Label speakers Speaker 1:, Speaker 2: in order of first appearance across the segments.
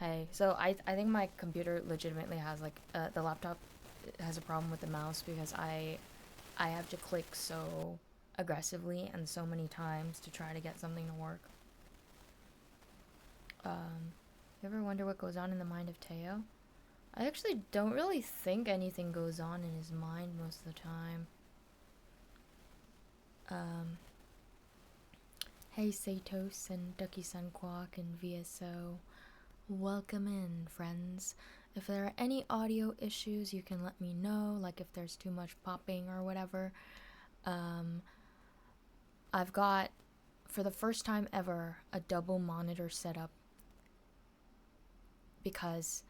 Speaker 1: Hey, so I think my computer legitimately has like the laptop has a problem with the mouse because I have to click so aggressively and so many times to try to get something to work. You ever wonder what goes on in the mind of Teo? I actually don't really think anything goes on in his mind most of the time. Um, hey Satos and Ducky-san Quack and VSO. Welcome in, friends. If there are any audio issues, you can let me know, like if there's too much popping or whatever. Um, I've got, for the first time ever, a double monitor setup because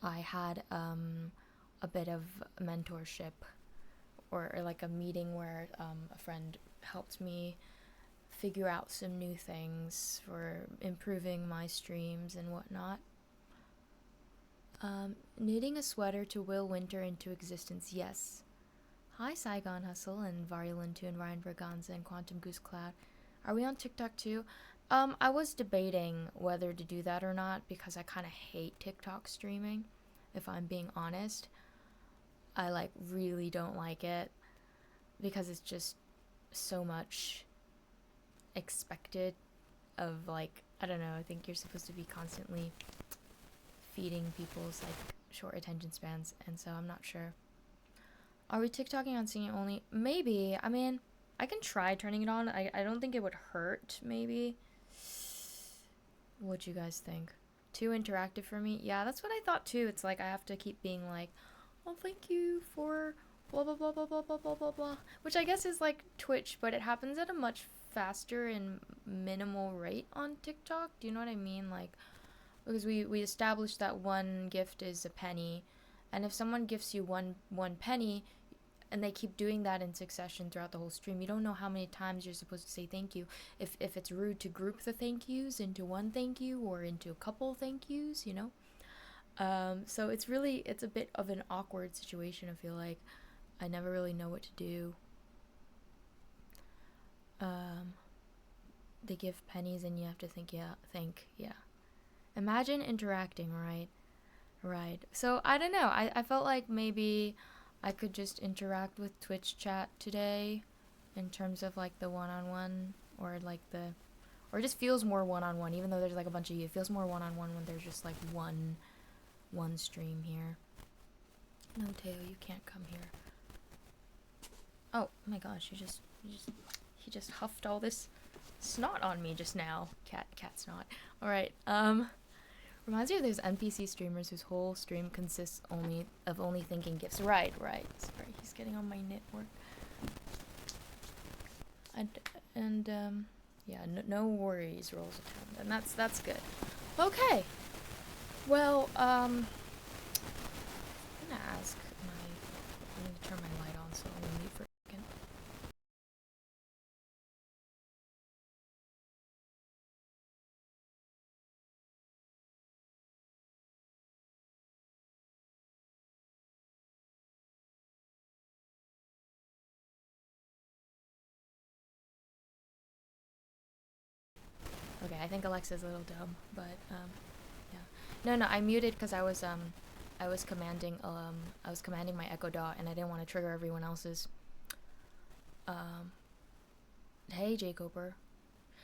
Speaker 1: I had a bit of mentorship or like a meeting where a friend helped me figure out some new things for improving my streams and whatnot. Knitting a sweater to will winter into existence, yes. Hi, Saigon Hustle and Variolin2 and Ryan Berganza and Quantum Goose Cloud. Are we on TikTok too? I was debating whether to do that or not because I kind of hate TikTok streaming, if I'm being honest. I like really don't like it because it's just so much expected of like, I don't know, I think you're supposed to be constantly feeding people's like short attention spans, and so I'm not sure. Are we TikToking on singing only? Maybe. I mean, I can try turning it on. I don't think it would hurt, maybe. What you guys think? Too interactive for me? Yeah, that's what I thought too. It's like I have to keep being like, oh, thank you for blah blah blah blah blah blah blah blah blah. Which I guess is like Twitch, but it happens at a much faster and minimal rate on TikTok. Do you know what I mean? Like, because we established that one gift is a penny, and if someone gifts you one penny and they keep doing that in succession throughout the whole stream, you don't know how many times you're supposed to say thank you. If it's rude to group the thank yous into one thank you or into a couple thank yous, you know. So it's a bit of an awkward situation. I feel like I never really know what to do. um they give pennies and you have to think. Imagine interacting, right? Right. So I don't know. I felt like maybe I could just interact with Twitch chat today in terms of like the one on one or like the or it just feels more one on one, even though there's like a bunch of you. It feels more one on one when there's just like one stream here. No, Teo, you can't come here. Oh my gosh, he just huffed all this snot on me just now. Cat snot. Alright, reminds me of those NPC streamers whose whole stream consists only thinking gifts. Right. Sorry, he's getting on my network. And yeah, no worries, rolls attend, and that's good. Okay. Well, I'm gonna ask I'm gonna turn my light on so I'm gonna mute for a second. Okay, I think Alexa's a little dumb, but yeah. No, I muted because I was commanding my Echo Dot and I didn't want to trigger everyone else's. Hey Jacober.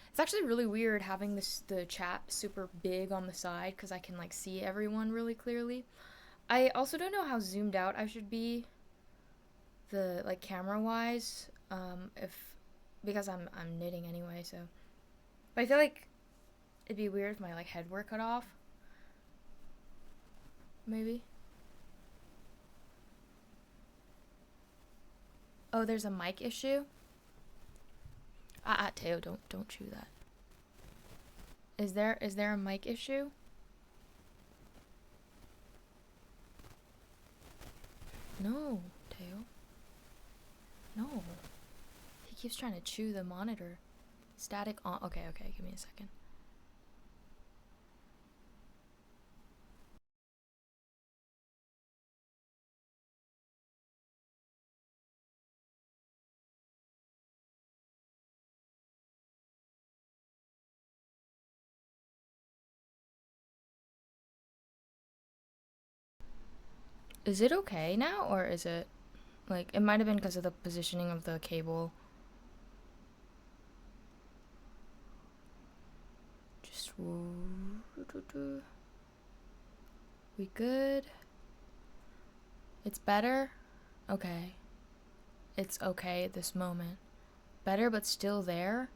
Speaker 1: It's actually really weird having the chat super big on the side because I can like see everyone really clearly. I also don't know how zoomed out I should be, the like camera wise. If because I'm knitting anyway, so. But I feel like it'd be weird if my like head were cut off. Maybe. Oh, there's a mic issue. Teo, don't chew that. Is there a mic issue? No, Teo. No. He keeps trying to chew the monitor. Static on. Okay, give me a second. Is it okay now, or is it like it might have been because of the positioning of the cable? Just we good? It's better? Okay. It's okay at this moment. Better, but still there?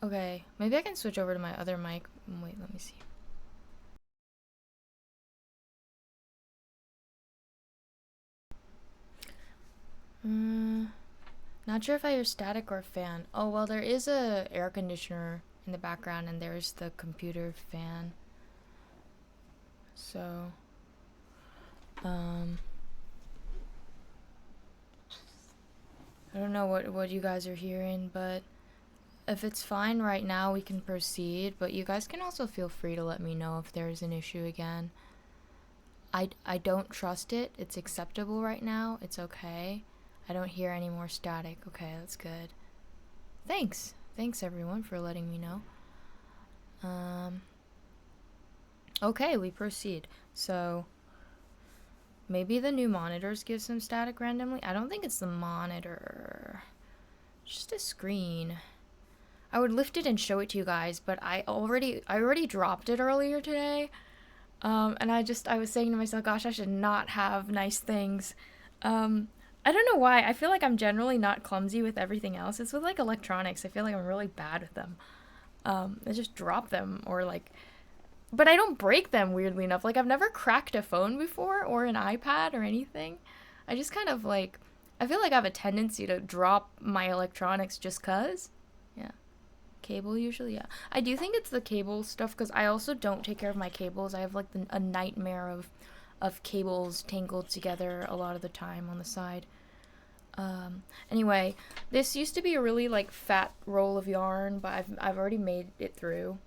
Speaker 1: Okay. Maybe I can switch over to my other mic. Wait, let me see. Not sure if I hear static or fan. Oh, well, there is a air conditioner in the background, and there's the computer fan. So, I don't know what you guys are hearing, but if it's fine right now, we can proceed. But you guys can also feel free to let me know if there's an issue again. I don't trust it. It's acceptable right now. It's okay. I don't hear any more static. Okay, that's good. Thanks. Thanks, everyone, for letting me know. Okay, we proceed. So, maybe the new monitors give some static randomly. I don't think it's the monitor. Just a screen. I would lift it and show it to you guys, but I already dropped it earlier today. And I was saying to myself, gosh, I should not have nice things. I don't know why. I feel like I'm generally not clumsy with everything else. It's with like electronics. I feel like I'm really bad with them. I just drop them or like, but I don't break them weirdly enough. Like I've never cracked a phone before or an iPad or anything. I just kind of like, I feel like I have a tendency to drop my electronics just cuz. Yeah. Cable usually, yeah. I do think it's the cable stuff because I also don't take care of my cables. I have like a nightmare of cables tangled together a lot of the time on the side. Anyway, this used to be a really like fat roll of yarn, but I've already made it through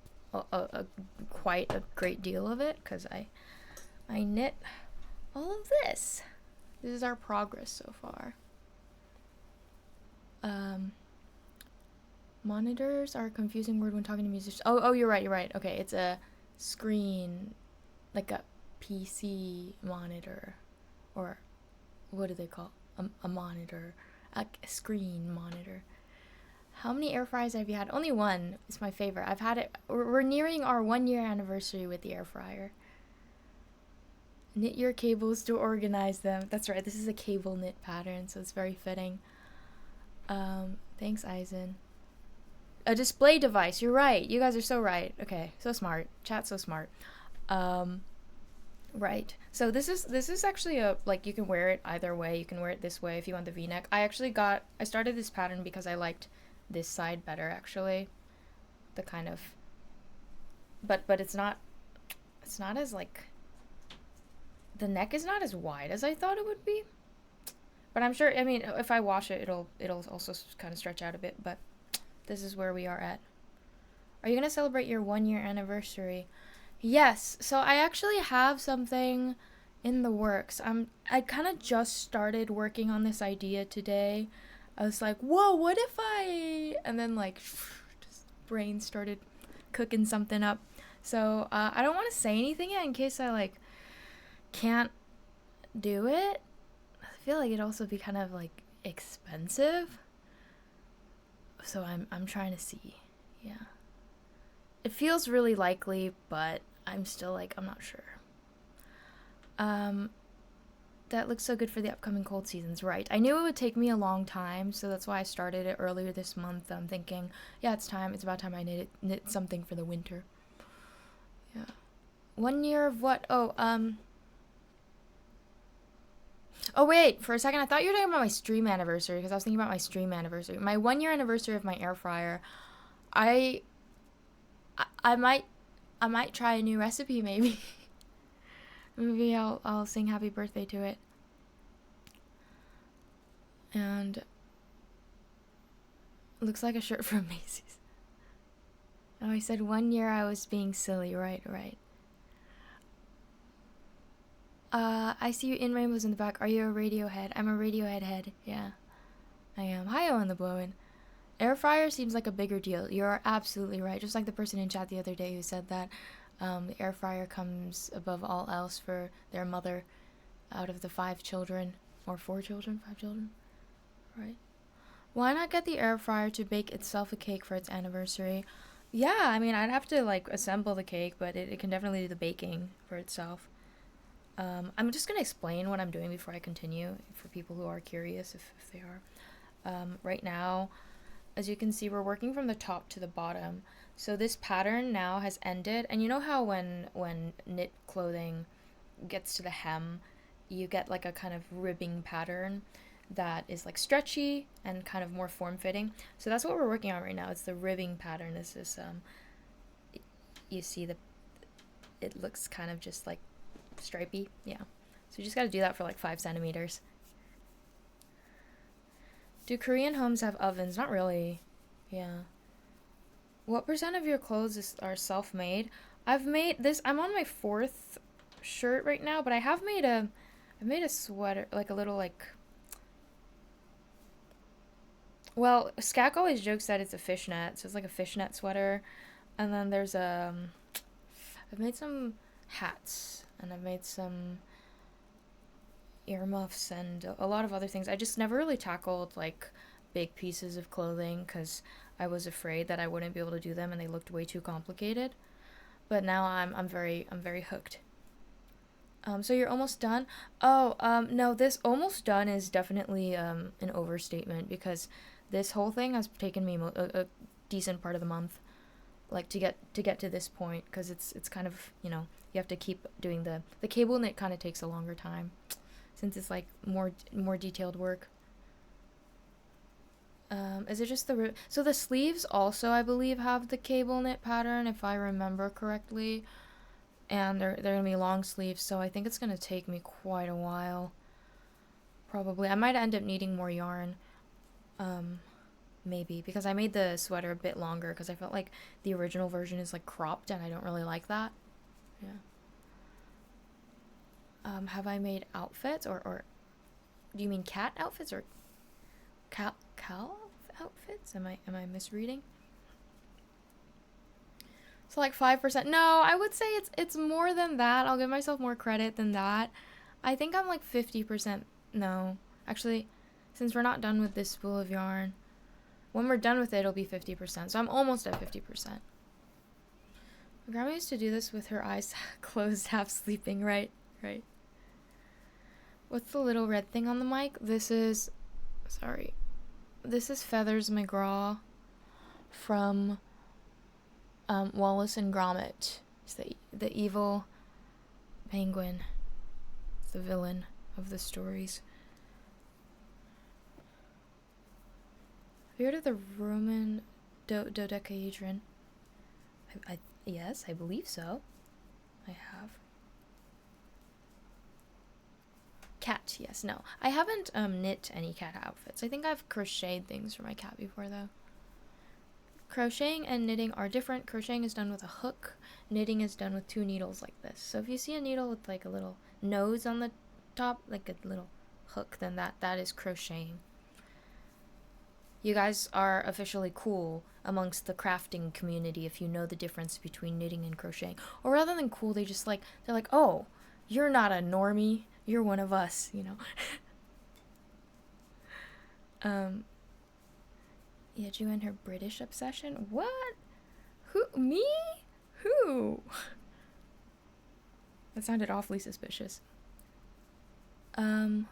Speaker 1: quite a great deal of it because I knit all of this. This is our progress so far. Monitors are a confusing word when talking to musicians. Oh, you're right. Okay, it's a screen, like a PC monitor, or what do they call a monitor? A screen monitor. How many air fryers have you had? Only one. It's my favorite. I've had it. We're nearing our 1 year anniversary with the air fryer. Knit your cables to organize them. That's right. This is a cable knit pattern, so it's very fitting. Thanks, Eisen. A display device. You're right. You guys are so right. Okay, so smart. Chat's so smart. Right. So this is actually a like you can wear it either way. You can wear it this way if you want the V-neck. I started this pattern because I liked this side better actually. The kind of but it's not as like the neck is not as wide as I thought it would be. But I'm sure, I mean, if I wash it, it'll also kind of stretch out a bit, but this is where we are at. Are you going to celebrate your 1 year anniversary? Yes. So I actually have something in the works. I kind of just started working on this idea today. I was like, whoa, what if I... And then like, just brain started cooking something up. So I don't want to say anything yet in case I like can't do it. I feel like it'd also be kind of like expensive. So I'm trying to see. Yeah. It feels really likely, but I'm still like, I'm not sure. That looks so good for the upcoming cold seasons, right? I knew it would take me a long time, so that's why I started it earlier this month. I'm thinking, yeah, it's about time I knit something for the winter. Yeah. 1 year of what? Oh, wait, for a second, I thought you were talking about my stream anniversary, because I was thinking about my stream anniversary. My 1 year anniversary of my air fryer, I might try a new recipe, maybe. Maybe I'll sing happy birthday to it. And it looks like a shirt from Macy's. Oh, I said 1 year I was being silly. Right. I see you in rainbows in the back. Are you a Radiohead? I'm a Radiohead head. Yeah, I am. Hi, on the blowin'. Air fryer seems like a bigger deal. You're absolutely right. Just like the person in chat the other day who said that. The air fryer comes above all else for their mother out of the 5 children, or 4 children, 5 children, right? Why not get the air fryer to bake itself a cake for its anniversary? Yeah, I mean, I'd have to like assemble the cake, but it can definitely do the baking for itself. I'm just gonna explain what I'm doing before I continue for people who are curious, if they are. Right now, as you can see, we're working from the top to the bottom. So this pattern now has ended, and you know how when knit clothing gets to the hem, you get like a kind of ribbing pattern that is like stretchy and kind of more form-fitting. So that's what we're working on right now. It's the ribbing pattern. This is you see it looks kind of just like stripey. Yeah. So you just got to do that for like 5 centimeters. Do Korean homes have ovens? Not really. Yeah. What percent of your clothes are self-made? I've made this. I'm on my 4th shirt right now, but I've made a sweater, like a little like. Well, Skak always jokes that it's a fishnet, so it's like a fishnet sweater, and then there's I've made some hats, and I've made some earmuffs and a lot of other things. I just never really tackled like big pieces of clothing because I was afraid that I wouldn't be able to do them and they looked way too complicated. But now I'm very hooked. So you're almost done? Oh, no, this almost done is definitely an overstatement because this whole thing has taken me a decent part of the month, like to get to this point, because it's kind of, you have to keep doing the cable knit kind of takes a longer time since it's like more detailed work. Is it just so the sleeves also, I believe, have the cable knit pattern, if I remember correctly, and they're gonna be long sleeves, so I think it's gonna take me quite a while. Probably I might end up needing more yarn, maybe, because I made the sweater a bit longer because I felt like the original version is like cropped and I don't really like that. Yeah. Have I made outfits or do you mean cat outfits or cow outfits? Am I misreading? So like 5%. No, I would say it's more than that. I'll give myself more credit than that. I think I'm like 50%. No, actually, since we're not done with this spool of yarn, when we're done with it, it'll be 50%. So I'm almost at 50%. My grandma used to do this with her eyes closed, half sleeping. Right. What's the little red thing on the mic? This is Feathers McGraw from Wallace and Gromit. It's the evil penguin. It's the villain of the stories. Have you heard of the Roman dodecahedron? Yes, I believe so. I have. Cat, yes. No, I haven't knit any cat outfits. I think I've crocheted things for my cat before, though. Crocheting and knitting are different. Crocheting is done with a hook. Knitting is done with 2 needles like this. So if you see a needle with like a little nose on the top, like a little hook, then that is crocheting. You guys are officially cool amongst the crafting community if you know the difference between knitting and crocheting. Or rather than cool, they're like, oh, you're not a normie. You're one of us, Yeju and her British obsession? What? Who? Me? Who? That sounded awfully suspicious. Okay.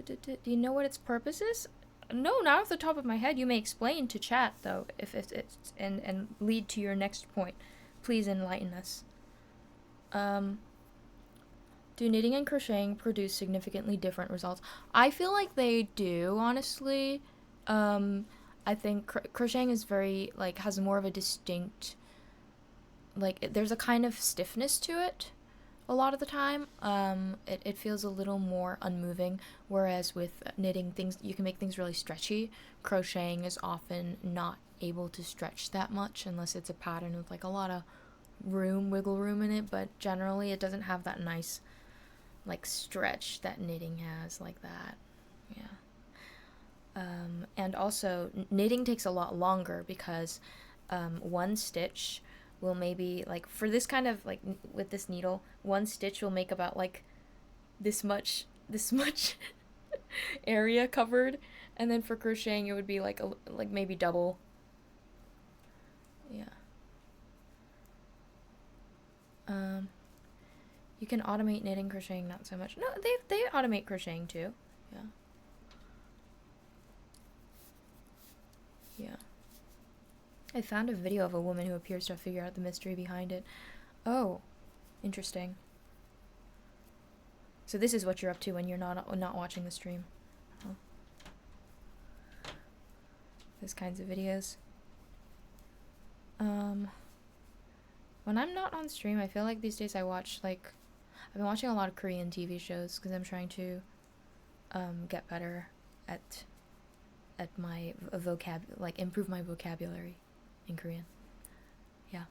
Speaker 1: Do you know what its purpose is? No, not off the top of my head. You may explain to chat, though, if it's and lead to your next point. Please enlighten us. Do knitting and crocheting produce significantly different results? I feel like they do, honestly. I think crocheting is very, like, has more of a distinct, like, there's a kind of stiffness to it a lot of the time. It feels a little more unmoving, whereas with knitting, you can make things really stretchy. Crocheting is often not able to stretch that much unless it's a pattern with like a lot of wiggle room in it, but generally it doesn't have that nice like stretch that knitting has like that. Yeah. And also, knitting takes a lot longer because one stitch will maybe, like, for this kind of, like, with this needle, one stitch will make about, like, this much area covered. And then for crocheting, it would be, like, like maybe double. Yeah. You can automate knitting, crocheting, not so much. No, they automate crocheting too. Yeah. Yeah. I found a video of a woman who appears to have figured out the mystery behind it. Oh, interesting. So this is what you're up to when you're not watching the stream. Oh. Those kinds of videos. When I'm not on stream, I feel like these days I watch, like, I've been watching a lot of Korean TV shows because I'm trying to get better at my improve my vocabulary in Korean. Yeah.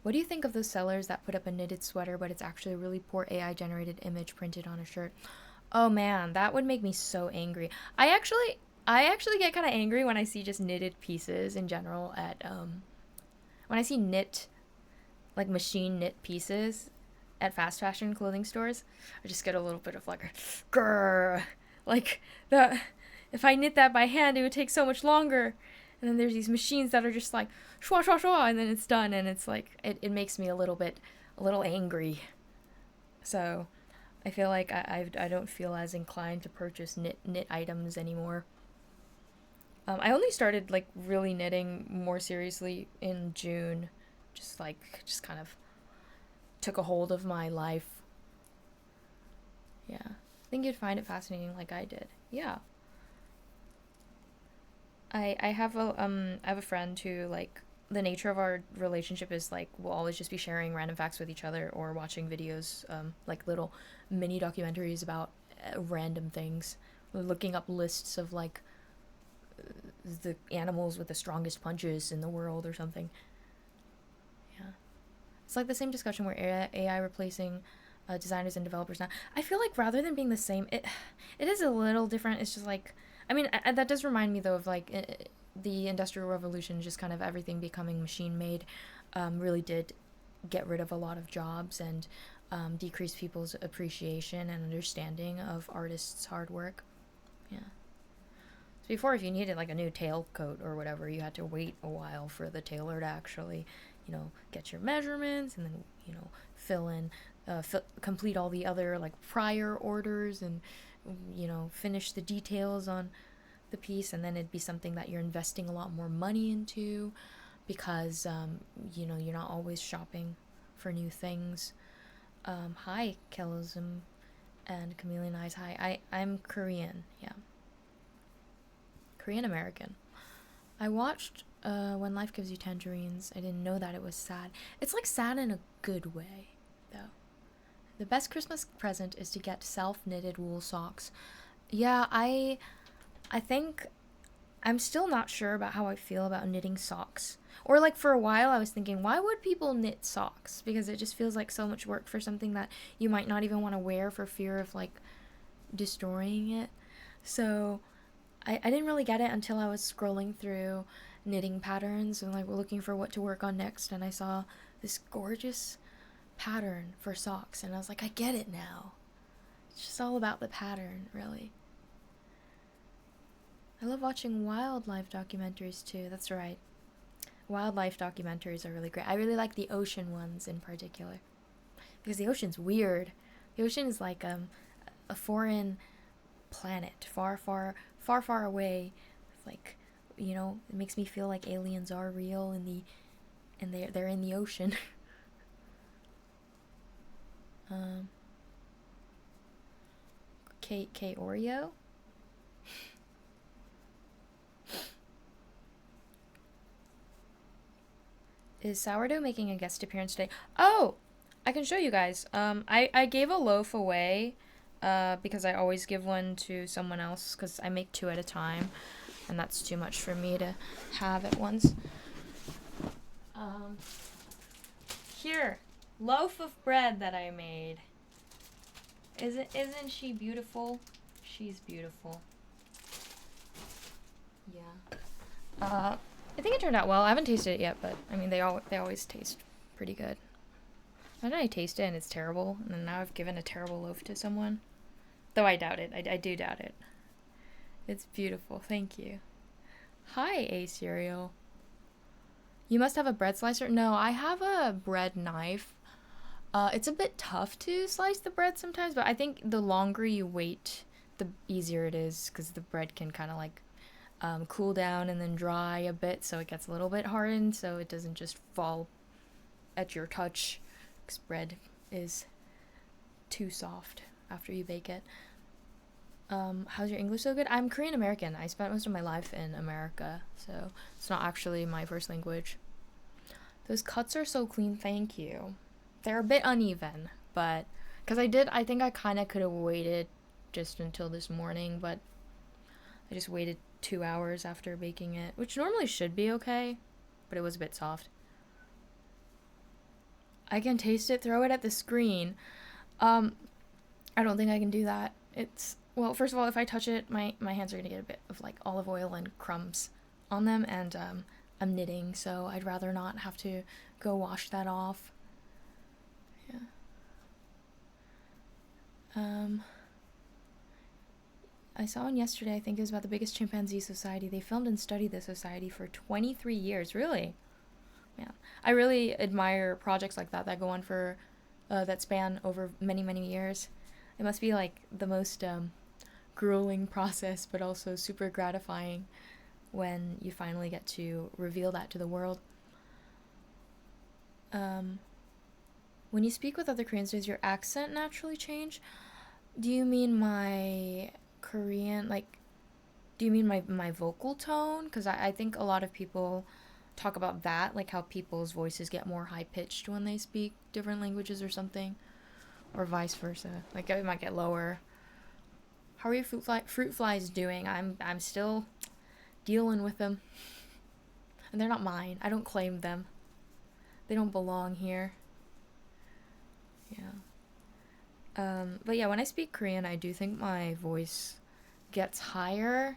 Speaker 1: What do you think of those sellers that put up a knitted sweater but it's actually a really poor AI generated image printed on a shirt? Oh man, that would make me so angry. I actually get kind of angry when I see just knitted pieces in general at when I see like machine knit pieces at fast fashion clothing stores. I just get a little bit of like, grrr, like that. If I knit that by hand, it would take so much longer. And then there's these machines that are just like shwa shwa shwa, and then it's done, and it's like it makes me a little angry. So I feel like I don't feel as inclined to purchase knit items anymore. I only started like really knitting more seriously in June. Just kind of took a hold of my life. Yeah. I think you'd find it fascinating like I did. Yeah. I have a friend who, like, the nature of our relationship is like we'll always just be sharing random facts with each other or watching videos, like little mini documentaries about random things. We're looking up lists of like the animals with the strongest punches in the world or something. Yeah. It's like the same discussion where AI replacing designers and developers now. I feel like rather than being the same, it is a little different. It's just like, I mean, that does remind me though of like the Industrial Revolution, just kind of everything becoming machine made, really did get rid of a lot of jobs and decrease people's appreciation and understanding of artists' hard work. Yeah. So before, if you needed like a new tailcoat or whatever, you had to wait a while for the tailor to actually, get your measurements and then, fill in, complete all the other like prior orders and, finish the details on the piece, and then it'd be something that you're investing a lot more money into because, you're not always shopping for new things. Hi, Kelosm and Chameleon Eyes. Hi, I'm Korean, yeah. Korean American. I watched When Life Gives You Tangerines. I didn't know that it was sad. It's like sad in a good way, though. The best Christmas present is to get self-knitted wool socks. Yeah, I think I'm still not sure about how I feel about knitting socks. Or like for a while I was thinking, why would people knit socks? Because it just feels like so much work for something that you might not even want to wear for fear of like destroying it. So I didn't really get it until I was scrolling through knitting patterns and like looking for what to work on next, and I saw this gorgeous pattern for socks and I was like, I get it now. It's just all about the pattern, really. I love watching wildlife documentaries too. That's right. Wildlife documentaries are really great. I really like the ocean ones in particular because the ocean's weird. The ocean is like a foreign planet, far away. Like, it makes me feel like aliens are real and they're in the ocean. K Oreo. Is Sourdough making a guest appearance today? Oh, I can show you guys. I gave a loaf away, because I always give one to someone else because I make 2 at a time, and that's too much for me to have at once. Here, loaf of bread that I made. Isn't she beautiful? She's beautiful. Yeah. I think it turned out well. I haven't tasted it yet, but I mean, they always taste pretty good. Why did I taste it and it's terrible, and then now I've given a terrible loaf to someone? Though I doubt it. I do doubt it. It's beautiful. Thank you. Hi, A Cereal. You must have a bread slicer? No, I have a bread knife. It's a bit tough to slice the bread sometimes, but I think the longer you wait, the easier it is, because the bread can kind of like cool down and then dry a bit, so it gets a little bit hardened, so it doesn't just fall at your touch, because bread is too soft after you bake it. How's your English so good? I'm Korean American. I spent most of my life in America, so it's not actually my first language. Those cuts are so clean, thank you. They're a bit uneven, but because I think I kind of could have waited just until this morning, but I just waited 2 hours after baking it, which normally should be okay, but it was a bit soft. I can taste it, throw it at the screen. I don't think I can do that. Well, first of all, if I touch it, my hands are gonna get a bit of like olive oil and crumbs on them, and I'm knitting, so I'd rather not have to go wash that off. Yeah. I saw one yesterday, I think it was about the biggest chimpanzee society. They filmed and studied the society for 23 years. Really? Yeah. I really admire projects like that go on for, that span over many, many years. It must be like the most grueling process, but also super gratifying when you finally get to reveal that to the world. When you speak with other Koreans, does your accent naturally change? Do you mean my Korean, like, do you mean my vocal tone? Because I think a lot of people talk about that, like how people's voices get more high-pitched when they speak different languages or something, or vice versa. Like, it might get lower. How are your fruit flies doing? I'm still dealing with them. And they're not mine. I don't claim them. They don't belong here. Yeah. But yeah, when I speak Korean, I do think my voice gets higher,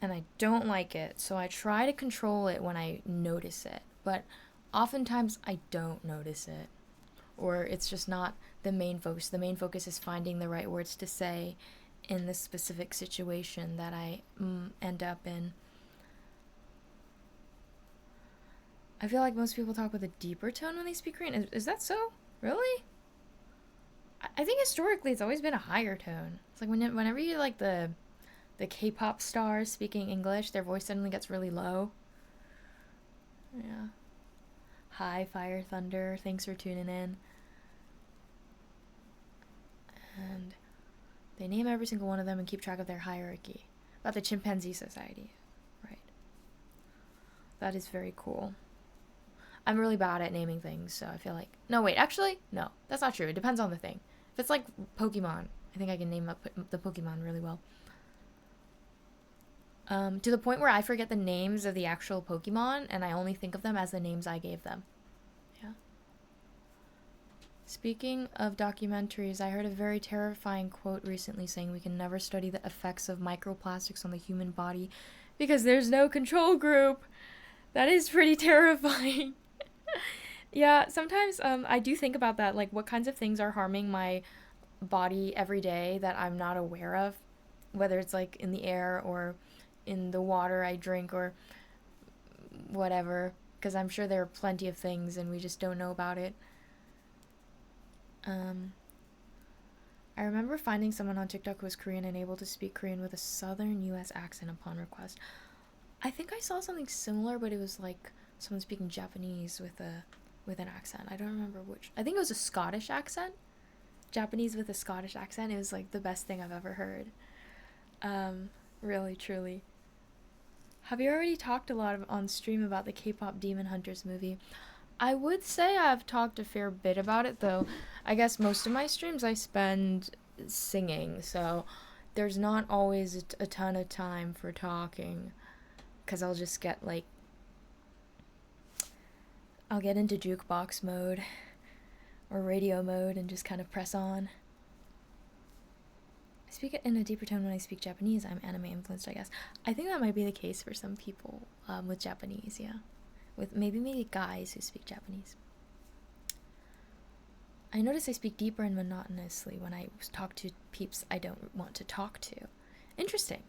Speaker 1: and I don't like it. So I try to control it when I notice it. But oftentimes I don't notice it. Or it's just not the main focus. The main focus is finding the right words to say in the specific situation that I end up in. I feel like most people talk with a deeper tone when they speak Korean. Is that so? Really? I think historically it's always been a higher tone. It's like whenever you like the K-pop stars speaking English, their voice suddenly gets really low. Yeah. Hi, Fire Thunder. Thanks for tuning in. And they name every single one of them and keep track of their hierarchy. About the chimpanzee society. Right. That is very cool. I'm really bad at naming things, so I feel like... No, wait, actually, no. That's not true. It depends on the thing. If it's like Pokemon, I think I can name the Pokemon really well. To the point where I forget the names of the actual Pokemon, and I only think of them as the names I gave them. Yeah. Speaking of documentaries, I heard a very terrifying quote recently saying we can never study the effects of microplastics on the human body because there's no control group. That is pretty terrifying. Yeah, sometimes I do think about that, like what kinds of things are harming my body every day that I'm not aware of, whether it's like in the air or in the water I drink or whatever, because I'm sure there are plenty of things and we just don't know about it. I remember finding someone on TikTok who was Korean and able to speak Korean with a southern US accent upon request. I think I saw something similar, but it was like someone speaking Japanese with an accent. I don't remember which. I think it was a Scottish accent. Japanese with a Scottish accent. It was like the best thing I've ever heard. Really, truly. Have you already talked a lot on stream about the K-pop Demon Hunters movie? I would say I've talked a fair bit about it, though. I guess most of my streams I spend singing, so there's not always a ton of time for talking, because I'll just get like... I'll get into jukebox mode or radio mode and just kind of press on. I speak it in a deeper tone when I speak Japanese. I'm anime influenced, I guess. I think that might be the case for some people with Japanese, yeah. With maybe guys who speak Japanese. I notice I speak deeper and monotonously when I talk to peeps I don't want to talk to. Interesting.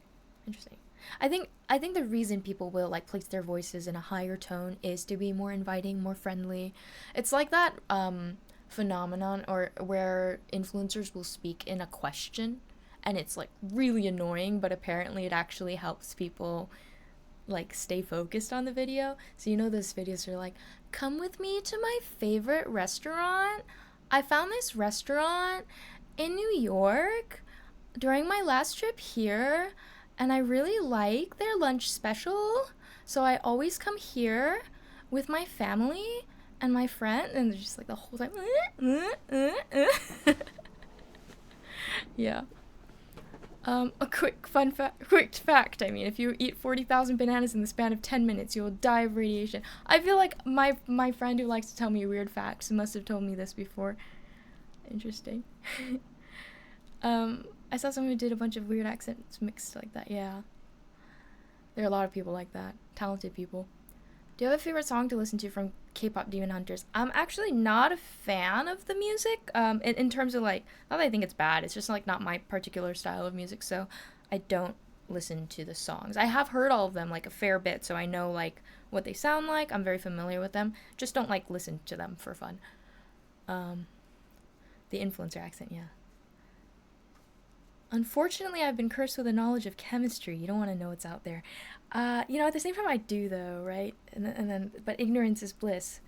Speaker 1: I think the reason people will like place their voices in a higher tone is to be more inviting, more friendly. It's like that phenomenon or where influencers will speak in a question and it's like really annoying, but apparently it actually helps people like stay focused on the video. So you know those videos are like, "Come with me to my favorite restaurant. I found this restaurant in New York during my last trip here, and I really like their lunch special. So I always come here with my family and my friend," and they're just like the whole time. Yeah. A quick fact. I mean, if you eat 40,000 bananas in the span of 10 minutes, you will die of radiation. I feel like my friend who likes to tell me weird facts must have told me this before. Interesting. I saw someone who did a bunch of weird accents mixed like that. Yeah. There are a lot of people like that. Talented people. Do you have a favorite song to listen to from K-pop Demon Hunters? I'm actually not a fan of the music. In terms of like, not that I think it's bad. It's just like not my particular style of music, so I don't listen to the songs. I have heard all of them like a fair bit, so I know like what they sound like. I'm very familiar with them. Just don't like listen to them for fun. The influencer accent, yeah. Unfortunately, I've been cursed with a knowledge of chemistry. You don't want to know what's out there. At the same time, I do though, right? But ignorance is bliss.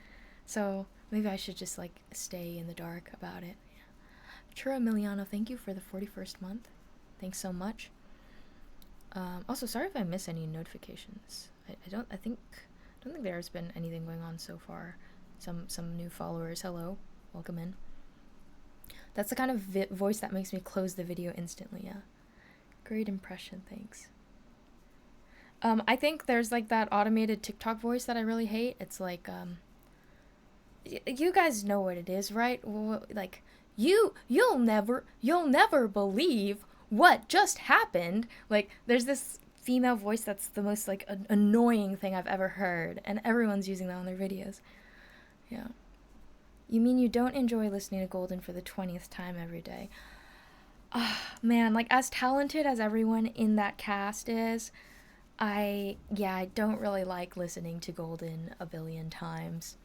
Speaker 1: So maybe I should just like stay in the dark about it. Yeah. Churro Emiliano, thank you for the 41st month. Thanks so much. Also, sorry if I miss any notifications. I don't think there's been anything going on so far. Some new followers. Hello, welcome in. That's the kind of voice that makes me close the video instantly, yeah. Great impression, thanks. I think there's like that automated TikTok voice that I really hate. It's like, you guys know what it is, right? Like, you'll never believe what just happened. Like, there's this female voice that's the most like annoying thing I've ever heard, and everyone's using that on their videos. Yeah. You mean you don't enjoy listening to Golden for the 20th time every day? Man, like as talented as everyone in that cast is, I don't really like listening to Golden a billion times.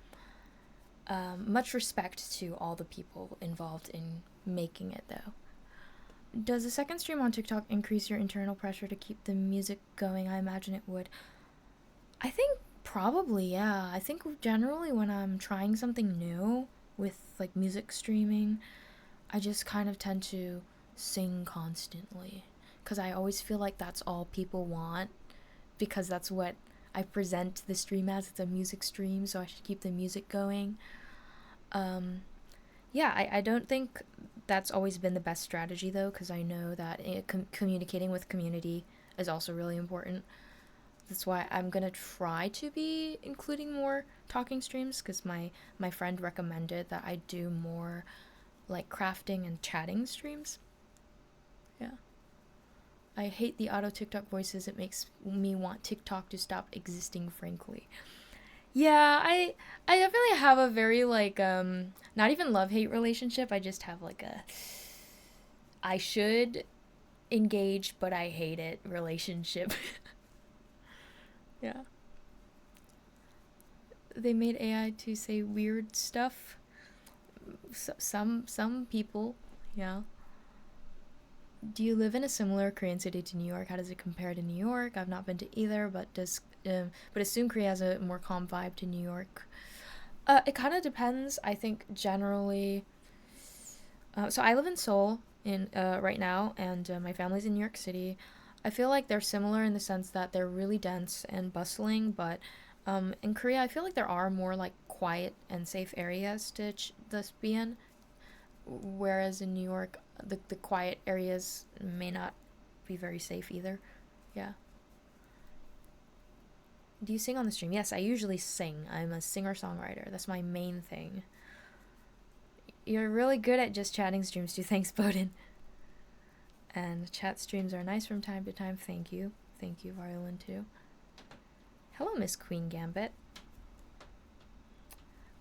Speaker 1: Much respect to all the people involved in making it though. Does a second stream on TikTok increase your internal pressure to keep the music going? I imagine it would. I think probably, yeah. I think generally when I'm trying something new with like music streaming, I just kind of tend to sing constantly because I always feel like that's all people want, because that's what I present the stream as. It's a music stream, so I should keep the music going. I don't think that's always been the best strategy though, because I know that communicating with community is also really important. That's why I'm gonna try to be including more talking streams, because my friend recommended that I do more like crafting and chatting streams. Yeah. I hate the auto TikTok voices. It makes me want TikTok to stop existing, frankly. Yeah, I definitely have a very like not even love-hate relationship. I just have like a I should engage but I hate it relationship. Yeah. They made AI to say weird stuff. Some people, yeah. Do you live in a similar Korean city to New York? How does it compare to New York? I've not been to either, but assume Korea has a more calm vibe to New York. It kind of depends. I think generally. So I live in Seoul right now, and my family's in New York City. I feel like they're similar in the sense that they're really dense and bustling, but in Korea, I feel like there are more like quiet and safe areas to be in, whereas in New York, the quiet areas may not be very safe either. Yeah. Do you sing on the stream? Yes, I usually sing. I'm a singer-songwriter. That's my main thing. You're really good at just chatting streams too. Thanks, Bowden. And chat streams are nice from time to time. Thank you. Thank you, Violin, too. Hello, Miss Queen Gambit.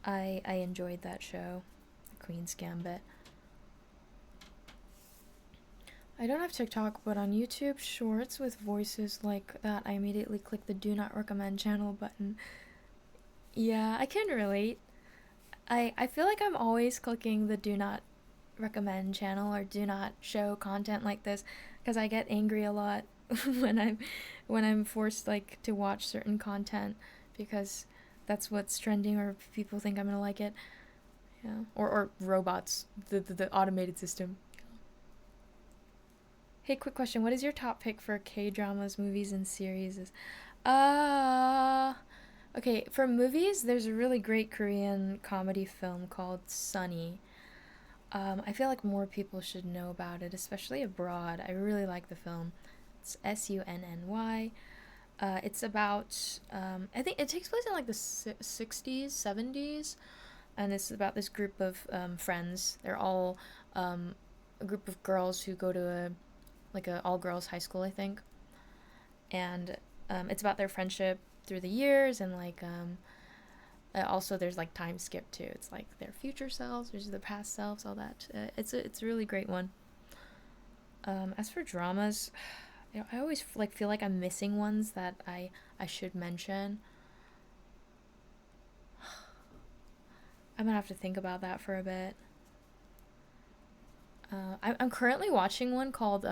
Speaker 1: I enjoyed that show, Queen's Gambit. I don't have TikTok, but on YouTube Shorts with voices like that, I immediately click the Do Not Recommend channel button. Yeah, I can relate. I feel like I'm always clicking the Do Not Recommend channel or Do Not Show content like this because I get angry a lot when I'm forced like to watch certain content because that's what's trending or people think I'm gonna like it. Yeah, or robots, the automated system. Hey, quick question. What is your top pick for K-dramas, movies, and series? Okay, for movies, there's a really great Korean comedy film called Sunny. I feel like more people should know about it, especially abroad. I really like the film. It's Sunny. It's about, I think it takes place in like the 60s, 70s, and it's about this group of friends. They're all a group of girls who go to a all-girls high school, I think. And it's about their friendship through the years, and also there's like time skip too. It's like their future selves versus their past selves, all that. It's a really great one. As for dramas, I always feel like I'm missing ones that I should mention. I'm gonna have to think about that for a bit. I'm currently watching one called,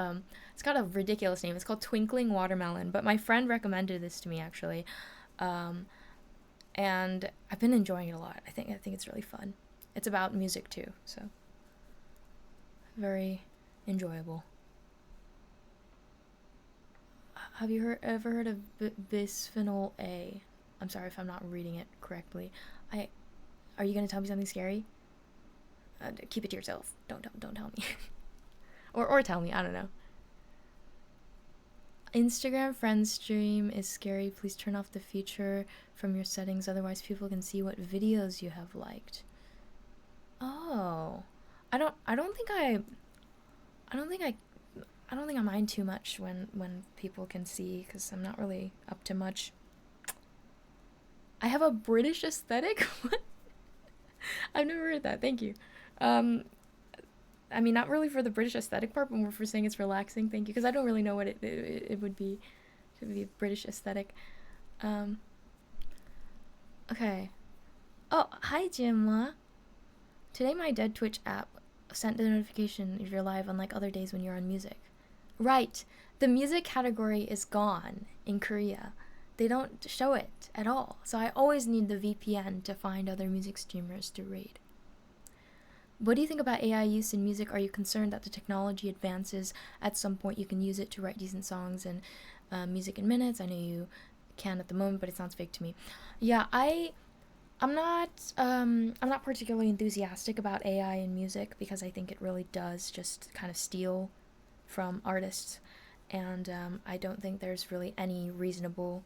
Speaker 1: it's got a ridiculous name. It's called Twinkling Watermelon, but my friend recommended this to me, actually. And I've been enjoying it a lot. I think it's really fun. It's about music, too, so very enjoyable. Have you ever heard of bisphenol A? I'm sorry if I'm not reading it correctly. Are you going to tell me something scary? Keep it to yourself. Don't tell me. or tell me. I don't know. Instagram friend stream is scary. Please turn off the feature from your settings, otherwise people can see what videos you have liked. Oh, I don't think I mind too much when people can see, because I'm not really up to much. I have a British aesthetic. What? I've never heard that. Thank you. I mean, not really for the British aesthetic part, but more for saying it's relaxing. Thank you, because I don't really know what it would be. It would be a British aesthetic. Okay. Oh, hi, Jimma. Today my dead Twitch app sent a notification if you're live, unlike other days when you're on music. Right. The music category is gone in Korea. They don't show it at all. So I always need the VPN to find other music streamers to raid. What do you think about AI use in music? Are you concerned that the technology advances at some point you can use it to write decent songs and music in minutes? I know you can at the moment, but it sounds fake to me. Yeah, I'm not particularly enthusiastic about AI in music because I think it really does just kind of steal from artists, and I don't think there's really any reasonable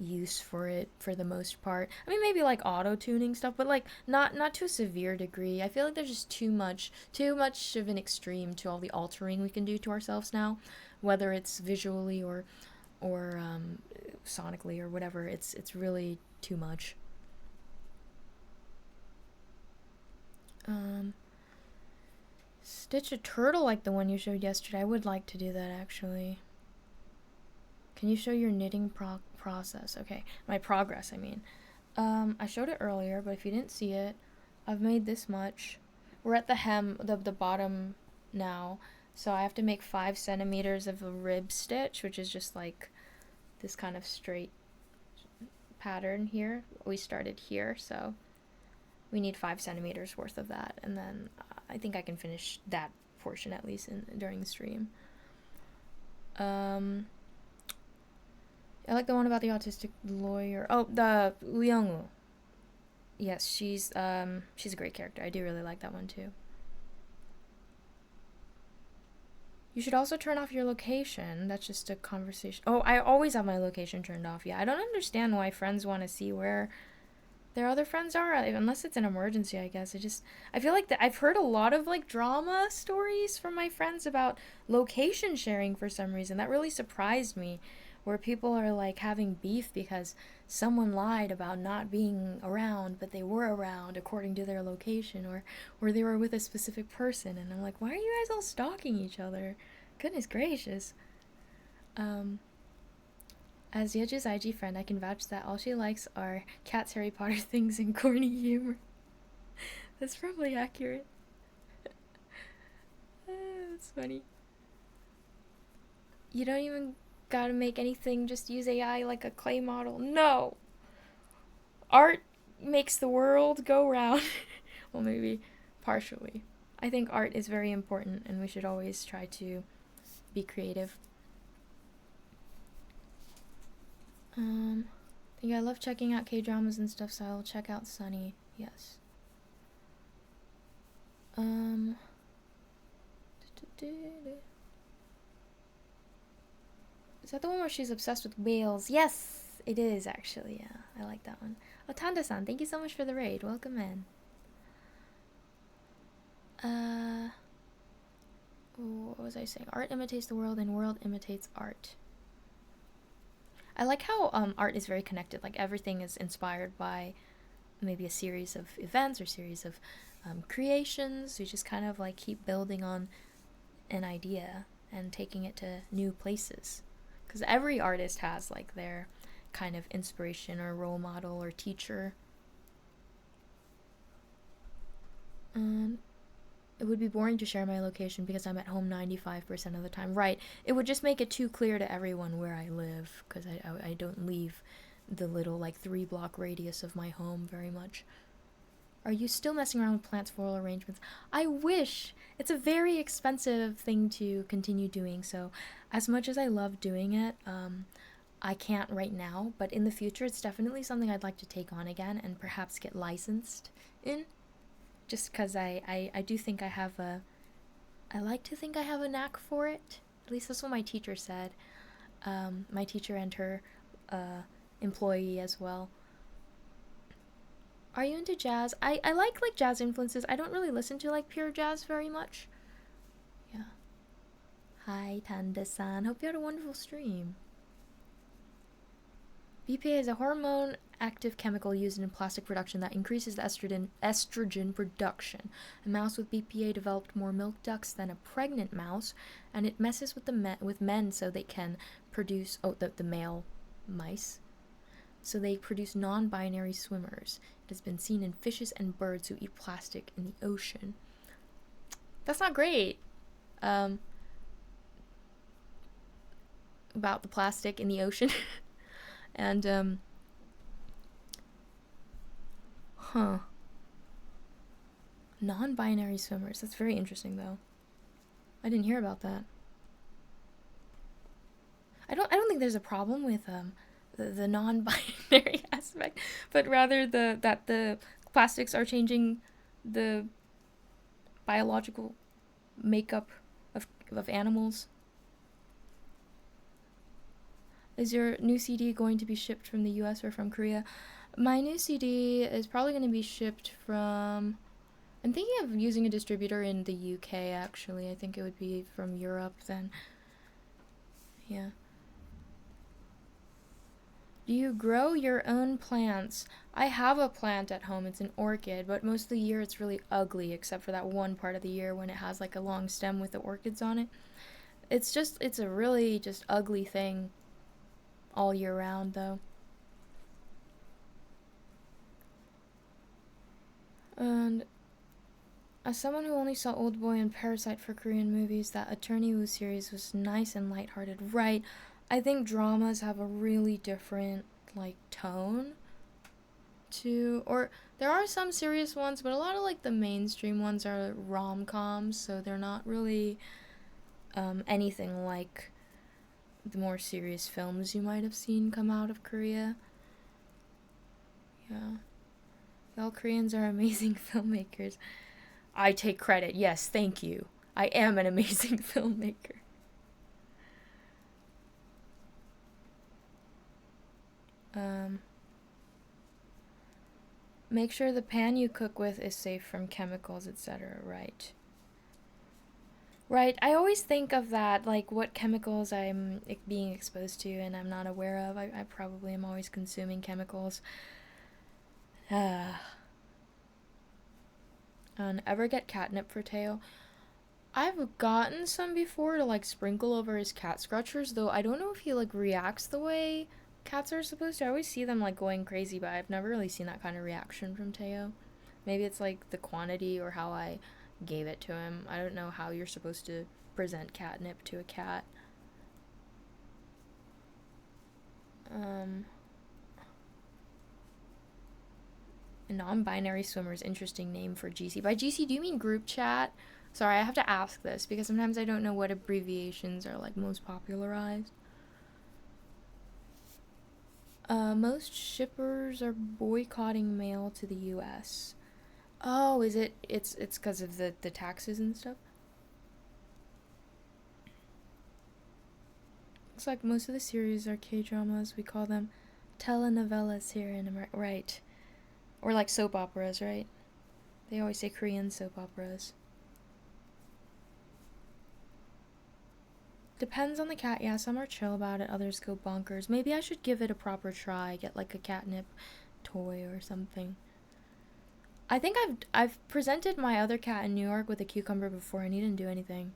Speaker 1: use for it for the most part. I mean, maybe like auto-tuning stuff, but like not to a severe degree. I feel like there's just too much of an extreme to all the altering we can do to ourselves now, whether it's visually or sonically or whatever. It's really too much. Stitch a turtle like the one you showed yesterday. I would like to do that, actually. Can you show your knitting process? Okay, my progress, I mean. I showed it earlier, but if you didn't see it, I've made this much. We're at the hem, the bottom now, so I have to make 5 centimeters of a rib stitch, which is just like this kind of straight pattern here. We started here, so we need 5 centimeters worth of that, and then I think I can finish that portion at least during the stream. I like the one about the autistic lawyer. Oh, the Young-woo. Yes, she's a great character. I do really like that one too. You should also turn off your location. That's just a conversation. Oh, I always have my location turned off. Yeah, I don't understand why friends want to see where their other friends are, unless it's an emergency, I guess. I feel like that I've heard a lot of like drama stories from my friends about location sharing for some reason. That really surprised me, where people are like having beef because someone lied about not being around, but they were around according to their location, or they were with a specific person. And I'm like, why are you guys all stalking each other? Goodness gracious. Um, as Yeju's IG friend, I can vouch that all she likes are cats, Harry Potter things, and corny humor. That's probably accurate. That's funny. You don't even gotta make anything, just use AI like a clay model. No! Art makes the world go round. Well, maybe partially. I think art is very important, and we should always try to be creative. I think I love checking out K-dramas and stuff, so I'll check out Sunny. Yes. Is that the one where she's obsessed with whales? Yes, it is actually. Yeah, I like that one. Oh, Tanda-san, thank you so much for the raid. Welcome in. What was I saying? Art imitates the world, and world imitates art. I like how art is very connected. Like everything is inspired by maybe a series of events or series of creations. You just kind of like keep building on an idea and taking it to new places. Because every artist has like their kind of inspiration or role model or teacher. It would be boring to share my location because I'm at home 95% of the time. Right. It would just make it too clear to everyone where I live, because I don't leave the little like 3-block radius of my home very much. Are you still messing around with plants' floral arrangements? I wish! It's a very expensive thing to continue doing, so as much as I love doing it, I can't right now, but in the future it's definitely something I'd like to take on again and perhaps get licensed in. Just because I do think I like to think I have a knack for it. At least that's what my teacher said. My teacher and her employee as well. Are you into jazz? I like jazz influences. I don't really listen to like pure jazz very much. Yeah. Hi, Tanda-san. Hope you had a wonderful stream. BPA is a hormone active chemical used in plastic production that increases the estrogen production. A mouse with BPA developed more milk ducts than a pregnant mouse, and it messes with with men so they can produce the male mice. So they produce non-binary swimmers. It has been seen in fishes and birds who eat plastic in the ocean. That's not great. About the plastic in the ocean. And non-binary swimmers. That's very interesting, though. I didn't hear about that. I don't think there's a problem with the non-binary aspect, but rather that the plastics are changing the biological makeup of animals. Is your new CD going to be shipped from the US or from Korea? My new CD is probably going to be shipped from... I'm thinking of using a distributor in the UK, actually. I think it would be from Europe then. Yeah. Do you grow your own plants? I have a plant at home. It's an orchid, but most of the year it's really ugly, except for that one part of the year when it has like a long stem with the orchids on it. It's a really just ugly thing all year round, though. And as someone who only saw Oldboy and Parasite for Korean movies, that Attorney Woo series was nice and lighthearted. Right. I think dramas have a really different, like, tone or there are some serious ones, but a lot of, like, the mainstream ones are rom-coms, so they're not really anything like the more serious films you might have seen come out of Korea. Yeah. Y'all Koreans are amazing filmmakers. I take credit. Yes, thank you. I am an amazing filmmaker. Make sure the pan you cook with is safe from chemicals, etc. Right. Right. I always think of that, like what chemicals I'm being exposed to and I'm not aware of. I probably am always consuming chemicals. Ever get catnip for Teo? I've gotten some before to like sprinkle over his cat scratchers, though I don't know if he like reacts the way cats are supposed to. I always see them like going crazy, but I've never really seen that kind of reaction from Teo. Maybe it's like the quantity or how I gave it to him. I don't know how you're supposed to present catnip to a cat. A non-binary swimmer's interesting name for GC. By GC, do you mean group chat? Sorry, I have to ask this because sometimes I don't know what abbreviations are like most popularized. Most shippers are boycotting mail to the U.S. Oh, is it? It's because of the taxes and stuff. Looks like most of the series are K-dramas. We call them telenovelas here in America, right? Or like soap operas, right? They always say Korean soap operas. Depends on the cat. Yeah, some are chill about it, others go bonkers. Maybe I should give it a proper try, get like a catnip toy or something. I think I've presented my other cat in New York with a cucumber before and he didn't do anything.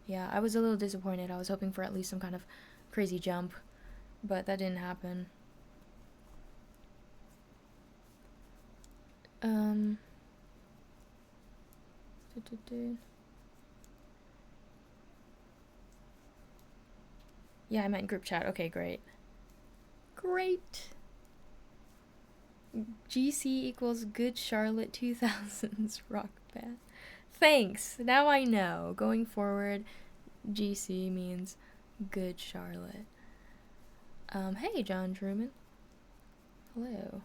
Speaker 1: Yeah, I was a little disappointed. I was hoping for at least some kind of crazy jump, but that didn't happen. Yeah, I meant group chat. Okay, great. Great. GC equals Good Charlotte 2000s rock band. Thanks. Now I know. Going forward, GC means Good Charlotte. Hey, John Truman. Hello.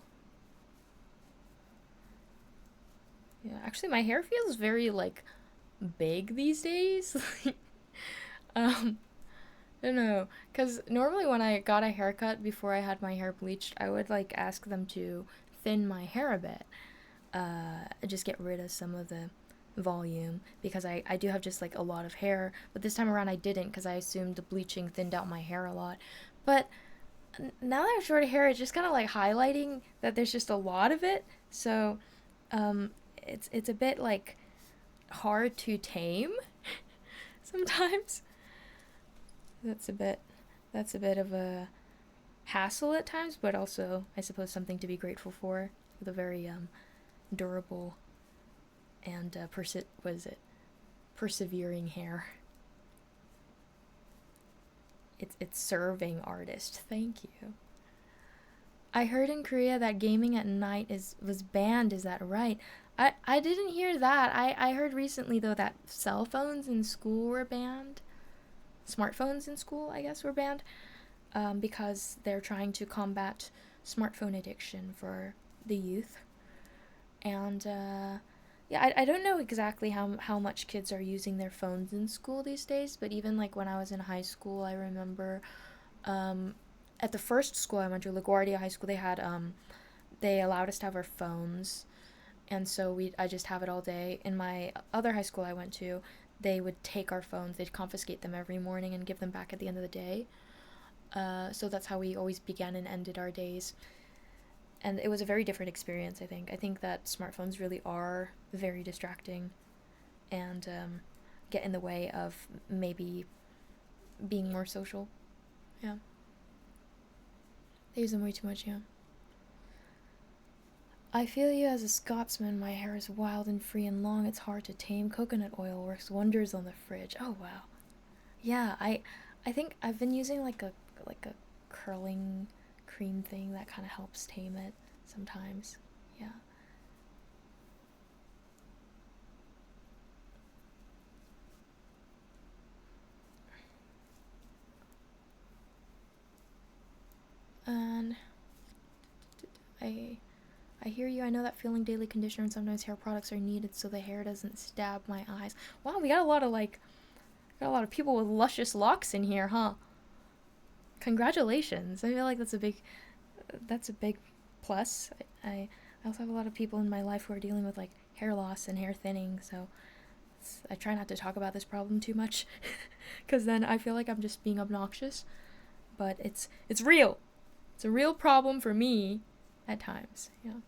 Speaker 1: Yeah, actually, my hair feels very, like, big these days. I don't know. Because normally when I got a haircut before I had my hair bleached, I would, like, ask them to thin my hair a bit. Just get rid of some of the volume because I do have just, like, a lot of hair. But this time around I didn't because I assumed bleaching thinned out my hair a lot. But now that I have short hair, it's just kind of, like, highlighting that there's just a lot of it. So, it's a bit, like, hard to tame sometimes. That's a bit of a hassle at times, but also I suppose something to be grateful for with a very durable and persevering hair. It's serving artist. Thank you. I heard in Korea that gaming at night was banned. Is that right? I didn't hear that. I heard recently though that cell phones in school were banned. Smartphones in school, I guess, were banned because they're trying to combat smartphone addiction for the youth. And yeah, I don't know exactly how much kids are using their phones in school these days, but even like when I was in high school, I remember at the first school I went to, LaGuardia High School, they allowed us to have our phones, and so I just have it all day. In my other high school I went to, they would take our phones, they'd confiscate them every morning and give them back at the end of the day. So that's how we always began and ended our days. And it was a very different experience, I think. I think that smartphones really are very distracting and get in the way of maybe being more social. Yeah. They use them way too much, yeah. I feel you as a Scotsman. My hair is wild and free and long. It's hard to tame. Coconut oil works wonders on the fridge. Oh wow. Yeah, I think I've been using like a curling cream thing that kind of helps tame it sometimes. Yeah. And I hear you. I know that feeling, daily conditioner, and sometimes hair products are needed so the hair doesn't stab my eyes. Wow, we got a lot of people with luscious locks in here, huh? Congratulations. I feel like that's a big plus. I I also have a lot of people in my life who are dealing with like hair loss and hair thinning, so I try not to talk about this problem too much because then I feel like I'm just being obnoxious. But it's real. It's a real problem for me at times. Yeah.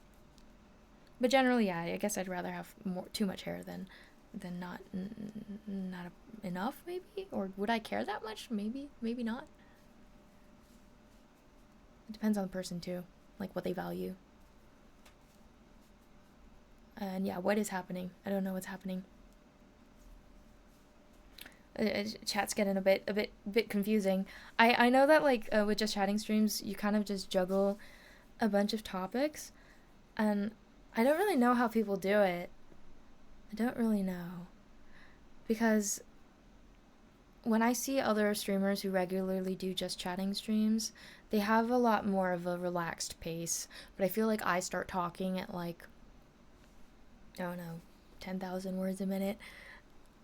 Speaker 1: But generally, yeah, I guess I'd rather have too much hair than not enough, maybe. Or would I care that much? Maybe not. It depends on the person too, like what they value. And yeah, what is happening? I don't know what's happening. Chat's getting a bit confusing. I know that like with just chatting streams, you kind of just juggle a bunch of topics, and I don't really know how people do it. I don't really know, because when I see other streamers who regularly do just chatting streams, they have a lot more of a relaxed pace. But I feel like I start talking at like, I don't know, 10,000 words a minute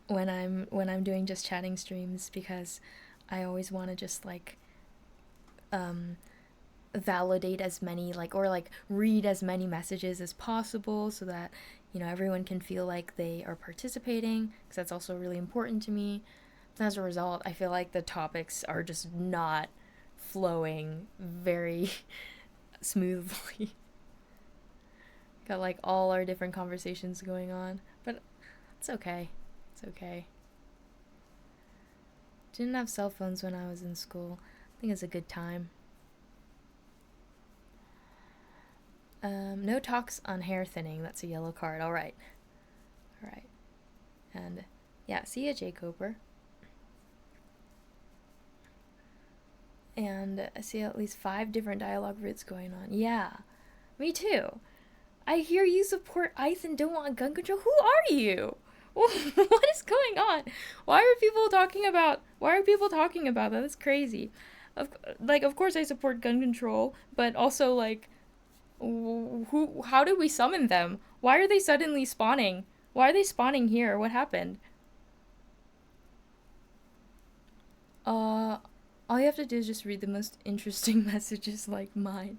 Speaker 1: when I'm doing just chatting streams, because I always want to just like validate as many or read as many messages as possible so that everyone can feel like they are participating, because that's also really important to me. And as a result, I feel like the topics are just not flowing very smoothly. Got like all our different conversations going on, but it's okay. It's okay. Didn't have cell phones when I was in school. I think it's a good time. No talks on hair thinning. That's a yellow card. All right. And yeah, see ya, Jay Coper. And I see at least 5 different dialogue routes going on. Yeah, me too. I hear you support ICE and don't want gun control. Who are you? What is going on? Why are people talking about that? That's crazy. Of course I support gun control, but also like, how did we summon them? Why are they suddenly spawning? Why are they spawning here? What happened? All you have to do is just read the most interesting messages like mine.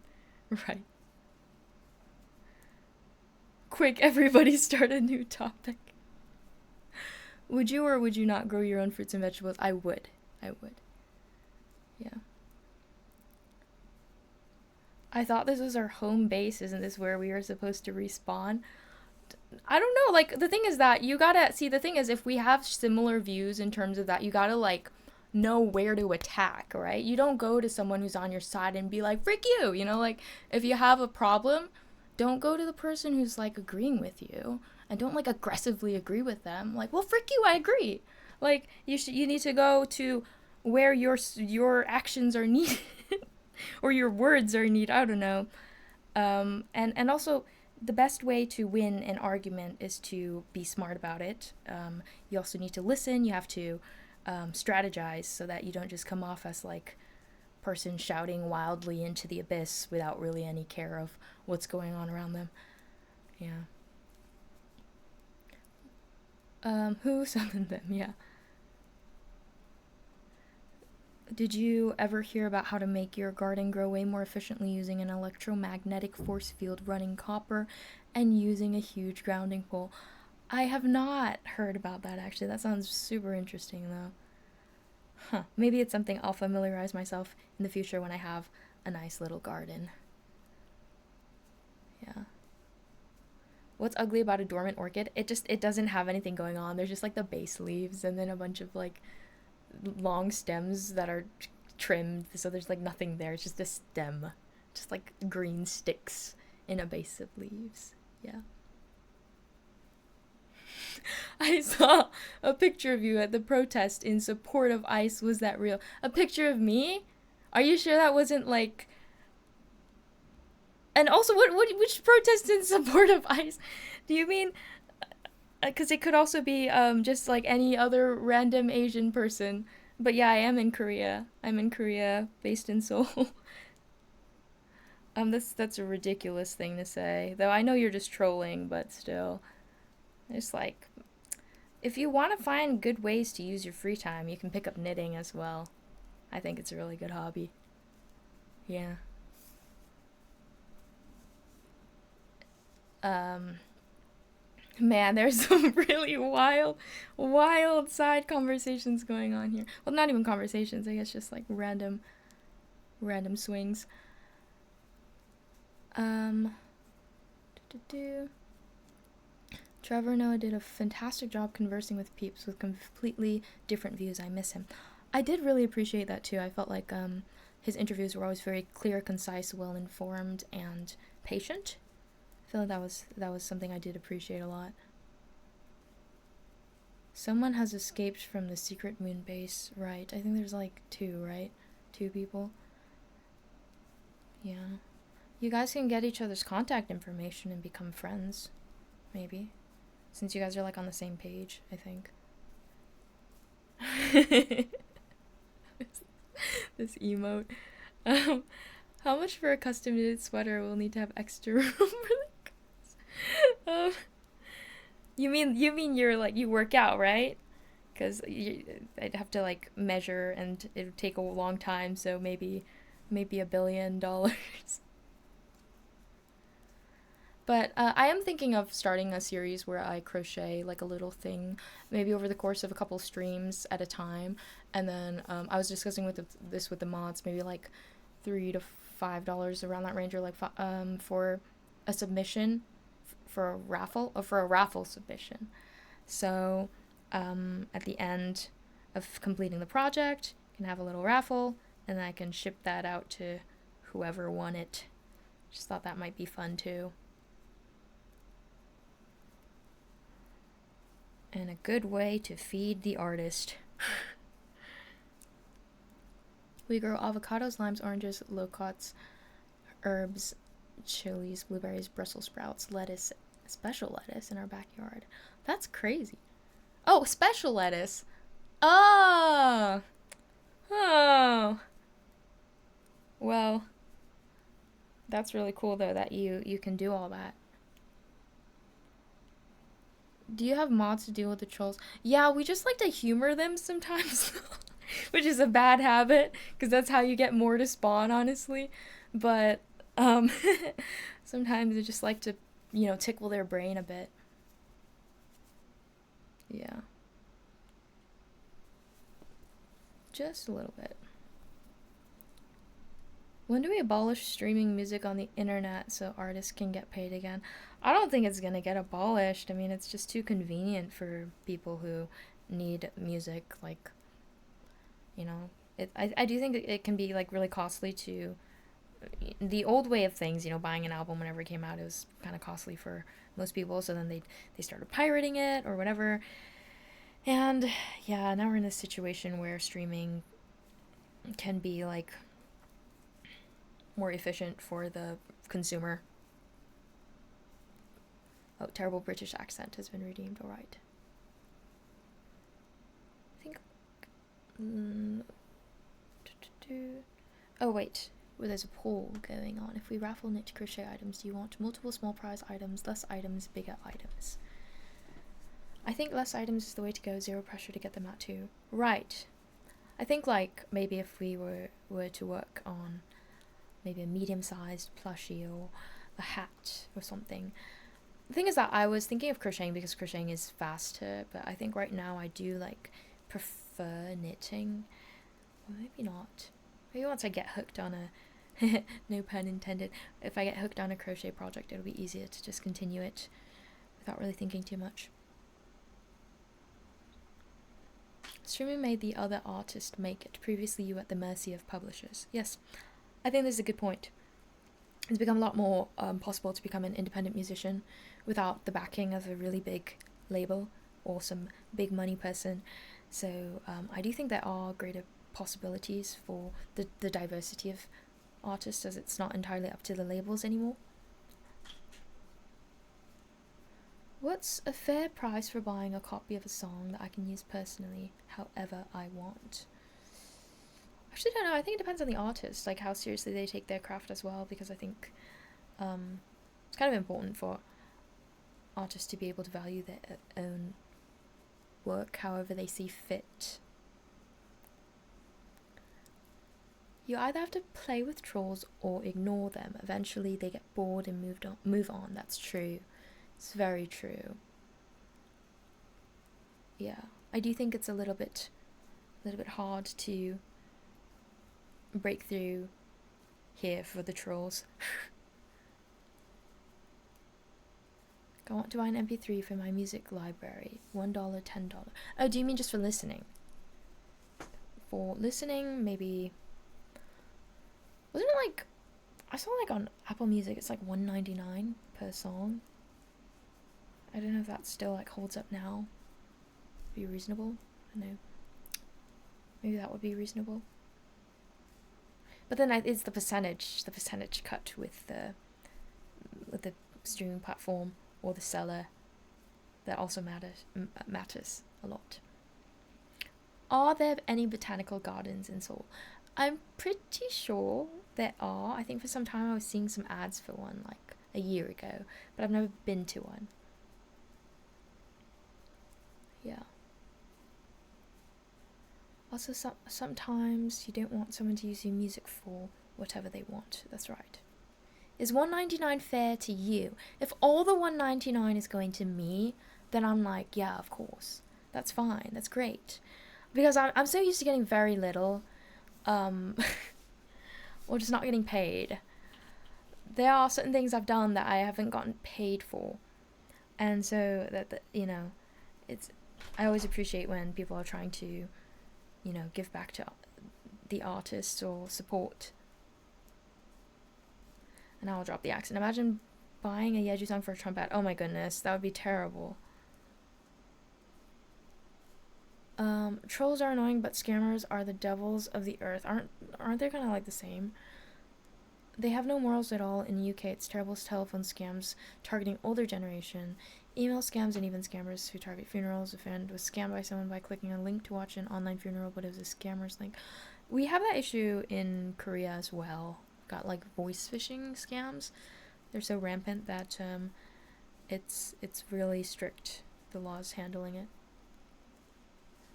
Speaker 1: Right. Quick, everybody start a new topic. Would you or would you not grow your own fruits and vegetables? I would. Yeah. I thought this was our home base. Isn't this where we are supposed to respawn? I don't know. Like, the thing is that you gotta see, the thing is, if we have similar views in terms of that, you gotta like know where to attack, right? You don't go to someone who's on your side and be like, frick you, like if you have a problem, don't go to the person who's like agreeing with you, and don't like aggressively agree with them. Like, well, frick you, I agree. Like, you need to go to where your actions are needed or your words are needed. I don't know. And also, the best way to win an argument is to be smart about it. You also need to listen. You have to strategize so that you don't just come off as like person shouting wildly into the abyss without really any care of what's going on around them. Yeah. Who summoned them? Yeah. Did you ever hear about how to make your garden grow way more efficiently using an electromagnetic force field running copper and using a huge grounding pole? I have not heard about that, actually. That sounds super interesting, though. Huh. Maybe it's something I'll familiarize myself in the future when I have a nice little garden. Yeah. What's ugly about a dormant orchid? It doesn't have anything going on. There's just like the base leaves and then a bunch of like long stems that are trimmed, so there's like nothing there. It's just a stem, just like green sticks in a base of leaves. Yeah. I saw a picture of you at the protest in support of ICE. Was that real? A picture of me? Are you sure that wasn't like... And also, which protest in support of ICE? Do you mean... Because it could also be just like any other random Asian person. But yeah, I am in Korea. I'm in Korea, based in Seoul. That's a ridiculous thing to say. Though I know you're just trolling, but still. It's like, if you want to find good ways to use your free time, you can pick up knitting as well. I think it's a really good hobby. Yeah. Um, Man, there's some really wild side conversations going on here. Well, not even conversations, I guess just like random swings. Do Trevor Noah did a fantastic job conversing with peeps with completely different views. I miss him. I did really appreciate that too. I felt like his interviews were always very clear, concise, well informed, and patient. I feel like that was something I did appreciate a lot. Someone has escaped from the secret moon base, right? I think there's like two, right? Two people. Yeah. You guys can get each other's contact information and become friends, maybe. Since you guys are like on the same page, I think. This emote. How much for a custom knitted sweater? We'll need to have extra room for the you mean you're like you work out, right? Because I'd have to like measure and it would take a long time, so maybe $1 billion. But I am thinking of starting a series where I crochet like a little thing, maybe over the course of a couple streams at a time. And then I was discussing this with the mods, maybe like $3 to $5 around that range, or like for a submission, for a raffle submission. So at the end of completing the project, you can have a little raffle, and then I can ship that out to whoever won it. Just thought that might be fun too. And a good way to feed the artist. We grow avocados, limes, oranges, loquats, herbs, chilies, blueberries, Brussels sprouts, lettuce, special lettuce in our backyard. That's crazy. Oh, special lettuce. Oh. Oh. Well, that's really cool though that you can do all that. Do you have mods to deal with the trolls? Yeah, we just like to humor them sometimes, which is a bad habit, because that's how you get more to spawn, honestly. But sometimes I just like to, tickle their brain a bit. Yeah. Just a little bit. When do we abolish streaming music on the internet so artists can get paid again? I don't think it's gonna get abolished. I mean, it's just too convenient for people who need music. Like, I do think it can be like really costly to. The old way of things, buying an album whenever it came out, it was kind of costly for most people. So then they started pirating it or whatever. And yeah, now we're in this situation where streaming can be like more efficient for the consumer. Oh, terrible British accent has been redeemed. All right. I think. Oh wait. Well, there's a poll going on. If we raffle knit crochet items, do you want multiple small prize items, less items, bigger items? I think less items is the way to go. Zero pressure to get them out too. Right. I think like maybe if we were to work on maybe a medium-sized plushie or a hat or something. The thing is that I was thinking of crocheting because crocheting is faster, but I think right now I do like prefer knitting. Or maybe not. Maybe once I get hooked on a no pun intended, if I get hooked on a crochet project, it'll be easier to just continue it without really thinking too much. Streaming made the other artist make it. Previously you were at the mercy of publishers. Yes, I think this is a good point. It's become a lot more possible to become an independent musician without the backing of a really big label or some big money person. So I do think there are greater possibilities for the diversity of artists, as it's not entirely up to the labels anymore. What's a fair price for buying a copy of a song that I can use personally however I want? I actually don't know. I think it depends on the artist, like how seriously they take their craft as well, because I think it's kind of important for artists to be able to value their own work however they see fit. You either have to play with trolls or ignore them. Eventually they get bored and move on. That's true. It's very true. Yeah, I do think it's a little bit hard to break through here for the trolls. I want to buy an MP3 for my music library. $1, $10. Oh, do you mean just for listening? For listening, maybe. Wasn't it like, I saw like on Apple Music, it's like $1.99 per song. I don't know if that still like holds up now. Be reasonable? I don't know. Maybe that would be reasonable. But then it's the percentage cut with the streaming platform or the seller that also matters a lot. Are there any botanical gardens in Seoul? I'm pretty sure there are. I think for some time I was seeing some ads for one like a year ago, but I've never been to one. Yeah. Also, sometimes you don't want someone to use your music for whatever they want. That's right. Is $1.99 fair to you? If all the $1.99 is going to me, then I'm like, yeah, of course. That's fine. That's great. Because I'm so used to getting very little, or just not getting paid. There are certain things I've done that I haven't gotten paid for. And so, that you know, I always appreciate when people are trying to, you know, give back to the artists or support. And I'll drop the accent. Imagine buying a Yeju song for a trumpet. Oh my goodness, that would be terrible. Trolls are annoying, but scammers are the devils of the earth. Aren't they kind of like the same? They have no morals at all. In the UK, it's terrible telephone scams targeting older generation, email scams, and even scammers who target funerals. A friend was scammed by someone by clicking a link to watch an online funeral, but it was a scammer's link. We have that issue in Korea as well. Got like voice phishing scams. They're so rampant that it's really strict, the laws handling it.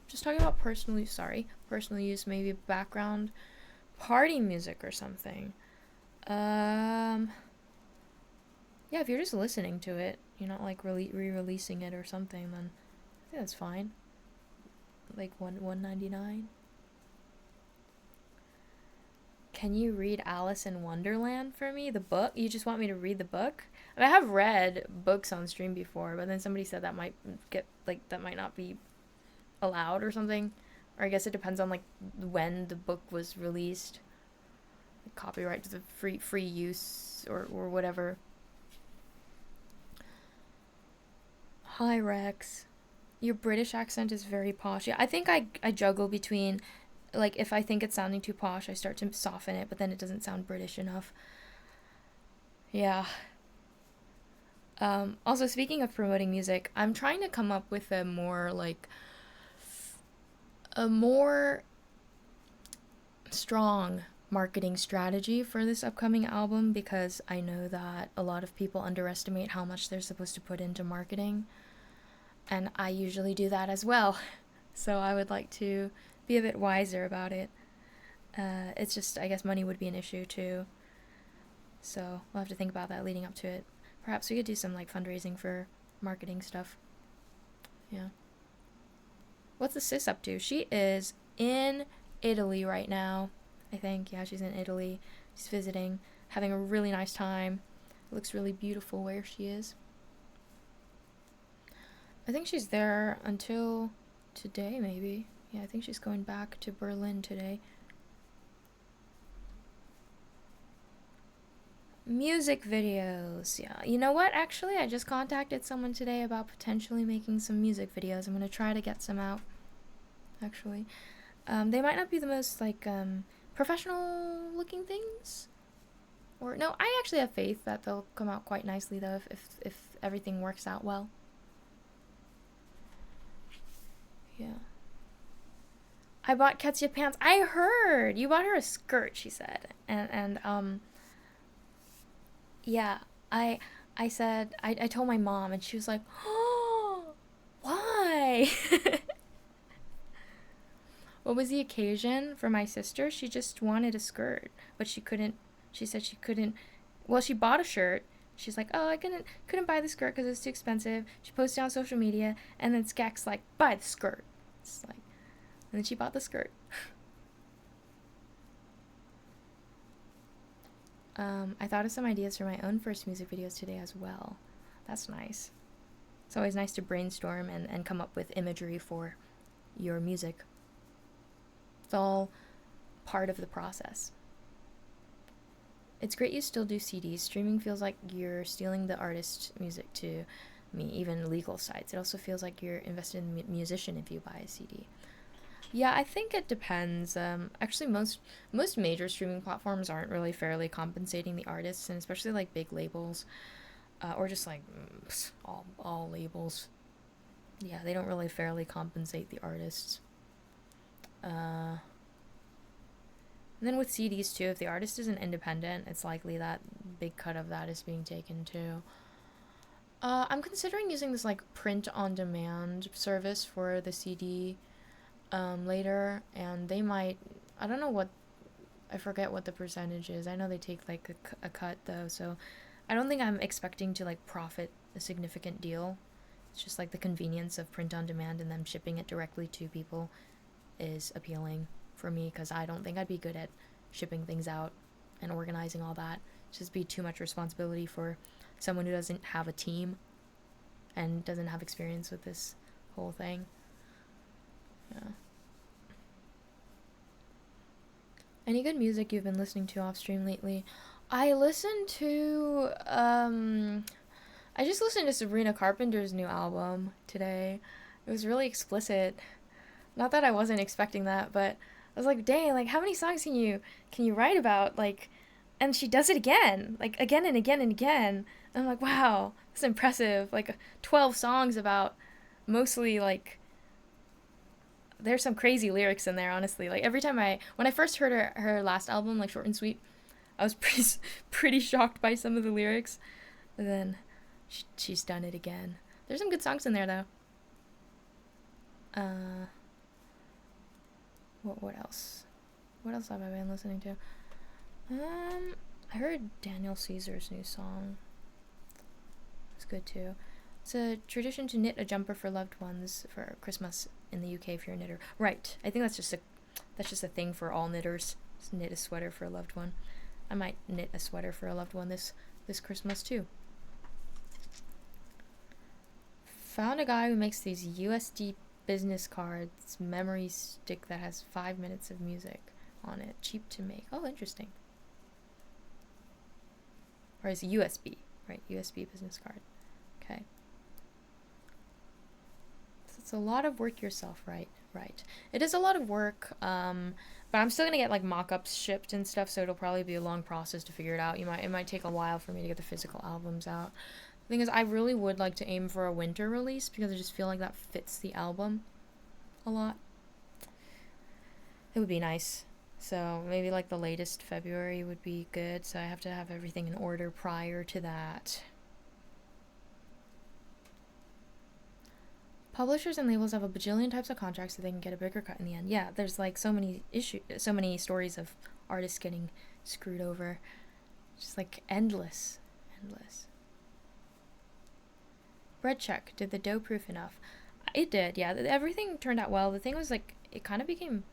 Speaker 1: Just talking about personal use, maybe background party music or something. Yeah, if you're just listening to it, you're not like re-releasing it or something, then I think that's fine. Like $1.99. Can you read Alice in Wonderland for me? The book? You just want me to read the book? I mean, I have read books on stream before, but then somebody said that might not be allowed or something. Or I guess it depends on like when the book was released. Like, copyright to the free use or whatever. Hi Rex. Your British accent is very posh. Yeah, I think I juggle between, like, if I think it's sounding too posh, I start to soften it, but then it doesn't sound British enough. Yeah. Also, speaking of promoting music, I'm trying to come up with a more strong marketing strategy for this upcoming album, because I know that a lot of people underestimate how much they're supposed to put into marketing, and I usually do that as well. So I would like to be a bit wiser about it. It's just, I guess money would be an issue too, so we'll have to think about that leading up to it. Perhaps we could do some like fundraising for marketing stuff. Yeah. What's the sis up to? She is in Italy right now, I think. Yeah, she's in Italy. She's visiting, having a really nice time. It looks really beautiful where she is. I think she's there until today, maybe. Yeah, I think she's going back to Berlin today. Music videos. Yeah, you know what? Actually, I just contacted someone today about potentially making some music videos. I'm going to try to get some out, actually. They might not be the most, like, professional looking things. Or, no, I actually have faith that they'll come out quite nicely, though, if everything works out well. Yeah. I bought Ketsia pants. I heard! You bought her a skirt, she said. And yeah, I said, I told my mom, and she was like, oh, why? What was the occasion for my sister? She just wanted a skirt, but she said she couldn't, well, she bought a shirt, she's like, oh, I couldn't buy the skirt because it's too expensive. She posted it on social media, and then Skek's like, buy the skirt. It's like, and then she bought the skirt. I thought of some ideas for my own first music videos today as well. That's nice. It's always nice to brainstorm and come up with imagery for your music. It's all part of the process. It's great you still do CDs. Streaming feels like you're stealing the artist's music to me, even legal sites. It also feels like you're invested in the musician if you buy a CD. Yeah, I think it depends. Actually, most major streaming platforms aren't really fairly compensating the artists, and especially like big labels, or just like all labels. Yeah, they don't really fairly compensate the artists. And then with CDs too, if the artist isn't independent, it's likely that big cut of that is being taken too. I'm considering using this like print on demand service for the CD later, and they might, I don't know what, I forget what the percentage is. I know they take like a cut though, so I don't think I'm expecting to like profit a significant deal. It's just like the convenience of print on demand and them shipping it directly to people is appealing for me, because I don't think I'd be good at shipping things out and organizing all that. It'd just be too much responsibility for someone who doesn't have a team and doesn't have experience with this whole thing. Yeah. Any good music you've been listening to off stream lately? I listened to I just listened to Sabrina Carpenter's new album today. It was really explicit. Not that I wasn't expecting that, but I was like, dang, like how many songs can you write about? Like, and she does it again, like again and again and again. And I'm like, wow, that's impressive. Like 12 songs about mostly like, there's some crazy lyrics in there, honestly. Like every time when I first heard her last album, like Short and Sweet, I was pretty shocked by some of the lyrics. And then she's done it again. There's some good songs in there though. What else? What else have I been listening to? I heard Daniel Caesar's new song. It's good too. It's a tradition to knit a jumper for loved ones for Christmas in the UK if you're a knitter. Right. I think that's just a thing for all knitters. Just knit a sweater for a loved one. I might knit a sweater for a loved one this Christmas too. Found a guy who makes these USD business cards, memory stick that has 5 minutes of music on it. Cheap to make. Oh, interesting. Or it's USB, right? USB business card. Okay. So it's a lot of work yourself, right? Right. It is a lot of work, but I'm still gonna get like mock-ups shipped and stuff, so it'll probably be a long process to figure it out. It might take a while for me to get the physical albums out. The thing is, I really would like to aim for a winter release because I just feel like that fits the album a lot. It would be nice. So maybe like the latest February would be good, so I have to have everything in order prior to that. Publishers and labels have a bajillion types of contracts so they can get a bigger cut in the end. Yeah, there's like so many stories of artists getting screwed over. Just like endless. Bread check. Did the dough proof enough? It did, yeah. Everything turned out well. The thing was like, it kind of became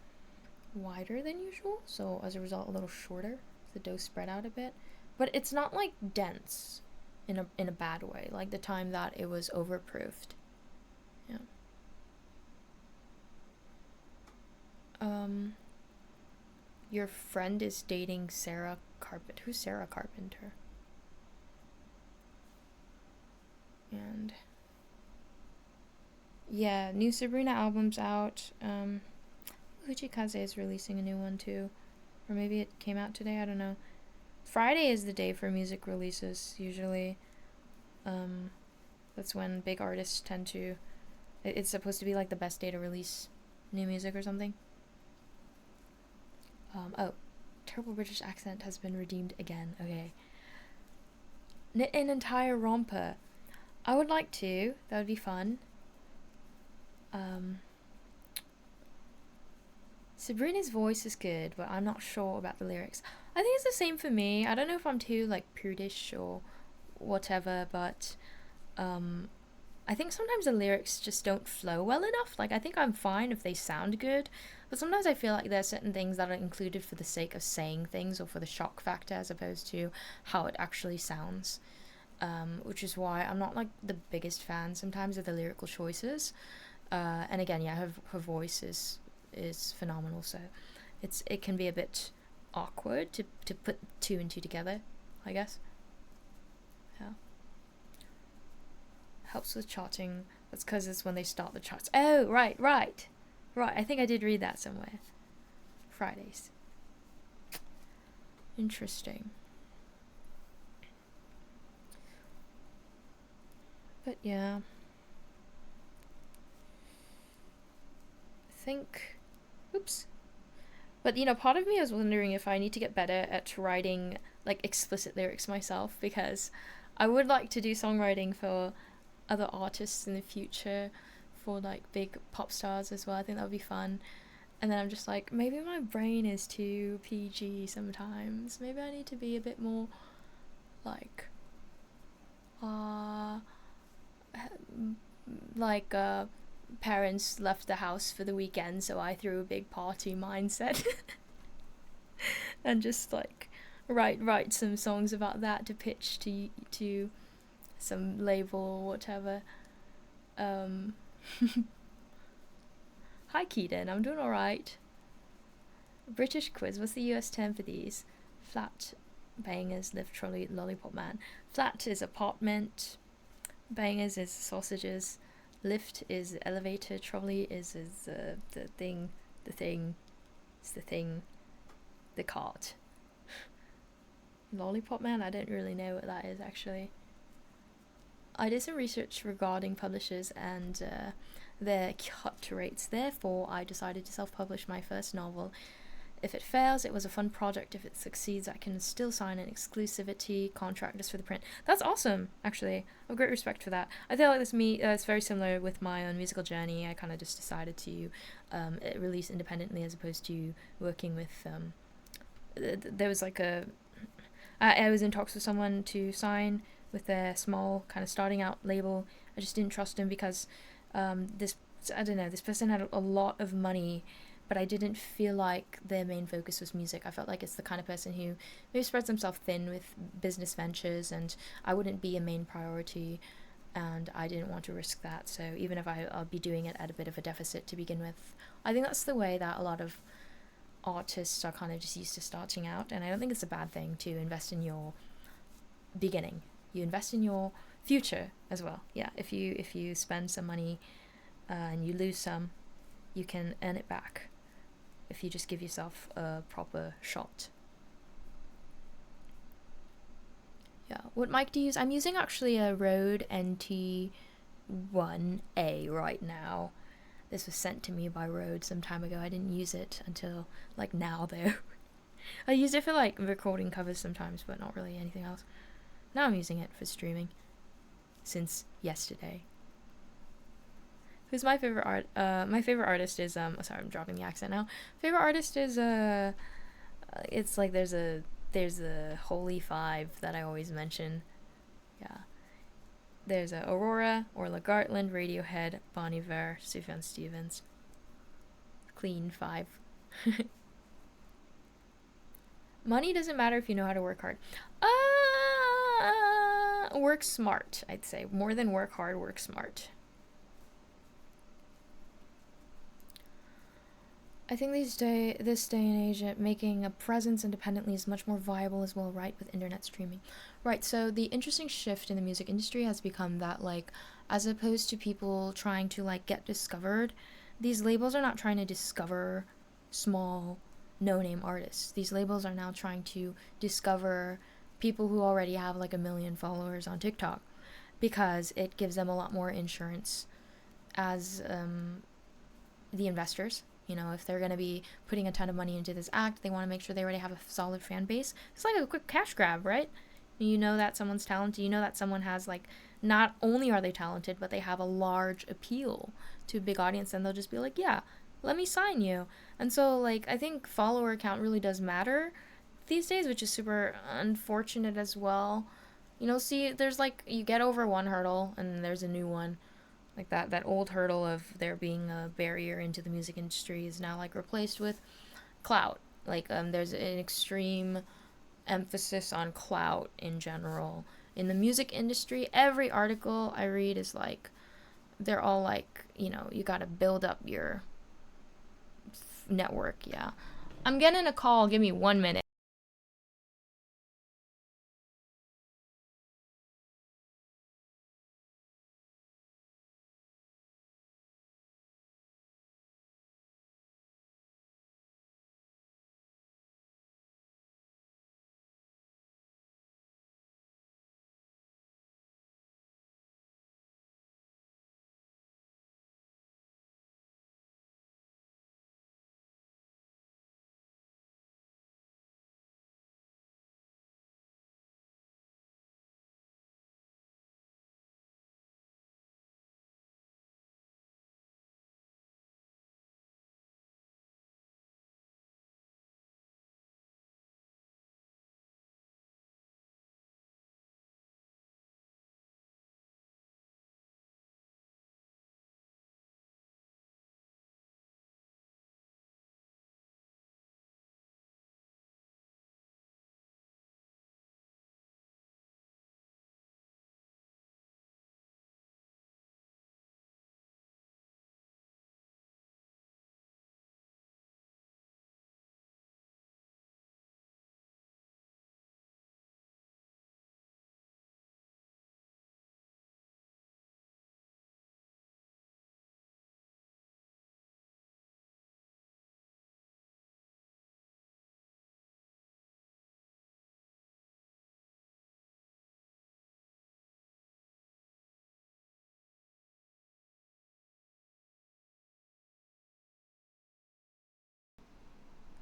Speaker 1: wider than usual, so as a result a little shorter. The dough spread out a bit, but it's not like dense in a bad way, like the time that it was overproofed. Yeah. Your friend is dating Sarah Carpenter. Who's Sarah Carpenter? And yeah, new Sabrina album's out. Uchikaze is releasing a new one too, or maybe it came out today, I don't know. Friday is the day for music releases usually. That's when big artists tend to, it's supposed to be like the best day to release new music or something. Oh, terrible British accent has been redeemed again. Okay. Knit an entire romper. I would like to. That would be fun. Sabrina's voice is good, but I'm not sure about the lyrics. I think it's the same for me. I don't know if I'm too like prudish or whatever, but I think sometimes the lyrics just don't flow well enough. Like, I think I'm fine if they sound good, but sometimes I feel like there are certain things that are included for the sake of saying things or for the shock factor as opposed to how it actually sounds. Which is why I'm not like the biggest fan sometimes of the lyrical choices. And again, yeah, her voice is phenomenal, so it can be a bit awkward to put two and two together, I guess. Yeah. Helps with charting. That's because it's when they start the charts. Oh, right. I think I did read that somewhere. Fridays. Interesting. But yeah. I think. Oops. But part of me was wondering if I need to get better at writing like explicit lyrics myself, because I would like to do songwriting for other artists in the future, for like big pop stars as well. I think that would be fun. And then I'm just like, maybe my brain is too PG sometimes. Maybe I need to be a bit more like like parents left the house for the weekend, so I threw a big party mindset. And just like write some songs about that to pitch to some label or whatever. Hi Keaton, I'm doing alright. British quiz, what's the US term for these? Flat, bangers, lift, trolley, lollipop man. Flat is apartment, bangers is sausages, lift is elevator, trolley is the thing, the cart. Lollipop man, I don't really know what that is actually. I did some research regarding publishers and their cut rates. Therefore, I decided to self-publish my first novel. If it fails, it was a fun project. If it succeeds, I can still sign an exclusivity contract just for the print. That's awesome, actually. I have great respect for that. I feel like it's very similar with my own musical journey. I kind of just decided to release independently as opposed to working with... there was like I was in talks with someone to sign with their small kind of starting out label. I just didn't trust him because this person had a lot of money, but I didn't feel like their main focus was music. I felt like it's the kind of person who maybe spreads themselves thin with business ventures, and I wouldn't be a main priority, and I didn't want to risk that. So even if I'll be doing it at a bit of a deficit to begin with, I think that's the way that a lot of artists are kind of just used to starting out, and I don't think it's a bad thing to invest in your beginning. You invest in your future as well. Yeah, if you spend some money and you lose some, you can earn it back if you just give yourself a proper shot. Yeah, what mic do you use? I'm using actually a Rode NT1A right now. This was sent to me by Rode some time ago. I didn't use it until like now though. I use it for like recording covers sometimes, but not really anything else. Now I'm using it for streaming since yesterday. Who's my favorite art? My favorite artist is sorry, I'm dropping the accent now. Favorite artist is it's like there's a holy five that I always mention. Yeah. There's Aurora, Orla Gartland, Radiohead, Bon Iver, Sufjan Stevens. Clean five. Money doesn't matter if you know how to work hard. Work smart, I'd say. More than work hard, work smart. I think this day and age, making a presence independently is much more viable as well, right, with internet streaming. Right, so the interesting shift in the music industry has become that, like, as opposed to people trying to, like, get discovered, these labels are not trying to discover small, no-name artists. These labels are now trying to discover people who already have, like, 1 million followers on TikTok, because it gives them a lot more insurance as the investors. You know, if they're going to be putting a ton of money into this act, they want to make sure they already have a solid fan base. It's like a quick cash grab, right? You know that someone's talented. You know that someone has, like, not only are they talented, but they have a large appeal to a big audience, and they'll just be like, yeah, let me sign you. And so, like, I think follower count really does matter these days, which is super unfortunate as well. You know, see, there's like, you get over one hurdle and then there's a new one. Like that old hurdle of there being a barrier into the music industry is now like replaced with clout. Like there's an extreme emphasis on clout in general in the music industry. Every article I read is like, they're all like, you know, you got to build up your network. Yeah, I'm getting a call, give me 1 minute.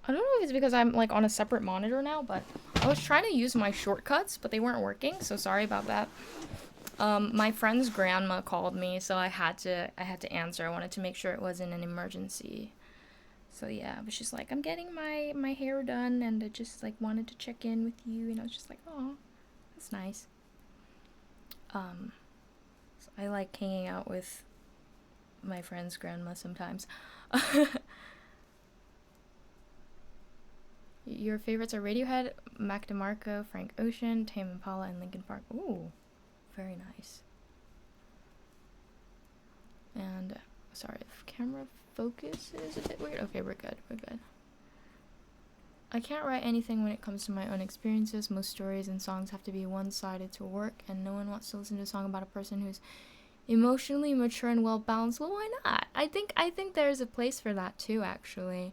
Speaker 1: I don't know if it's because I'm like on a separate monitor now, but I was trying to use my shortcuts, but they weren't working. So sorry about that. My friend's grandma called me, so I had to answer. I wanted to make sure it wasn't an emergency. So yeah, but she's like, I'm getting my hair done, and I just like wanted to check in with you, and I was just like, oh, that's nice. Um, so I like hanging out with my friend's grandma sometimes. Your favorites are Radiohead, Mac DeMarco, Frank Ocean, Tame Impala, and Linkin Park. Ooh, very nice. And sorry, if camera focus is a bit weird. Okay, we're good. We're good. I can't write anything when it comes to my own experiences. Most stories and songs have to be one-sided to work, and no one wants to listen to a song about a person who's emotionally mature and well balanced. Well, why not? I think there's a place for that too. Actually,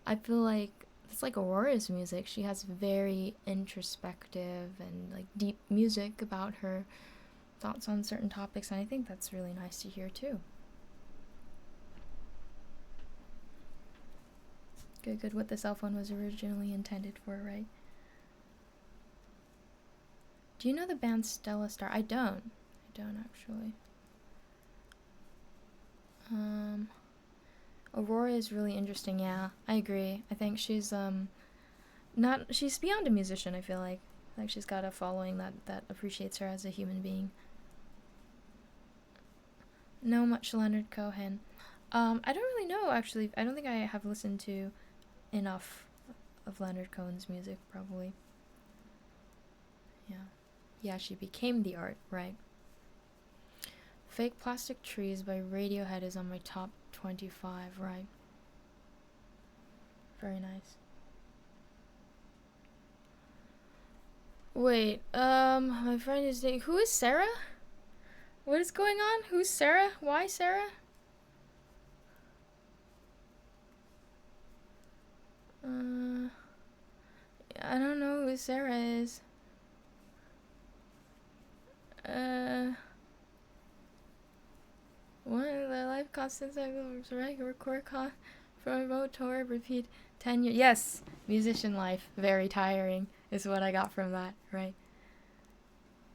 Speaker 1: I feel like it's like Aurora's music. She has very introspective and like deep music about her thoughts on certain topics, and I think that's really nice to hear too. Good, good. What the cell phone was originally intended for, right? Do you know the band Stella Star? I don't. I don't actually. Um, Aurora is really interesting. Yeah, I agree. I think she's not. She's beyond a musician. I feel like she's got a following that appreciates her as a human being. No much Leonard Cohen. I don't really know actually. I don't think I have listened to enough of Leonard Cohen's music. Probably. Yeah. Yeah, she became the art, right? Fake Plastic Trees by Radiohead is on my top 25, right? Very nice. Wait, my friend is saying, who is Sarah? What is going on? Who's Sarah? Why Sarah? Uh, I don't know who Sarah is. Uh, what? The life constant cycles, right? Record from remote tour, repeat 10 years. Yes, musician life, very tiring, is what I got from that, right?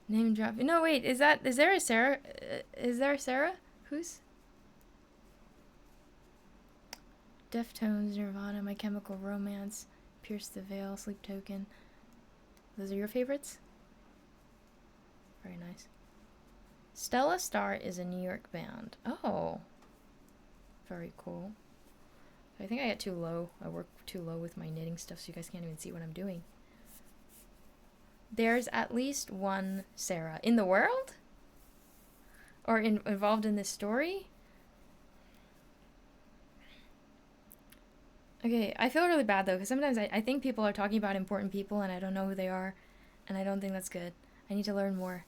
Speaker 1: Name drop. No, wait, is there a Sarah? Is there a Sarah? Who's? Deftones, Nirvana, My Chemical Romance, Pierce the Veil, Sleep Token. Those are your favorites? nice. Stella Star is a New York band. Oh, very cool. I think I get too low. I work too low with my knitting stuff, so you guys can't even see what I'm doing. There's at least one Sarah in the world? Or involved in this story? Okay, I feel really bad though, because sometimes I think people are talking about important people and I don't know who they are, and I don't think that's good. I need to learn more.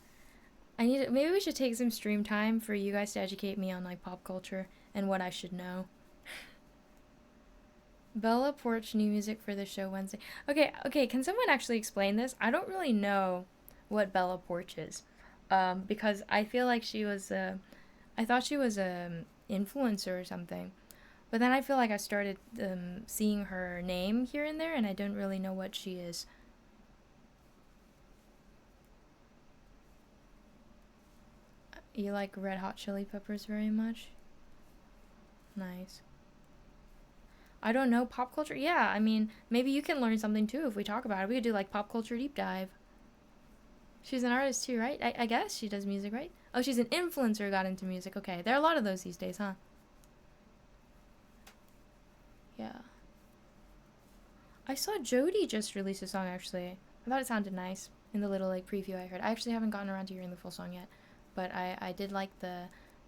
Speaker 1: Maybe we should take some stream time for you guys to educate me on like pop culture and what I should know. Bella Porch new music for the show Wednesday. Okay, can someone actually explain this? I don't really know what Bella Porch is. Because I feel like she was I thought she was a influencer or something. But then I feel like I started seeing her name here and there and I don't really know what she is. You like Red Hot Chili Peppers very much? Nice. I don't know, pop culture? Yeah, I mean, maybe you can learn something too if we talk about it. We could do like pop culture deep dive. She's an artist too, right? I guess she does music, right? Oh, she's an influencer, got into music. Okay, there are a lot of those these days, huh? Yeah. I saw Jodie just release a song, actually. I thought it sounded nice in the little like preview I heard. I actually haven't gotten around to hearing the full song yet, but I did like the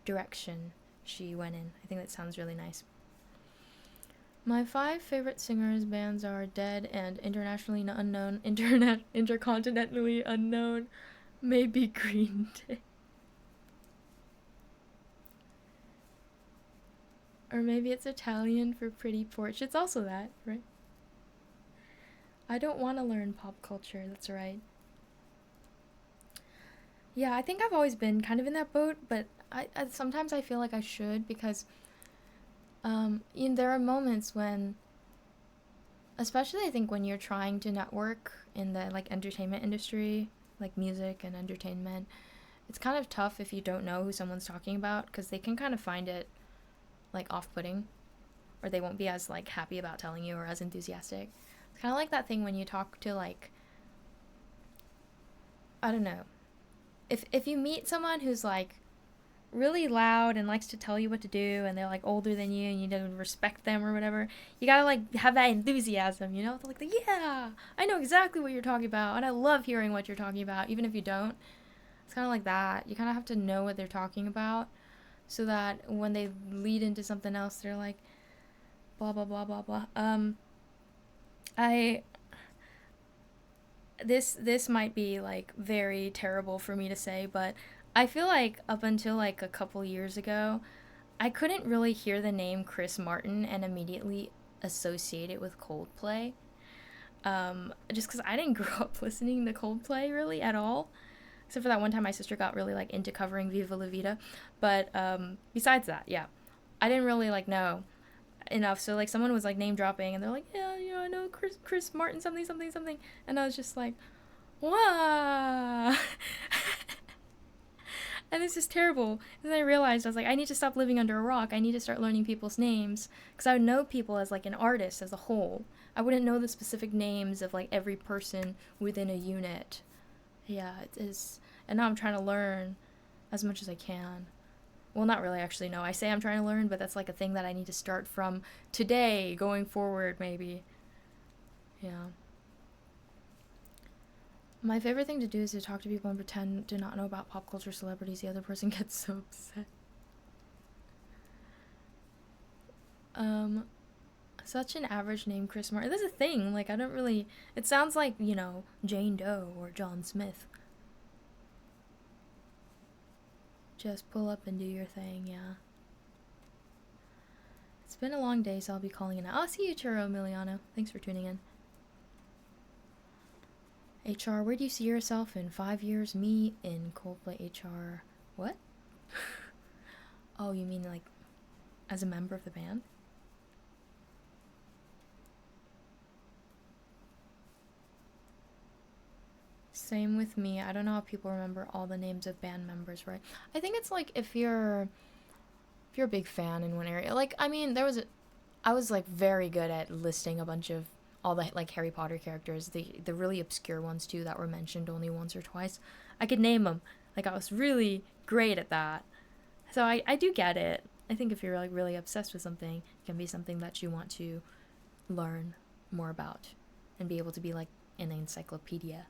Speaker 1: direction she went in. I think that sounds really nice. My 5 favorite singers bands are Dead and internationally unknown, intercontinentally unknown, maybe Green Day. Or maybe it's Italian for pretty porch. It's also that, right? I don't want to learn pop culture, that's right. Yeah, I think I've always been kind of in that boat, but I sometimes I feel like I should because there are moments when, especially I think when you're trying to network in the like entertainment industry, like music and entertainment, it's kind of tough if you don't know who someone's talking about because they can kind of find it like off-putting, or they won't be as like happy about telling you or as enthusiastic. It's kind of like that thing when you talk to like, I don't know, if you meet someone who's like really loud and likes to tell you what to do and they're like older than you and you don't respect them or whatever, you gotta like have that enthusiasm, you know? They're like, yeah, I know exactly what you're talking about and I love hearing what you're talking about, even if you don't. It's kind of like that. You kind of have to know what they're talking about so that when they lead into something else, they're like, blah, blah, blah, blah, blah. This might be like very terrible for me to say, but I feel like up until like a couple years ago, I couldn't really hear the name Chris Martin and immediately associate it with Coldplay. Just because I didn't grow up listening to Coldplay really at all, except for that one time my sister got really like into covering Viva La Vida. But besides that, yeah, I didn't really like know enough. So like someone was like name dropping and they're like, yeah, you know, I know Chris Martin something something something, and I was just like, wow. And this is terrible. And then I realized I was like, I need to stop living under a rock. I need to start learning people's names because I would know people as like an artist as a whole. I wouldn't know the specific names of like every person within a unit. Yeah, it is. And now I'm trying to learn as much as I can. Well, not really, actually, no. I say I'm trying to learn, but that's like a thing that I need to start from today, going forward, maybe. Yeah. My favorite thing to do is to talk to people and pretend to not know about pop culture celebrities. The other person gets so upset. Such an average name, Chris Martin. That's a thing. Like, I don't really... It sounds like, you know, Jane Doe or John Smith. Just pull up and do your thing, yeah. It's been a long day, so I'll be calling it out. I'll see you, Churro Emiliano. Thanks for tuning in. HR, where do you see yourself in 5 years? Me in Coldplay HR. What? Oh, you mean like as a member of the band? Same with me. I don't know how people remember all the names of band members, right? I think it's like if you're a big fan in one area. Like, I mean, I was like very good at listing a bunch of all the like Harry Potter characters, the really obscure ones too that were mentioned only once or twice. I could name them. Like, I was really great at that. So I do get it. I think if you're like really obsessed with something, it can be something that you want to learn more about and be able to be like an encyclopedia.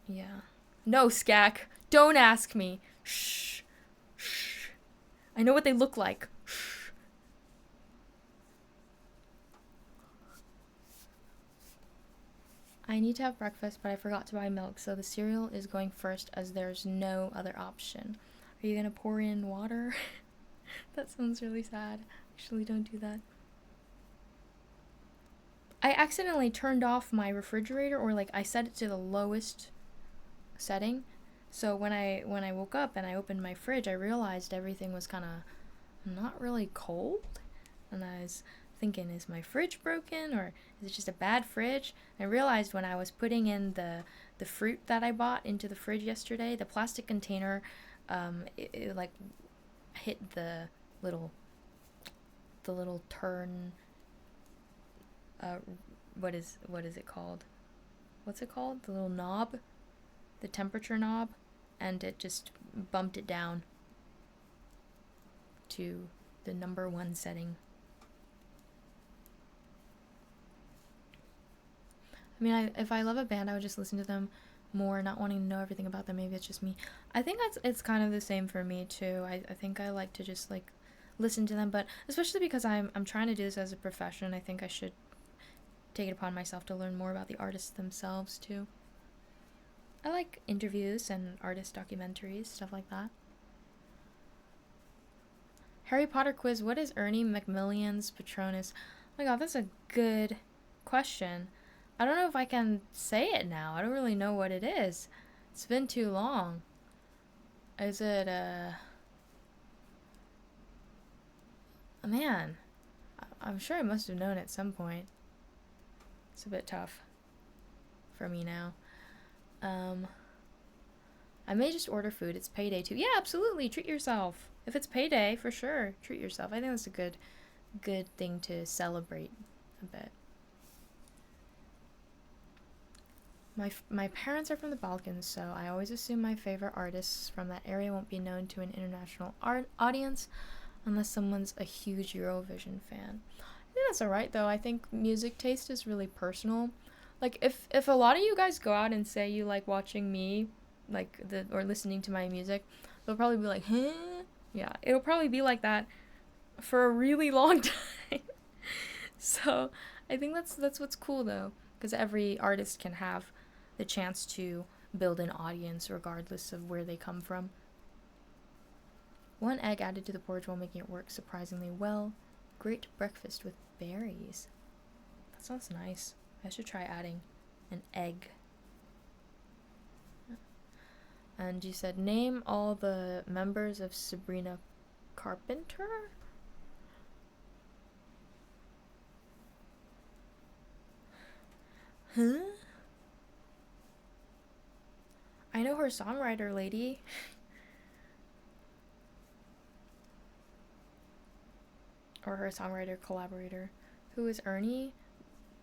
Speaker 1: Yeah. No, Skak. Don't ask me. Shh. Shh. I know what they look like. Shh. I need to have breakfast, but I forgot to buy milk, so the cereal is going first as there's no other option. Are you gonna pour in water? That sounds really sad. Actually, don't do that. I accidentally turned off my refrigerator, or like I set it to the lowest setting. So when I woke up and I opened my fridge, I realized everything was kind of not really cold, and I was thinking, is my fridge broken or is it just a bad fridge? I realized when I was putting in the fruit that I bought into the fridge yesterday, the plastic container, it like hit little the little turn. What is it called? What's it called? The little knob, the temperature knob, and it just bumped it down to the number 1 setting. I mean, if I love a band, I would just listen to them more, not wanting to know everything about them. Maybe it's just me. I think it's kind of the same for me too. I think I like to just like listen to them, but especially because I'm trying to do this as a profession, I think I should take it upon myself to learn more about the artists themselves too. I like interviews and artist documentaries, stuff like that. Harry Potter quiz. What is Ernie Macmillan's Patronus? Oh my god, that's a good question. I don't know if I can say it now. I don't really know what it is. It's been too long. Is it, man, I'm sure I must have known at some point. It's a bit tough for me now. I may just order food. It's payday too. Yeah, absolutely. Treat yourself. If it's payday, for sure, treat yourself. I think that's a good thing to celebrate a bit. My parents are from the Balkans, so I always assume my favorite artists from that area won't be known to an international audience unless someone's a huge Eurovision fan. I think that's alright, though. I think music taste is really personal. Like, if a lot of you guys go out and say you like watching me, like, or listening to my music, they'll probably be like, huh? Yeah, it'll probably be like that for a really long time. So, I think that's what's cool, though, because every artist can have the chance to build an audience regardless of where they come from. 1 egg added to the porridge while making it work surprisingly well. Great breakfast with berries. That sounds nice. I should try adding an egg. And you said, name all the members of Sabrina Carpenter? Huh? I know her songwriter lady. Or her songwriter collaborator. Who is Ernie?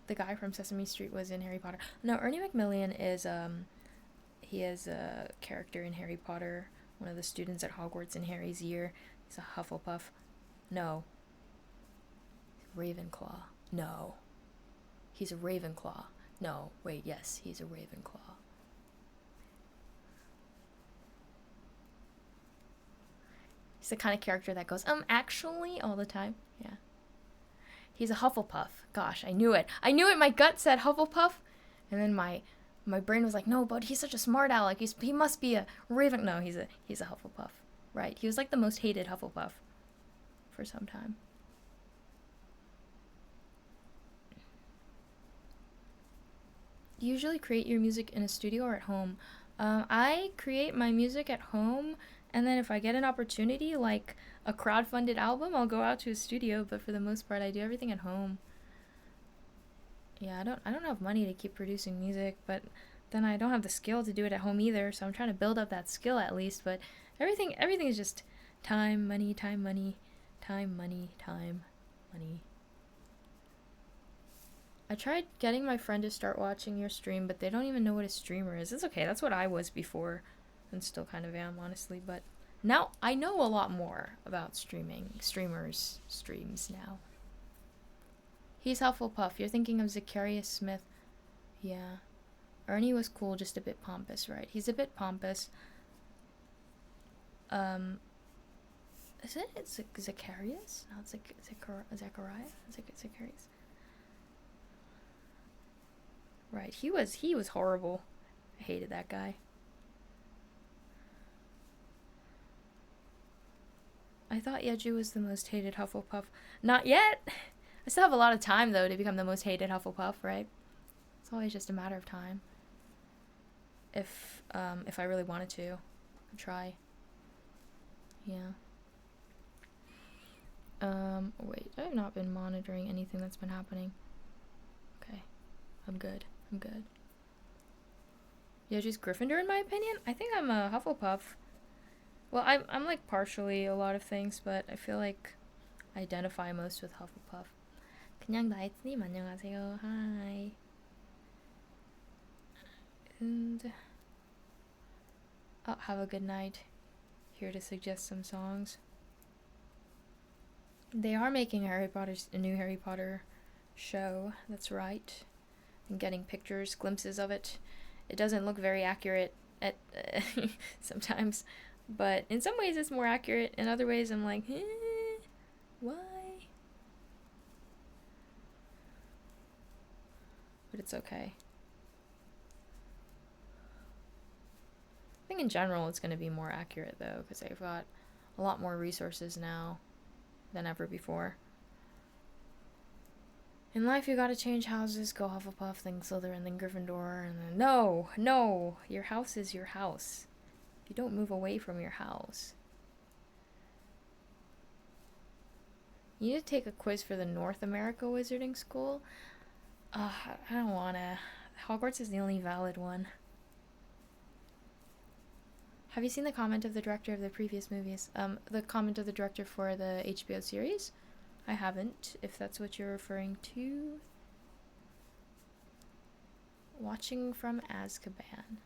Speaker 1: The guy from Sesame Street was in Harry Potter. No, Ernie Macmillan is he is a character in Harry Potter, one of the students at Hogwarts in Harry's year. He's a Hufflepuff. No. Ravenclaw. No. He's a Ravenclaw. No, wait, yes, he's a Ravenclaw. He's the kind of character that goes, actually, all the time. Yeah. He's a Hufflepuff. Gosh, I knew it. I knew it. My gut said Hufflepuff. And then my brain was like, no, but he's such a smart aleck. He must be a Raven. No, he's a Hufflepuff. Right. He was like the most hated Hufflepuff for some time. Do you usually create your music in a studio or at home? I create my music at home, and then if I get an opportunity, like a crowdfunded album, I'll go out to a studio, but for the most part, I do everything at home. Yeah, I don't have money to keep producing music, but then I don't have the skill to do it at home either, so I'm trying to build up that skill at least, but everything is just time, money, time, money, time, money, time, money. I tried getting my friend to start watching your stream, but they don't even know what a streamer is. It's okay. That's what I was before, and still kind of am, honestly. But now I know a lot more about streamers, streams now. He's Hufflepuff. You're thinking of Zacharias Smith. Yeah. Ernie was cool, just a bit pompous, right? He's a bit pompous. Is it? It's Zacharias? No, it's Zachariah? Zacharias? Right, he was horrible. I hated that guy. I thought Yeju was the most hated Hufflepuff. Not yet! I still have a lot of time, though, to become the most hated Hufflepuff, right? It's always just a matter of time. If I really wanted to. I'd try. Yeah. Wait, I have not been monitoring anything that's been happening. Okay. I'm good. Yeju's Gryffindor, in my opinion? I think I'm a Hufflepuff. Well, I'm like partially a lot of things, but I feel like I identify most with Hufflepuff. 그냥 나이트님 안녕하세요. Hi. And have a good night. Here to suggest some songs. They are making a new Harry Potter show. That's right. And getting pictures, glimpses of it. It doesn't look very accurate at sometimes, but in some ways it's more accurate. In other ways, I'm like, why? But it's okay. I think in general it's going to be more accurate, though, because they've got a lot more resources now than ever before. In life, you gotta change houses, go Hufflepuff, then Slytherin, then Gryffindor, and then... No! Your house is your house. You don't move away from your house. You need to take a quiz for the North America Wizarding School? I don't wanna. Hogwarts is the only valid one. Have you seen the comment of the director of the previous movies? The comment of the director for the HBO series? I haven't, if that's what you're referring to. Watching from Azkaban.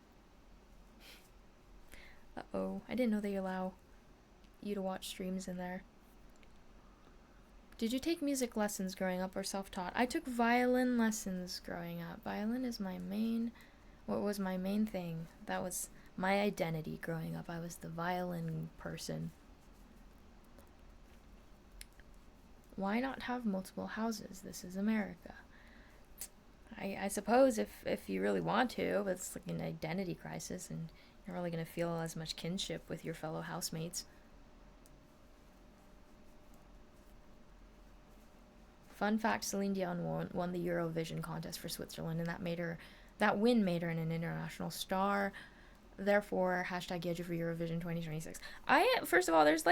Speaker 1: Uh-oh. I didn't know they allow you to watch streams in there. Did you take music lessons growing up or self-taught? I took violin lessons growing up. Violin is what was my main thing. That was my identity growing up. I was the violin person. Why not have multiple houses? This is America. I suppose if you really want to, but it's like an identity crisis and you're not really going to feel as much kinship with your fellow housemates. Fun fact, Celine Dion won the Eurovision contest for Switzerland, and that win made her an international star. Therefore, #Yeju for Eurovision 2026. First of all, there's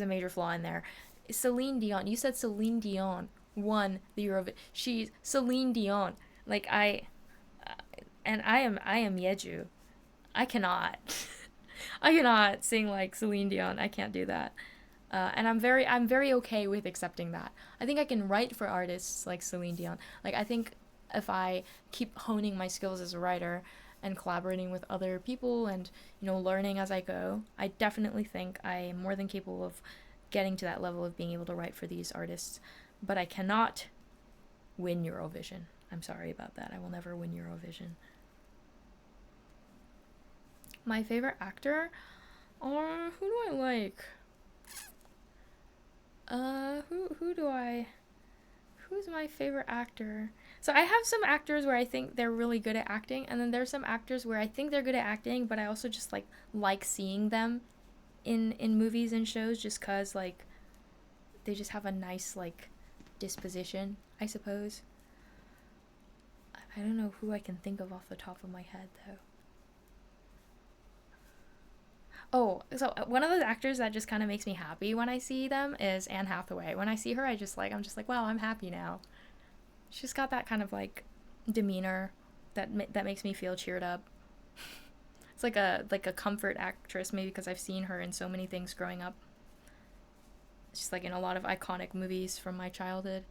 Speaker 1: a major flaw in there. Celine Dion. You said Celine Dion won the Eurovision. She's Celine Dion. Like I am Yeju. I cannot sing like Celine Dion. I can't do that. And I'm very okay with accepting that. I think I can write for artists like Celine Dion. Like I think if I keep honing my skills as a writer and collaborating with other people and learning as I go, I definitely think I am more than capable of getting to that level of being able to write for these artists. But I cannot win Eurovision. I'm sorry about that. I will never win Eurovision. My favorite actor? Who do I like? Who's my favorite actor? So I have some actors where I think they're really good at acting, and then there's some actors where I think they're good at acting, but I also just like seeing them in movies and shows just cause they just have a nice disposition, I suppose. I don't know who I can think of off the top of my head though. Oh, so one of those actors that just kind of makes me happy when I see them is Anne Hathaway. When I see her, I'm just like, wow, I'm happy now. She's got that kind of demeanor that makes me feel cheered up. It's like a comfort actress, maybe because I've seen her in so many things growing up. She's in a lot of iconic movies from my childhood.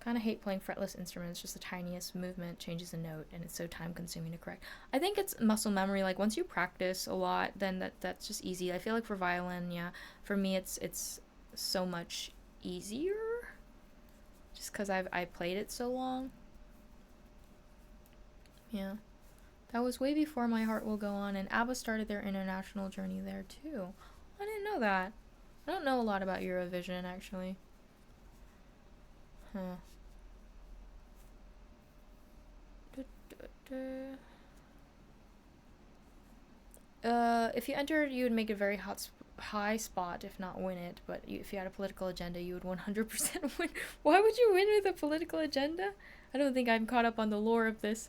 Speaker 1: Kind of hate playing fretless instruments. Just the tiniest movement changes a note, and it's so time consuming to correct. I think it's muscle memory. Like once you practice a lot, then that's just easy. I feel like for violin, yeah, for me it's so much easier, just because I played it so long. Yeah, that was way before My Heart Will Go On, and ABBA started their international journey there too. I didn't know that. I don't know a lot about Eurovision actually. Huh. If you entered, you would make a very high spot, if not win it. But if you had a political agenda, you would 100% win. Why would you win with a political agenda? I don't think I'm caught up on the lore of this.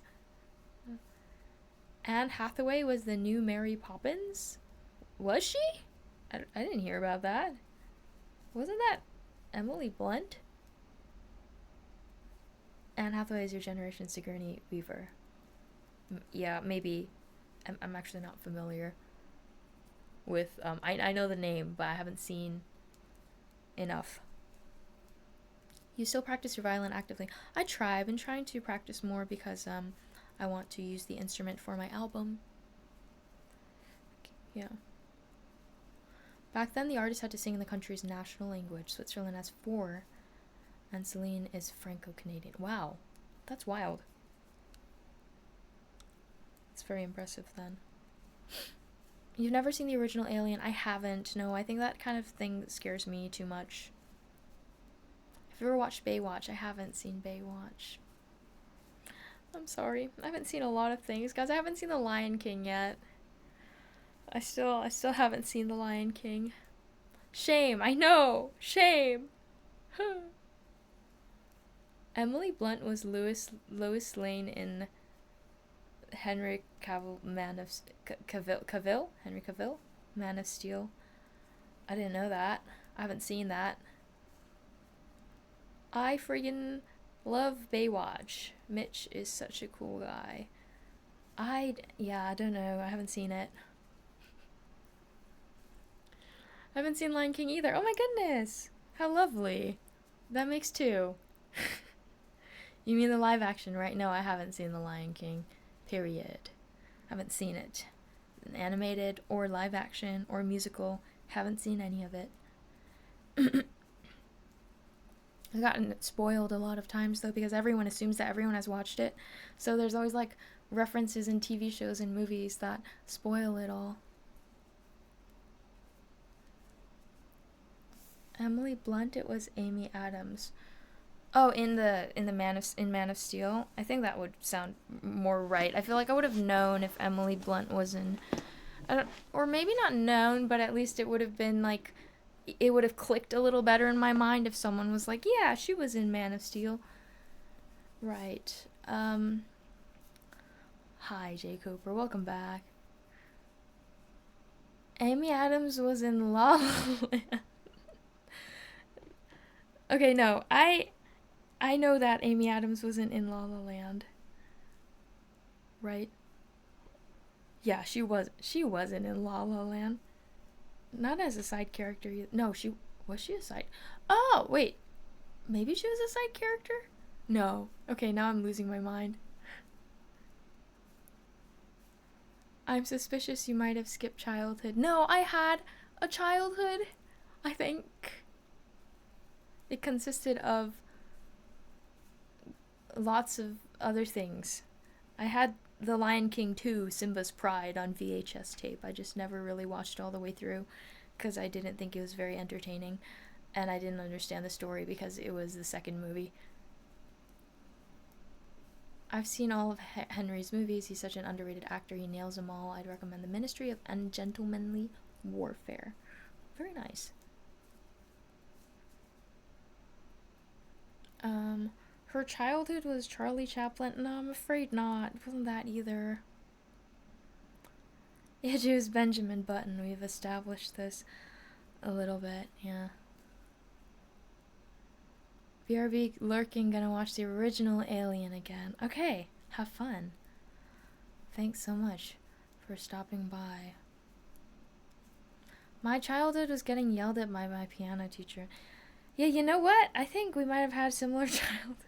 Speaker 1: Anne Hathaway was the new Mary Poppins? Was she? I didn't hear about that. Wasn't that Emily Blunt? Anne Hathaway is your generation's Sigourney Weaver. Yeah, maybe. I'm actually not familiar with, I know the name, but I haven't seen enough. You still practice your violin actively? I try. I've been trying to practice more because, I want to use the instrument for my album. Yeah. Back then, the artist had to sing in the country's national language. Switzerland has 4, and Celine is Franco-Canadian. Wow. That's wild. It's very impressive then. You've never seen the original Alien? I haven't. No, I think that kind of thing scares me too much. Have you ever watched Baywatch? I haven't seen Baywatch. I'm sorry. I haven't seen a lot of things, guys. I haven't seen The Lion King yet. I still haven't seen The Lion King. Shame. I know. Shame. Emily Blunt was Lois Lane in Henry Cavill, Henry Cavill, Man of Steel. I didn't know that. I haven't seen that. I friggin' love Baywatch. Mitch is such a cool guy. I don't know. I haven't seen it. I haven't seen Lion King either. Oh my goodness. How lovely. That makes 2. You mean the live action, right? No, I haven't seen The Lion King. Period. Haven't seen it. Animated or live action or musical. Haven't seen any of it. I've gotten spoiled a lot of times though because everyone assumes that everyone has watched it. So there's always like references in TV shows and movies that spoil it all. Emily Blunt, it was Amy Adams. Oh, in Man of Steel, I think that would sound more right. I feel like I would have known if Emily Blunt was in, or maybe not known, but at least it would have been like, it would have clicked a little better in my mind if someone was like, yeah, she was in Man of Steel. Right. Hi, Jay Cooper. Welcome back. Amy Adams was in La La Land. Okay, no, I know that Amy Adams wasn't in La La Land. Right? Yeah, she wasn't in La La Land. Not as a side character either. No, was she a side? Oh, wait. Maybe she was a side character? No. Okay, now I'm losing my mind. I'm suspicious you might have skipped childhood. No, I had a childhood. I think it consisted of lots of other things. I had The Lion King 2, Simba's Pride on VHS tape. I just never really watched it all the way through because I didn't think it was very entertaining and I didn't understand the story because it was the second movie. I've seen all of Henry's movies. He's such an underrated actor. He nails them all. I'd recommend The Ministry of Ungentlemanly Warfare. Very nice. Her childhood was Charlie Chaplin. No, I'm afraid not. It wasn't that either. It was Benjamin Button. We've established this a little bit, yeah. BRB lurking, gonna watch the original Alien again. Okay, have fun. Thanks so much for stopping by. My childhood was getting yelled at by my piano teacher. Yeah, you know what? I think we might have had similar childhoods.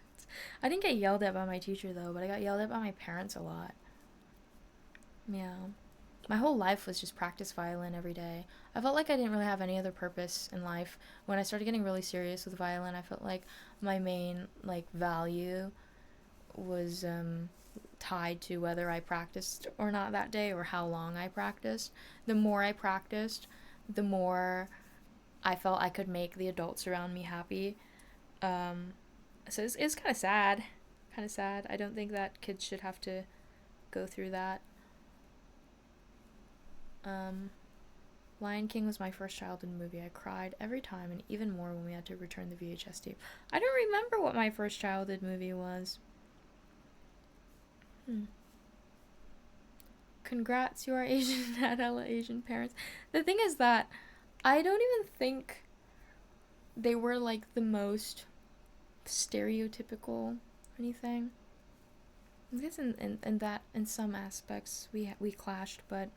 Speaker 1: I didn't get yelled at by my teacher though, but I got yelled at by my parents a lot. Yeah. My whole life was just practice violin every day. I felt like I didn't really have any other purpose in life. When I started getting really serious with violin, I felt like my main like value was tied to whether I practiced or not that day or how long I practiced. The more I practiced, the more I felt I could make the adults around me happy. So it's kind of sad. Kind of sad. I don't think that kids should have to go through that. Lion King was my first childhood movie. I cried every time, and even more when we had to return the VHS tape. I don't remember what my first childhood movie was. Congrats, you are Asian, had hella Asian parents. The thing is that I don't even think they were like the most stereotypical or anything. I guess in some aspects we clashed, but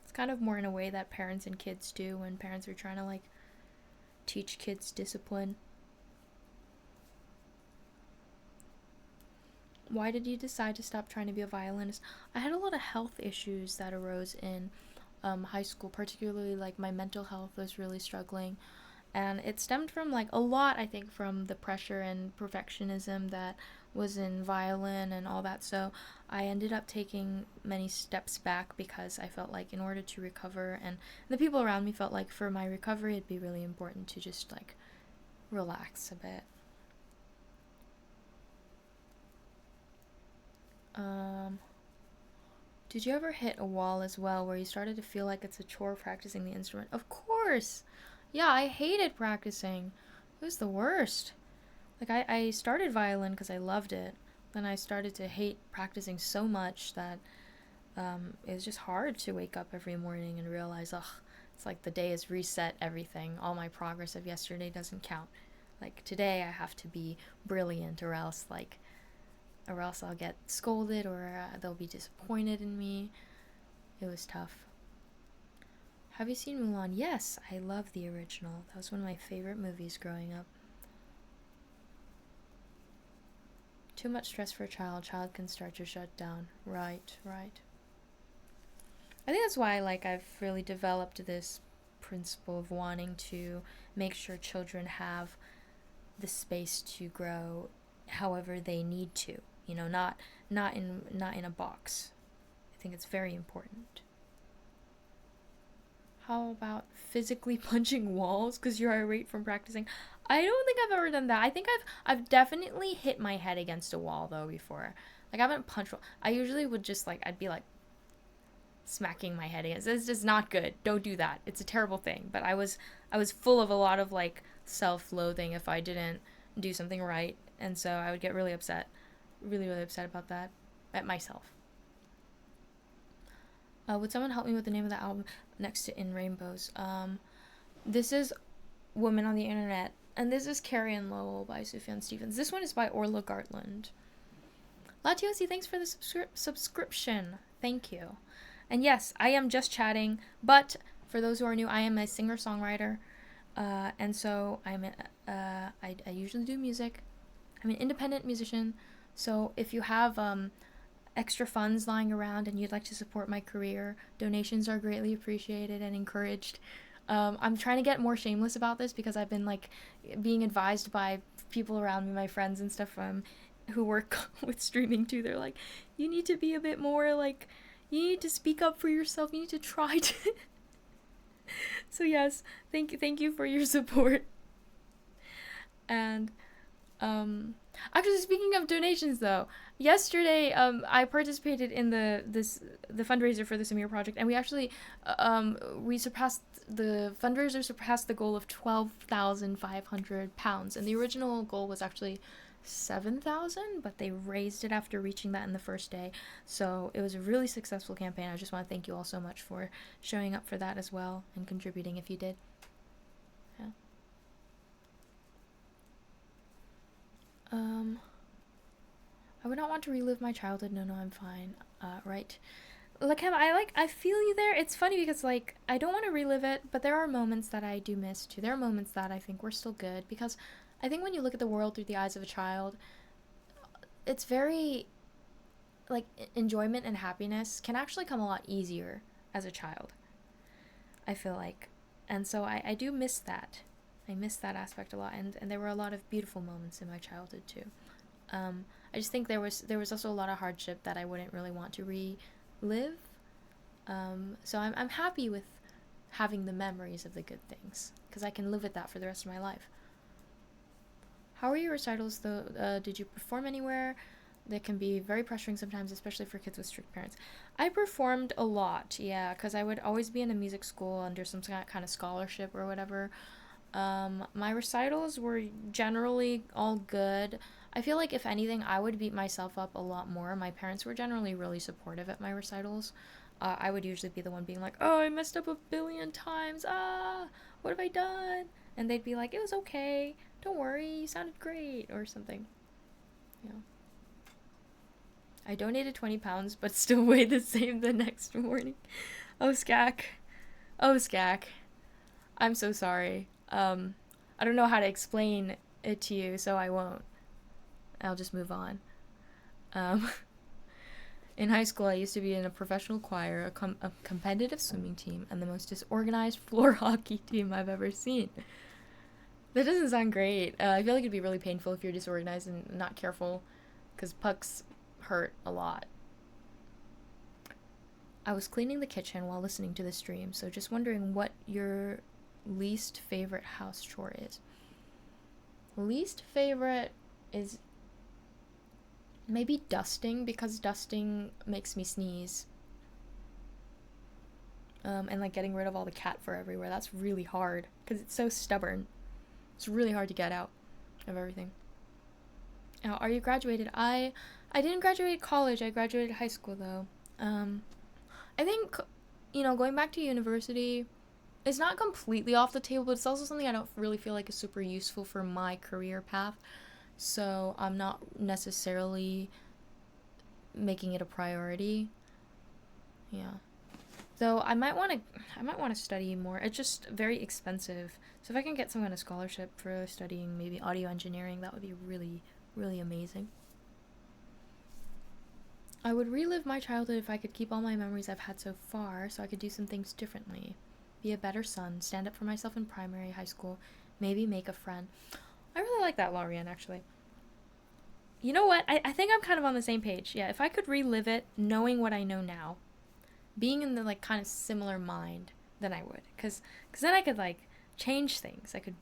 Speaker 1: it's kind of more in a way that parents and kids do when parents are trying to like teach kids discipline. Why did you decide to stop trying to be a violinist? I had a lot of health issues that arose in high school, particularly like my mental health was really struggling. And it stemmed from like a lot, I think, from the pressure and perfectionism that was in violin and all that. So I ended up taking many steps back because I felt like in order to recover, and the people around me felt like for my recovery it'd be really important to just like relax a bit. Did you ever hit a wall as well where you started to feel like it's a chore practicing the instrument? Of course! Yeah, I hated practicing. It was the worst. Like, I started violin because I loved it. Then I started to hate practicing so much that it was just hard to wake up every morning and realize, ugh, it's like the day has reset everything. All my progress of yesterday doesn't count. Like, today I have to be brilliant or else I'll get scolded or they'll be disappointed in me. It was tough. Have you seen Mulan? Yes, I love the original. That was one of my favorite movies growing up. Too much stress for a child. Child can start to shut down. Right. I think that's why I've really developed this principle of wanting to make sure children have the space to grow however they need to. You know, not in a box. I think it's very important. How about physically punching walls because you're irate from practicing? I don't think I've ever done that. I think I've definitely hit my head against a wall though before. Like I haven't punched. I usually would just I'd be smacking my head against. It's just not good. Don't do that. It's a terrible thing. But I was full of a lot of self-loathing if I didn't do something right, and so I would get really upset. Really upset about that at myself. Would someone help me with the name of the album next to In Rainbows? This is Women on the Internet, and this is Carrie and Lowell by Sufjan Stevens. This one is by Orla Gartland. Latiosi, thanks for the subscription. Thank you. And yes, I am just chatting, but for those who are new, I am a singer-songwriter, and so I usually do music. I'm an independent musician. So if you have extra funds lying around and you'd like to support my career, donations are greatly appreciated and encouraged. I'm trying to get more shameless about this because I've been being advised by people around me, my friends and stuff who work with streaming too. They're like, you need to be a bit more you need to speak up for yourself. You need to try to. So yes, thank you for your support. And actually, speaking of donations, though, yesterday I participated in the fundraiser for the Samir project, and we actually the fundraiser surpassed the goal of £12,500, and the original goal was actually 7,000, but they raised it after reaching that in the first day. So it was a really successful campaign. I just want to thank you all so much for showing up for that as well and contributing if you did. Yeah. I would not want to relive my childhood. No, I'm fine. Right. I feel you there. It's funny because I don't want to relive it, but there are moments that I do miss too. There are moments that I think were still good because I think when you look at the world through the eyes of a child, it's very, like, enjoyment and happiness can actually come a lot easier as a child, I feel like. And so I do miss that. I miss that aspect a lot, and there were a lot of beautiful moments in my childhood too. I just think there was also a lot of hardship that I wouldn't really want to relive. So I'm happy with having the memories of the good things because I can live with that for the rest of my life. How were your recitals though? Did you perform anywhere? That can be very pressuring sometimes, especially for kids with strict parents. I performed a lot, yeah, because I would always be in a music school under some kind of scholarship or whatever. My recitals were generally all good. I feel like if anything, I would beat myself up a lot more. My parents were generally really supportive at my recitals. I would usually be the one being like, "Oh, I messed up a billion times. Ah, what have I done?" And they'd be like, "It was okay. Don't worry. You sounded great," or something. Yeah. I donated 20 pounds, but still weighed the same the next morning. Oh, Skak. Oh, Skak. I'm so sorry. I don't know how to explain it to you, so I won't. I'll just move on. Um, in high school, I used to be in a professional choir, a competitive swimming team, and the most disorganized floor hockey team I've ever seen. That doesn't sound great. I feel like it'd be really painful if you're disorganized and not careful, because pucks hurt a lot. I was cleaning the kitchen while listening to the stream, so just wondering what your least favorite house chore is. Least favorite is maybe dusting, because dusting makes me sneeze. And like getting rid of all the cat fur everywhere. That's really hard because it's so stubborn. It's really hard to get out of everything. Now, are you graduated? I didn't graduate college. I graduated high school though. I think, going back to university is not completely off the table, but it's also something I don't really feel like is super useful for my career path. So I'm not necessarily making it a priority. Yeah. Though I might want to study more. It's just very expensive. So if I can get some kind of scholarship for studying maybe audio engineering, that would be really, really amazing. I would relive my childhood if I could keep all my memories I've had so far, so I could do some things differently. Be a better son, stand up for myself in primary, high school, maybe make a friend. I really like that, Laurian, actually. You know what? I think I'm kind of on the same page. Yeah, if I could relive it, knowing what I know now, being in the, like, kind of similar mind, then I would. Because then I could, like, change things. I could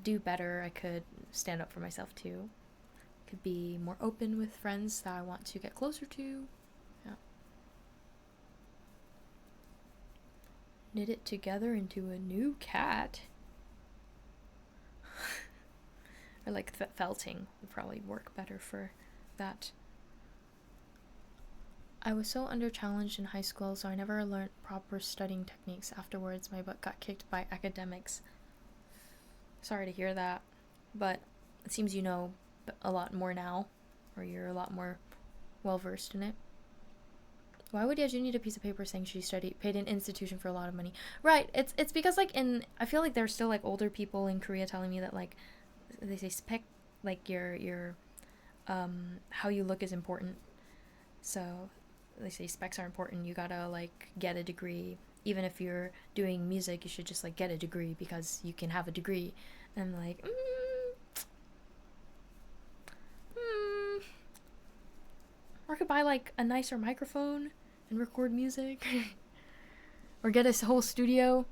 Speaker 1: do better. I could stand up for myself, too. I could be more open with friends that I want to get closer to. Yeah. Knit it together into a new cat. Or like felting would probably work better for that. I was so under-challenged in high school, so I never learned proper studying techniques. Afterwards, my butt got kicked by academics. Sorry to hear that, but it seems you know a lot more now, or you're a lot more well-versed in it. Why would Yeju need a piece of paper saying she paid an institution for a lot of money? Right, it's because, like, I feel like there's still, like, older people in Korea telling me that, like, they say spec, like, your how you look is important. So they say specs are important. You gotta, like, get a degree. Even if you're doing music, you should just, like, get a degree because you can have a degree. And I'm like, or I could buy, like, a nicer microphone and record music. Or get a whole studio.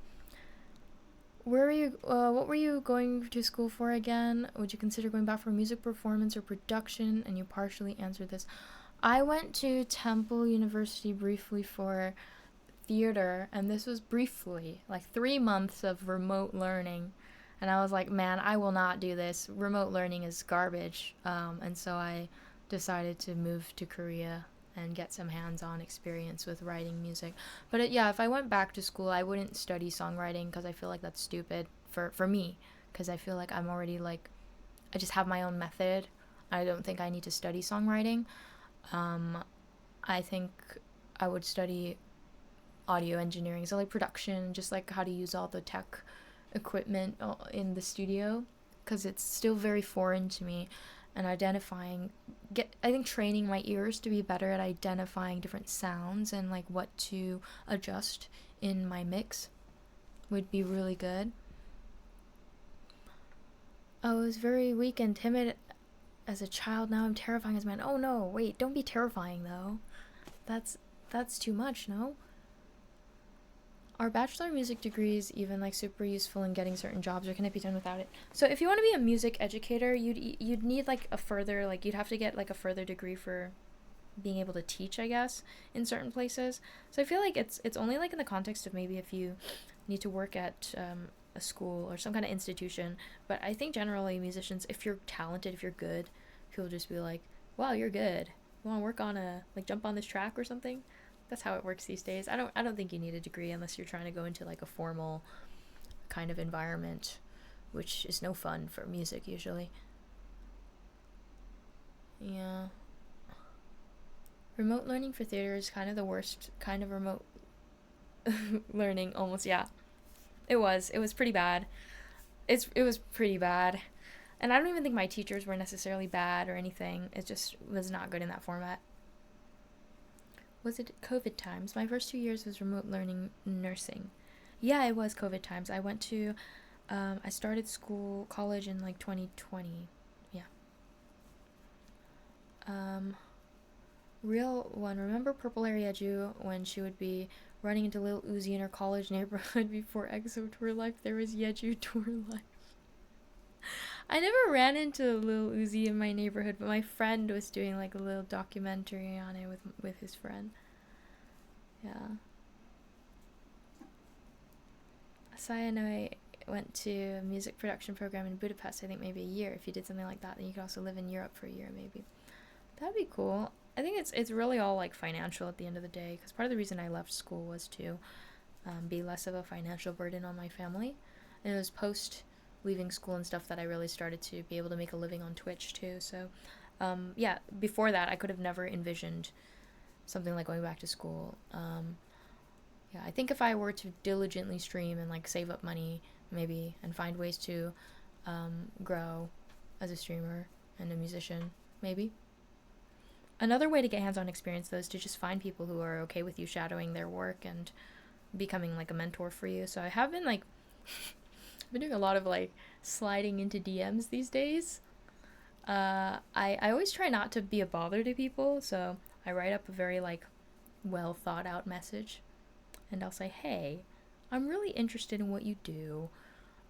Speaker 1: What were you going to school for again? Would you consider going back for music performance or production? And you partially answered this. I went to Temple University briefly for theater, and this was briefly, like 3 months of remote learning. And I was like, man, I will not do this. Remote learning is garbage. And so I decided to move to Korea and get some hands-on experience with writing music. But if I went back to school, I wouldn't study songwriting because I feel like that's stupid for me, because I feel like I'm already, like, I just have my own method. I don't think I need to study songwriting. I think I would study audio engineering, so, like, production, just, like, how to use all the tech equipment in the studio, because it's still very foreign to me. and I think training my ears to be better at identifying different sounds and like what to adjust in my mix would be really good. I was very weak and timid as a child. Now I'm terrifying as a man. Oh no, wait, don't be terrifying though. That's too much, no? Are bachelor music degrees even like super useful in getting certain jobs, or can it be done without it? So if you want to be a music educator, you'd need like a further, like you'd have to get like a further degree for being able to teach, I guess, in certain places. So I feel like it's only like in the context of maybe if you need to work at a school or some kind of institution. But I think generally musicians, if you're talented, if you're good, people just be like, wow, you're good, you want to work on a, like, jump on this track or something. That's how it works these days. I don't think you need a degree unless you're trying to go into like a formal kind of environment, which is no fun for music usually. Yeah. Remote learning for theater is kind of the worst kind of remote learning almost, yeah. It was pretty bad. It was pretty bad. And I don't even think my teachers were necessarily bad or anything. It just was not good in that format. Was it COVID times? My first 2 years was remote learning nursing. Yeah, it was COVID times. I started college in like 2020. Yeah. Um, Real one. Remember Purple Harry Edu when she would be running into Lil Uzi in her college neighborhood before EXO Tour Life? There was Yeju Tour Life. I never ran into Lil Uzi in my neighborhood, but my friend was doing like a little documentary on it with his friend. Yeah. Asaya and I went to a music production program in Budapest, I think maybe a year. If you did something like that, then you could also live in Europe for a year maybe. That'd be cool. I think it's really all like financial at the end of the day, because part of the reason I left school was to be less of a financial burden on my family. And it was post leaving school and stuff that I really started to be able to make a living on Twitch too. So yeah, before that I could have never envisioned something like going back to school. Yeah, I think if I were to diligently stream and like save up money maybe and find ways to grow as a streamer and a musician, maybe. Another way to get hands-on experience though is to just find people who are okay with you shadowing their work and becoming like a mentor for you. So I have been like I've been doing a lot of like sliding into DMs these days. I always try not to be a bother to people, so I write up a very like well thought out message, and I'll say, hey, I'm really interested in what you do.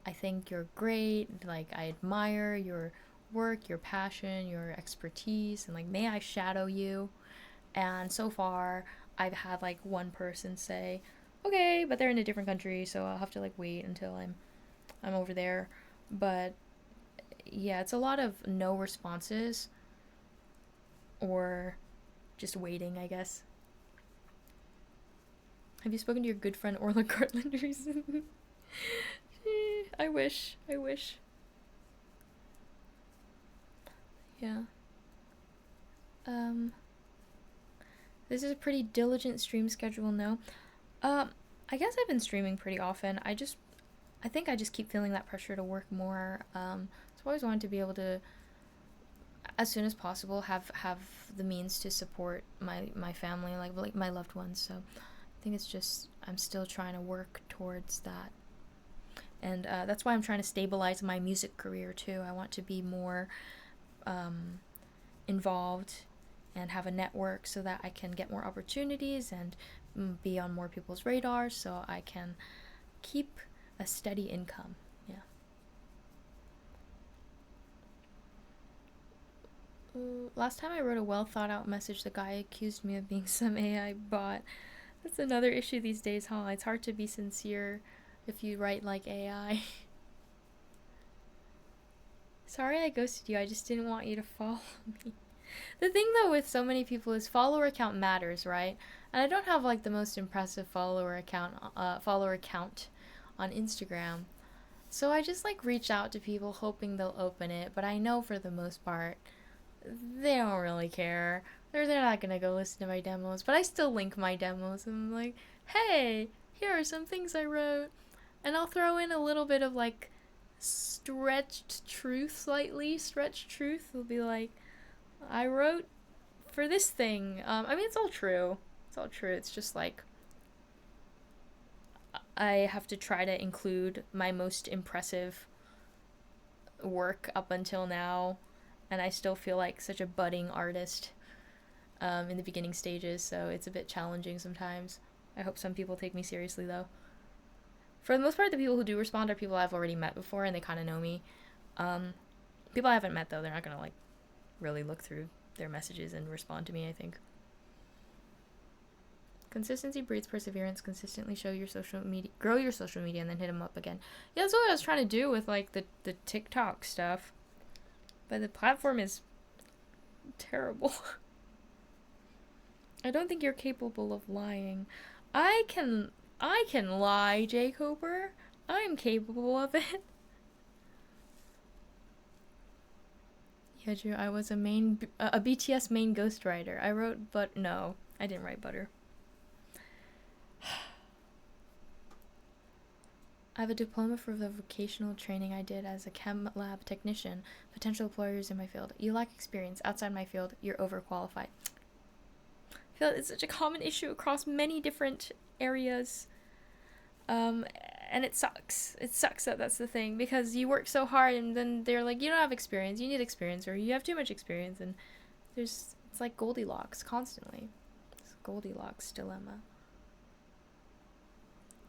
Speaker 1: I think you're great. Like, I admire your work, your passion, your expertise, and like, may I shadow you? And so far, I've had like one person say, okay, but they're in a different country, so I'll have to like wait until I'm over there. But yeah, it's a lot of no responses or just waiting, I guess. Have you spoken to your good friend Orla Cartland recently? I wish. Yeah. This is a pretty diligent stream schedule, no? I guess I've been streaming pretty often. I think I just keep feeling that pressure to work more. So I always wanted to be able to, as soon as possible, have the means to support my family, like my loved ones. So I think it's just, I'm still trying to work towards that. And that's why I'm trying to stabilize my music career too. I want to be more involved and have a network so that I can get more opportunities and be on more people's radars so I can keep a steady income. Yeah. Last time I wrote a well thought out message, the guy accused me of being some AI bot. That's another issue these days, huh? It's hard to be sincere if you write like AI. Sorry I ghosted you, I just didn't want you to follow me. The thing though with so many people is follower count matters, right? And I don't have like the most impressive follower count on Instagram. So I just like reach out to people hoping they'll open it, but I know for the most part they don't really care. They're not gonna go listen to my demos, but I still link my demos and I'm like, hey, here are some things I wrote. And I'll throw in a little bit of like stretched truth slightly. Stretched truth will be like, I wrote for this thing. I mean, it's all true. It's all true. It's just like I have to try to include my most impressive work up until now, and I still feel like such a budding artist in the beginning stages, so it's a bit challenging sometimes. I hope some people take me seriously, though. For the most part, the people who do respond are people I've already met before, and they kind of know me. People I haven't met, though, they're not gonna like really look through their messages and respond to me, I think. Consistency breeds perseverance. Consistently grow your social media, and then hit them up again. Yeah, that's what I was trying to do with like the TikTok stuff, but the platform is terrible. I don't think you're capable of lying. I can lie, Jay Cooper. I'm capable of it. Yeah, Drew, I was a BTS main ghostwriter. I wrote, but no, I didn't write Butter. I have a diploma for the vocational training I did as a chem lab technician. Potential employers in my field. You lack experience. Outside my field, you're overqualified. I feel like it's such a common issue across many different areas. And it sucks. It sucks that that's the thing, because you work so hard and then they're like, you don't have experience, you need experience, or you have too much experience, and it's like Goldilocks constantly. It's Goldilocks dilemma.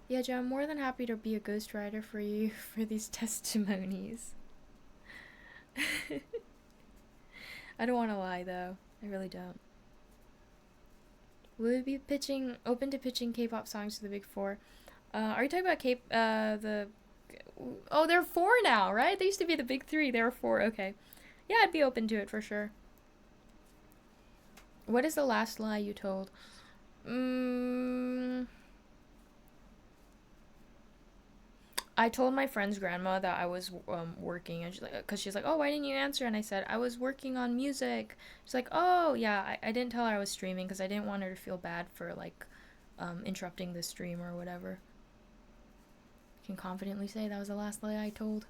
Speaker 1: Yeah, Joe, I'm more than happy to be a ghostwriter for you for these testimonies. I don't want to lie, though. I really don't. Will you be open to pitching K-pop songs to the Big Four? Are you talking about Oh, there are 4 now, right? They used to be the Big 3. There are 4. Okay. Yeah, I'd be open to it for sure. What is the last lie you told? I told my friend's grandma that I was working, and she's like, oh, why didn't you answer? And I said, I was working on music. She's like, oh, yeah, I didn't tell her I was streaming because I didn't want her to feel bad for, like, interrupting the stream or whatever. I can confidently say that was the last lie I told.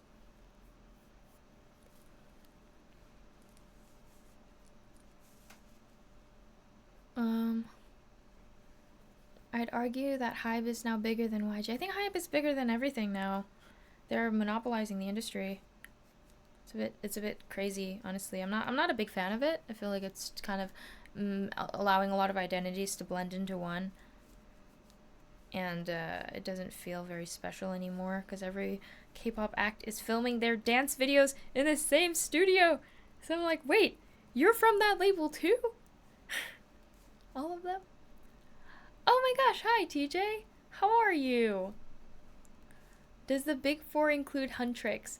Speaker 1: I'd argue that Hybe is now bigger than YG. I think Hybe is bigger than everything now. They're monopolizing the industry. It's a bit crazy, honestly. I'm not a big fan of it. I feel like it's kind of allowing a lot of identities to blend into one. And it doesn't feel very special anymore because every K-pop act is filming their dance videos in the same studio. So I'm like, wait, you're from that label too? All of them? Oh my gosh, hi TJ. How are you? Does the Big Four include Huntrix?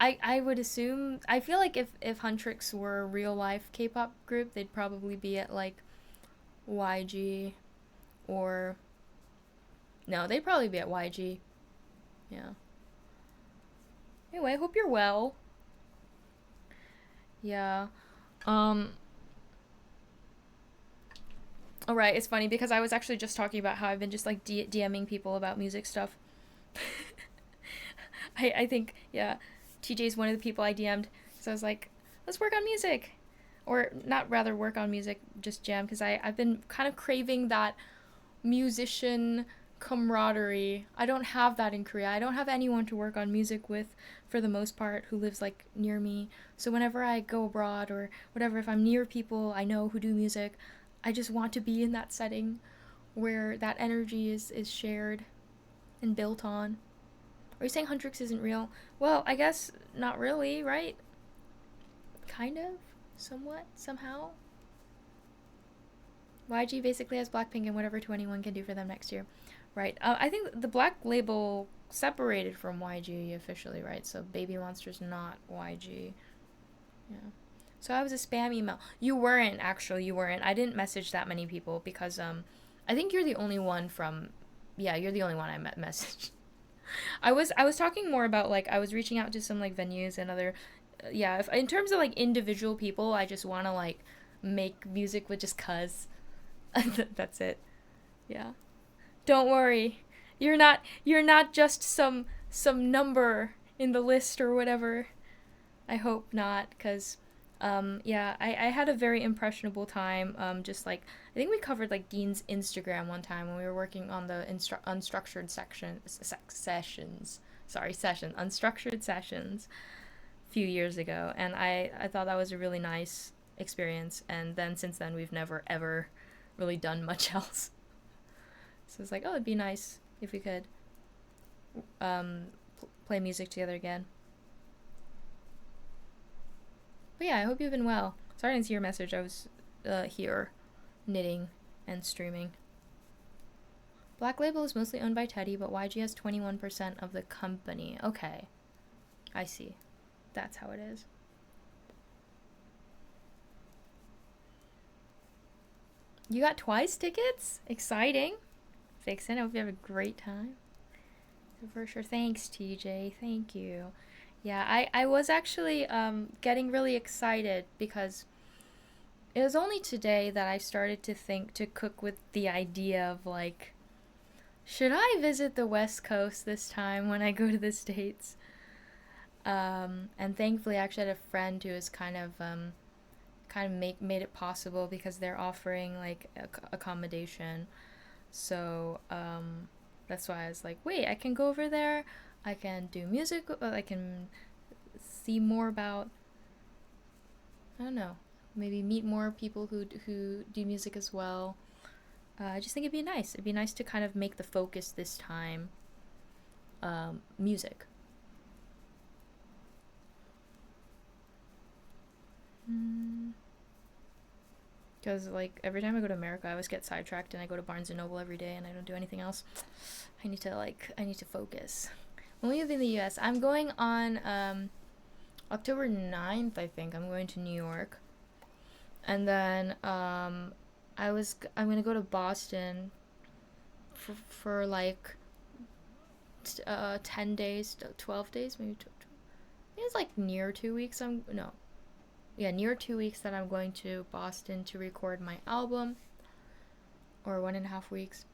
Speaker 1: I would assume, I feel like if Huntrix were a real life K-pop group, they'd probably be at like YG or... No, they'd probably be at YG. Yeah. Anyway, I hope you're well. Yeah. Alright, it's funny because I was actually just talking about how I've been just like DMing people about music stuff. I think, yeah, TJ's one of the people I DM'd. So I was like, let's work on music. Or not rather work on music, just jam. Because I've been kind of craving that musician camaraderie. I don't have that in Korea. I don't have anyone to work on music with for the most part who lives like near me. So whenever I go abroad or whatever, if I'm near people I know who do music, I just want to be in that setting where that energy is shared and built on. Are you saying Huntrix isn't real? Well, I guess not really, right? Kind of? Somewhat? Somehow? YG basically has Blackpink and whatever 21 can do for them next year. Right. I think the Black label separated from YG officially, right? So Baby Monster's not YG. Yeah. So I was a spam email. You weren't, actually. You weren't. I didn't message that many people because I think you're the only one from... Yeah, you're the only one I messaged. I was talking more about, like, I was reaching out to some, like, venues and other... yeah, in terms of, like, individual people, I just want to, like, make music with just cuz. That's it. Yeah. Don't worry. You're not just some number in the list or whatever. I hope not, because yeah, I had a very impressionable time. Just like, I think we covered like Dean's Instagram one time when we were working on the unstructured sessions. Sorry, unstructured sessions a few years ago, and I thought that was a really nice experience. And then since then, we've never ever really done much else. So it's like, oh, it'd be nice if we could play music together again. But yeah, I hope you've been well. Sorry I didn't see your message. I was here knitting and streaming. Black Label is mostly owned by Teddy, but YG has 21% of the company. Okay. I see. That's how it is. You got twice tickets? Exciting. Vixen, I hope you have a great time. For sure. Thanks, TJ. Thank you. Yeah, I was actually getting really excited because it was only today that I started to think to cook with the idea of like, should I visit the West Coast this time when I go to the States? And thankfully, I actually had a friend who was kind of made it possible because they're offering like accommodation. So that's why I was like, wait, I can go over there. I can do music. I can see more about, I don't know, maybe meet more people who do music as well. I just think it'd be nice. It'd be nice to kind of make the focus this time music. Because like every time I go to America, I always get sidetracked and I go to Barnes and Noble every day and I don't do anything else. I need to focus. When we live in the US, I'm going on October 9th, I think. I'm going to New York. And then I'm going to go to Boston for like 10 days, 12 days, maybe. I think it's like near 2 weeks. Near 2 weeks that I'm going to Boston to record my album. Or 1.5 weeks.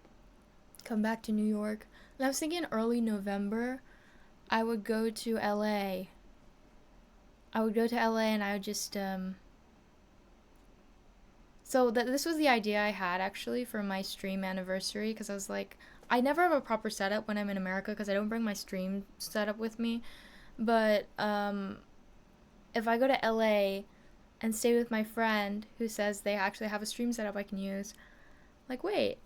Speaker 1: Come back to New York. And I was thinking early November, I would go to LA. And I would just, So this was the idea I had actually for my stream anniversary, because I was like, I never have a proper setup when I'm in America because I don't bring my stream setup with me. But if I go to LA and stay with my friend who says they actually have a stream setup I can use, like, wait,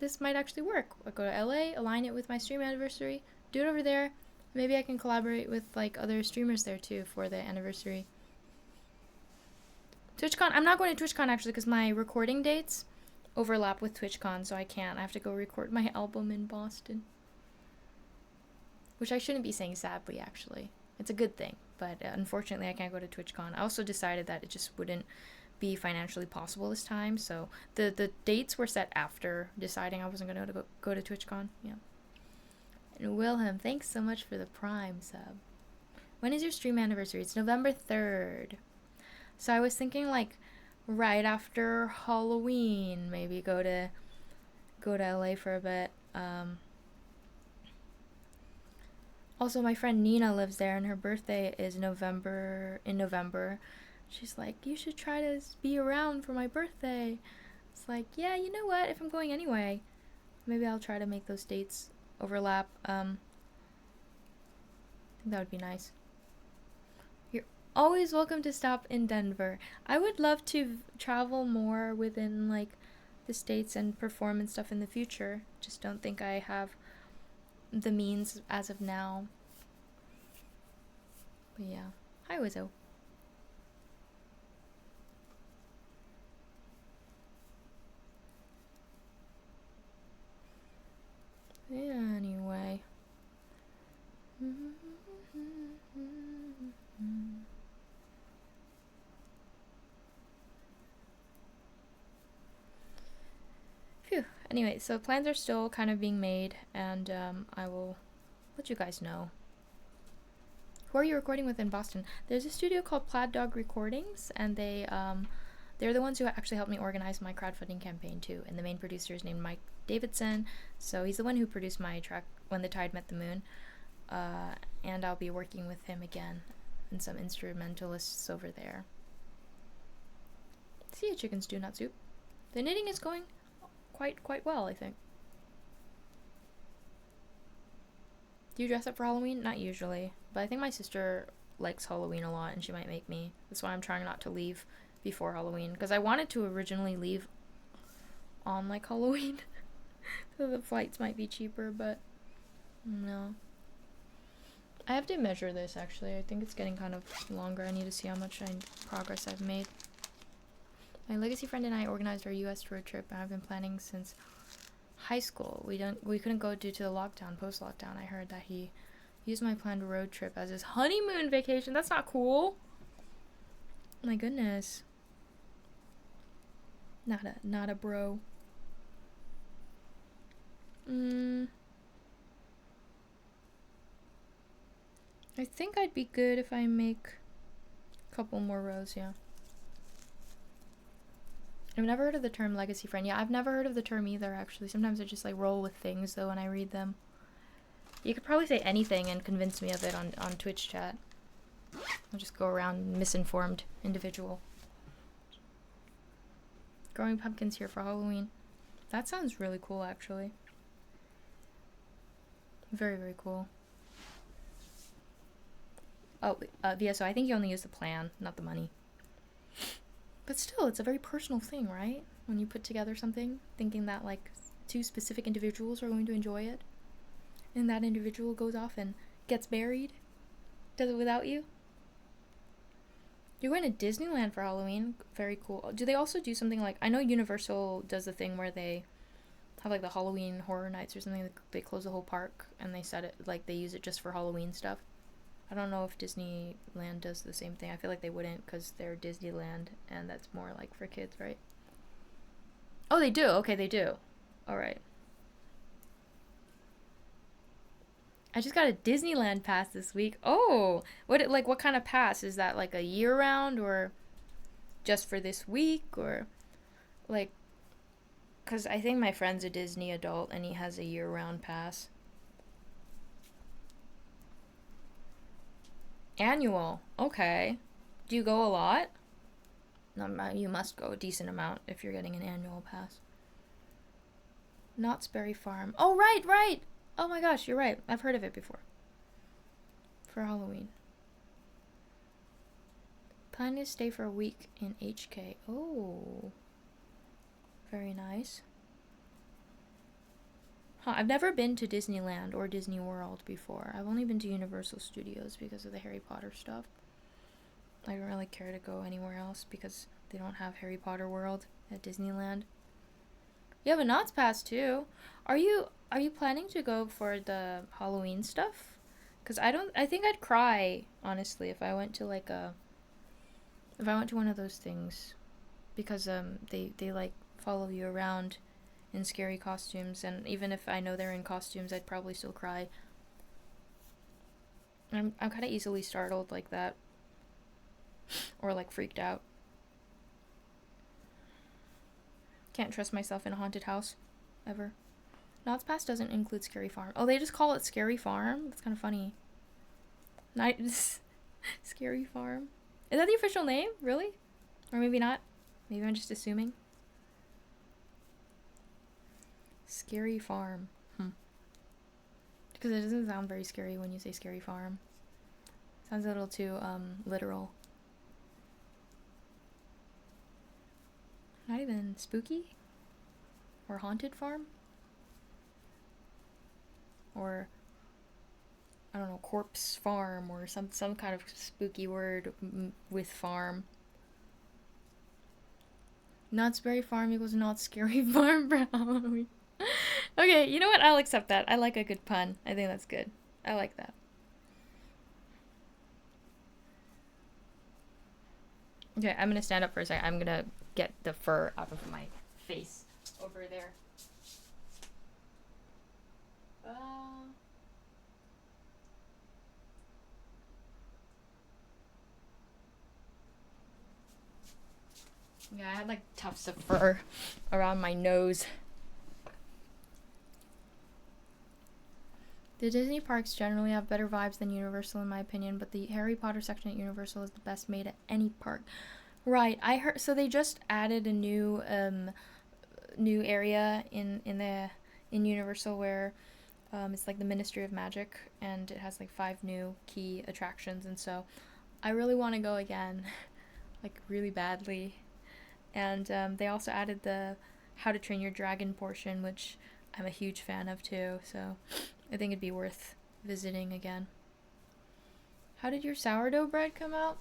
Speaker 1: this might actually work. I go to LA, align it with my stream anniversary, do it over there. Maybe I can collaborate with like other streamers there too for the anniversary. TwitchCon, I'm not going to TwitchCon actually because my recording dates overlap with TwitchCon, so I can't. I have to go record my album in Boston. Which I shouldn't be saying sadly, actually. It's a good thing, but unfortunately I can't go to TwitchCon. I also decided that it just wouldn't be financially possible this time, so the dates were set after deciding I wasn't going to go to TwitchCon. Yeah. And Wilhelm, thanks so much for the Prime sub. When is your stream anniversary? It's November 3rd. So I was thinking like right after Halloween, maybe go to LA for a bit. Also, my friend Nina lives there, and her birthday is in November. She's like, you should try to be around for my birthday. It's like, yeah, you know what? If I'm going anyway, maybe I'll try to make those dates overlap. I think that would be nice. You're always welcome to stop in Denver. I would love to travel more within like the States and perform and stuff in the future. Just don't think I have the means as of now. But yeah. Hi, Wizzo. Yeah, anyway. Phew. Anyway, so plans are still kind of being made, and I will let you guys know. Who are you recording with in Boston? There's a studio called Plaid Dog Recordings, and they're the ones who actually helped me organize my crowdfunding campaign too. And the main producer is named Mike Davidson, so he's the one who produced my track When the Tide Met the Moon. And I'll be working with him again and some instrumentalists over there. See a chicken stew, not soup. The knitting is going quite well, I think. Do you dress up for Halloween? Not usually, but I think my sister likes Halloween a lot and she might make me. That's why I'm trying not to leave before Halloween, because I wanted to originally leave on like Halloween so the flights might be cheaper, but no. I have to measure this actually. I think it's getting kind of longer. I need to see how much progress I've made. My legacy friend and I organized our US road trip, and I've been planning since high school. We couldn't go due to the lockdown, post-lockdown. I heard that he used my planned road trip as his honeymoon vacation. That's not cool. My goodness. Not a bro. I think I'd be good if I make a couple more rows, yeah. I've never heard of the term legacy friend. Yeah, I've never heard of the term either, actually. Sometimes I just like roll with things though when I read them. You could probably say anything and convince me of it on Twitch chat. I'll just go around misinformed individual. Growing pumpkins here for Halloween. That sounds really cool, actually. Very, very cool. Oh, VSO, I think you only use the plan, not the money. But still, it's a very personal thing, right? When you put together something, thinking that, like, 2 specific individuals are going to enjoy it, and that individual goes off and gets buried, does it without you? You're going to Disneyland for Halloween. Very cool. Do they also do something like... I know Universal does the thing where they have, like, the Halloween Horror Nights or something. They close the whole park, and they set it, like, they use it just for Halloween stuff. I don't know if Disneyland does the same thing. I feel like they wouldn't because they're Disneyland and that's more like for kids, right? Oh, they do. Okay, they do. All right. I just got a Disneyland pass this week. Oh, what kind of pass? Is that like a year round or just for this week or like, cuz I think my friend's a Disney adult and he has a year round pass. Annual. Okay. Do you go a lot? No, you must go a decent amount if you're getting an annual pass. Knott's Berry Farm. Oh, right. Oh my gosh, you're right. I've heard of it before. For Halloween. Planning to stay for a week in HK. Oh. Very nice. Huh, I've never been to Disneyland or Disney World before. I've only been to Universal Studios because of the Harry Potter stuff. I don't really care to go anywhere else because they don't have Harry Potter World at Disneyland. You have a Knott's Pass too. Are you planning to go for the Halloween stuff? Cuz I think I'd cry honestly if I went to one of those things because they like follow you around in scary costumes, and even if I know they're in costumes, I'd probably still cry. I'm kind of easily startled like that. Or like freaked out. Can't trust myself in a haunted house. Ever. Knott's Pass doesn't include Scary Farm. Oh, they just call it Scary Farm? That's kind of funny. Scary Farm. Is that the official name? Really? Or maybe not. Maybe I'm just assuming. Scary Farm. Because it doesn't sound very scary when you say Scary Farm. Sounds a little too, literal. Not even spooky? Or haunted farm? Or, I don't know, corpse farm or some kind of spooky word with farm. Knott's Berry Farm equals Knott's Scary Farm for Halloween. Okay, you know what? I'll accept that. I like a good pun. I think that's good. I like that. Okay, I'm gonna stand up for a second. I'm gonna get the fur out of my face over there. Yeah, I had like tufts of fur around my nose. The Disney parks generally have better vibes than Universal in my opinion, but the Harry Potter section at Universal is the best made at any park. Right, I heard. So they just added a new area in Universal where it's like the Ministry of Magic, and it has like 5 new key attractions, and so I really want to go again, like really badly. And they also added the How to Train Your Dragon portion, which I'm a huge fan of too, so I think it'd be worth visiting again. How did your sourdough bread come out?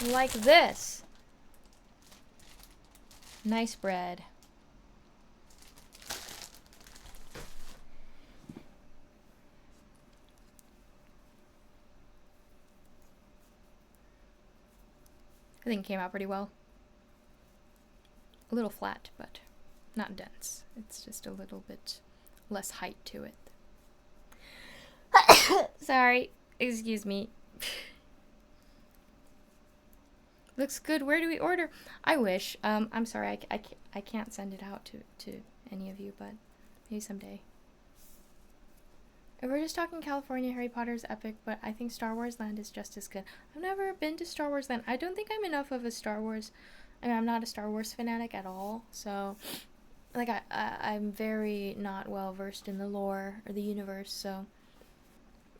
Speaker 1: Like this. Nice bread. I think it came out pretty well. A little flat, but not dense. It's just a little bit less height to it. Sorry. Excuse me. Looks good. Where do we order? I wish. I'm sorry. I can't send it out to any of you, but maybe someday. If we're just talking California, Harry Potter is epic, but I think Star Wars Land is just as good. I've never been to Star Wars Land. I don't think I'm enough of a Star Wars... I mean, I'm not a Star Wars fanatic at all, so... Like, I'm very not well versed in the lore or the universe, so...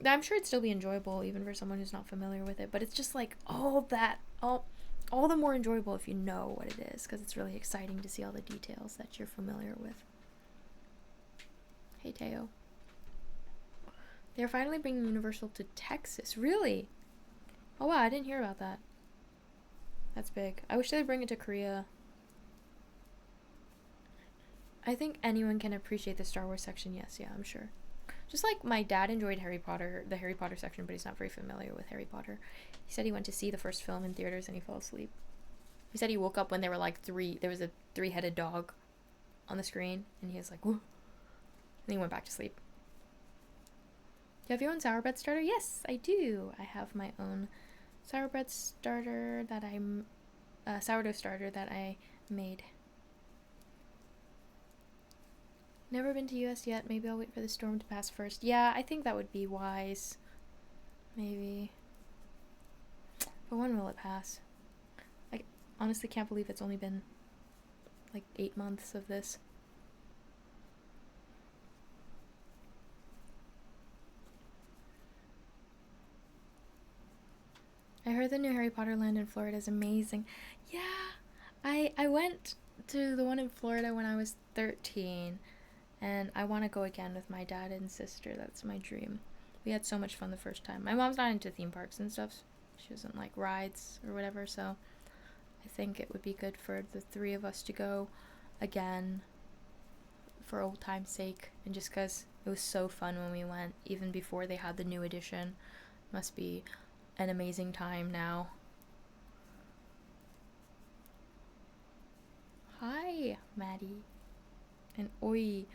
Speaker 1: I'm sure it'd still be enjoyable, even for someone who's not familiar with it, but it's just like, all the more enjoyable if you know what it is, because it's really exciting to see all the details that you're familiar with. Hey, Teo. They're finally bringing Universal to Texas. Really? Oh, wow, I didn't hear about that. That's big. I wish they'd bring it to Korea. I think anyone can appreciate the Star Wars section. Yes, yeah, I'm sure. Just like my dad enjoyed Harry Potter, the Harry Potter section, but he's not very familiar with Harry Potter. He said he went to see the first film in theaters and he fell asleep. He said he woke up when there were like there was a 3-headed dog on the screen, and he was like, whoa. And he went back to sleep. Do you have your own sour bread starter? Yes, I do. I have my own sour bread starter that sourdough starter that I made. Never been to US yet. Maybe I'll wait for the storm to pass first. Yeah, I think that would be wise. Maybe. But when will it pass? I honestly can't believe it's only been like 8 months of this. I heard the new Harry Potter land in Florida is amazing. Yeah, I went to the one in Florida when I was 13, and I want to go again with my dad and sister. That's my dream. We had so much fun the first time. My mom's not into theme parks and stuff. She doesn't like rides or whatever, so I think it would be good for the 3 of us to go again for old time's sake, and just because it was so fun when we went, even before they had the new edition. Must be an amazing time now. Hi, Maddie. And oi.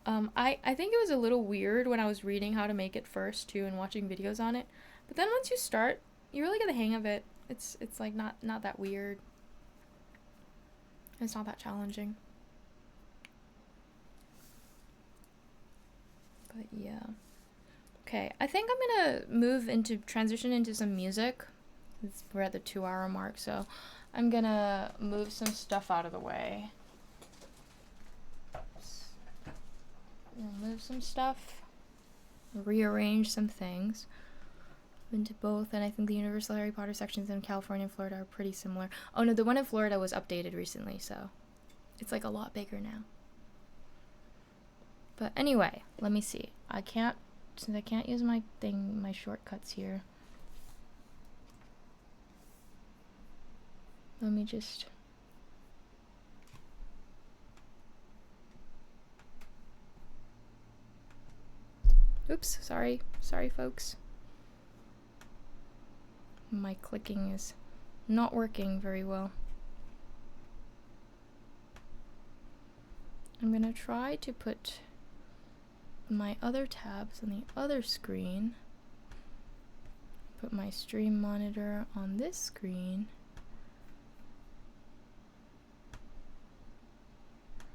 Speaker 1: I think it was a little weird when I was reading how to make it first too and watching videos on it. But then once you start, you really get the hang of it. It's like not that weird. It's not that challenging. But yeah. Okay, I think I'm gonna transition into some music. We're at the 2-hour mark, so I'm gonna move some stuff out of the way. Oops. Move some stuff, rearrange some things. Been to both, and I think the Universal Harry Potter sections in California and Florida are pretty similar. Oh no, the one in Florida was updated recently, so it's like a lot bigger now. But anyway, let me see. Since I can't use my shortcuts here. Let me just... Oops, sorry, folks. My clicking is not working very well. I'm gonna try to put my other tabs on the other screen. Put my stream monitor on this screen.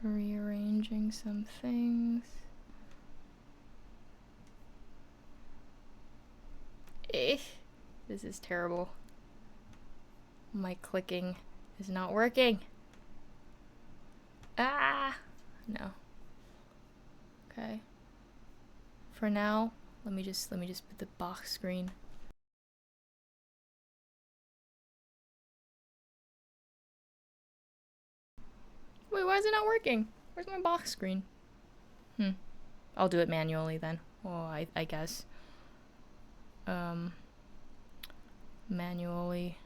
Speaker 1: Rearrange changing some things. This is terrible. My clicking is not working. Ah, no. Okay. For now, let me just put the box screen. Wait, why is it not working? Where's my box screen? I'll do it manually then. Oh, I guess. Manually.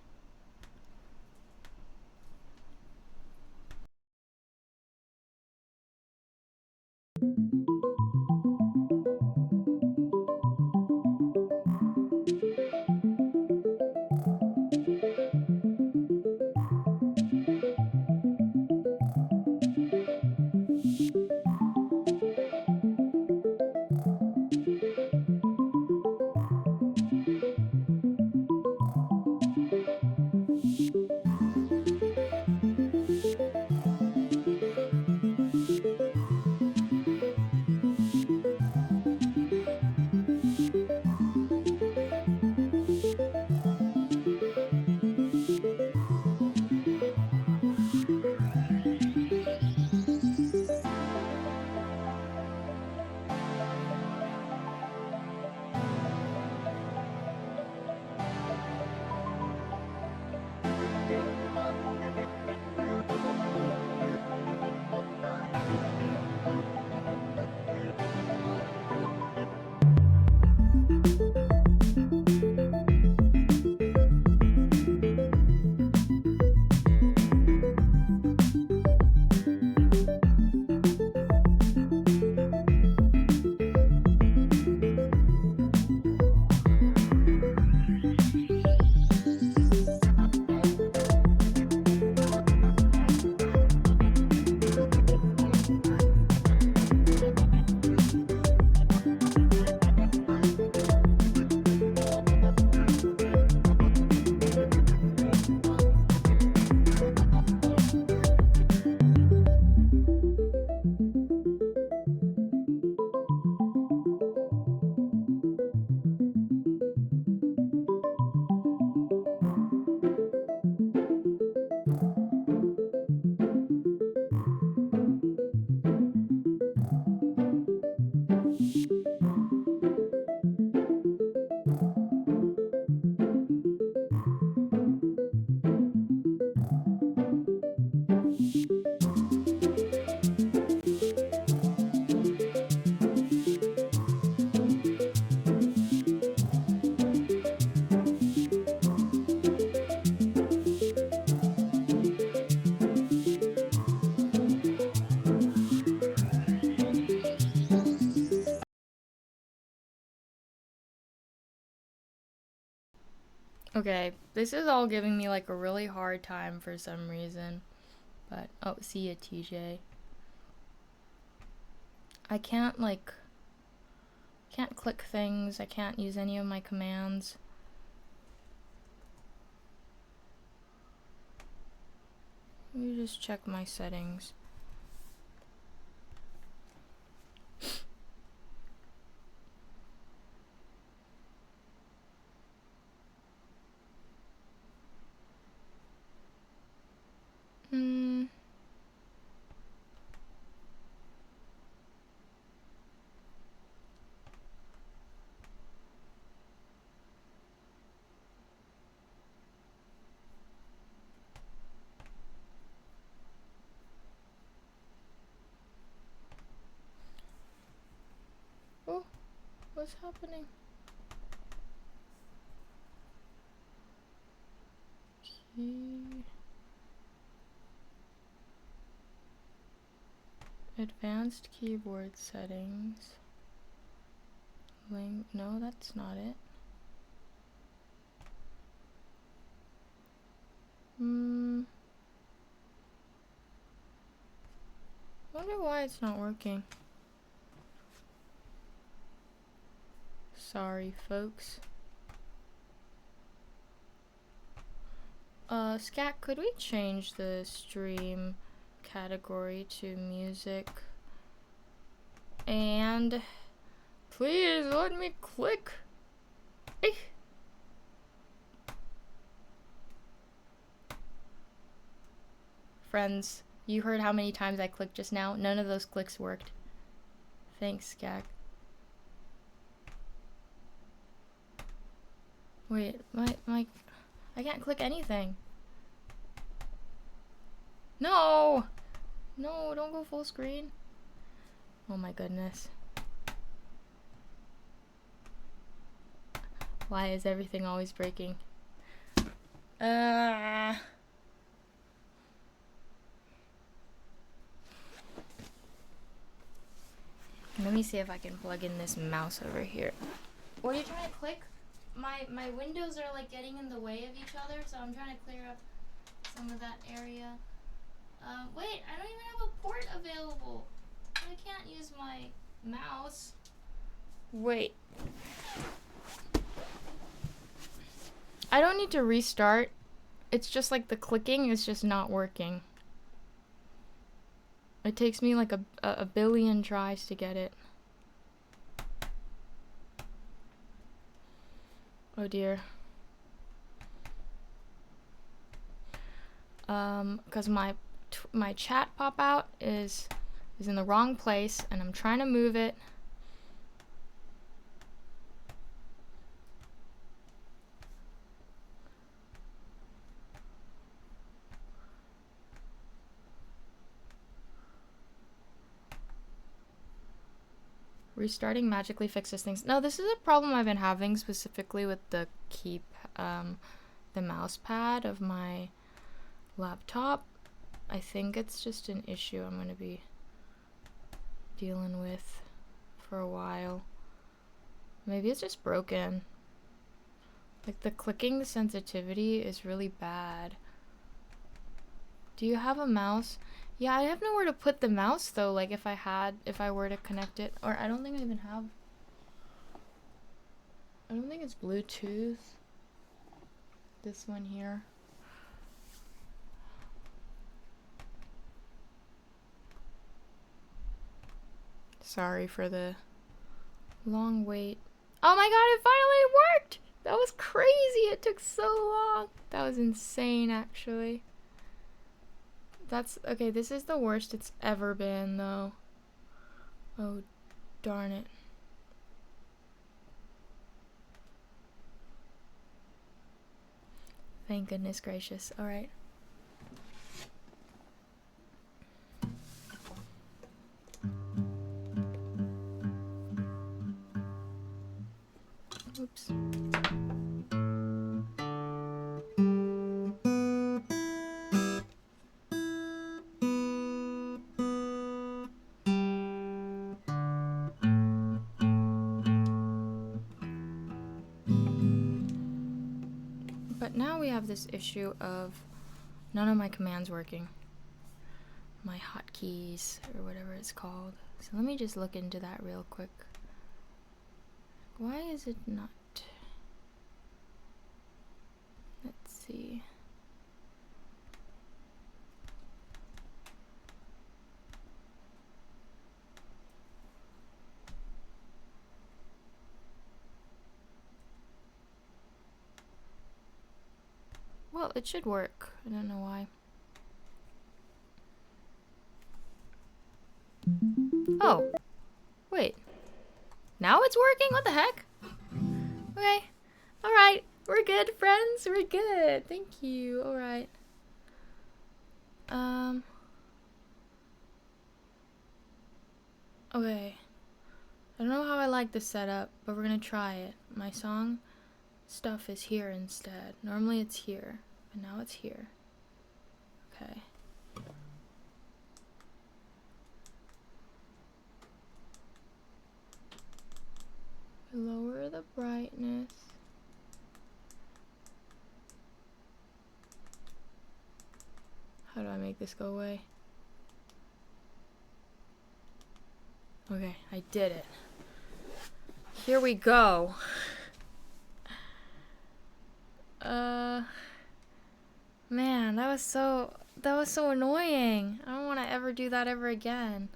Speaker 1: Okay, this is all giving me like a really hard time for some reason. But, oh, see ya, TJ. I can't click things. I can't use any of my commands. Let me just check my settings. Oh, what's happening? Key. Advanced keyboard settings. Link. No, that's not it. Wonder why it's not working. Sorry, folks. Scat, could we change the stream category to music? And please let me click. Eek. Friends, you heard how many times I clicked just now? None of those clicks worked. Thanks, Skag. Wait, my I can't click anything. No! No, don't go full screen. Oh my goodness. Why is everything always breaking? Let me see if I can plug in this mouse over here. What are you trying to click? My windows are like getting in the way of each other, so I'm trying to clear up some of that area. Wait, I don't even have a port available. I can't use my mouse. Wait. I don't need to restart. It's just like the clicking is just not working. It takes me like a billion tries to get it. Oh dear. Cause my chat pop out is in the wrong place, and I'm trying to move it. Restarting magically fixes things. No, this is a problem I've been having specifically with the the mouse pad of my laptop. I think it's just an issue I'm gonna be dealing with for a while. Maybe it's just broken. Like the clicking, the sensitivity is really bad. Do you have a mouse? Yeah, I have nowhere to put the mouse though, like if I were to connect it. Or I don't think I even have. I don't think it's Bluetooth. This one here. Sorry for the long wait. Oh my god, it finally worked! That was crazy! It took so long. That was insane, actually. That's okay. This is the worst it's ever been, though. Oh, darn it. Thank goodness gracious. All right. Oops. But now we have this issue of none of my commands working. My hotkeys, or whatever it's called. So let me just look into that real quick. Why is it not? Let's see. Well, it should work. I don't know why. Oh. Wait. Now it's working? What the heck? Okay. Alright. We're good, friends. We're good. Thank you. Alright. Okay. I don't know how I like this setup, but we're gonna try it. My song stuff is here instead. Normally it's here, but now it's here. Okay. Lower the brightness. How do I make this go away? Okay, I did it. Here we go. Man, that was so annoying. I don't want to ever do that ever again.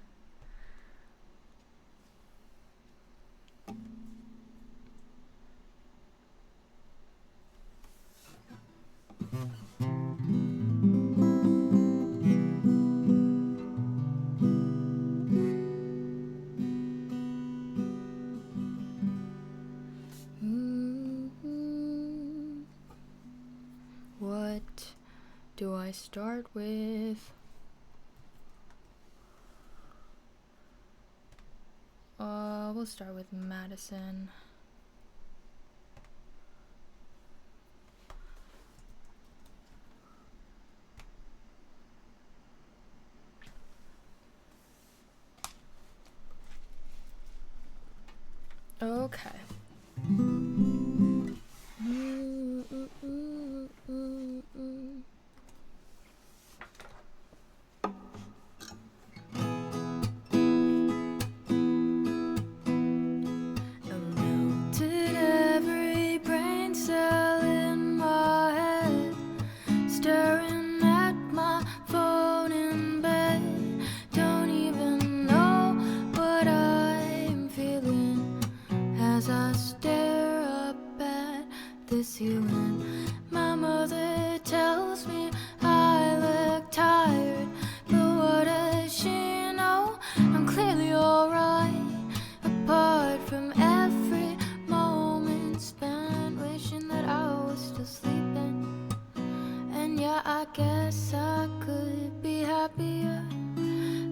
Speaker 1: with we'll start with Madison. Okay. My mother tells me I look tired, but what does she know? I'm clearly alright, apart from every moment spent wishing that I was still sleeping. And yeah, I guess I could be happier.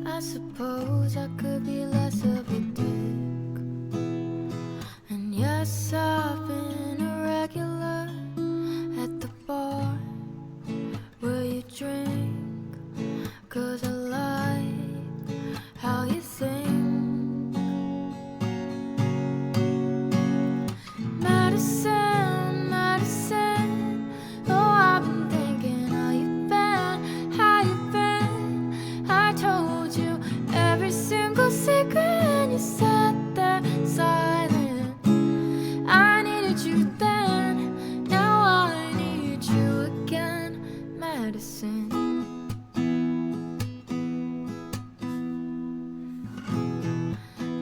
Speaker 1: I suppose I could be less of a dick. And yes, I've been a regular at the bar where you drink, 'cause I like how you think. Madison, Madison, oh, I've been thinking how you been, how you been. I told you every single secret and you sat there silent. I needed you then, now I need you again, Madison.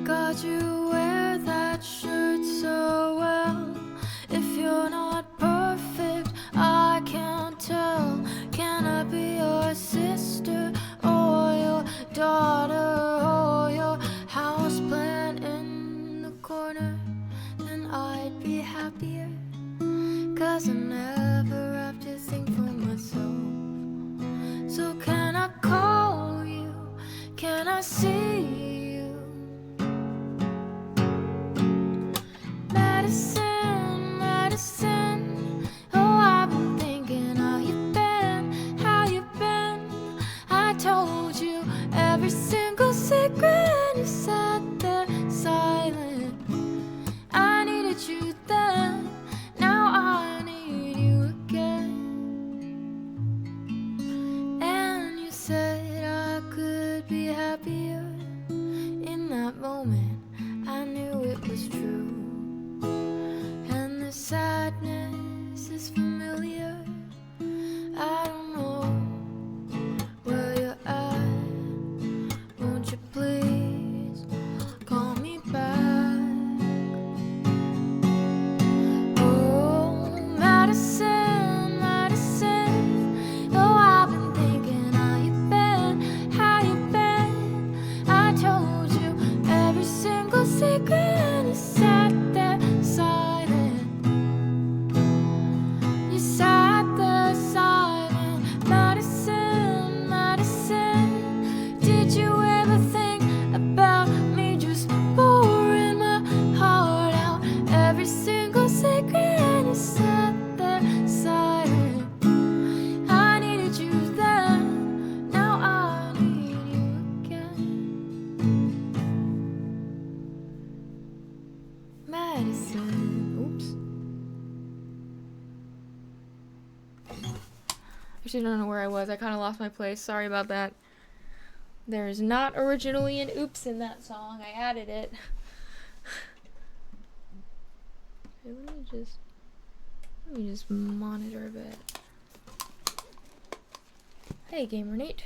Speaker 1: God, you wear that shirt so well. If you're not perfect, I can't tell. Can I be your sister or your daughter or your houseplant in the corner? Then I'd be happier, 'cause I never have to think for myself. So can I call you? Can I see you? Madison, Madison, oh, I've been thinking how you been, how you been. I told you every single secret and you sat there silent. I needed you then, now I need you again. And you said I could be happier. In that moment, I knew it was true. And the sadness is familiar. I don't know where you're at. Won't you please call me back? Oh, Madison, Madison, oh, I've been thinking how you been, how you been. I told you every single secret and you sat there silent. You sat there silent. Madison, Madison, did you ever think about me just pouring my heart out? Every single secret and you sat there silent. I needed you then, now I need you again. Madison, oops. Actually, I don't know where I was. I kind of lost my place. Sorry about that. There is not originally an oops in that song. I added it. Okay, let me just monitor a bit. Hey, Gamer Nate.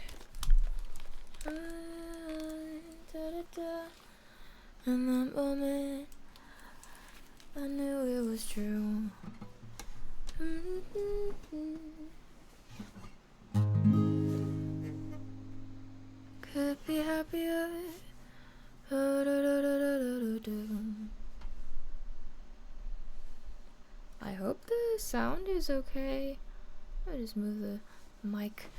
Speaker 1: In that moment, I knew it was true. Could be happier. I hope the sound is okay. I'll just move the mic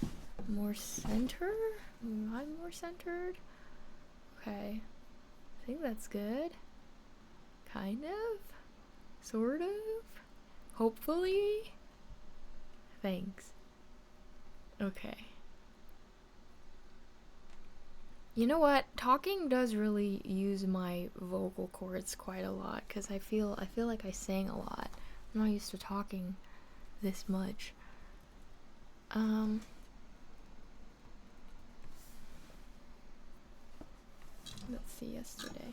Speaker 1: more center? Am I more centered? Okay. I think that's good. Kind of? Sort of? Hopefully? Thanks. Okay. You know what? Talking does really use my vocal cords quite a lot because I feel like I sang a lot. I'm not used to talking this much. Let's see, yesterday.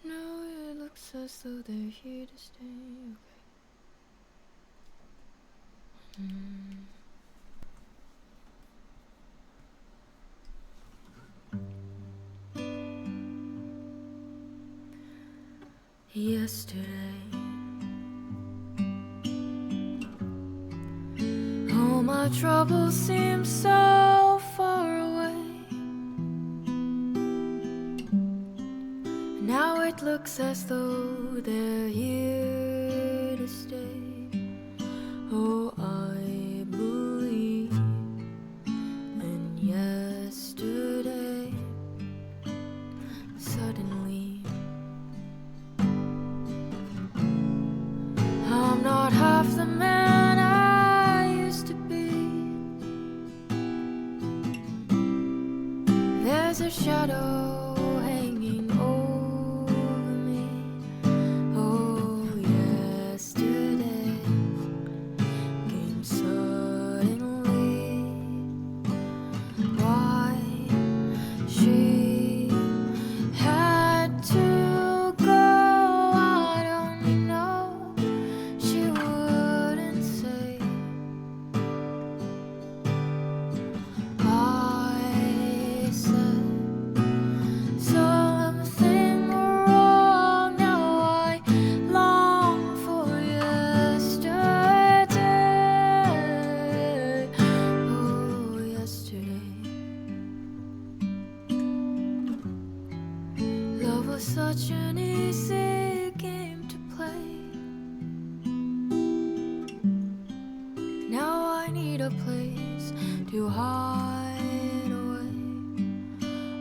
Speaker 1: No, it looks as though they're here to stay. Okay. Yesterday, all my troubles seem so far away. Now it looks as though they're here to stay. Oh, I believe in yesterday. Suddenly, I'm not half the man I used to be. There's a shadow hanging over me. Oh, yesterday came suddenly. Why she had to go, I don't know. She wouldn't say. I said something wrong. Now I long for yesterday. Oh, yesterday. Love was such an easy game to play. Now I need a place to hide away.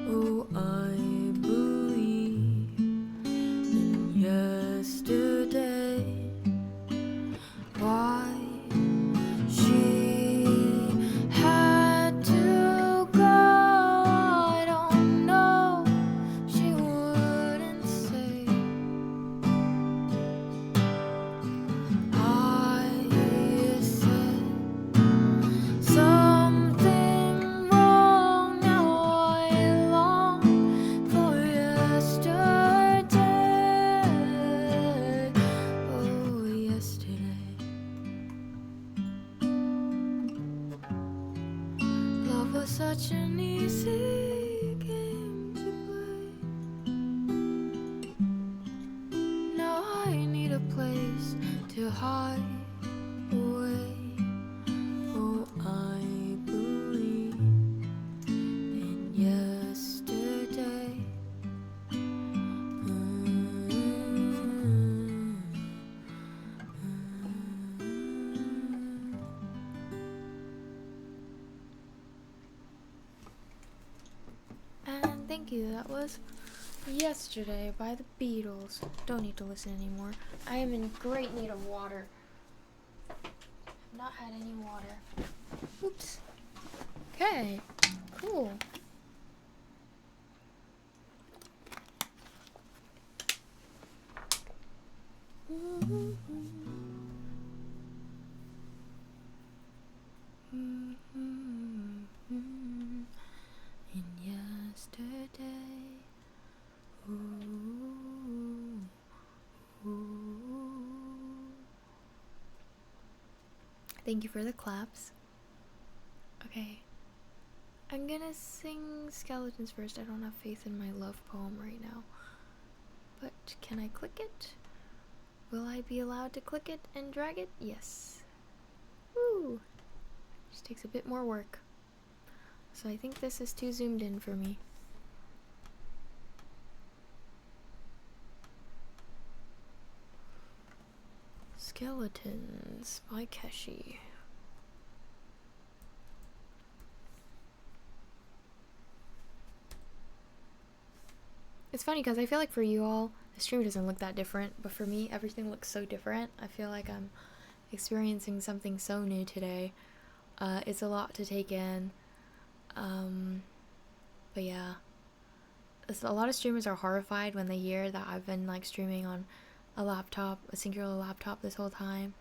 Speaker 1: Oh, I believe in yesterday. Why she had to go, I don't know. She wouldn't say. I said something wrong. Now I long for yesterday. Oh, yesterday. Love was such an easy game to play. Now I need a place to hide away. Oh, I believe in yesterday. And thank you. That was Yesterday by the Beatles. Don't need to listen anymore. I am in great need of water. I've not had any water. Oops. Okay. Cool. In yesterday. Ooh, ooh. Thank you for the claps. Okay. I'm gonna sing Skeletons first. I don't have faith in my love poem right now. But can I click it? Will I be allowed to click it and drag it? Yes. Woo! Just takes a bit more work. So I think this is too zoomed in for me. Skeletons by Keshi. It's funny because I feel like for you all, the stream doesn't look that different, but for me, everything looks so different. I feel like I'm experiencing something so new today. It's a lot to take in. But yeah. A lot of streamers are horrified when they hear that I've been like streaming on a laptop, a singular laptop this whole time.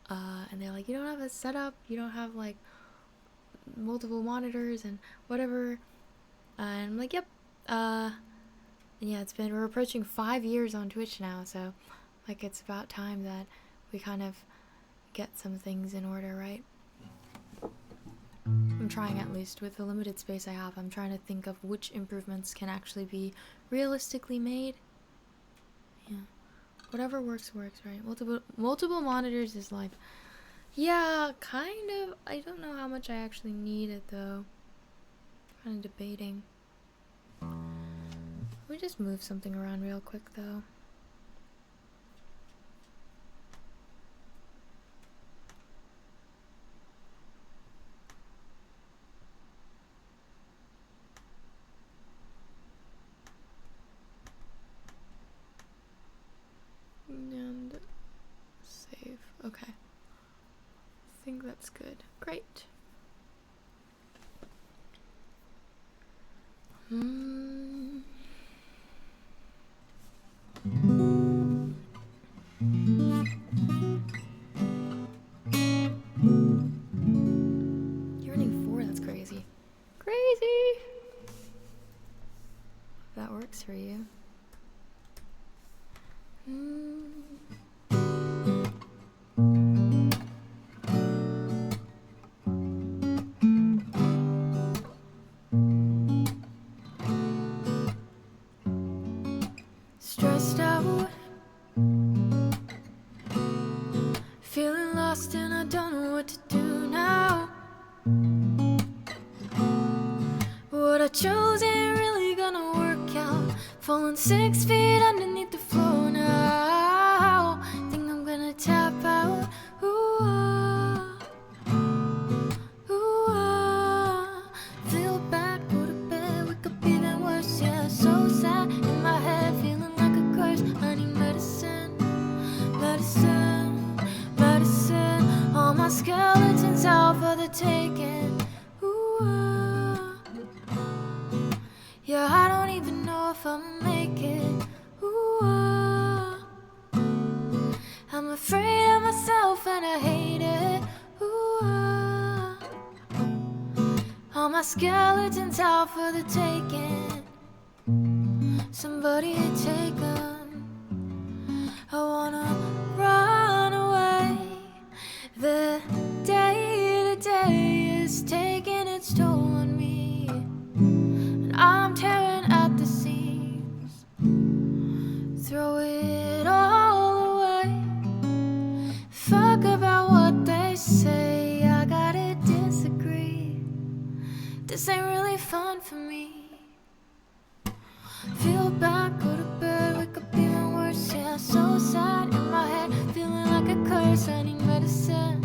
Speaker 1: And they're like, you don't have a setup, you don't have like multiple monitors and whatever. And I'm like, yep. And yeah, we're approaching 5 years on Twitch now, so like it's about time that we kind of get some things in order, right? I'm trying, at least with the limited space I have. I'm trying to think of which improvements can actually be realistically made. Yeah, whatever works, right? Multiple monitors is like, yeah, kind of. I don't know how much I actually need it though. Kind of debating. Let me just move something around real quick though. And save. Okay. I think that's good. Great. You're earning 4, that's crazy. Crazy! If that works for you. Stressed out, feeling lost and I don't know what to do now. What I chose ain't really gonna work out. Falling 6 feet underneath the floor now. Think I'm gonna tap out. Ooh, feel bad, go to bed, wake up even worse. Yeah, so sad in my head, feeling like a curse. I need medicine, medicine, medicine. All my skeletons out for the taking. Yeah, I don't even know if I'ma make it. Ooh, I'm afraid of myself and I hate it. Ooh, all my skeletons out for the taking. Somebody take them. I wanna run away. The day-to-day is taking its toll on me, and I'm tearing at the seams. Throw it all away. Fuck about what they say, I gotta disagree. This ain't really fun for me. Feel bad, go to bed, wake up even worse. Yeah, so sad in my head, feeling like a curse. I need medicine,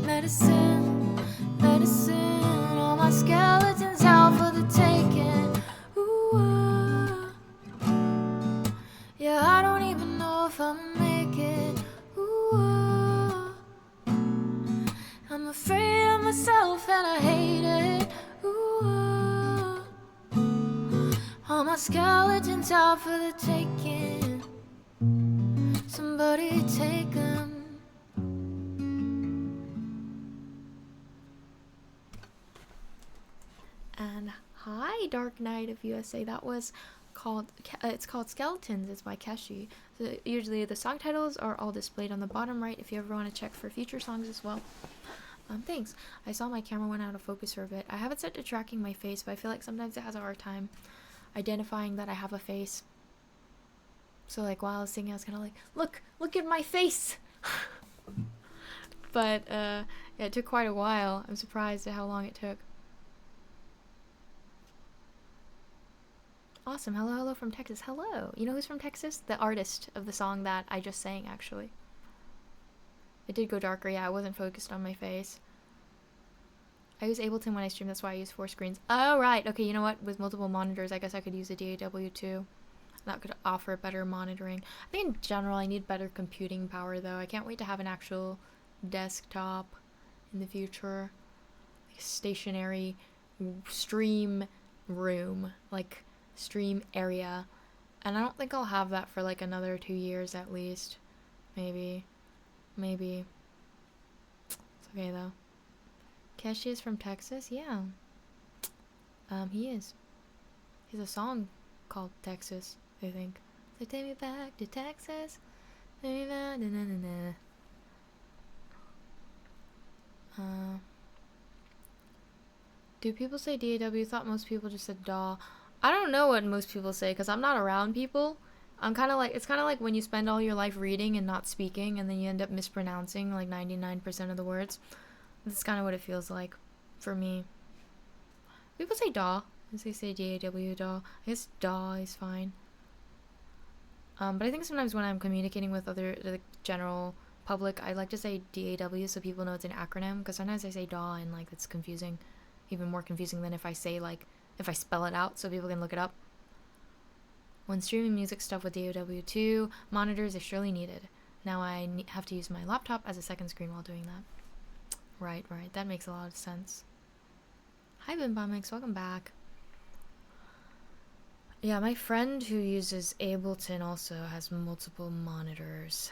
Speaker 1: medicine, medicine. All my skeletons out for the taking. Ooh, yeah, I don't even know if I'ma make it. Ooh, I'm afraid of myself and I hate it. Ooh, all my skeletons out for the taking. Somebody take them. And hi, Dark Knight of USA. That was called, it's called Skeletons. It's by Keshi. So usually the song titles are all displayed on the bottom right if you ever want to check for future songs as well. Thanks. I saw my camera went out of focus for a bit. I have it set to tracking my face, but I feel like sometimes it has a hard time identifying that I have a face. So like while I was singing, I was kind of like, look at my face. But yeah, it took quite a while. I'm surprised at how long it took. Awesome. Hello from Texas. Hello. You know who's from Texas? The artist of the song that I just sang, actually. It did go darker. Yeah, I wasn't focused on my face. I use Ableton when I stream. That's why I use 4 screens. Oh, right. Okay, you know what? With multiple monitors, I guess I could use a DAW too. That could offer better monitoring. I think in general, I need better computing power, though. I can't wait to have an actual desktop in the future. Like a stationary stream room. Like, stream area. And I don't think I'll have that for like another 2 years at least. Maybe. It's okay, though. Keshi is from Texas? Yeah. He is. He has a song called Texas, I think. So take me back to Texas. Take me back, na na na na. Do people say DAW? Thought most people just said DAW. I don't know what most people say because I'm not around people. I'm kind of like, it's kind of like when you spend all your life reading and not speaking and then you end up mispronouncing like 99% of the words. That's kind of what it feels like for me. People say DAW. They say DAW, DAW. I guess DAW is fine. But I think sometimes when I'm communicating with the general public, I like to say DAW so people know it's an acronym. Because sometimes I say DAW and like it's confusing, even more confusing than if I say like if I spell it out so people can look it up. When streaming music stuff with DAW too, monitors is surely needed. Now I have to use my laptop as a second screen while doing that. Right. That makes a lot of sense. Hi, Bimbomix. Welcome back. Yeah, my friend who uses Ableton also has multiple monitors.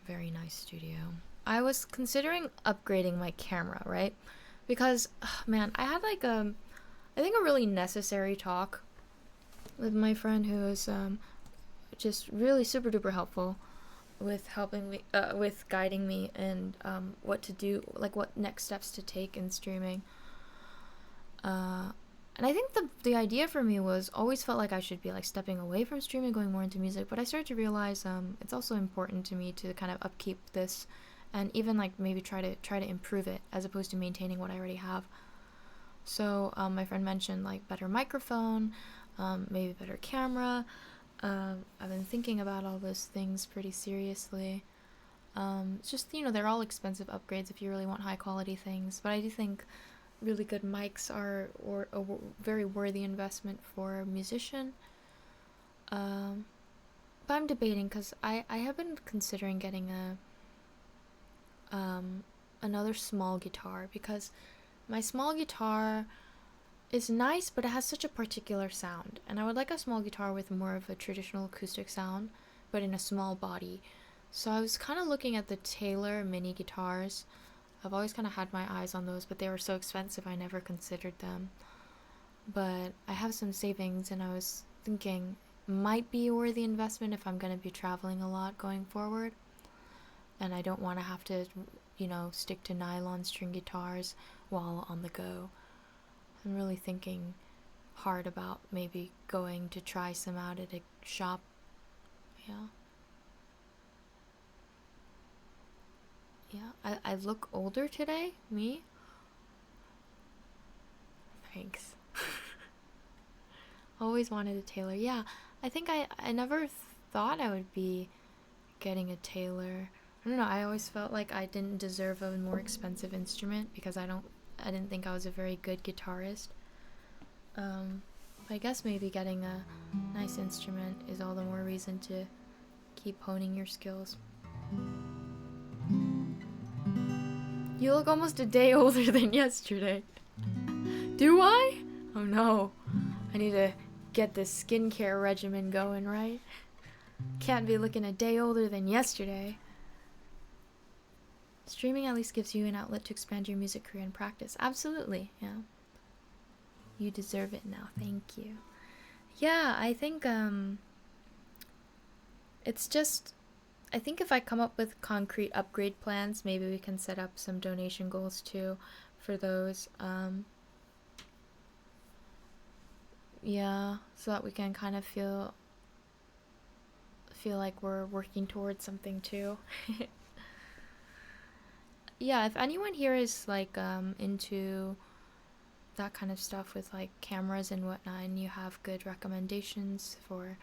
Speaker 1: Very nice studio. I was considering upgrading my camera, right? Because, man, I had like I think a really necessary talk with my friend who was just really super duper helpful with helping me, with guiding me and what to do, like what next steps to take in streaming. And I think the idea for me was always felt like I should be like stepping away from streaming, going more into music. But I started to realize it's also important to me to kind of upkeep this, and even like maybe try to improve it as opposed to maintaining what I already have. So my friend mentioned like better microphone, maybe better camera. I've been thinking about all those things pretty seriously. It's just, they're all expensive upgrades if you really want high quality things. But I do think really good mics are a very worthy investment for a musician. But I'm debating because I have been considering getting another small guitar because my small guitar is nice, but it has such a particular sound, and I would like a small guitar with more of a traditional acoustic sound, but in a small body. So I was kind of looking at the Taylor mini guitars. I've always kind of had my eyes on those, but they were so expensive I never considered them. But I have some savings, and I was thinking might be a worthy investment if I'm going to be traveling a lot going forward, and I don't want to have to, stick to nylon string guitars while on the go. I'm really thinking hard about maybe going to try some out at a shop. Yeah, I look older today? Me? Thanks. Always wanted a Taylor. Yeah, I think I never thought I would be getting a Taylor. I don't know, I always felt like I didn't deserve a more expensive instrument because I didn't think I was a very good guitarist. I guess maybe getting a nice instrument is all the more reason to keep honing your skills. You look almost a day older than yesterday. Do I? Oh no. I need to get this skincare regimen going, right? Can't be looking a day older than yesterday. Streaming at least gives you an outlet to expand your music career and practice. Absolutely, yeah. You deserve it now. Thank you. Yeah, I think it's just, I think if I come up with concrete upgrade plans, maybe we can set up some donation goals too for those. Yeah, so that we can kind of feel like we're working towards something too. Yeah, if anyone here is like into that kind of stuff with like cameras and whatnot, and you have good recommendations for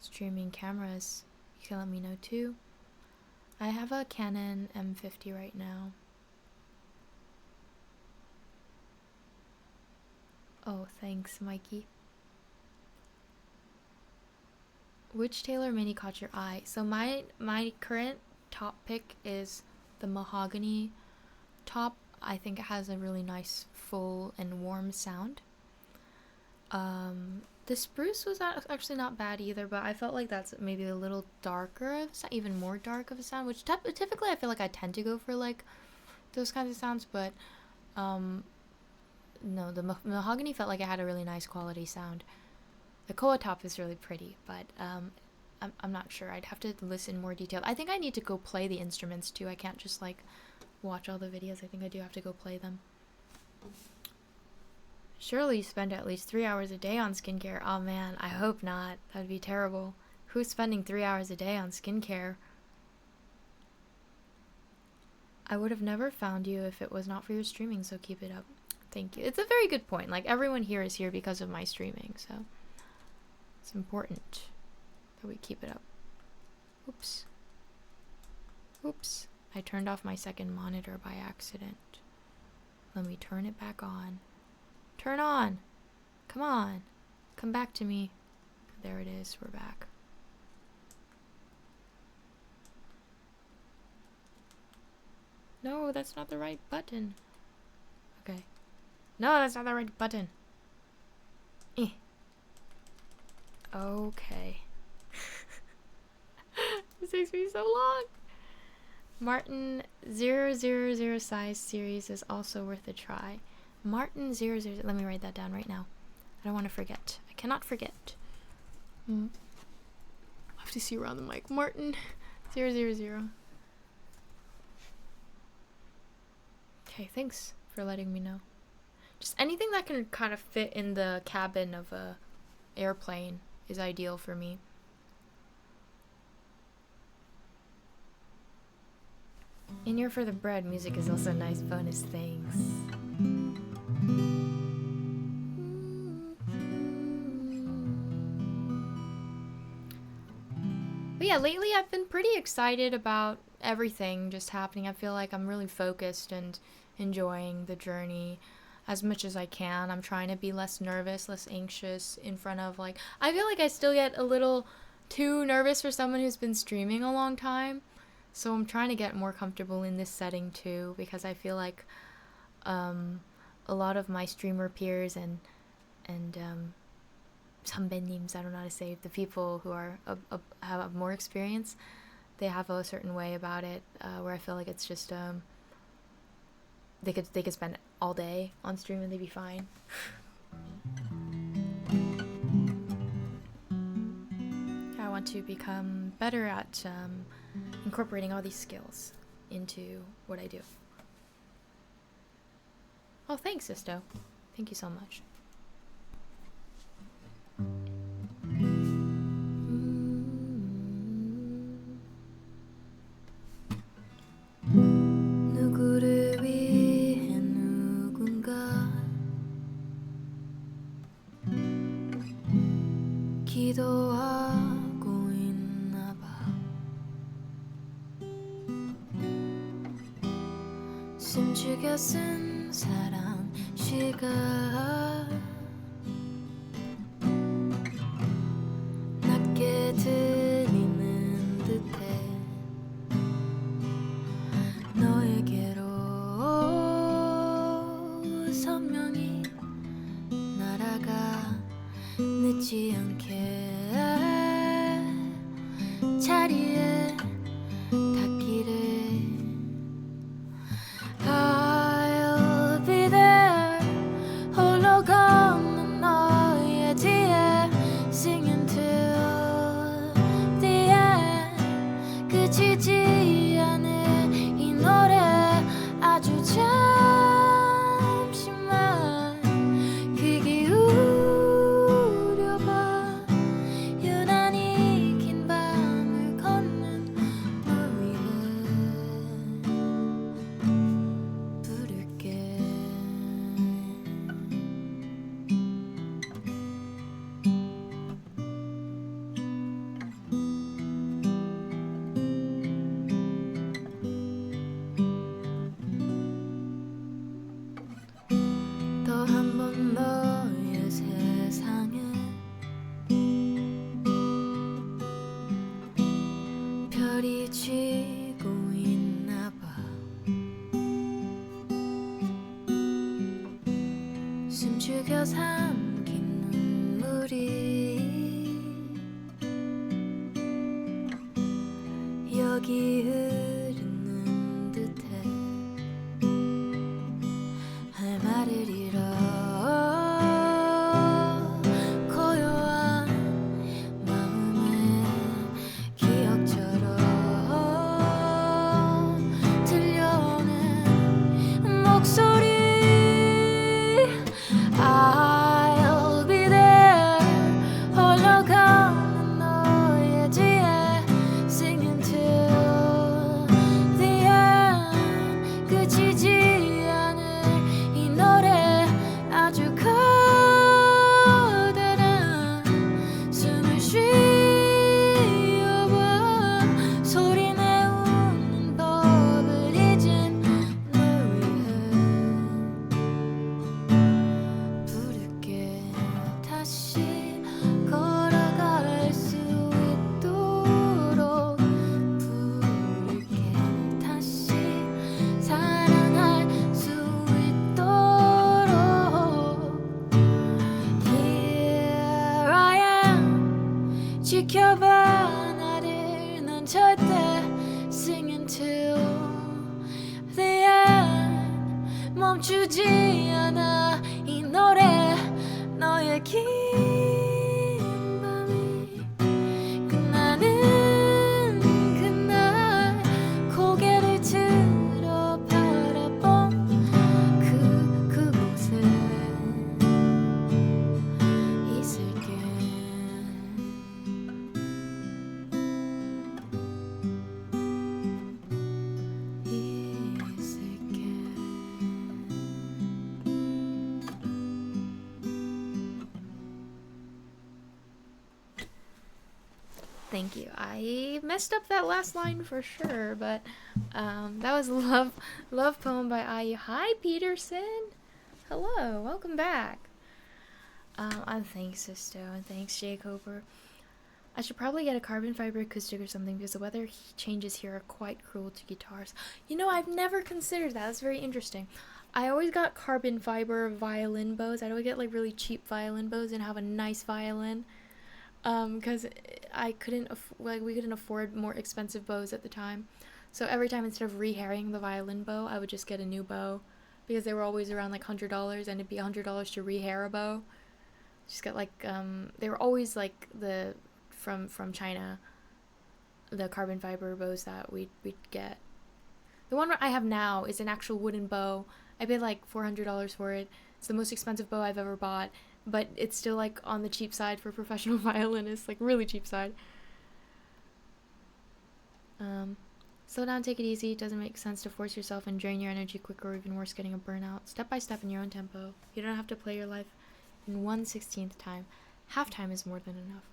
Speaker 1: streaming cameras, you can let me know too. I have a Canon M50 right now. Oh, thanks, Mikey. Which Taylor Mini caught your eye? So my current top pick is the mahogany top. I think it has a really nice full and warm sound. The spruce was actually not bad either, but I felt like that's maybe a little darker, even more dark of a sound, which typically I feel like I tend to go for like those kinds of sounds, but no, the mahogany felt like it had a really nice quality sound. The koa top is really pretty, but I'm not sure. I'd have to listen more detailed. I think I need to go play the instruments too. I can't just like watch all the videos. I think I do have to go play them. Surely you spend at least 3 hours a day on skincare. Oh man, I hope not. That would be terrible. Who's spending 3 hours a day on skincare? I would have never found you if it was not for your streaming, so keep it up. Thank you. It's a very good point. Like, everyone here is here because of my streaming, so it's important that we keep it up. Oops. Oops. I turned off my second monitor by accident. Let me turn it back on. Turn on! Come on! Come back to me. There it is. We're back. No, that's not the right button. Okay. No, that's not the right button. Okay. This takes me so long. Martin 000 size series is also worth a try. Martin 000. Let me write that down right now. I don't want to forget. I cannot forget. I have to see around the mic. Martin 000. Okay, thanks for letting me know. Just anything that can kind of fit in the cabin of a airplane is ideal for me. In here for the bread, music is also a nice bonus. Thanks. But yeah, lately I've been pretty excited about everything just happening. I feel like I'm really focused and enjoying the journey as much as I can. I'm trying to be less nervous, less anxious in front of like... I feel like I still get a little too nervous for someone who's been streaming a long time. So I'm trying to get more comfortable in this setting too, because I feel like a lot of my streamer peers and 선배님s, I don't know how to say it, the people who are have more experience, they have a certain way about it where I feel like it's just they could spend all day on stream and they'd be fine. I want to become better at incorporating all these skills into what I do. Oh, thanks, Sisto. Thank you so much. 누구를 위해 누군가 기도하고 있나 봐. 숨죽여 쓴 사랑 시가 낮게 들리는 듯해 너에게로 선명히 날아가 늦지 않게 자리에 닿기를. I'll be there 홀로 걷는 너의 뒤에 Singing till the end 그치지 않을 이 노래 아주 잠시만 귀 기울여봐 삼킨 눈물이 여기 흐르는 듯해 할 말을 잃어 고요한 마음의 기억처럼 들려오는 목소리 I'll be there 흘러가는 너의 뒤에 Singing till the end 그치지 않을 이 노래 아주 커다란 숨을 쉬어봐 소리 내우는 법을 잊은 널 위해 부를게 다시 걸어갈 수 있도록 부를게 다시 사랑할 수 있도록 Here I am 지켜봐 나를 넌 절대 Singing till the end 멈추지 않아 이 노래 너의 긴 밤이 끝나는 그날 고개를 들어 바라본 그곳에 있을게 Thank you. I messed up that last line for sure, but that was love poem by IU. Hi Peterson. Hello, welcome back. And thanks Sisto, and thanks Jay Cooper. I should probably get a carbon fiber acoustic or something because the weather changes here are quite cruel to guitars. You know, I've never considered that. That's very interesting. I always got carbon fiber violin bows. I'd always get like really cheap violin bows and have a nice violin. Because we couldn't afford more expensive bows at the time. So every time instead of rehairing the violin bow, I would just get a new bow because they were always around like $100 and it'd be $100 to rehair a bow. Just get like they were always like the from China, the carbon fiber bows that we'd get. The one I have now is an actual wooden bow. I paid like $400 for it. It's the most expensive bow I've ever bought, but it's still like on the cheap side for professional violinists, like really cheap side. Slow down, take it easy. It doesn't make sense to force yourself and drain your energy quicker or even worse, getting a burnout. Step by step in your own tempo. You don't have to play your life in 1/16th time. Half time is more than enough.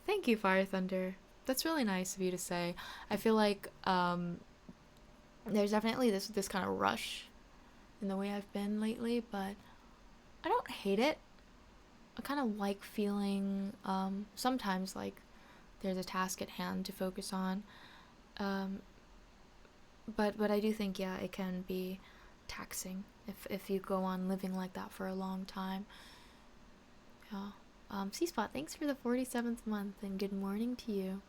Speaker 1: Thank you, Fire Thunder. That's really nice of you to say. I feel like there's definitely this kind of rush in the way I've been lately, but I don't hate it. I kind of like feeling sometimes like there's a task at hand to focus on. But I do think, yeah, it can be taxing if you go on living like that for a long time. Yeah. C-Spot, thanks for the 47th month and good morning to you.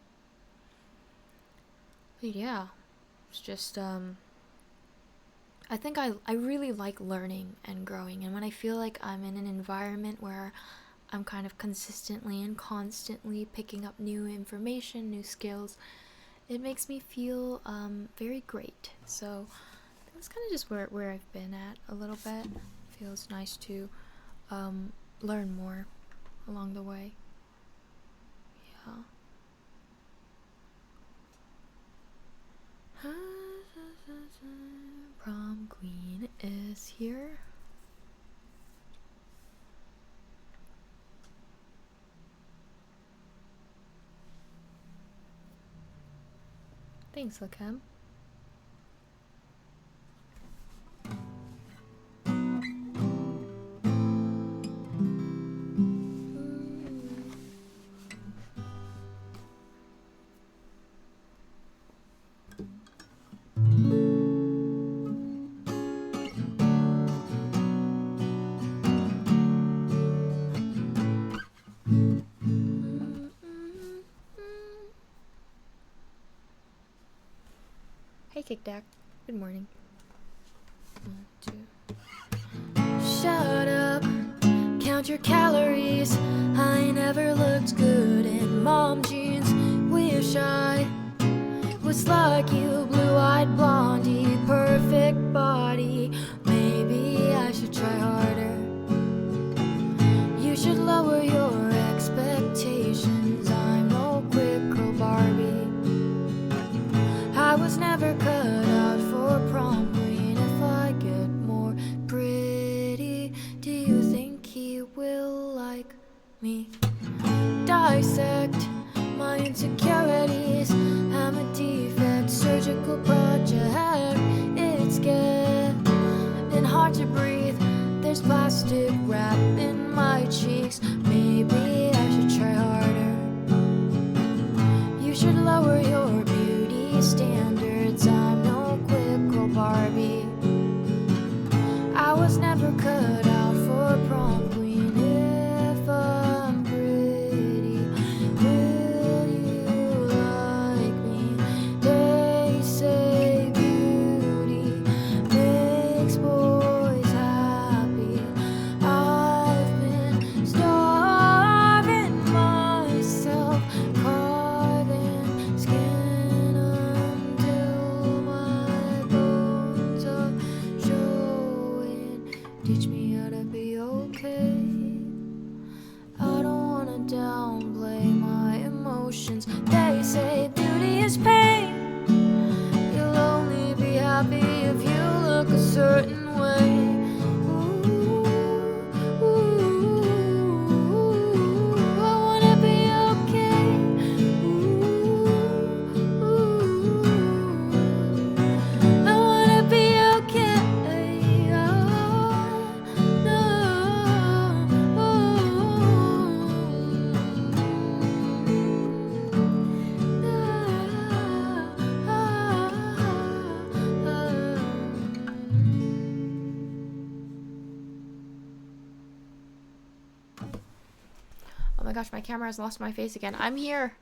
Speaker 1: But yeah, it's just I think I really like learning and growing, and when I feel like I'm in an environment where I'm kind of consistently and constantly picking up new information, new skills, it makes me feel very great. So that's kind of just where I've been at a little bit. Feels nice to learn more along the way. Yeah. Prom queen is here. Thanks, Lakem. Kick Deck. Good morning. 1, 2. Shut up. Count your calories. I never looked good in mom jeans. Wish I was like you, blue-eyed blondie, perfect body. Maybe I should try harder. You should lower your expectations. I'm no quick girl Barbie. I was never cut out for prom queen. If I get more pretty, do you think he will like me? Dissect my insecurities. I'm a defect, surgical project. It's getting hard to breathe. There's plastic wrap in my cheeks. Maybe I should try harder. You should lower your beauty standards. I'm no quick girl Barbie. I was never cut out for prom queen. If I'm pretty, will you like me? They say beauty makes boys happy. I've been starving myself, carving skin until my bones are showing. Teach me how to be okay. I don't wanna downplay my emotions. They say beauty is pain. You'll only be happy if you look a certain way. Ooh, ooh, I wanna be okay. Ooh, I wanna be okay. Oh my gosh, my camera has lost my face again. I'm here.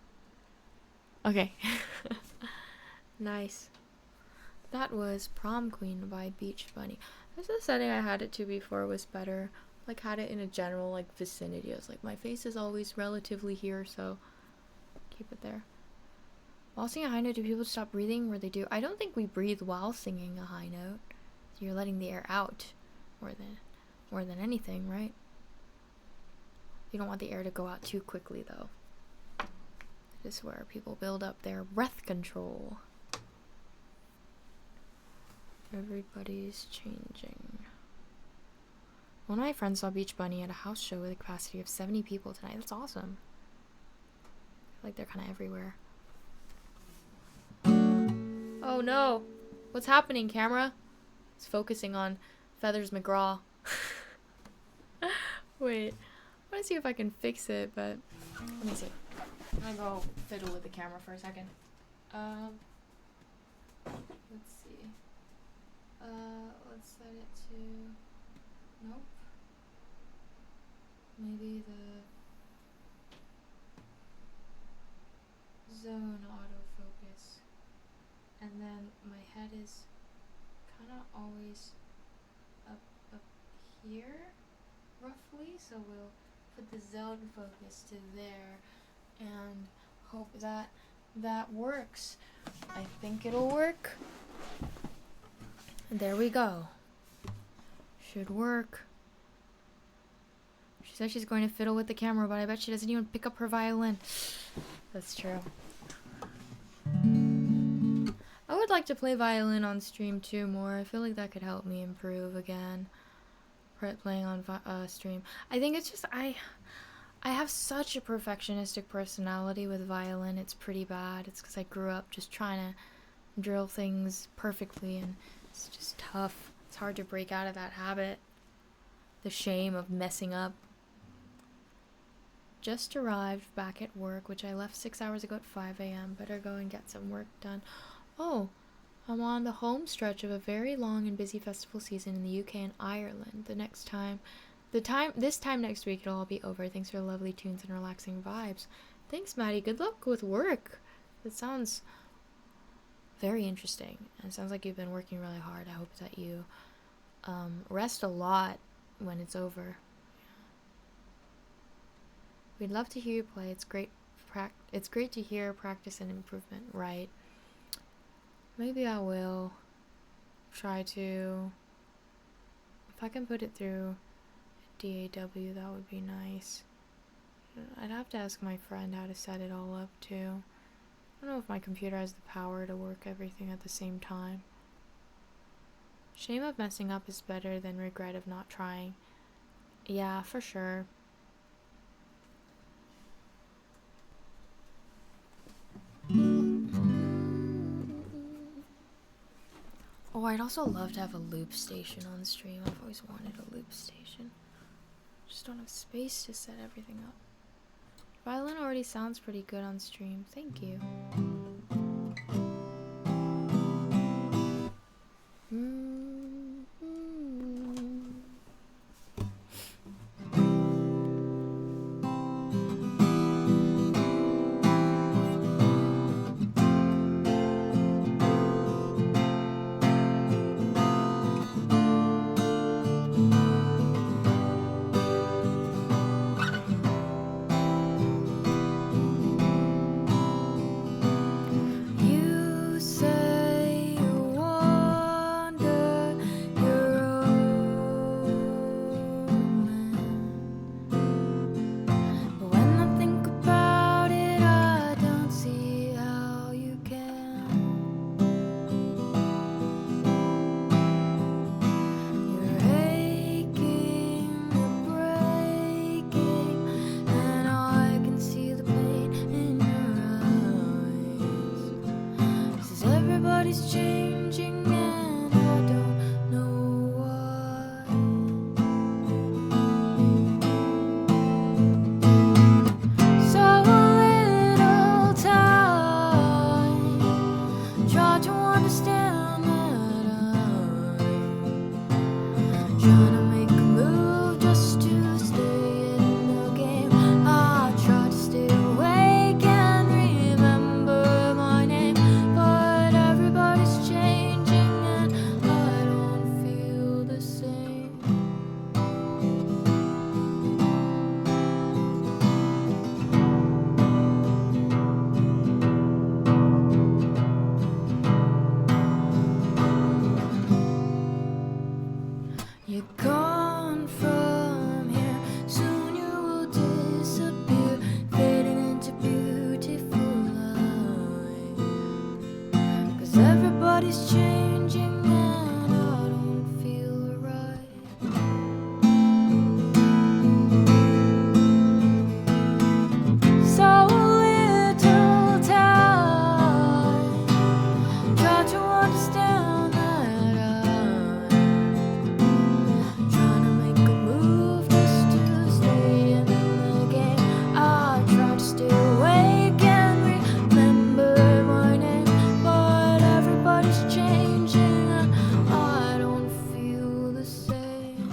Speaker 1: Okay. Nice. That was Prom Queen by Beach Bunny. This is the setting I had it to before was better. Like had it in a general like vicinity. I was like my face is always relatively here, so keep it there. While singing a high note, do people stop breathing where they do? I don't think we breathe while singing a high note. So you're letting the air out more than anything, right? You don't want the air to go out too quickly though. This is where people build up their breath control. Everybody's changing. One of my friends saw Beach Bunny at a house show with a capacity of 70 people tonight. That's awesome. I feel like they're kind of everywhere. Oh no! What's happening, camera? It's focusing on Feathers McGraw. Wait. I want to see if I can fix it, but let me see. I'm gonna go fiddle with the camera for a second. Let's see. Let's set it to... Nope. Maybe the zone autofocus. And then my head is kind of always up here, roughly, so we'll put the zone focus to there and hope that works. I think it'll work. There we go. Should work. She said she's going to fiddle with the camera, but I bet she doesn't even pick up her violin. That's true. I would like to play violin on stream too more. I feel like that could help me improve again. Playing on stream. I think it's just I have such a perfectionistic personality with violin. It's pretty bad. It's because I grew up just trying to drill things perfectly, and it's just tough. It's hard to break out of that habit. The shame of messing up. Just arrived back at work, which I left 6 hours ago at 5 a.m. Better go and get some work done. Oh, I'm on the home stretch of a very long and busy festival season in the UK and Ireland. This time next week it'll all be over. Thanks for the lovely tunes and relaxing vibes. Thanks, Maddie. Good luck with work. It sounds very interesting. And it sounds like you've been working really hard. I hope that you rest a lot when it's over. We'd love to hear you play. It's great. It's great to hear practice and improvement, right? Maybe I will try to. If I can put it through DAW, that would be nice. I'd have to ask my friend how to set it all up too. I don't know if my computer has the power to work everything at the same time. Shame of messing up is better than regret of not trying. Yeah, for sure. Oh, I'd also love to have a loop station on stream. I've always wanted a loop station. Just don't have space to set everything up. Violin already sounds pretty good on stream. Thank you. You're gone from here, soon you will disappear, fading into beautiful light. 'Cause everybody's changing and I don't feel right. So little time, try to understand that trying to make a move just to stay in the game. I try to stay awake and remember my name, but everybody's changing and I don't feel the same.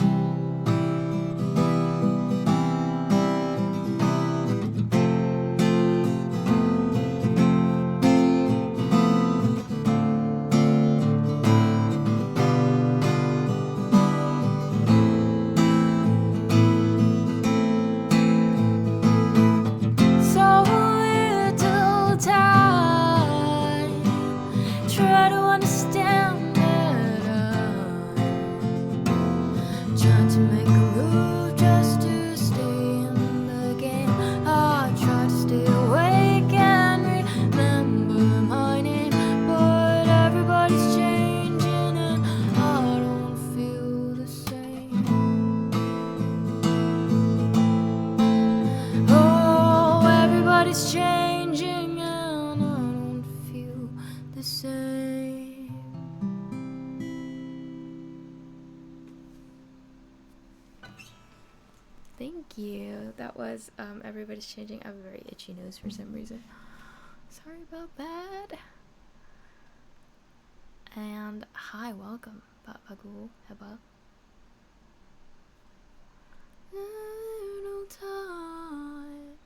Speaker 1: So little time, try to understand that I'm trying to make a move just to stay in the game. I try to stay awake and remember my name, but everybody's changing and I don't feel the same. Oh, everybody's changing and I don't feel the same. Thank you. That was Everybody's Changing. I have a very itchy nose for some reason. Sorry about that. And hi, welcome, Papagul Heba. Little time,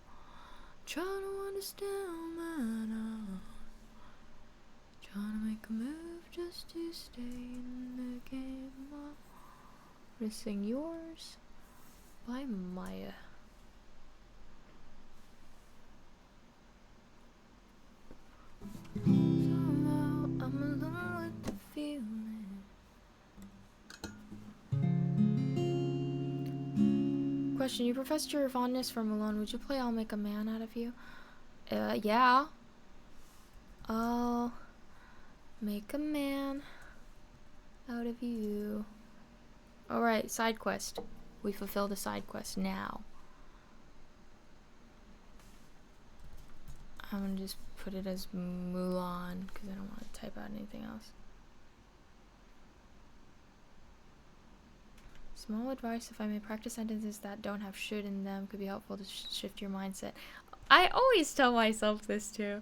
Speaker 1: trying to understand that I'm Trying to make a move just to stay in the game. Missing yours by Maya. Somehow I'm alone with the feeling. Question: you professed your fondness for Malone. Would you play I'll Make a Man Out of You? Yeah. I'll make a man out of you. Alright, side quest. We fulfilled a side quest now. I'm gonna just put it as Mulan because I don't want to type out anything else. Small advice: if I may, practice sentences that don't have should in them could be helpful to shift your mindset. I always tell myself this too.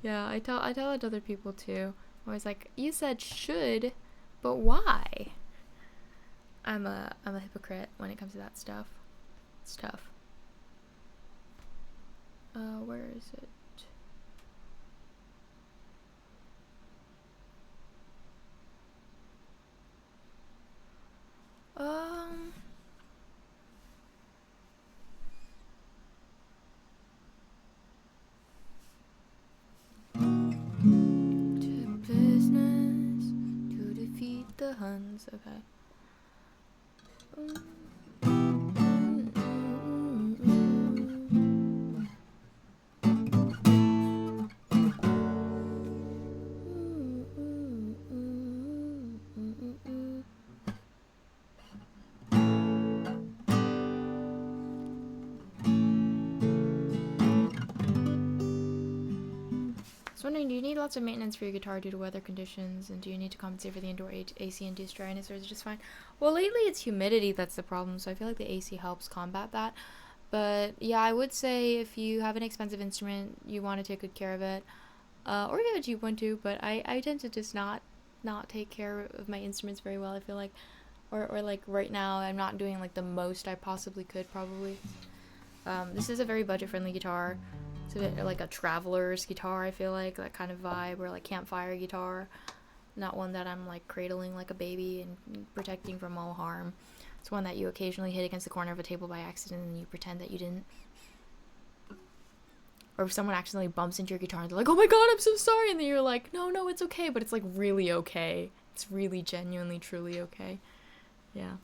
Speaker 1: Yeah, I tell it to other people too. I'm always like, you said should, but why? I'm a hypocrite when it comes to that stuff. It's tough. Where is it? To business to defeat the Huns. Okay. Wondering, do you need lots of maintenance for your guitar due to weather conditions, and do you need to compensate for the indoor AC-induced dryness, or is it just fine? Well, lately it's humidity that's the problem, so I feel like the AC helps combat that. But yeah, I would say if you have an expensive instrument, you want to take good care of it, or you have a cheap one too. But I tend to just not take care of my instruments very well. I feel like, or like right now, I'm not doing like the most I possibly could probably. This is a very budget-friendly guitar. It's a bit like a traveler's guitar, I feel like, that kind of vibe, or like campfire guitar. Not one that I'm like cradling like a baby and protecting from all harm. It's one that you occasionally hit against the corner of a table by accident and you pretend that you didn't. Or if someone accidentally bumps into your guitar and they're like, oh my god, I'm so sorry, and then you're like, no, it's okay, but it's like really okay. It's really genuinely, truly okay. Yeah.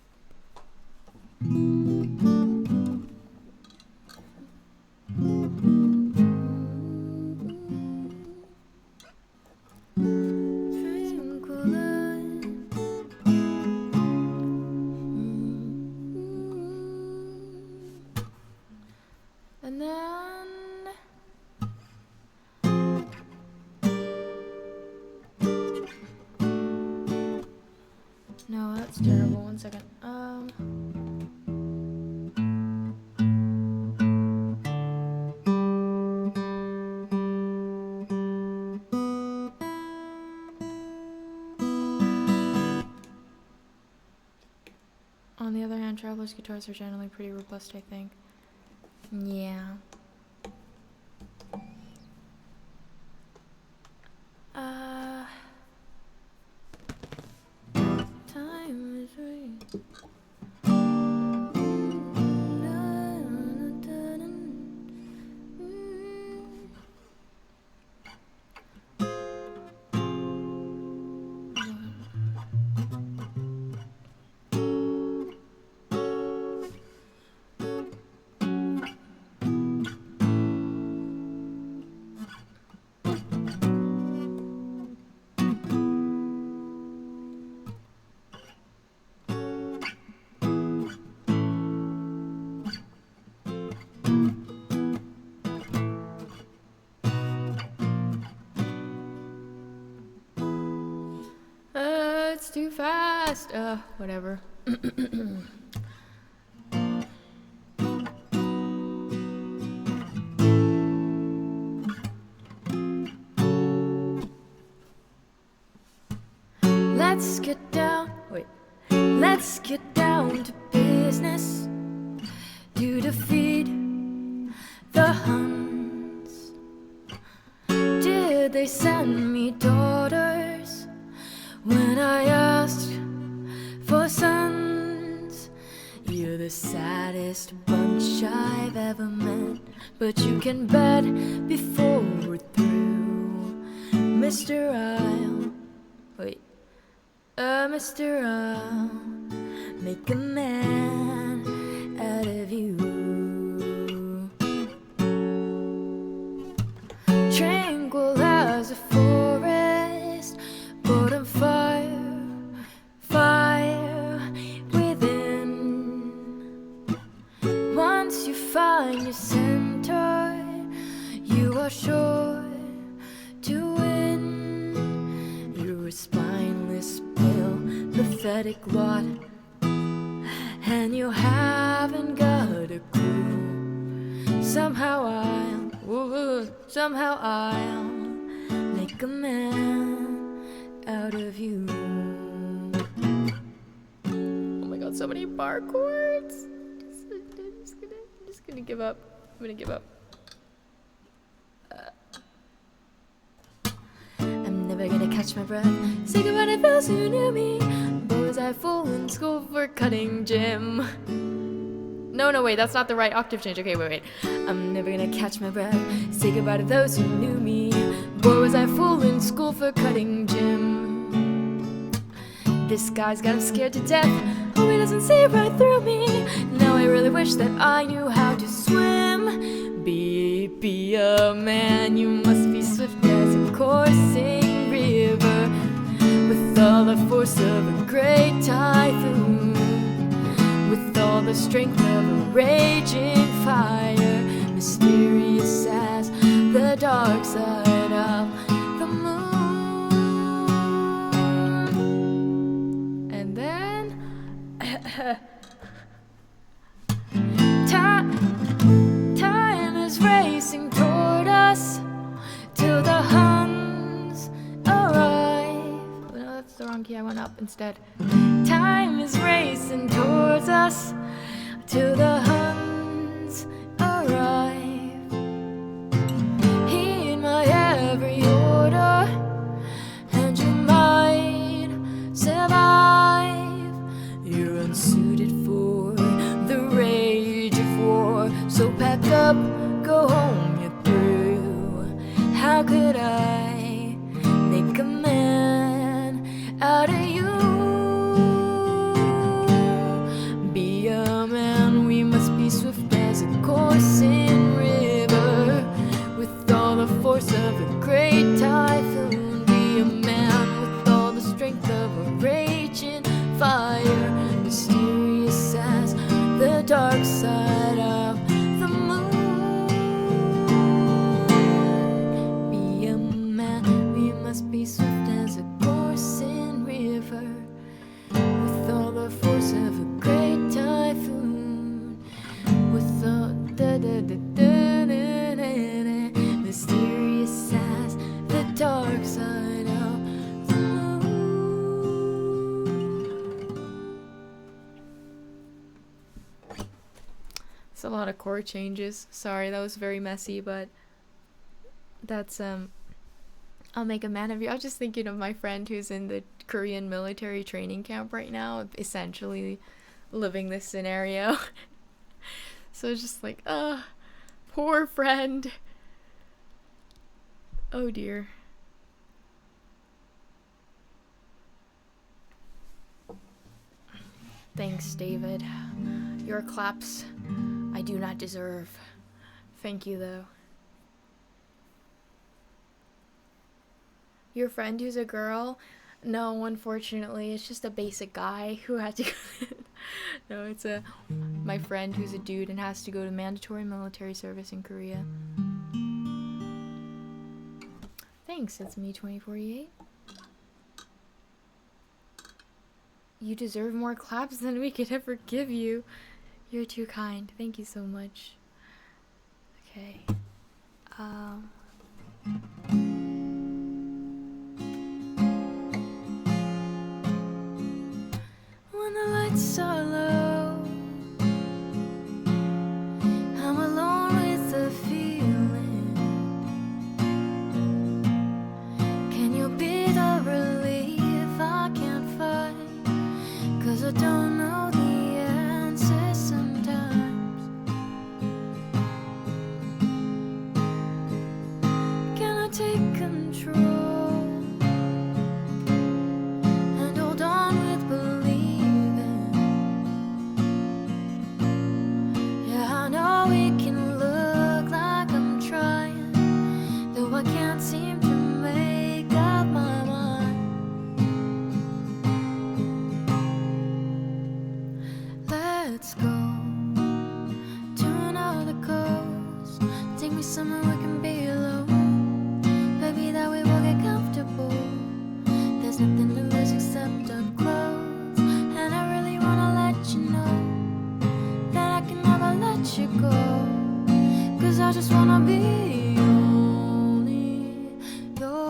Speaker 1: And then no, that's terrible. 1 second. On the other hand, travelers' guitars are generally pretty robust, I think. Yeah. Time is right. It's too fast. Whatever. Let's get down. Wait. Let's get down to business to defeat the Huns. did they send me daughters when I asked for sons? You're the saddest bunch I've ever met, but you can bet before we're through, Mr. Mr. I'll make a man out of you. Tranquil as a forest, but on fire within. Once you find your center, you are sure to win. You're a spineless, pale, pathetic lot, and you haven't got a clue. Somehow I'll make a man out of you. Oh my god, so many bar chords. I'm just gonna give up. I'm gonna give up. I'm never gonna catch my breath. Say goodbye to those who knew me. Boys I fool in school for cutting gym. No, wait, that's not the right octave change. Okay, wait. I'm never gonna catch my breath. Say goodbye to those who knew me. Boy, was I fool in school for cutting gym. This guy's got him scared to death. Hope he doesn't see right through me. Now I really wish that I knew how to swim. Be a man, you must be swift as a coursing river, with all the force of a great typhoon, with all the strength of a raging fire, mysterious as the dark side of the moon. And then time is racing toward us till the Huns arrive. No, that's the wrong key. I went up instead. Time is racing towards us till the Huns arrive. Heed my every order, and you might survive. You're unsuited for the rage of war, so pack up, go home, you're through. How could I make a man out of you? Be a man, we must be swift as a coursing river, with all the force of a great typhoon. Be a man with all the strength of a raging fire, mysterious as the dark side of the moon. Be a man, we must be swift as a coursing river, with all the force of a great typhoon, with all mysterious as the dark side of the moon. It's a lot of chord changes. Sorry, that was very messy, but that's I'll make a man of you. I was just thinking of my friend who's in the Korean military training camp right now, essentially living this scenario. So it's just like, poor friend. Oh dear. Thanks, David. Your claps I do not deserve. Thank you, though. Your friend who's a girl? No, unfortunately, it's just a basic guy who had to go. No, it's my friend who's a dude and has to go to mandatory military service in Korea. Thanks, it's me 2048. You deserve more claps than we could ever give you. You're too kind. Thank you so much. Okay. When the lights are low, I'm alone with the feeling. nothing to lose except our clothes. And I really wanna let you know that I can never let you go. 'Cause I just wanna be only yours.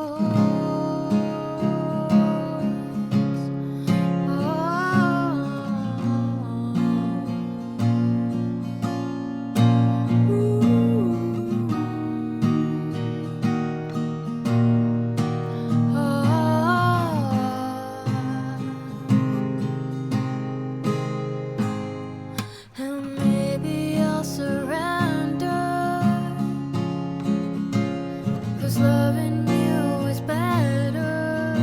Speaker 1: And maybe I'll surrender, 'cause loving you is better.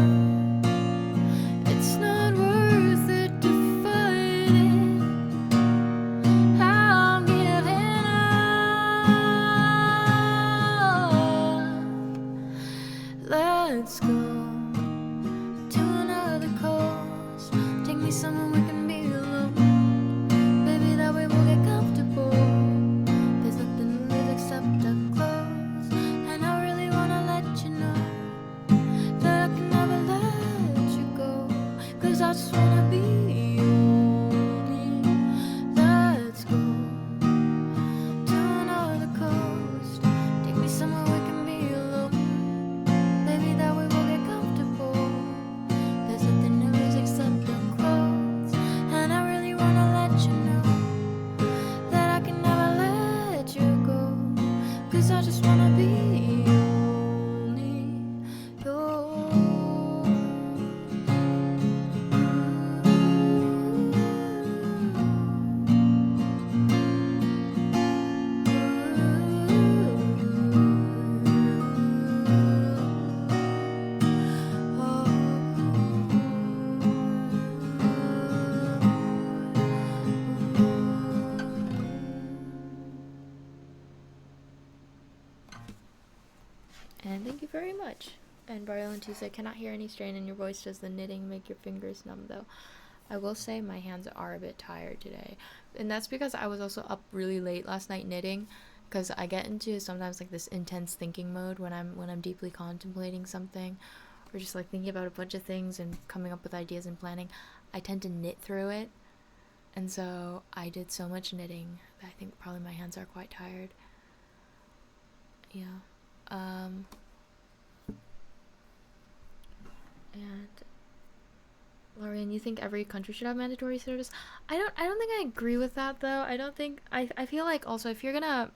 Speaker 1: It's not worth it to fight it. I'm giving up. Let's go to another coast. Take me somewhere we can be alone. Baby, that way we'll get comfortable. There's nothing to lose except our clothes. And I really wanna let you know that I can never let you go. 'Cause I just wanna be only. Let's go to another coast. Take me somewhere we can be alone. Baby, that way we'll get comfortable. There's nothing to lose except our clothes. And I really wanna let you know that I can never let you go. 'Cause I just wanna be only yours. And thank you very much. And Barrel Tuesday, cannot hear any strain in your voice. Does the knitting make your fingers numb though? I will say my hands are a bit tired today, and that's because I was also up really late last night knitting. Because I get into sometimes like this intense thinking mode when I'm deeply contemplating something, or just like thinking about a bunch of things and coming up with ideas and planning. I tend to knit through it, and so I did so much knitting that I think probably my hands are quite tired. Yeah. And Lorian, you think every country should have mandatory service? I don't think I agree with that though. I feel like also if you're gonna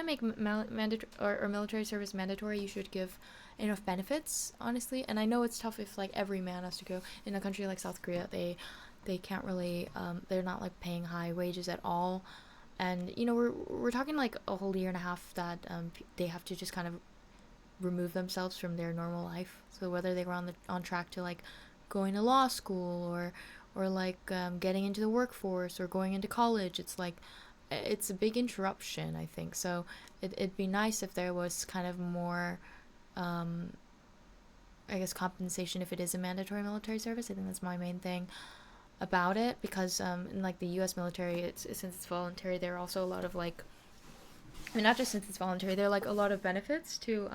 Speaker 1: make mandatory or military service mandatory, you should give enough benefits, honestly. And I know it's tough if like every man has to go. In a country like South Korea, they can't really they're not like paying high wages at all. And you know, we're talking like a whole year and a half that they have to just kind of remove themselves from their normal life. So whether they were on track to like going to law school or like getting into the workforce or going into college, it's like it's a big interruption, I think. So it'd be nice if there was kind of more I guess compensation if it is a mandatory military service. I think that's my main thing about it, because in like the US military, since it's voluntary, there are also a lot of like, I mean, not just since it's voluntary, there are like a lot of benefits to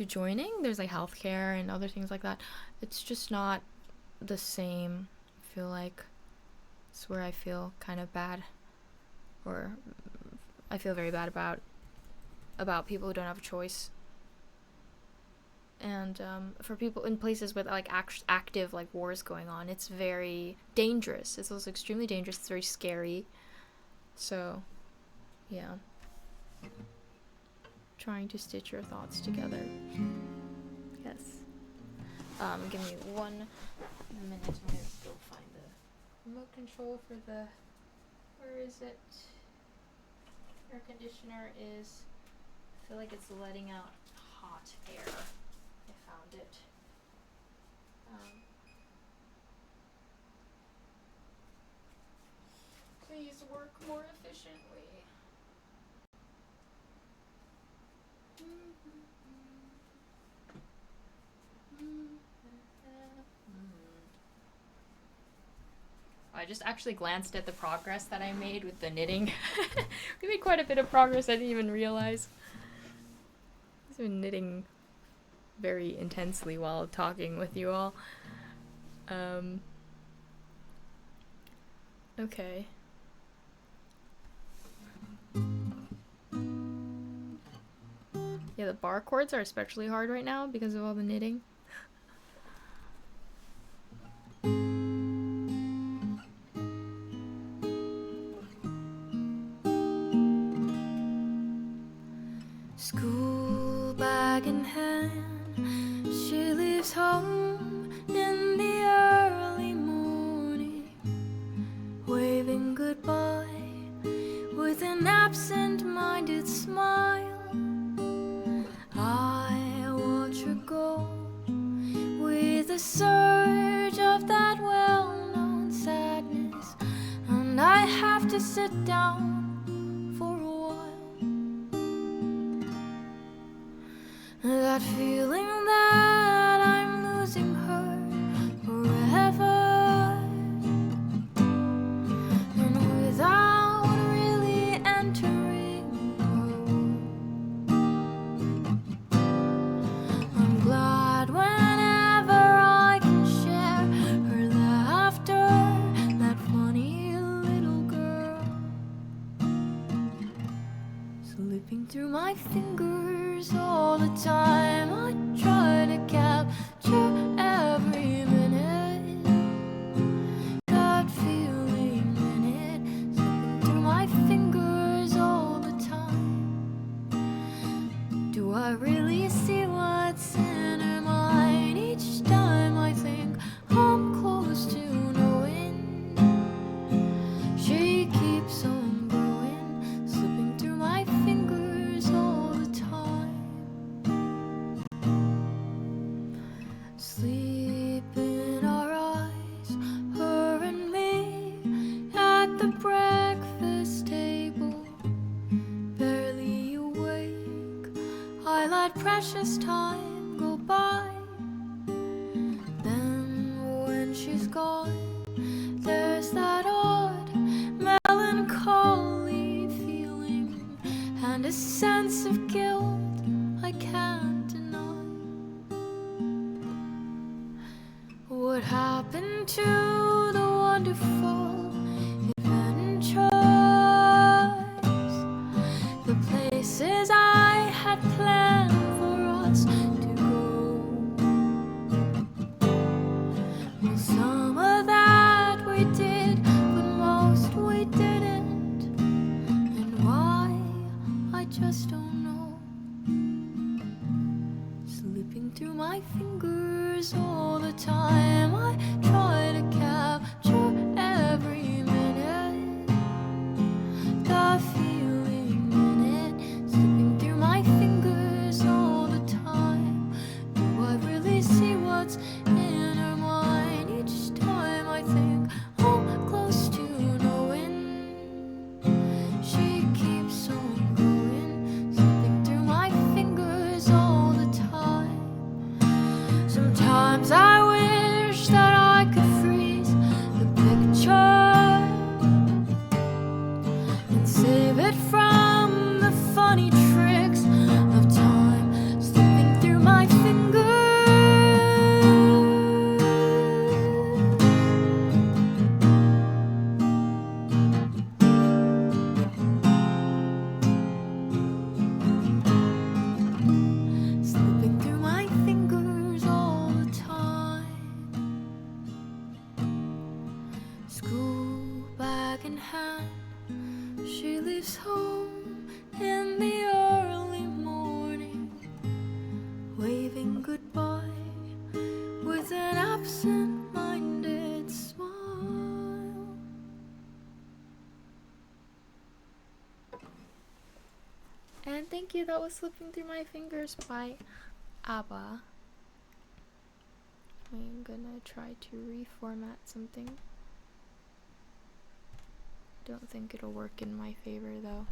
Speaker 1: joining. There's like healthcare and other things like that. It's just not the same. I feel like it's where I feel kind of bad, or I feel very bad about people who don't have a choice. And for people in places with like active like wars going on, it's very dangerous. It's also extremely dangerous. It's very scary. So, yeah. Trying to stitch your thoughts together. Yes. Give me 1 minute. I'm gonna go find the remote control for the. Where is it? Air conditioner is. I feel like it's letting out hot air. I found it. Please work more efficiently. I just actually glanced at the progress that I made with the knitting. We made quite a bit of progress. I didn't even realize. I've been knitting very intensely while talking with you all. Okay. Yeah, the bar chords are especially hard right now because of all the knitting. School bag in hand, she leaves home in the early morning, waving goodbye with an absent-minded smile. I watch her go with a surge of that well-known sadness, and I have to sit down for a while. That feeling that I'm losing her forever, and without really entering her world. I'm glad whenever I can share her laughter, that funny little girl slipping through my fingers all the time. I try to capture every minute, that feeling in it, slipping through my fingers all the time. Do I really see what's in her mind each time I think I'm close to knowing? She keeps on growing, slipping through my fingers all the time. Sleep in our eyes, her and me, at the breakfast table, barely awake. I let precious time go by. Then when she's gone, there's that odd melancholy feeling and a sense of guilt I can't deny. What happened to the wonderful adventures, the places I had planned for us to go? Well, some of that we did, but most we didn't. And why, I just don't know. Slipping through my fingers all the time, I try to capture every minute, the feeling in it, slipping through my fingers all the time. Do I really see what's in her mind each time I think I'm close to knowing? She keeps on growing, slipping through my fingers all the time. Sometimes I wish that I could freeze the picture and save it from the funny tricks of time slipping through my fingers. Slipping through my fingers all the time. School bag in hand, she leaves home in the early morning, waving goodbye with an absent-minded smile. And thank you, that was Slipping Through My Fingers by ABBA. I'm gonna try to reformat something. Don't think it'll work in my favor though.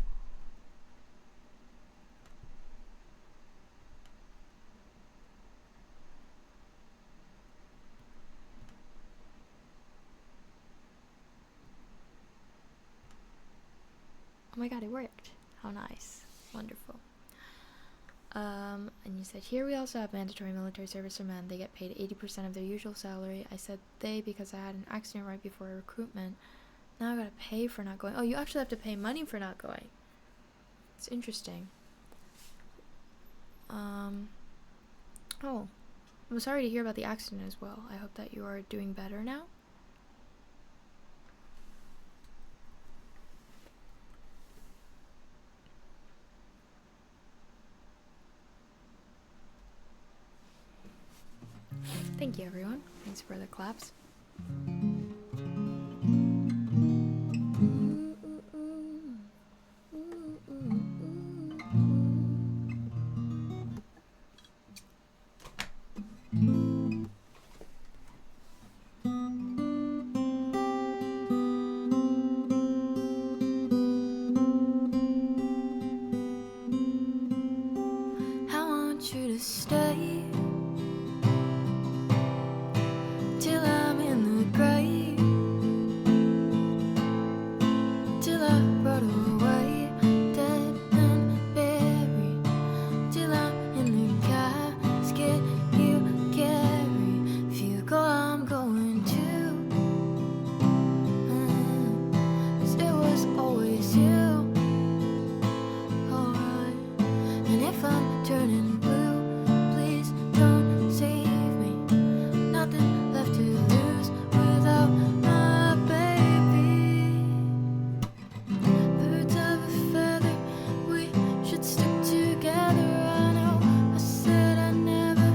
Speaker 1: Oh my god, it worked. How nice. Wonderful. And you said, here we also have mandatory military service for men. They get paid 80% of their usual salary. I said they because I had an accident right before recruitment. Now I gotta pay for not going. Oh, you actually have to pay money for not going. It's interesting. Oh, I'm sorry to hear about the accident as well. I hope that you are doing better now. Thank you, everyone. Thanks for the claps. I want you to stay till I'm in the grave, till I rot away, dead and buried, till I'm in the casket you carry. If you go, I'm going too, 'cause it was always you, alright. And if I'm turning blue, please don't save me. Nothing left to lose without my baby. Birds of a feather, we should stick together. I know I said I never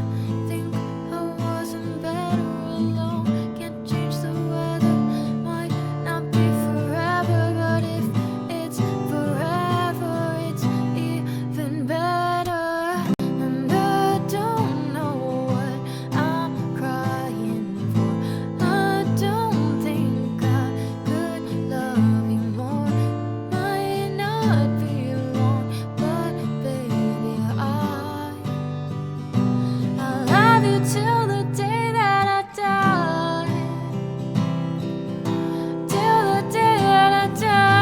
Speaker 1: think I wasn't better alone. Can't change the weather, might not be forever, but if it's forever, it's even better. And I don't know what I'm crying for. I don't think I could love you more. Might not be long, but baby, I'll love you till the day that I die. Till the day that I die.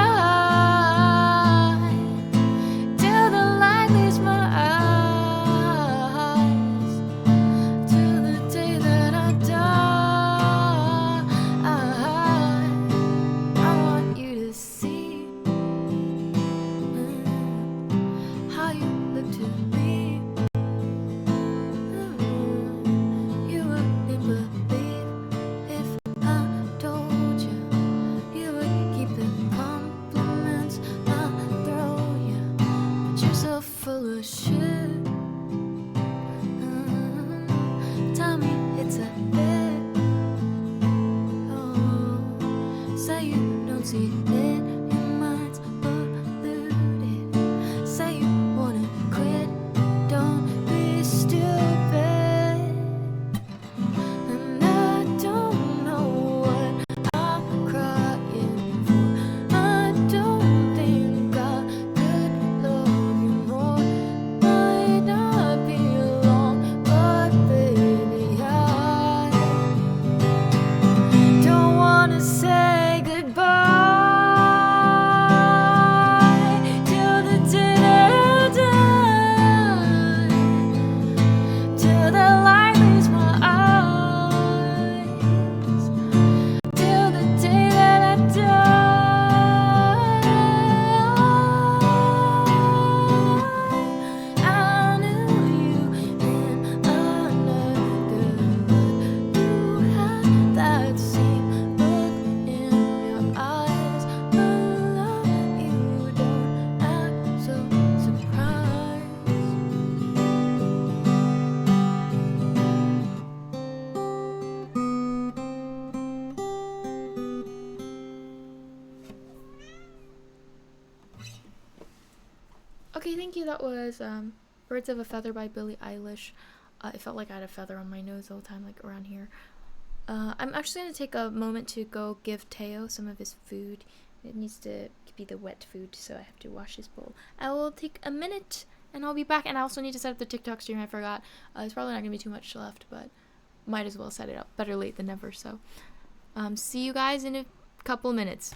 Speaker 1: Till the light leaves my eyes. Till the day that I die. I want you to see how you look to me. You wouldn't believe if I told you. You would keep the compliments I throw you, but you're so full of shit. Tell me it's a hit. Oh, say you don't see it, your mind's polluted. Say you wanna quit, don't be stupid. And I don't know what I'm crying for. I don't think I could love you more. Might not be long, but baby, I don't wanna say goodbye till the day that I die. Till the light leaves my eyes. Till the day that I die. I knew you in another, but you had that same look in your eyes. I love you, don't act so surprised. Okay, thank you. That was Birds of a Feather by Billie Eilish. It felt like I had a feather on my nose all the time, like around here. I'm actually going to take a moment to go give Teo some of his food. It needs to be the wet food, so I have to wash his bowl. I will take a minute, and I'll be back. And I also need to set up the TikTok stream. I forgot. There's probably not going to be too much left, but might as well set it up. Better late than never, so see you guys in a couple minutes.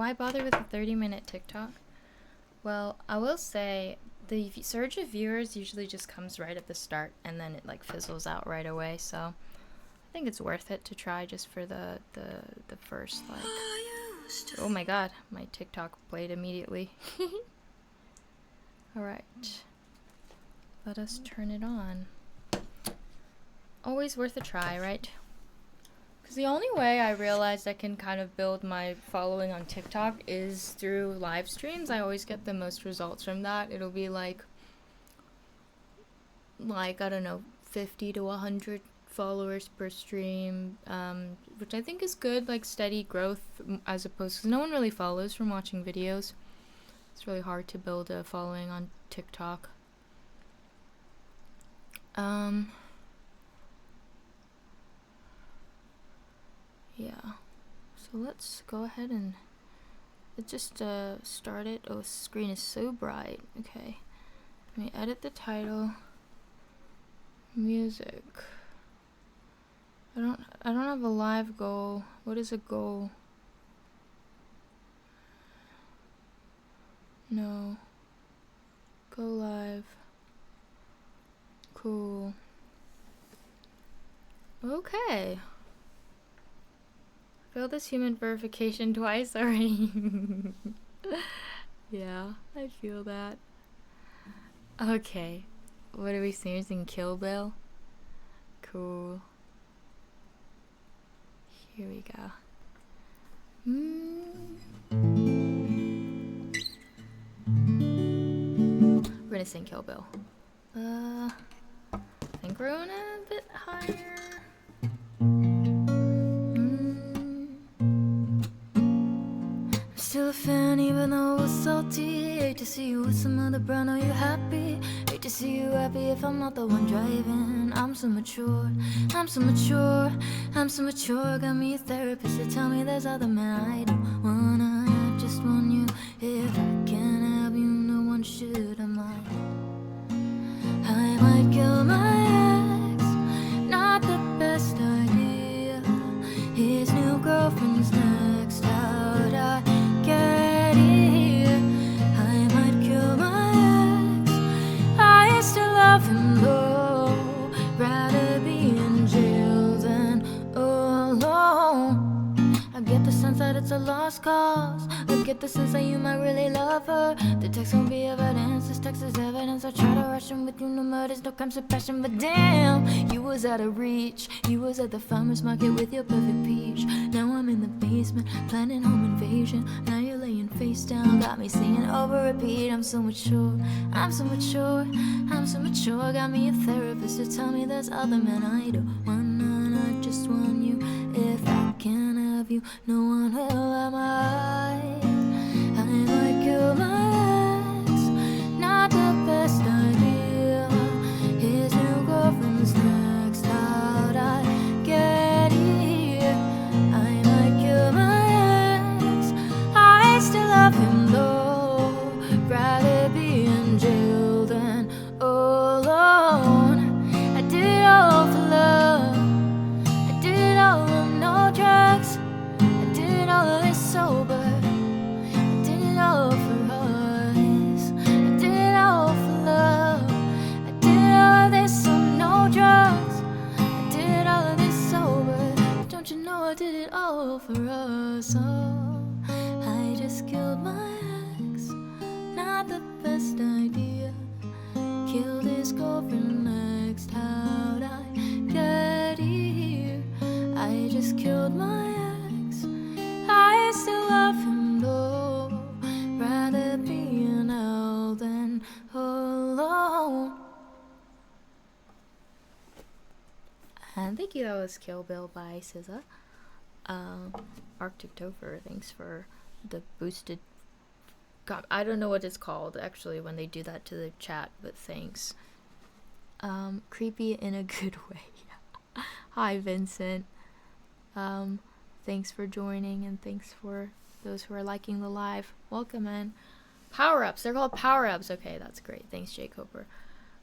Speaker 1: why bother with a 30-minute TikTok? Well, I will say the surge of viewers usually just comes right at the start, and then it like fizzles out right away. So I think it's worth it to try just for the first like. Oh my god, my TikTok played immediately. All right, let us turn it on. Always worth a try, right? Because the only way I realized I can kind of build my following on TikTok is through live streams. I always get the most results from that. It'll be like I don't know, 50 to 100 followers per stream, which I think is good, like steady growth, as opposed, because no one really follows from watching videos. It's really hard to build a following on TikTok. Yeah, so let's go ahead and just start it. Oh, the screen is so bright. Okay, let me edit the title. Music. I don't have a live goal. What is a goal? No. Go live. Cool. Okay. Failed this human verification twice already. Yeah, I feel that. Okay. What are we seeing? Kill Bill? Cool. Here we go. We're gonna sing Kill Bill. I think we're going a bit higher. Still a fan even though it's salty. Hate to see you with some other bro, know you happy. Hate to see you happy if I'm not the one driving. I'm so mature, I'm so mature, I'm so mature. Got me a therapist to tell me there's other men I don't wanna. I just want you. If I can't have you, no one should. I might kill my ex. Not the best idea. His new girlfriend's next. How'd I get here? I might kill my ex. I still love him though. Rather be in jail than alone. I get the sense that it's a lost cause. I get the sense that you might really love her. The text won't be evidence, this text is evidence. I try to rush him with you, no murders, no crimes of passion. But damn, you was out of reach. You was at the farmer's market with your perfect peach. Now I'm in the basement, planning home invasion. Now you're laying face down, got me singing over repeat. I'm so mature, I'm so mature, I'm so mature. Got me a therapist to tell me there's other men I don't want. I just want you. If I can't have you, no one will. I might kill my ex. Not the best idea. His new girlfriend's next. How'd I get here? I might kill my ex. I still love him though. Rather be in jail than alone. I did it all for love. I did it all with no drugs. I did it all of this sober. I did it all for us. I did it all for love. I did all of this on no drugs. I did all of this sober. Don't you know I did it all for us? Oh, I just killed my ex. Not the best idea. Killed his girlfriend next. How'd I get here? I just killed my ex. I still love him though. Rather be in hell than alone. And thank you, that was Kill Bill by SZA. Arctic Topher, thanks for the boosted. God, I don't know what it's called actually when they do that to the chat, but thanks. Creepy in a good way. Hi, Vincent. Thanks for joining, and thanks for those who are liking the live. Welcome in. Power-ups. They're called power-ups. Okay, that's great. Thanks, Jay Coper.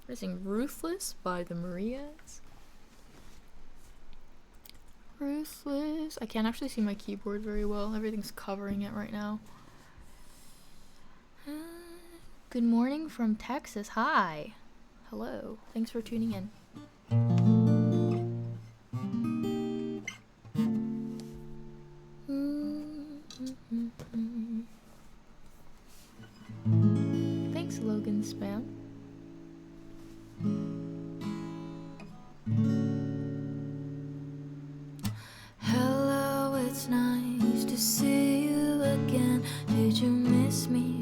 Speaker 1: We're singing Ruthless by the Marias. Ruthless. I can't actually see my keyboard very well. Everything's covering it right now. Good morning from Texas. Hi. Hello. Thanks for tuning in. Thanks, Logan Spam. Hello, it's nice to see you again. Did you miss me?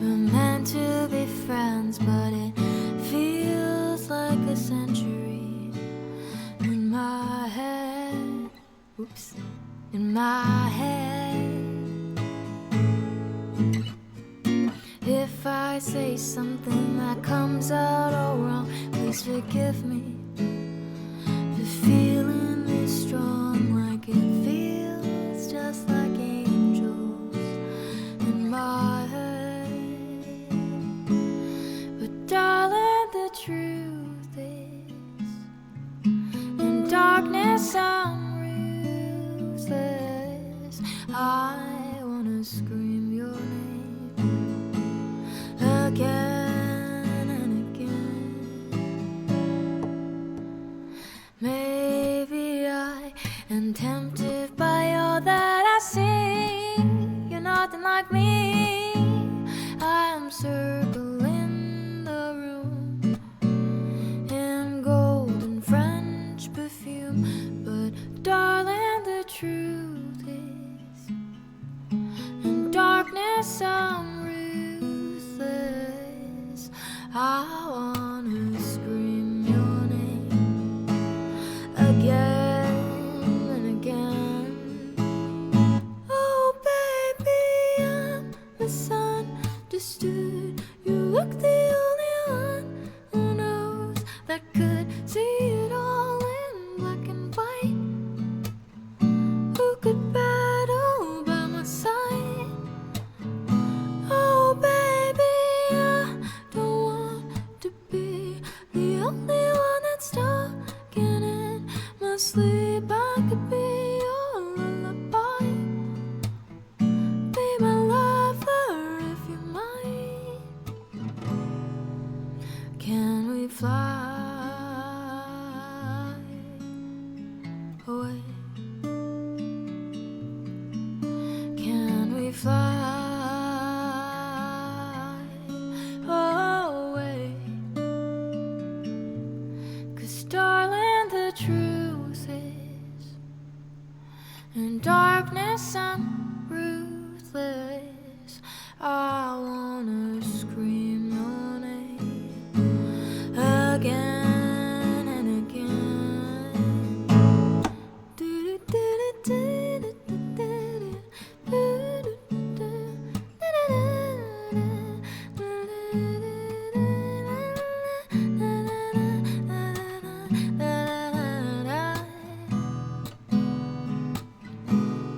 Speaker 1: We're meant to be friends, but it feels like a century in my head. Oops. In my head. If I say something that comes out all wrong, please forgive me for feeling this strong, like it feels just like angels in my head. But darling, the truth is, in darkness I'm ruthless. I wanna scream your name again and again. Maybe I am tempted by all that I see. You're nothing like me. I am circling the room in golden French perfume. But darling, the truth is, in darkness I'm ruthless. I wanna scream your name again and again. Oh baby, I'm misunderstood. You look the only one who knows, that could see it all in black and white, who could battle by my side. Oh baby, I don't want to be the only one that's talking in my sleep. I could be your lullaby, be my lover if you might. Can we fly away? Can we fly away? 'Cause darling, the truth is, in darkness I'm ruthless. I wanna scream your name again and again.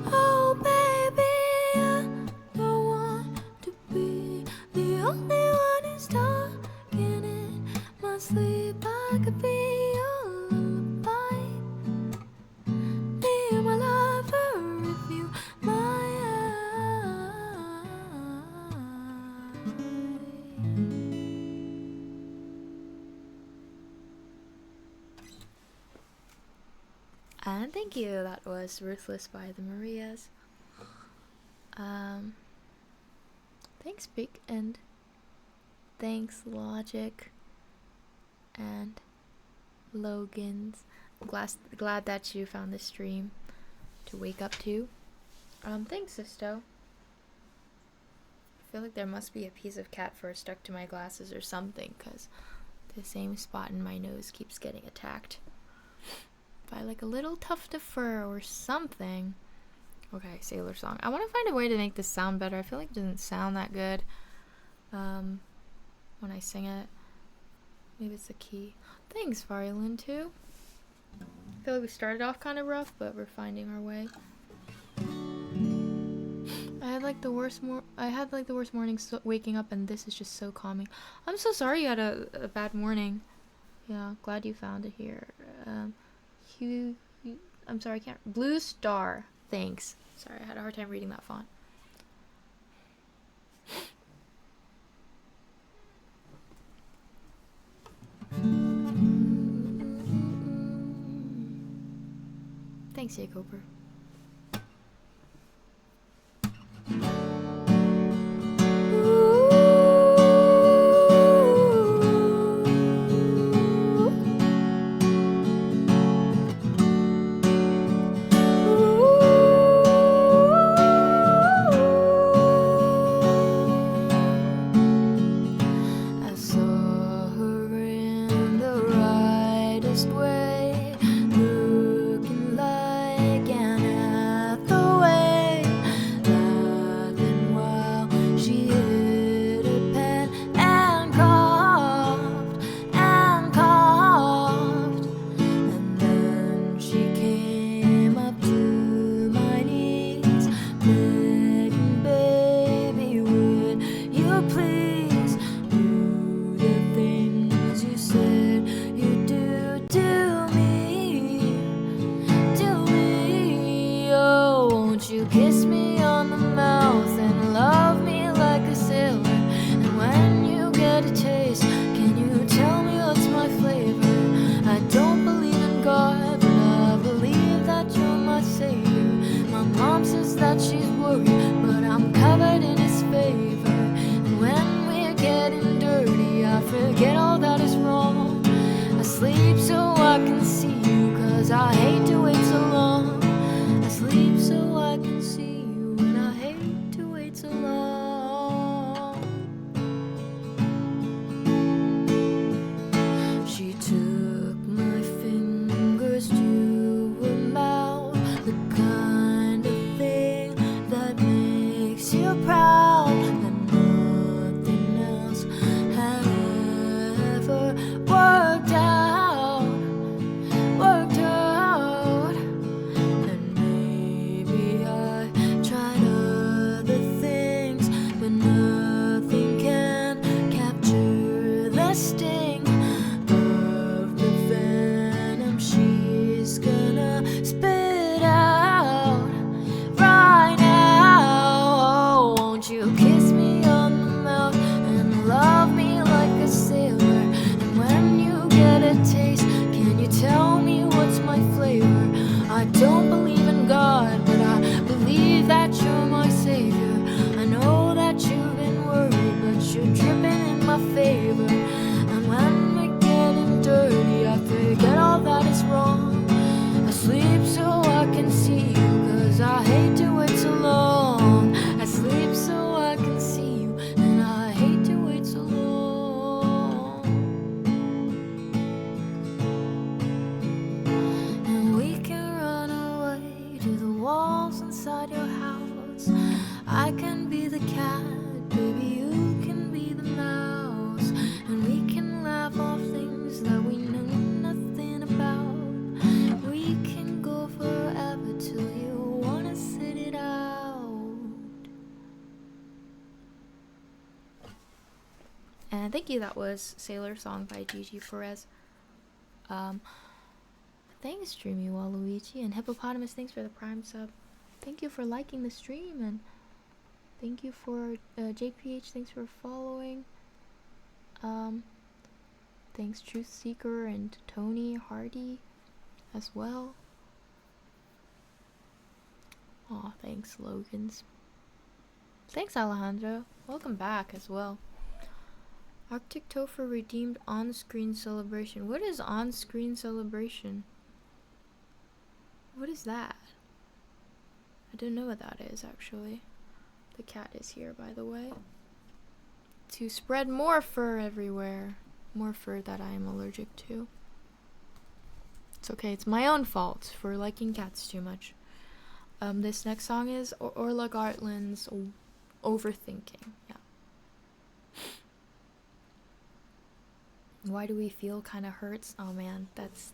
Speaker 1: Oh baby, I don't want to be the only one who's talking in my sleep. I could be your lullaby, be my lover if you And thank you. That was Ruthless by the Marias. Thanks, Big, and thanks, Logic and Logan's. Glad that you found this stream to wake up to. Thanks, Sisto. I feel like there must be a piece of cat fur stuck to my glasses or something, because the same spot in my nose keeps getting attacked by like a little tuft of fur or something. Okay, Sailor Song. I want to find a way to make this sound better. I feel like it doesn't sound that good when I sing it. Maybe it's the key. Thanks, Violin, too. I feel like we started off kind of rough, but we're finding our way. I had like the worst morning waking up, and this is just so calming. I'm so sorry you had a bad morning. Yeah, glad you found it here. I'm sorry, I can't. Blue Star. Thanks. Sorry, I had a hard time reading that font. Thanks, Jay Cooper. And thank you, that was Sailor Song by Gigi Perez. Thanks, Dreamy Waluigi, and Hippopotamus, thanks for the Prime sub. Thank you for liking the stream, and thank you for JPH, thanks for following. Thanks Truth Seeker and Tony Hardy as well. Aw, thanks Logans. Thanks Alejandro, welcome back as well. Arctic Topher redeemed on-screen celebration. What is on-screen celebration? What is that? I don't know what that is, actually. The cat is here, by the way. To spread more fur everywhere. More fur that I am allergic to. It's okay, it's my own fault for liking cats too much. This next song is Orla Gartland's Overthinking. Yeah. Why do we feel kind of hurts? Oh man, that's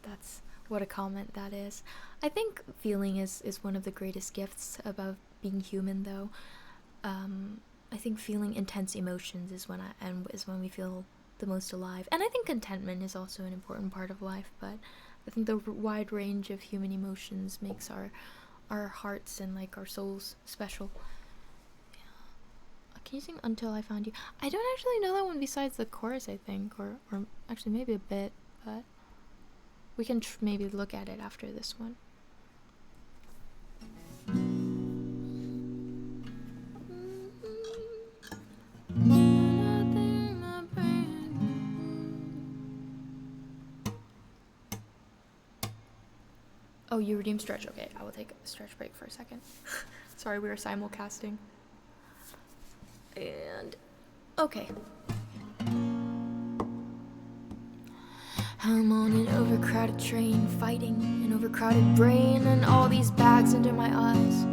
Speaker 1: what a comment that is. I think feeling is one of the greatest gifts about being human, though. I think feeling intense emotions is when we feel the most alive. And I think contentment is also an important part of life, but I think the wide range of human emotions makes our hearts and like our souls special. Can you sing Until I Found You? I don't actually know that one besides the chorus, I think, or actually maybe a bit, but we can maybe look at it after this one. Oh, you redeemed stretch. Okay, I will take a stretch break for a second. Sorry, we are simulcasting. And okay. I'm on an overcrowded train, fighting an overcrowded brain, and all these bags under my eyes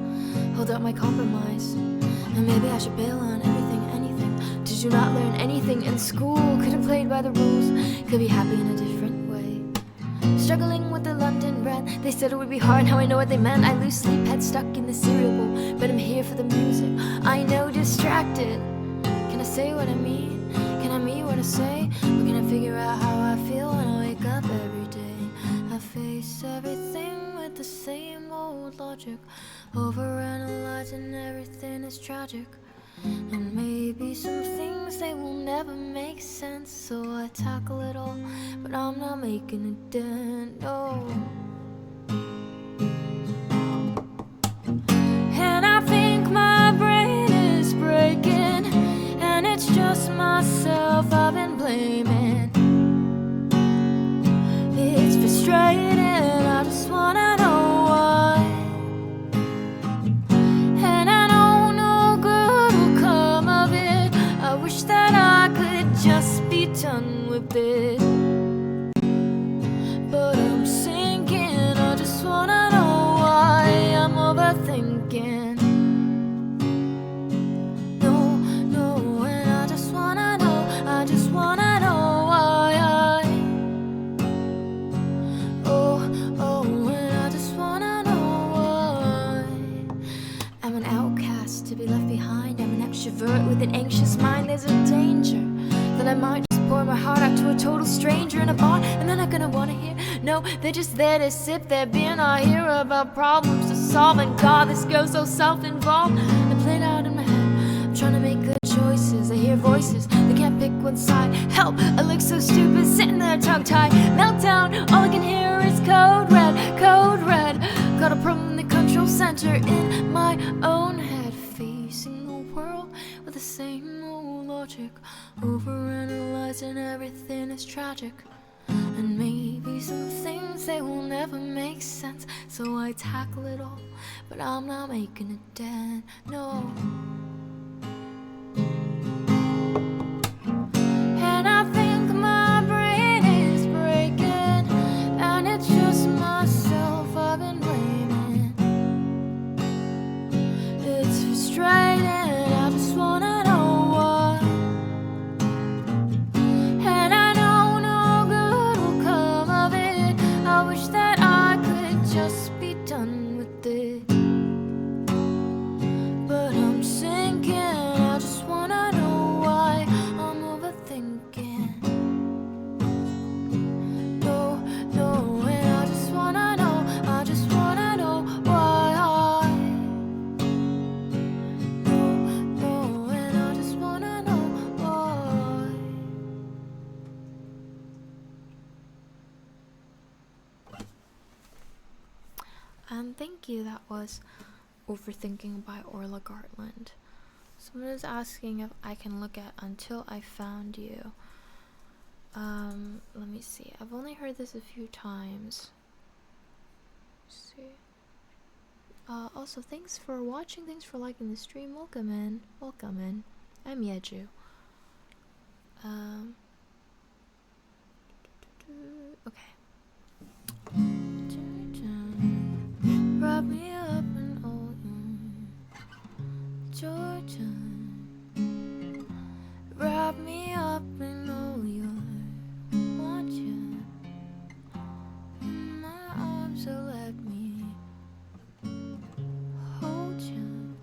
Speaker 1: hold up my compromise. And maybe I should bail on everything, anything. Did you not learn anything in school? Could have played by the rules, could be happy in a different way. Struggling with the London rent, they said it would be hard, now I know what they meant. I lose sleep, head stuck in the cereal bowl, but I'm here for the music. I know, distracted. Can I say what I mean? Can I mean what I say? Or can I figure out how I feel when I wake up every day? I face everything with the same old logic, overanalyzing everything is tragic. And maybe some things, they will never make sense, so I tackle it all, but I'm not making a dent, no. And I think my brain is breaking, and it's just myself I've been blaming. It's frustrating, I just wanna know why. And I know no good will come of it. I wish that I could just be done with it. But I'm sinking, I just wanna know why I'm overthinking. No, no, and I just wanna know why oh, and I just wanna know why. I'm an outcast to be left behind. I'm an extrovert with an anxious mind. There's a danger that I might just pour my heart out to a total stranger in a bar, and they're not gonna wanna hear. No, they're just there to sip their beer, not hear about problems to solve. And God, this girl's so self-involved. I play it out in my head, I'm trying to make good choices. I hear voices, they can't pick one side. Help, I look so stupid, sitting there tongue-tied. Meltdown, all I can hear is code red, code red. Got a problem in the control center in my own head, facing the world with the same old logic, overanalyzing everything is tragic. And maybe some things, they will never make sense, so I tackle it all, but I'm not making a dent, no. And I think my brain is breaking, and it's just myself I've been blaming. It's frustrating, I just wanna know why. And I know no good will come of it. I wish that I could just be done with it. But I'm sinking, I just wanna know why I'm overthinking. No, no, and I just wanna know why. No, no, and I just wanna know why. And thank you, that was Overthinking by Orla Gartland. Someone is asking if I can look at Until I Found You. Let me see. I've only heard this a few times. Let's see. Also, thanks for watching. Thanks for liking the stream. Welcome in. I'm Yeju. Okay. Wrap me up in all your Georgia. Wrap me up in all your want you in my arms, so let me hold you.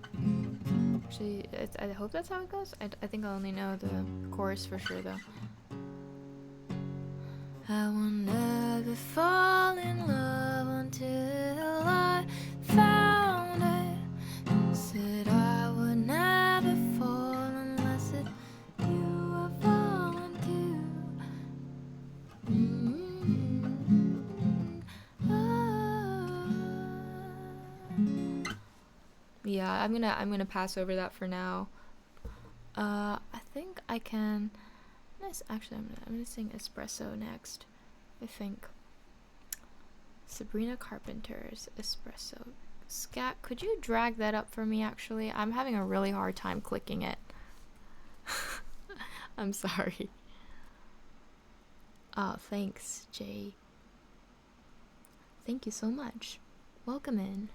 Speaker 1: Actually, I hope that's how it goes. I think I only know the chorus for sure though. I will never fall in love until I found it. Said I would never fall unless it you were falling too. Yeah, I'm gonna pass over that for now. I think I can. Actually, I'm gonna sing Espresso next, I think. Sabrina Carpenter's espresso. Scat, could you drag that up for me actually? I'm having a really hard time clicking it. I'm sorry. Oh, thanks, Jay. Thank you so much. Welcome in.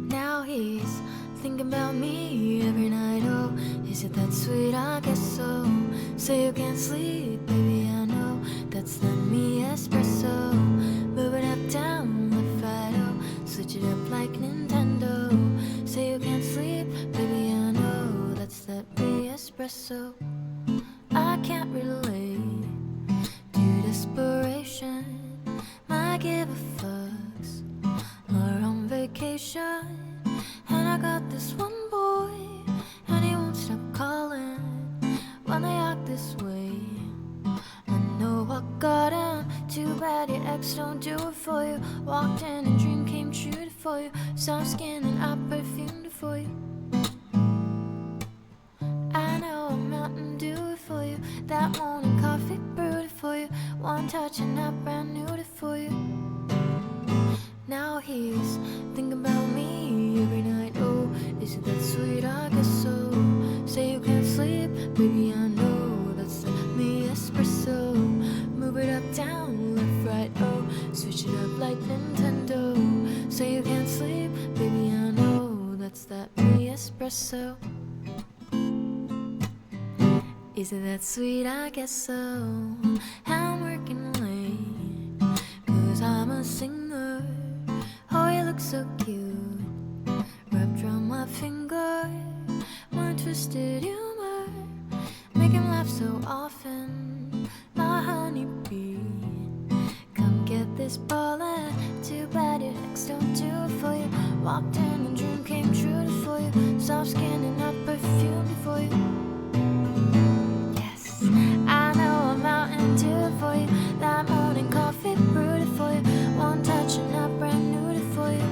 Speaker 1: Now he's thinking about me every night. Oh, is it that sweet? I guess so. Say you can't sleep, baby, I know. That's the me espresso. Move it up, down, left, right, oh. Switch it up like Nintendo. Say you can't sleep, baby, I know. That's that me espresso. I can't relate to desperation. Might give a fucks. We're on vacation, and I got this one boy, and he won't stop calling when they act this way. I know I got him. Too bad your ex don't do it for you. Walked in and dream came true for you. Soft skin and I perfumed it for you. I know a mountain dew it for you. That morning coffee brewed it for you. One touch and I brand new it for you. Now he's thinking about me every night. Oh, is it that sweet? I guess so. Say you can't sleep, baby, I know. That's the me espresso. Move it up, down, left, right, oh. Switch it up like Nintendo. Say you can't sleep, baby, I know. That's that me espresso. Is it that sweet? I guess so. I'm working late, 'cause I'm a singer. Oh, you look so cute, wrapped around my finger. My twisted humor, make him laugh so often. My honeybee, come get this ballin'. Too bad your ex don't do it for you. Walked in and dream came true for you. Soft skin and I perfumed for you. Yes, I know I'm out and do it for you. That morning coffee brewed it for you. One touch and I brand new it for you.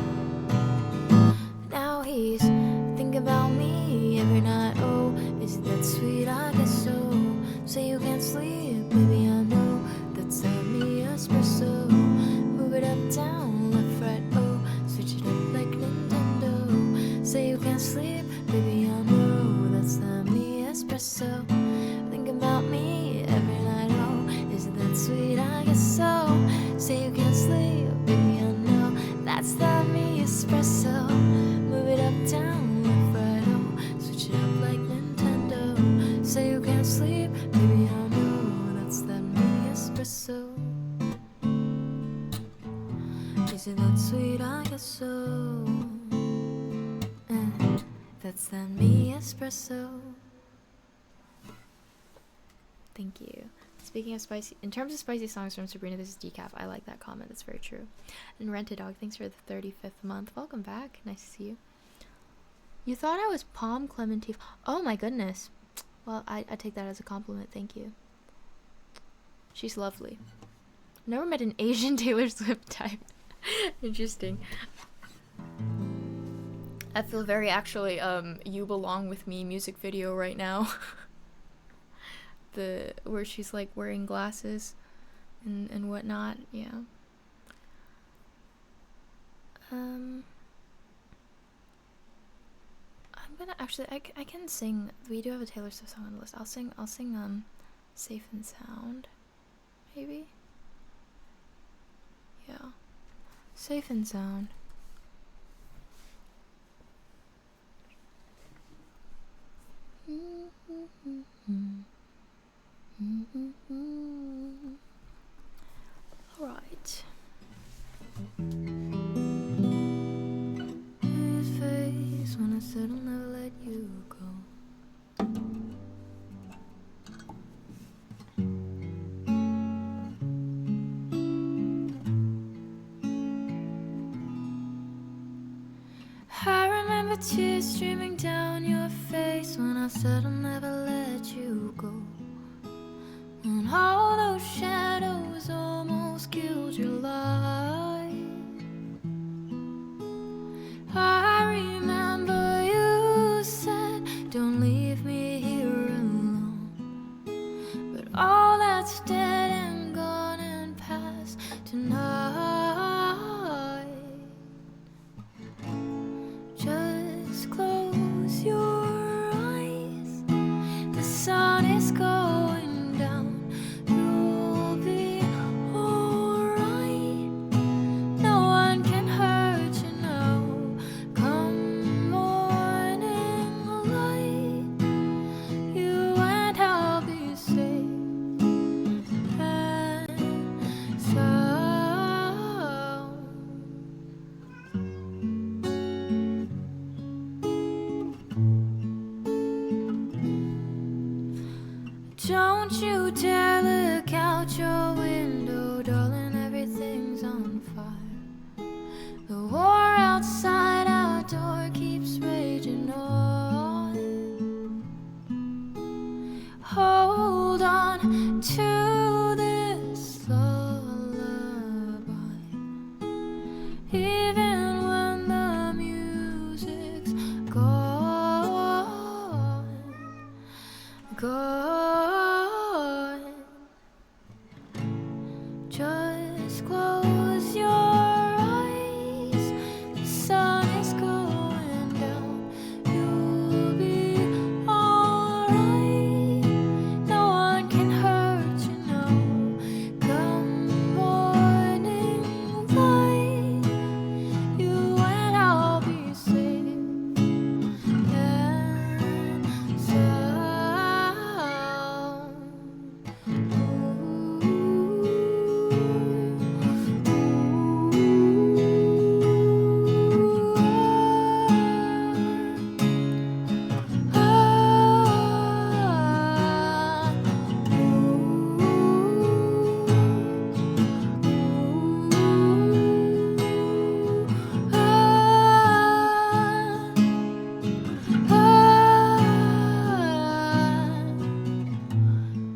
Speaker 1: Now he's thinking about me every night. Oh, is it that sweet? I guess so. Say you can't sleep, baby, I know. That's that me espresso. Move it up, down, left, right, oh. Switch it up like Nintendo. Say you can't sleep, baby, I know. That's that me espresso. Thinking about me every night. Oh, is it that sweet? I guess so. Say you can't sleep, baby, I know. That's the me espresso. Move it up, down, left, right, oh. Switch it up like Nintendo. Say you can't sleep, baby, I know. That's the me espresso. Is it that sweet? I guess so. That's the me espresso. Thank you. Speaking of spicy, in terms of spicy songs from Sabrina, this is Decaf. I like that comment. That's very true. And Rent a Dog, thanks for the 35th month. Welcome back. Nice to see you. You thought I was Palm Clementine. Oh my goodness. Well, I take that as a compliment. Thank you. She's lovely. Never met an Asian Taylor Swift type. Interesting. I feel very actually You Belong With Me music video right now. Where she's like wearing glasses and whatnot. Yeah. I'm gonna actually I can sing. We do have a Taylor Swift song on the list. I'll sing Safe and Sound, maybe. Yeah, Safe and Sound. All right. His face when I said I'll never let you go. remember tears streaming down your face when I said I'll never let you go. And all those shadows almost killed your light. I remember you said, don't leave me here alone. But all that's dead and gone and past tonight. Just close your eyes. The sun is going down. You'll be alright. No one can hurt you now. Come morning light, you and I'll be safe and sound. Don't you dare look out your window, darling, everything's on fire. The war outside our door keeps raging on. Hold on to this lullaby, even when the music's gone. Just close your eyes. The sun is going down. You'll be alright. No one can hurt you now. Come morning light, you and I'll be safe and sound.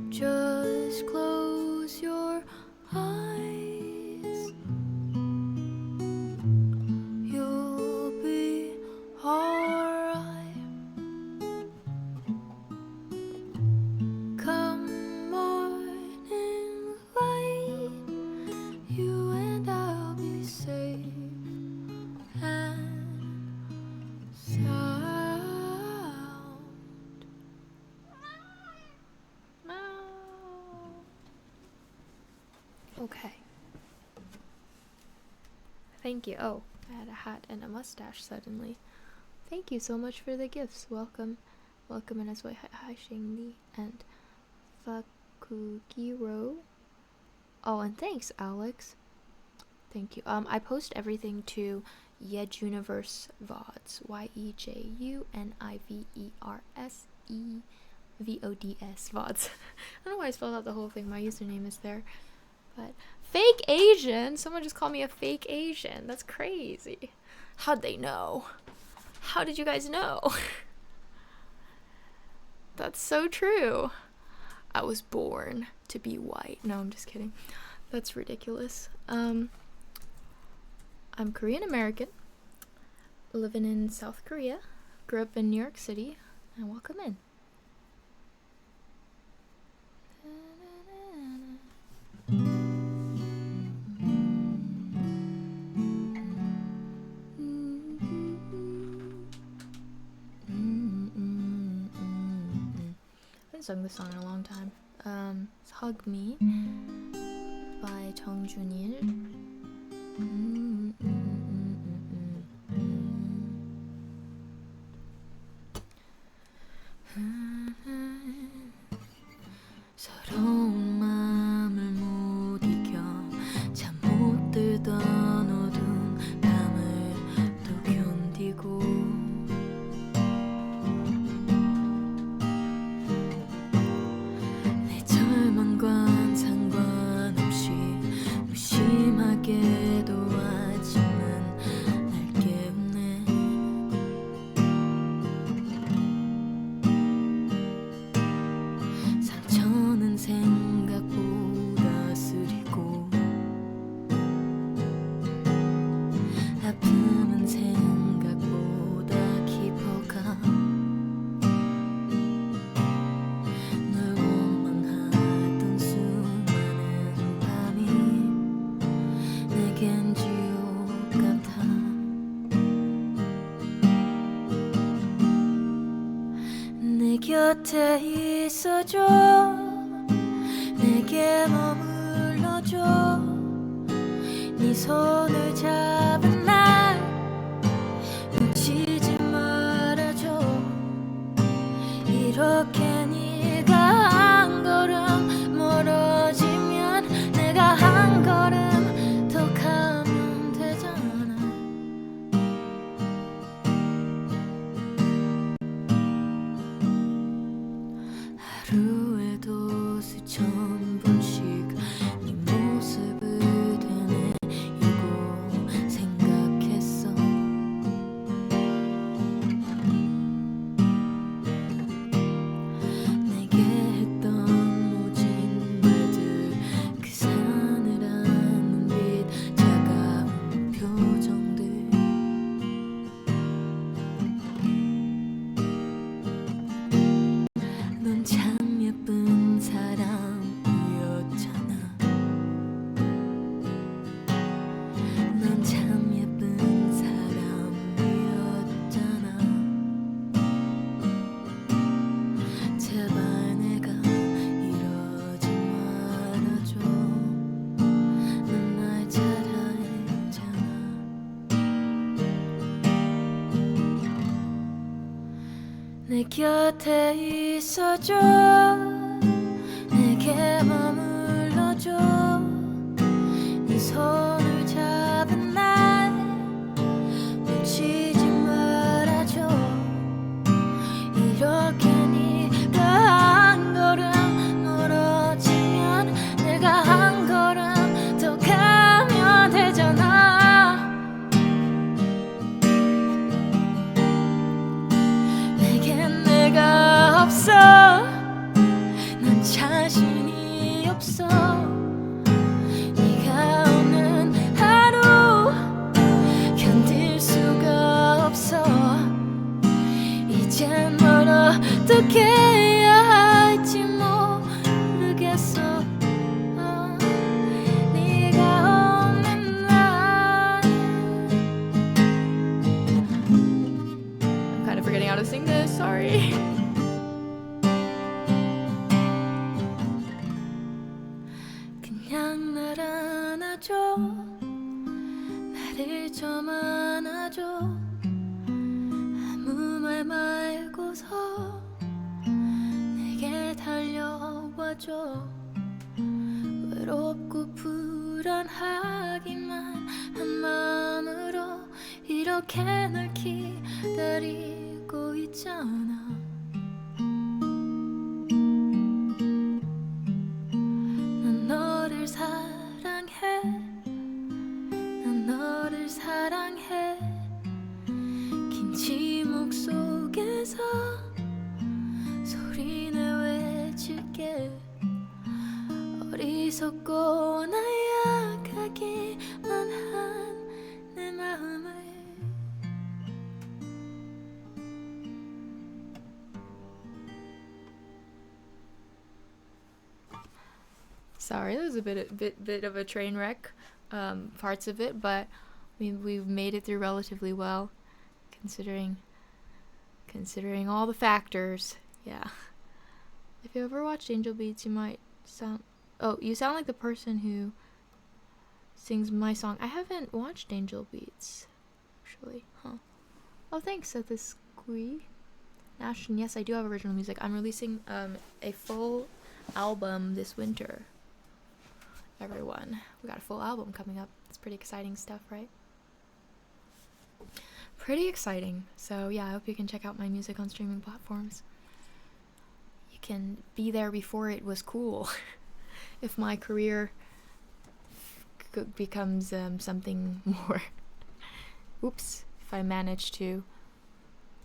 Speaker 1: Just close your eyes. You'll be alright. Come morning light, you and I'll be safe and sound. Okay. Thank you. Oh, I had a hat and a mustache suddenly. Thank you so much for the gifts. Welcome. Welcome and as well. Hi, Shingli and Fakugiro. Oh, and thanks, Alex. Thank you. I post everything to yejuniverse VODs. YEJUNIVERSEVODS VODs. I don't know why I spelled out the whole thing. My username is there. But fake Asian? Someone just called me a fake Asian. That's crazy. How'd they know? How did you guys know? That's so true. I was born to be white. No, I'm just kidding. That's ridiculous. I'm Korean American, living in South Korea, grew up in New York City, and welcome in. I haven't sung this song in a long time. It's Hug Me by Jung Junil. 서러운 마음을 못 이겨 잠 못 들던 어두운 밤을 또 견디고 내 절망과 상관없이 무심하게도 하지만 곁에 있어줘 내게 머물러줘 네 손을 잡은 날 놓치지 말아줘 이렇게 네가 한 걸음 멀어지면 내가 한 걸음 더 가면 되잖아 하루에도 수천 번씩 네 모습을 되뇌이고 생각했어 내게 했던 모진 말들 그 사늘한 눈빛 차가운 표정들 넌 참 예쁜 사람이었잖아 넌 참 예쁜 사람이었잖아 제발 내가 이러지 말아줘 넌 날 잘 알잖아 내 곁에 있어줘 내게 머물러줘 네 손을 잡은 날 놓치지 말아줘 이렇게 네가 한 걸음 멀어지면 내가 한 걸음 더 가면 되잖아 내겐 내가 없어 난 자신이 없어 네가 없는 하루 견딜 수가 없어 이젠 널 어떻게 해야 할지 모르겠어 네가 없는 날 I'm kind of forgetting how to sing this, sorry 그냥 날 안아줘 나를 좀 안아줘 아무 말 말고서 내게 달려와줘 외롭고 불안하기만 한 마음으로 이렇게 널 기다리고 있잖아 난 너를 사랑해 난 너를 사랑해 긴 침묵 속에서 소리내 외칠게 어리석고 나약하기만 한 내 마음을 Sorry, that was a bit of a train wreck, parts of it, but we've made it through relatively well, considering all the factors. Yeah. If you ever watched Angel Beats, you might sound. Oh, you sound like the person who sings my song. I haven't watched Angel Beats, actually. Huh. Oh, thanks, Seth Squee. Nash, and yes, I do have original music. I'm releasing a full album this winter. Everyone, we got a full album coming up. It's pretty exciting stuff, right? Pretty exciting. So yeah, I hope you can check out my music on streaming platforms. You can be there before it was cool. If my career becomes something more. Oops, if I manage to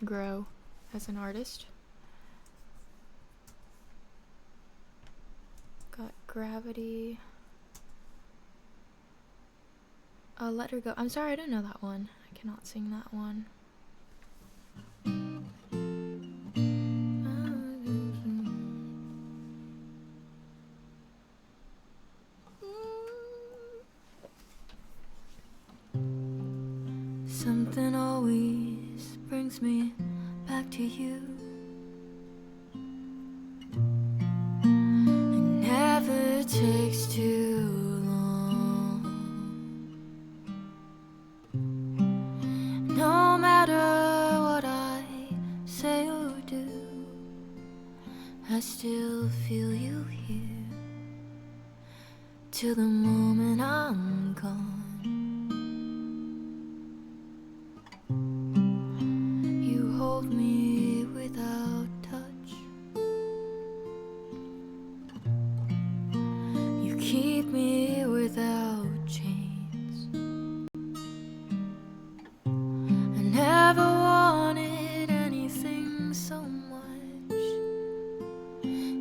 Speaker 1: grow as an artist. Got Gravity. Let Her Go. I'm sorry, I don't know that one. I cannot sing that one. Something always brings me back to you. takes too long. No matter what I say or do, I still feel you here till the moment I'm gone. You hold me without touch. You keep me without chains. I never wanted anything so much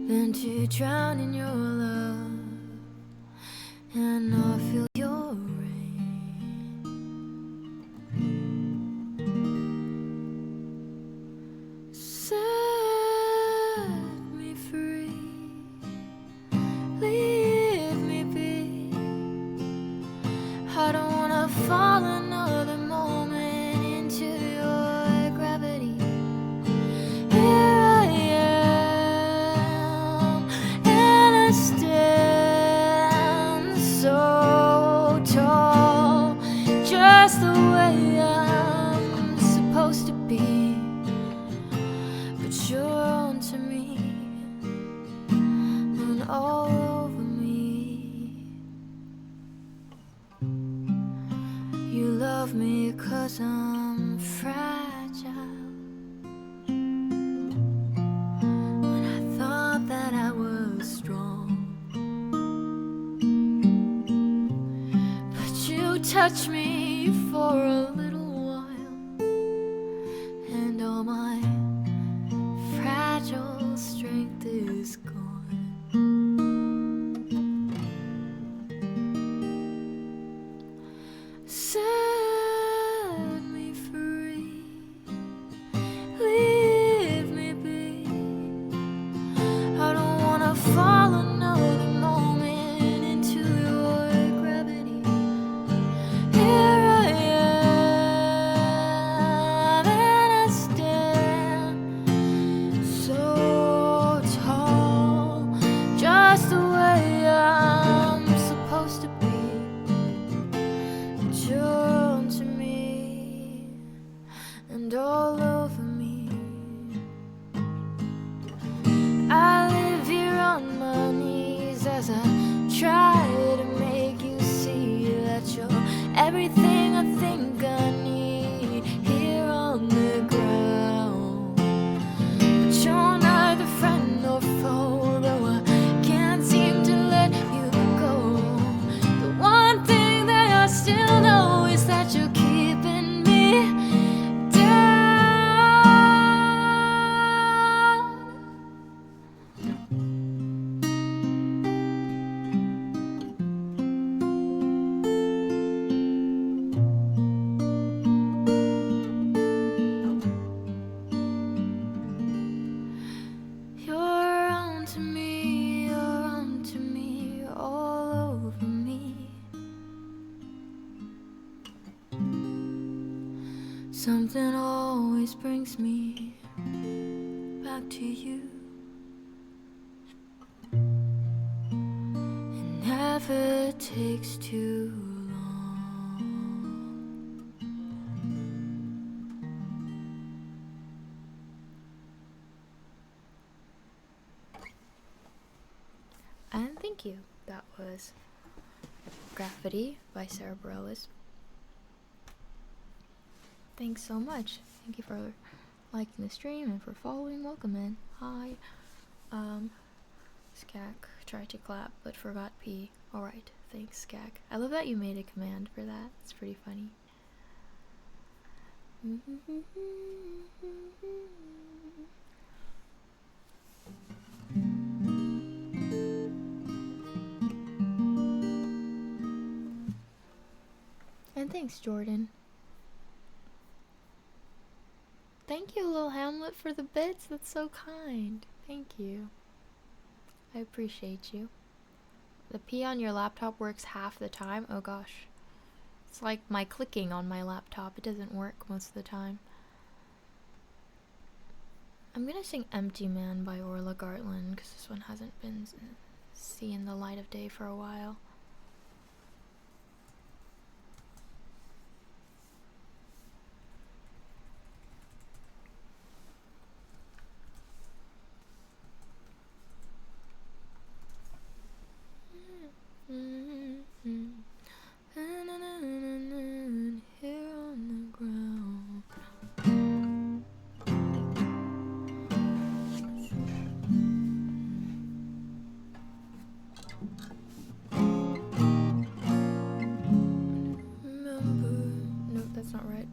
Speaker 1: than to drown in your love and not feel your rain. Set me free, leave me be. I don't wanna fall another moment into your gravity. Here I am, and I stand so tall, just the way I'm supposed to be. But you're onto me and all over me. You love me 'cause I'm fragile, when I thought that I was strong. But you touch me for a little while, and all my fragile strength is gone. Set me free, leave me be. I don't wanna fall another moment into your gravity. Here I am, and I stand so tall, just the way I'm supposed to be. You're onto me and all over me. I live here on my knees as I try to make you see that you're everything I think I need here on the ground. But you're neither friend nor foe, though I can't seem to let you go. The one thing that I still know is that you're keeping me down. You're onto me, all over me. Something always brings me back to you. It never takes too long. And thank you. That was Graffiti by Sarah Bareilles. Thanks so much. Thank you for liking the stream and for following. Welcome in. Hi. Skak tried to clap but forgot P. Alright, thanks Skak. I love that you made a command for that. It's pretty funny. And thanks, Jordan. Thank you, Lil Hamlet, for the bits. That's so kind. Thank you. I appreciate you. The P on your laptop works half the time. Oh gosh. It's like my clicking on my laptop. It doesn't work most of the time. I'm gonna sing Empty Man by Orla Gartland because this one hasn't been seeing the light of day for a while. Here on the ground. Remember, no, that's not right.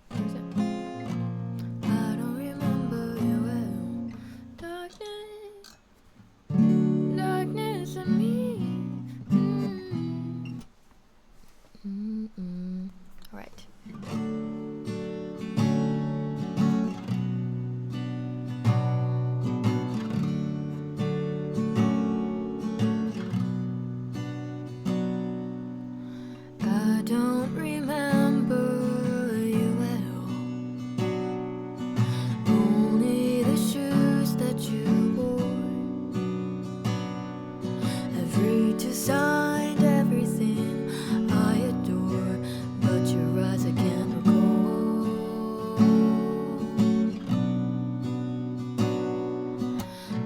Speaker 1: Where is it? I don't remember you well. Darkness and me. All right. I don't remember you well. Only the shoes that you wore. Every designed everything I adore, but your eyes I can't recall.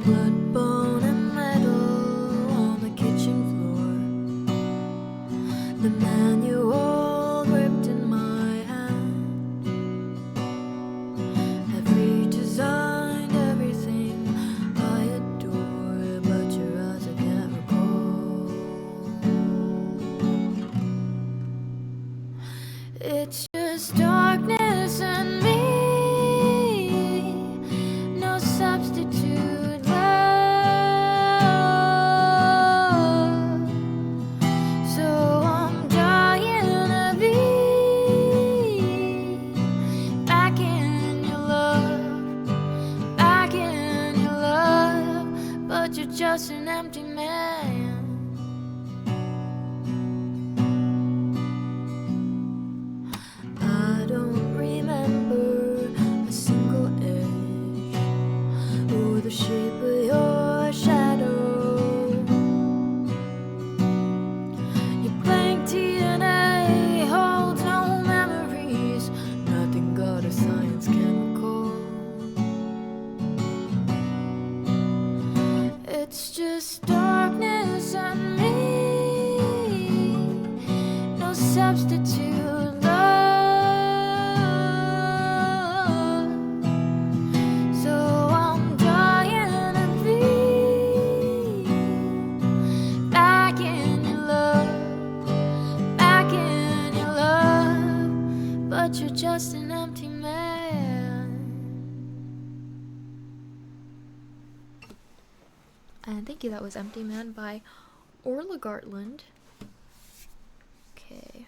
Speaker 1: Blood, bone, and metal on the kitchen floor. The manual gripped in my hand. Every designed everything I adore, but your eyes I can't recall. It's just darkness and me, no substitute love. So I'm dying to be back in your love, but you're just an empty man. I don't remember a single edge or the shape of your shadow. Your blank DNA holds no memories, nothing God or science can recall. It's just darkness and me, no substitute love. So I'm dying to be back in your love, but you're just an empty man. And thank you, that was Empty Man by Orla Gartland. Okay.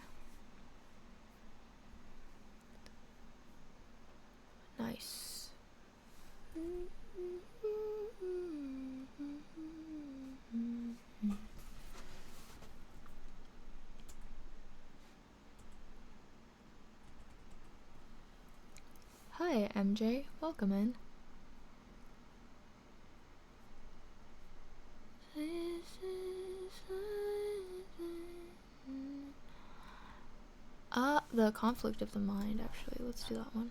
Speaker 1: Nice. Hi, MJ. Welcome in. The Conflict of the Mind, actually. Let's do that one.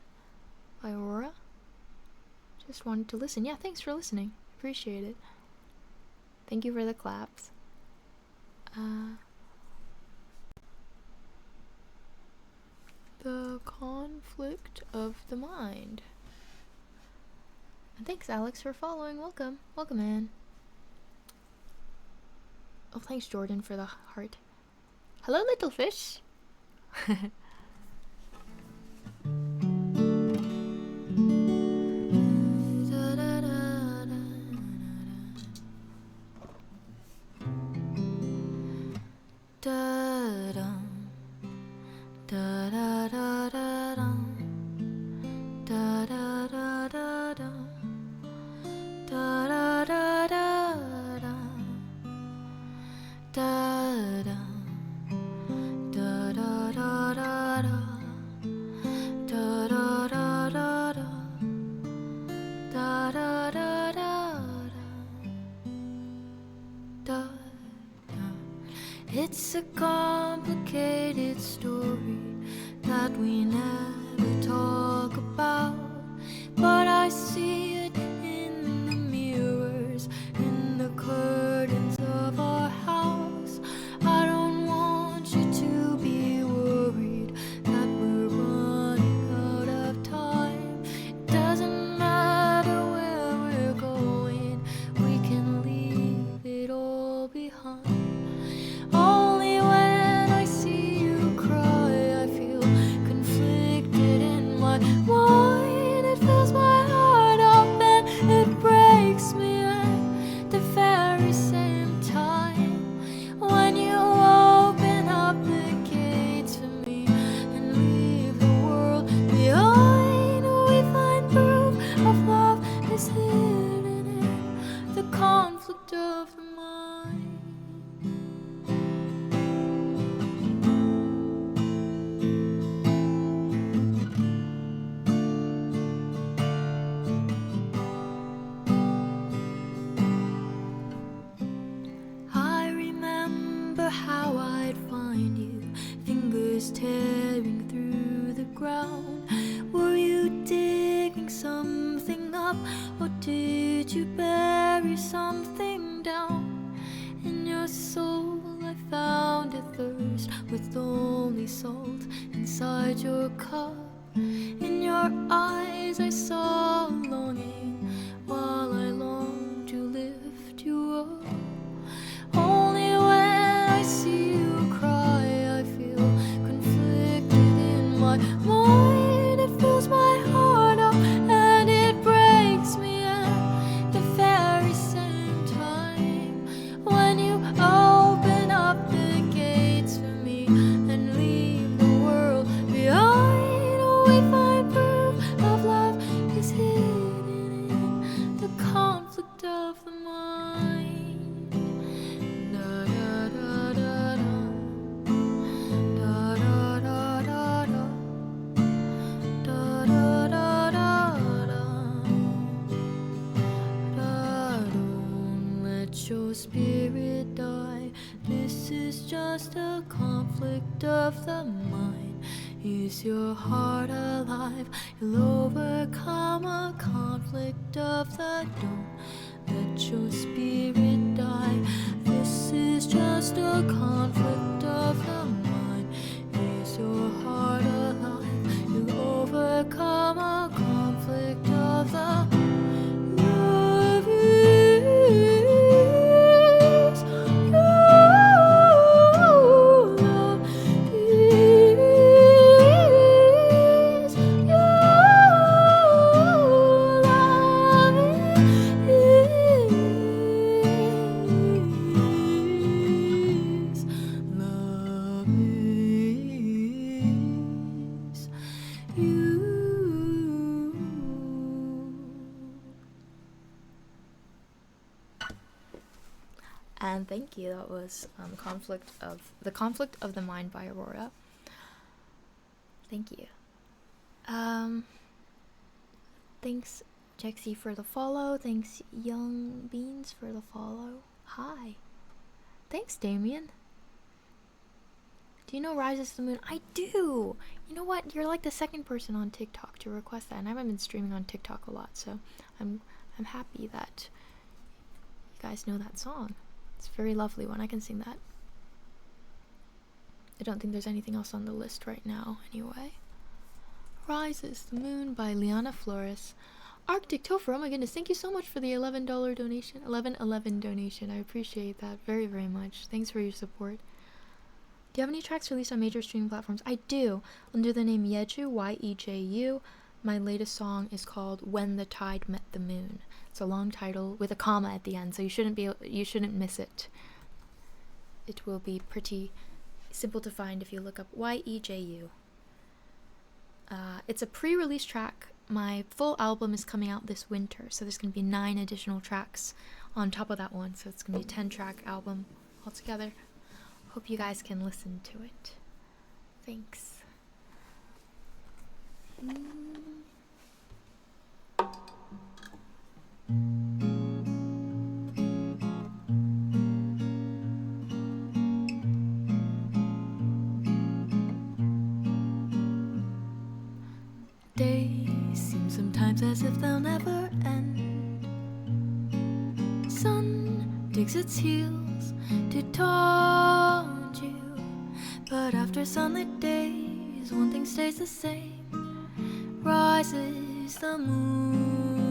Speaker 1: By Aurora. Just wanted to listen. Yeah, thanks for listening. Appreciate it. Thank you for the claps. The Conflict of the Mind. And thanks, Alex, for following. Welcome. Welcome, man. Oh, thanks, Jordan, for the heart. Hello, little fish. Da da da never talk about, but I see it in the mirrors, in the curtains of our house. I don't want you to be worried that we're running out of time. It doesn't matter where we're going, we can leave it all behind. Only when I see you cry, I feel conflicted in my mind. It fills my heart up and it breaks me at the very same time. When you open up the gates for me and leave the world behind, we find proof of love is hidden in the conflict of the mind. I remember how I'd find you, fingers tearing through the ground. Were you digging something up, or did you bury something down? In your soul I found a thirst with only salt inside your cup. In your eyes I saw longing, while I longed to lift you up. Only when I see you cry, I feel conflicted in my mind. It fills my heart up and it breaks me at the very same time. When you open up the gates for me and leave the world behind, we find proof of love is hidden in the conflict of the mind. Don't let your spirit die. This is just a conflict of the mind. Is your heart alive? You'll overcome a conflict of the don't let your spirit die. This is just a conflict of the mind. Is your heart alive? You'll overcome a conflict of the love is you. Love is you. Love is you. And thank you. That was the conflict of the mind by Aurora. Thank you. Thanks Jexy for the follow. Thanks Young Beans for the follow. Hi. Thanks Damien. Do you know Rises to the Moon? I do. You know what? You're like the second person on TikTok to request that, and I haven't been streaming on TikTok a lot, so I'm happy that you guys know that song. It's a very lovely one. I can sing that. I don't think there's anything else on the list right now, anyway. Rises the Moon by Liana Flores. Arctic Topher, oh my goodness, thank you so much for the $11 donation. 1111 donation. I appreciate that very, very much. Thanks for your support. Do you have any tracks released on major streaming platforms? I do, under the name Yeju, Y-E-J-U. My latest song is called When the Tide Met the Moon. It's a long title with a comma at the end, so you shouldn't miss it. It will be pretty simple to find if you look up Y-E-J-U. It's a pre-release track. My full album is coming out this winter, so there's going to be 9 additional tracks on top of that one, so it's going to be a 10-track album altogether. Hope you guys can listen to it. Thanks. Days seem sometimes as if they'll never end. Sun digs its heels to taunt you, but after sunlit days, one thing stays the same. Rises the moon.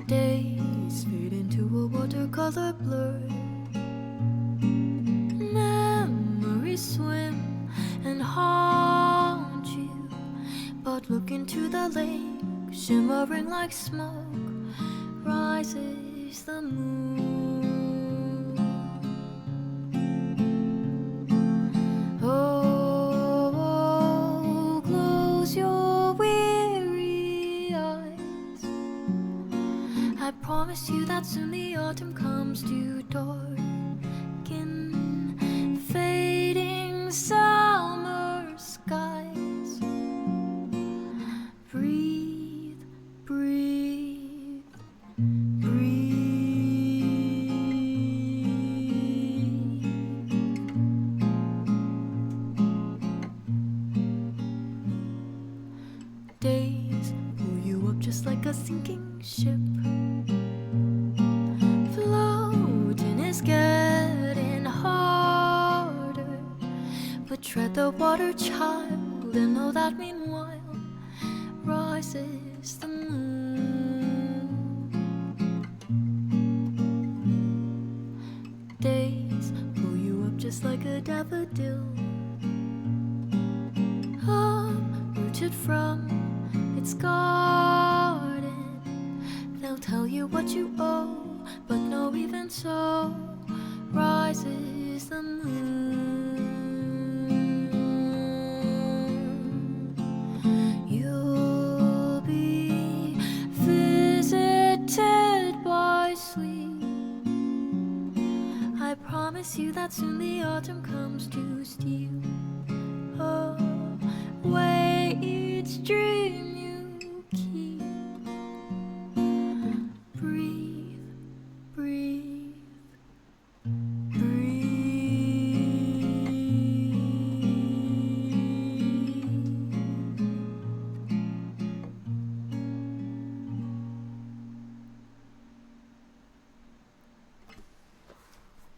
Speaker 1: Days fade into a watercolor blur. Memories swim and haunt you, but look into the lake, shimmering like smoke. Rises the moon. Oh, close your weary eyes. I promise you that soon the autumn comes to darken fading summer skies. Breathe, breathe, breathe. Days pull you up just like a sinking ship. Floating is getting harder, but tread the water, child, and know that meanwhile rises the moon. Days pull you up just like a daffodil, uprooted from its garden. They'll tell you what you owe, but no, even so, rises the moon. You'll be visited by sleep. I promise you that soon the autumn comes to steal away each dream you keep. Breathe, breathe, breathe.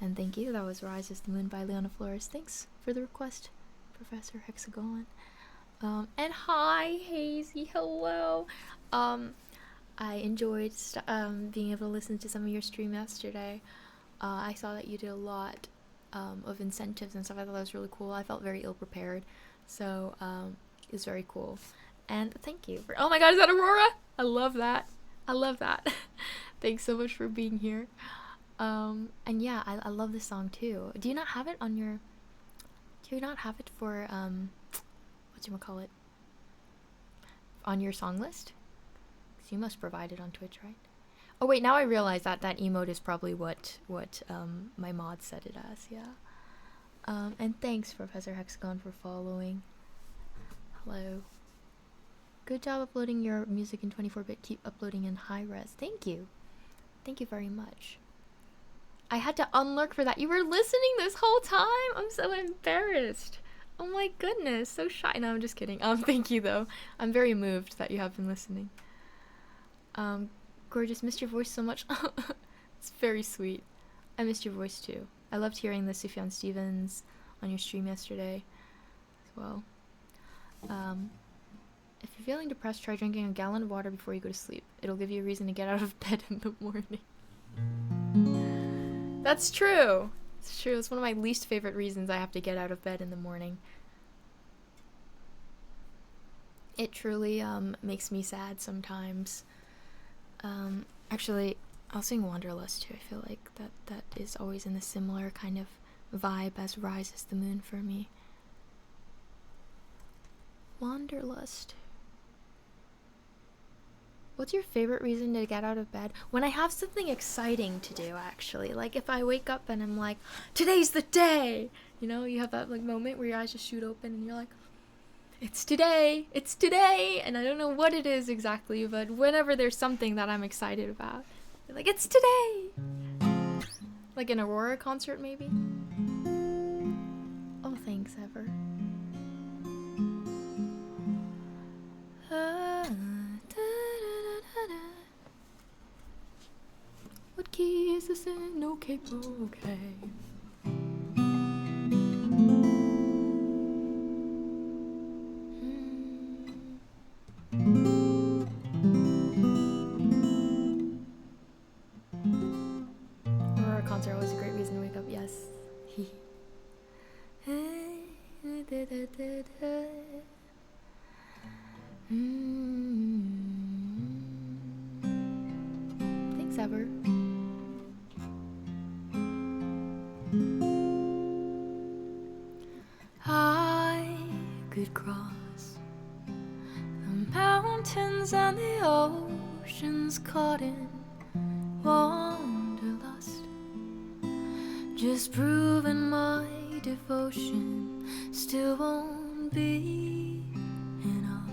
Speaker 1: And thank you. That was Rises the Moon by Leona Flores. Thanks for the request, Professor Hexagon. And hi, Hazy. Hello. I enjoyed being able to listen to some of your stream yesterday. I saw that you did a lot of incentives and stuff. I thought that was really cool. I felt very ill prepared, so it was very cool. And thank you for. Oh my God, is that Aurora? I love that. I love that. Thanks so much for being here. And yeah, I love this song too. Do you not have it on your? Do you not have it for whatchamacallit? On your song list? Because you must provide it on Twitch, right? Oh wait, now I realize that that emote is probably what my mod set it as. Yeah. And thanks, Professor Hexagon, for following. Hello. Good job uploading your music in 24-bit. Keep uploading in high res. Thank you. Thank you very much. I had to unlurk for that. You were listening this whole time? I'm so embarrassed. Oh my goodness, so shy. No, I'm just kidding. Thank you though. I'm very moved that you have been listening. Gorgeous, missed your voice so much. It's very sweet. I missed your voice too. I loved hearing the Sufjan Stevens on your stream yesterday as well. If you're feeling depressed, try drinking a gallon of water before you go to sleep. It'll give you a reason to get out of bed in the morning. That's true. It's true. It's one of my least favorite reasons I have to get out of bed in the morning. It truly makes me sad sometimes. Actually, I'll sing Wanderlust too. I feel like that is always in a similar kind of vibe as Rises the Moon for me. Wanderlust. What's your favorite reason to get out of bed? When I have something exciting to do, actually. Like if I wake up and I'm like, today's the day! You know, you have that like moment where your eyes just shoot open and you're like, it's today! It's today! And I don't know what it is exactly, but whenever there's something that I'm excited about, you're like, it's today! Like an Aurora concert, maybe? Oh, thanks, Ever. is a sin, okay, okay. Aurora concert was a great reason to wake up, yes. Thanks, Ever. I could cross the mountains and the oceans caught in wanderlust, just proving my devotion still won't be enough.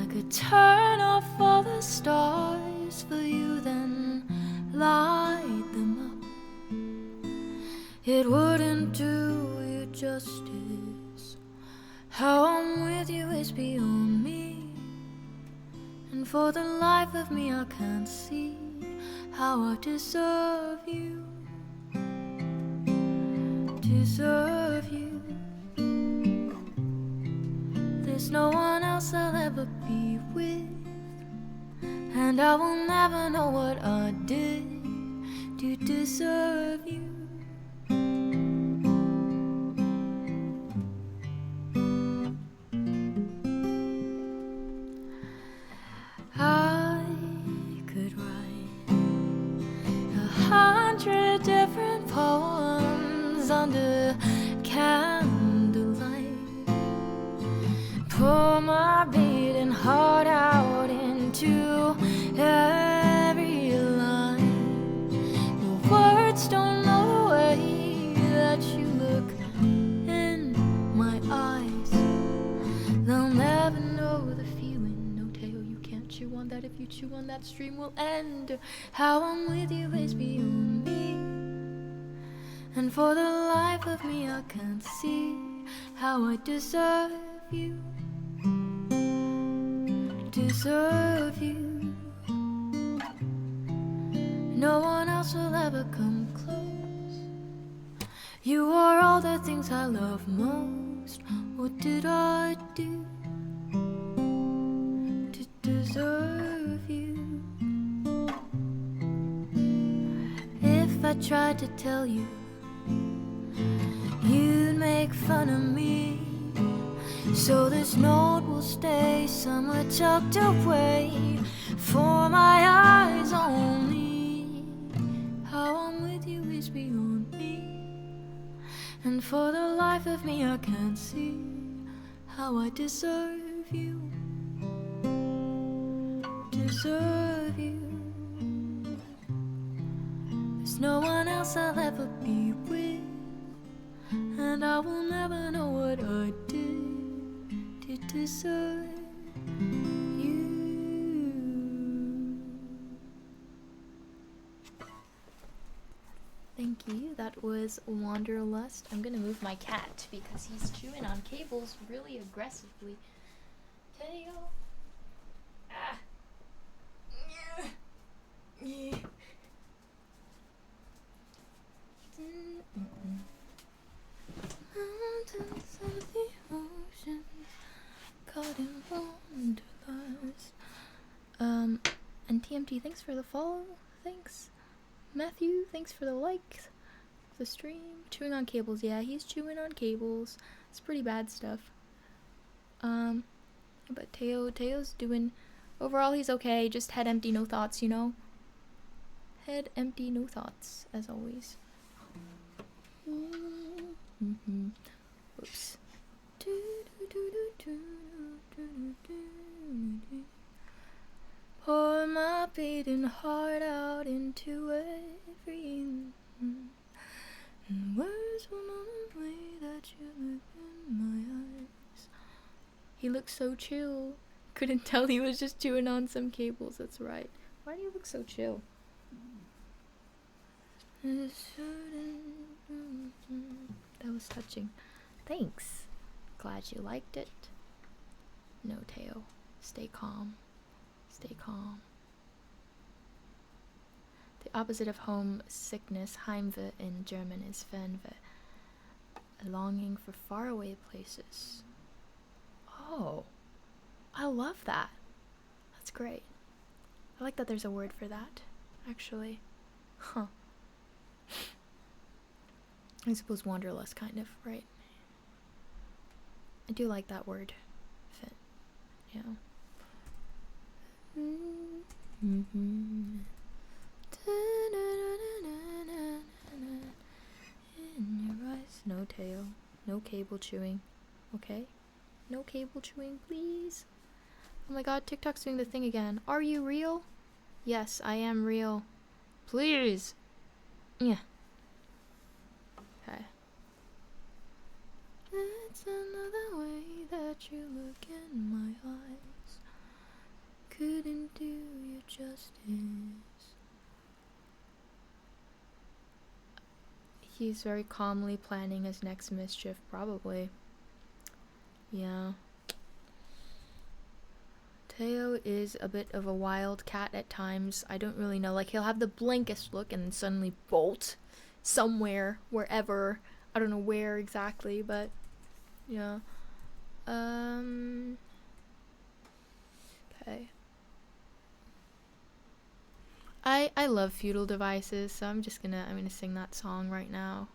Speaker 1: I could turn off all the stars for you, then light them up. It wouldn't do you justice. How I'm with you is beyond me, and for the life of me I can't see how I deserve you. Deserve you. There's no one else I'll ever be with, and I will never know what I did to deserve you. I could write 100 different poems under candlelight, pour my beating heart out into every line. The words don't know the way that you look in my eyes. They'll never know the feeling. No tail, you can't chew on that. If you chew on that, stream will end. How I'm with you is beyond me, and for the life of me I can't see how I deserve you. Deserve you. No one else will ever come close. You are all the things I love most. What did I do to deserve you? If I tried to tell you, you'd make fun of me. So this note will stay somewhere tucked away for my eyes only. How I'm with you is beyond me, and for the life of me I can't see how I deserve you. Deserve you. There's no one else I'll ever be with, and I will never know what I did to deserve you. Thank you. That was Wanderlust. I'm gonna move my cat because he's chewing on cables really aggressively. Teo. Ah. Yeah. Mountains of the ocean, caught in wanderlust. And TMT, thanks for the follow. Thanks. Matthew, thanks for the like. The stream. Chewing on cables. Yeah, he's chewing on cables. It's pretty bad stuff. But Teo's doing. Overall, he's okay. Just head empty, no thoughts, you know? Head empty, no thoughts, as always. Whoops. Pour my beating heart out into every and words will not play that you look in my eyes. He looks so chill. Couldn't tell he was just chewing on some cables. That's right. Why do you look so chill? That was touching. Thanks. Glad you liked it. No, Teo. Stay calm. Stay calm. opposite of homesickness, Heimweh in German, is Fernweh. A longing for faraway places. Oh, I love that. That's great. I like that there's a word for that, actually. Huh. I suppose wanderlust, kind of, right? I do like that word. Fit. Yeah. Mm-hmm. In your eyes. No tail. No cable chewing. Okay? No cable chewing, please. Oh my god, TikTok's doing the thing again. Are you real? Yes, I am real. Please. Yeah. Okay. It's another way that you look in my eyes. Couldn't do you justice. He's very calmly planning his next mischief, probably. Yeah. Teo is a bit of a wild cat at times. I don't really know. Like, he'll have the blankest look and then suddenly bolt somewhere, wherever. I don't know where exactly, but yeah. Okay. I love feudal devices, so I'm gonna sing that song right now.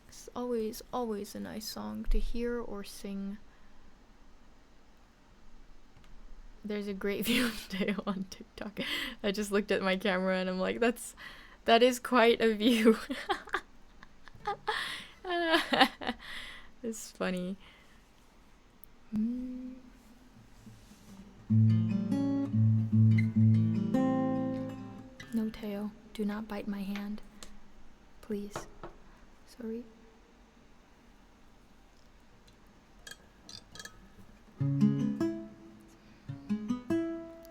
Speaker 1: It's always a nice song to hear or sing. There's a great view of Teo on TikTok. I just looked at my camera and I'm like, that is quite a view. It's funny. No, Teo, do not bite my hand. Please. Sorry.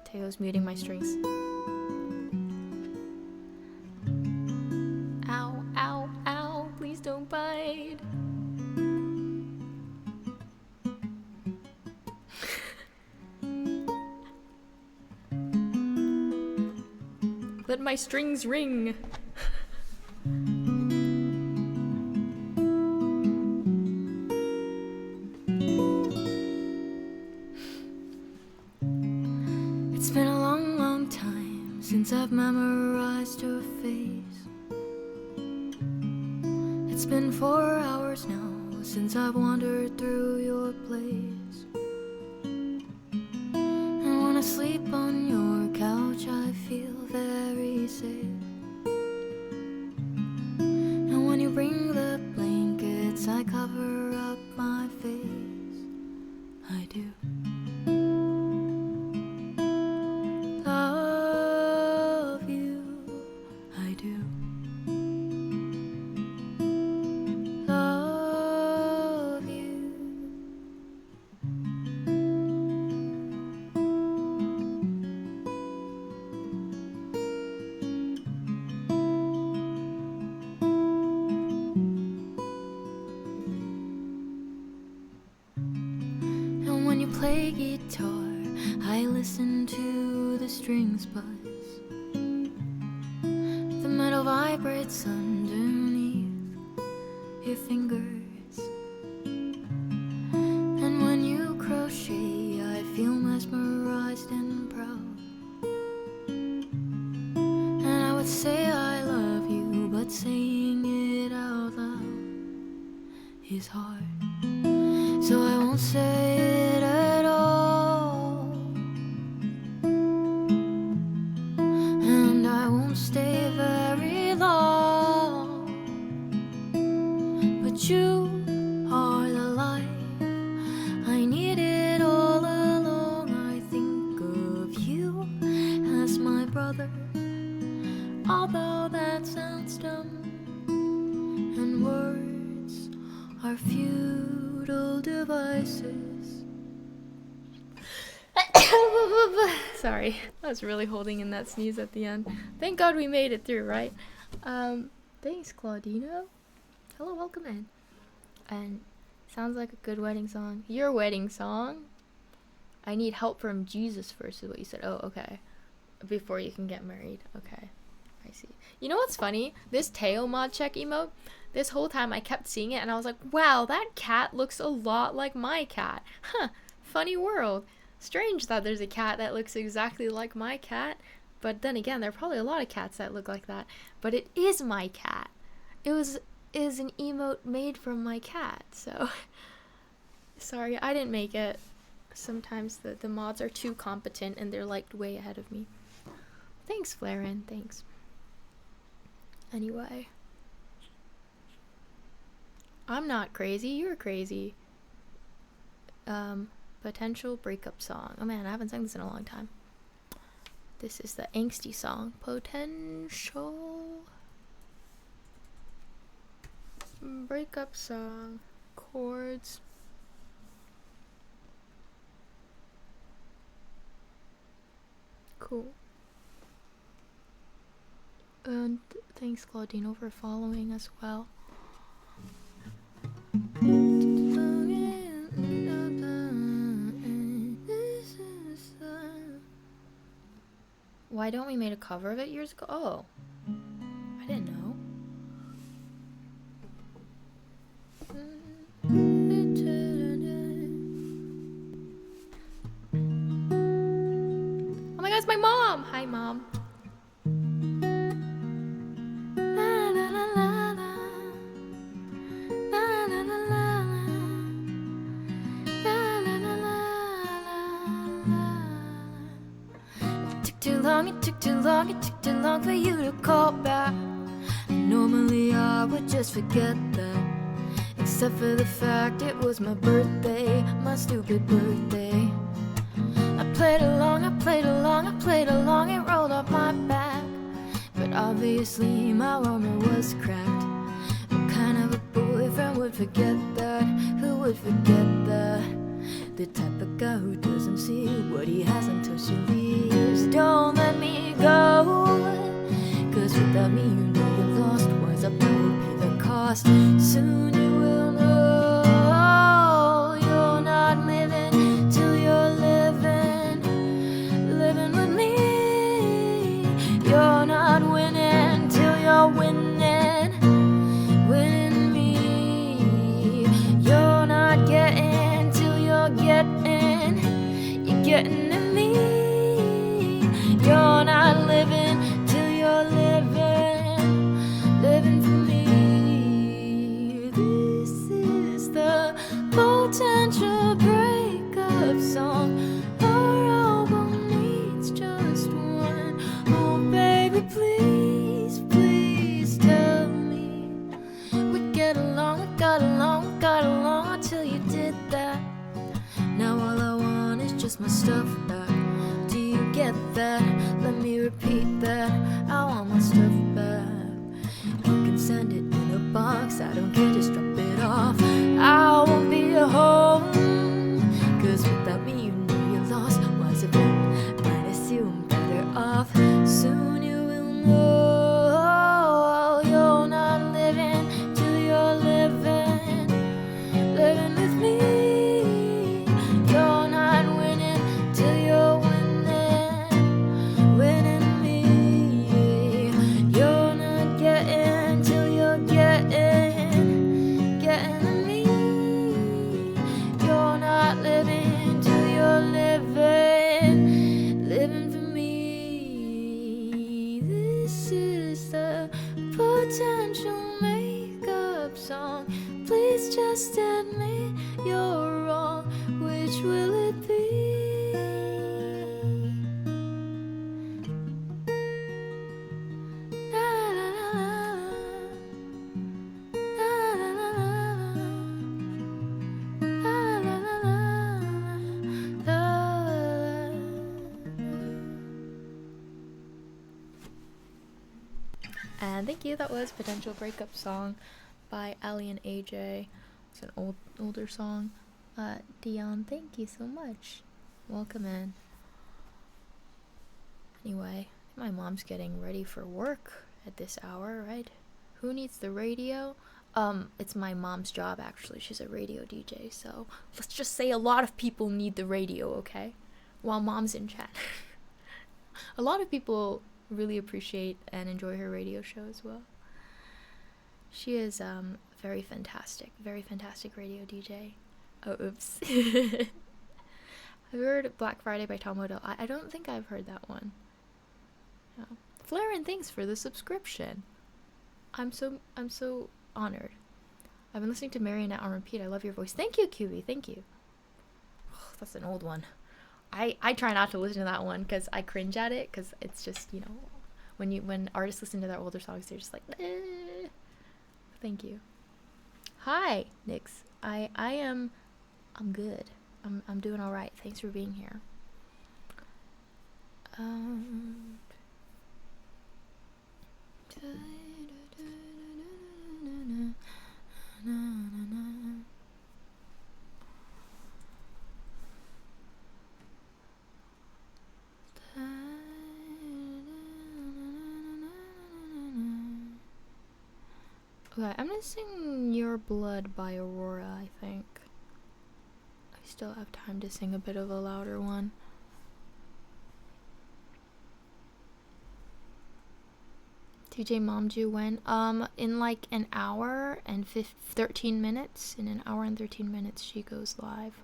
Speaker 1: Teo's muting my strings. Ow, ow, ow, please don't bite. Let my strings ring. It's been a long, long time since I've memorized your face. It's been 4 hours now since I've wandered through your place. And when I sleep on your couch, I feel very safe. And when you bring the blankets, I cover up my face. I do love you. I do love you. And when you play guitar, I listen to the strings buzz. The metal vibrates underneath your fingers. And when you crochet, I feel mesmerized and proud. And I would say I love you, but saying it out loud is hard. So I won't say it at all. And I won't stay very long. But you are the life I needed all along. I think of you as my brother, although that sounds dumb. And words are futile devices. Sorry, I was really holding in that sneeze at the end. Thank God we made it through, right? Thanks, Claudino. Hello, welcome in. And sounds like a good wedding song. Your wedding song? I need help from Jesus first is what you said. Oh, okay. Before you can get married. Okay. I see. You know what's funny? This Teo mod check emote, this whole time I kept seeing it and I was like, wow, that cat looks a lot like my cat. Huh, funny world. Strange that there's a cat that looks exactly like my cat. But then again, there are probably a lot of cats that look like that. But it is my cat. Is an emote made from my cat. So, sorry, I didn't make it. Sometimes the mods are too competent and they're like way ahead of me. Thanks, Flaren. Thanks. Anyway. I'm not crazy. You're crazy. Potential breakup song. Oh man, I haven't sung this in a long time. This is the angsty song. Potential breakup song. Chords. Cool. And thanks, Claudino, for following as well. Why don't we made a cover of it years ago? Oh, I didn't know. Oh my God, it's my mom! Hi, Mom. It took too long for you to call back. Normally I would just forget that, except for the fact it was my birthday, my stupid birthday. I played along, it rolled off my back. But obviously my armor was cracked. What kind of a boyfriend would forget that? Who would forget that? The type of guy who doesn't see what he has until she leaves. Don't let me go, cause without me you know you're lost. Wise up, don't pay the cost. Soon you will know you're not living till you're living with me. You're not winning till you're winning me. You're not getting till you're getting to me. You're not living till you're living for me. This is the potential breakup song. Our album needs just one. Oh baby, please, please tell me we got along until you did that. Now all I want is just my stuff back. Do you get that? Let me repeat that. I want my stuff back. You can send it in a box, I don't care, just drop it off. I won't be home, cause without me you know you're lost. Why's it minus you, I'm better off. Soon you will know you're not living till you're living with me. You're not winning till you're winning me. You're not getting till you're getting to me. You're not living till you're living for me. This is the potential makeup song. Please just admit you're wrong. Which will it be? La, la, la, la, la, la, la, la, la, la. And thank you. That was Potential Breakup Song by Ali and AJ. It's an older song. Dion, thank you so much. Welcome in. Anyway, my mom's getting ready for work at this hour, right? Who needs the radio? It's my mom's job, actually. She's a radio DJ, so let's just say a lot of people need the radio, okay? While mom's in chat. A lot of people really appreciate and enjoy her radio show as well. She is very fantastic radio DJ. Oh, oops. I've heard Black Friday by Tom Odell. I don't think I've heard that one. Yeah. Flaren, thanks for the subscription. I'm so honored. I've been listening to Marionette on repeat. I love your voice. Thank you, QB. Thank you. Oh, that's an old one. I try not to listen to that one because I cringe at it, because it's just, you know, when artists listen to their older songs, they're just like, eh. Thank you. Hi, Nix. I'm good. I'm doing all right. Thanks for being here. Okay, I'm gonna sing Your Blood by Aurora, I think. I still have time to sing a bit of a louder one. TJ Momju when? In like an hour and 13 minutes. In an hour and 13 minutes she goes live.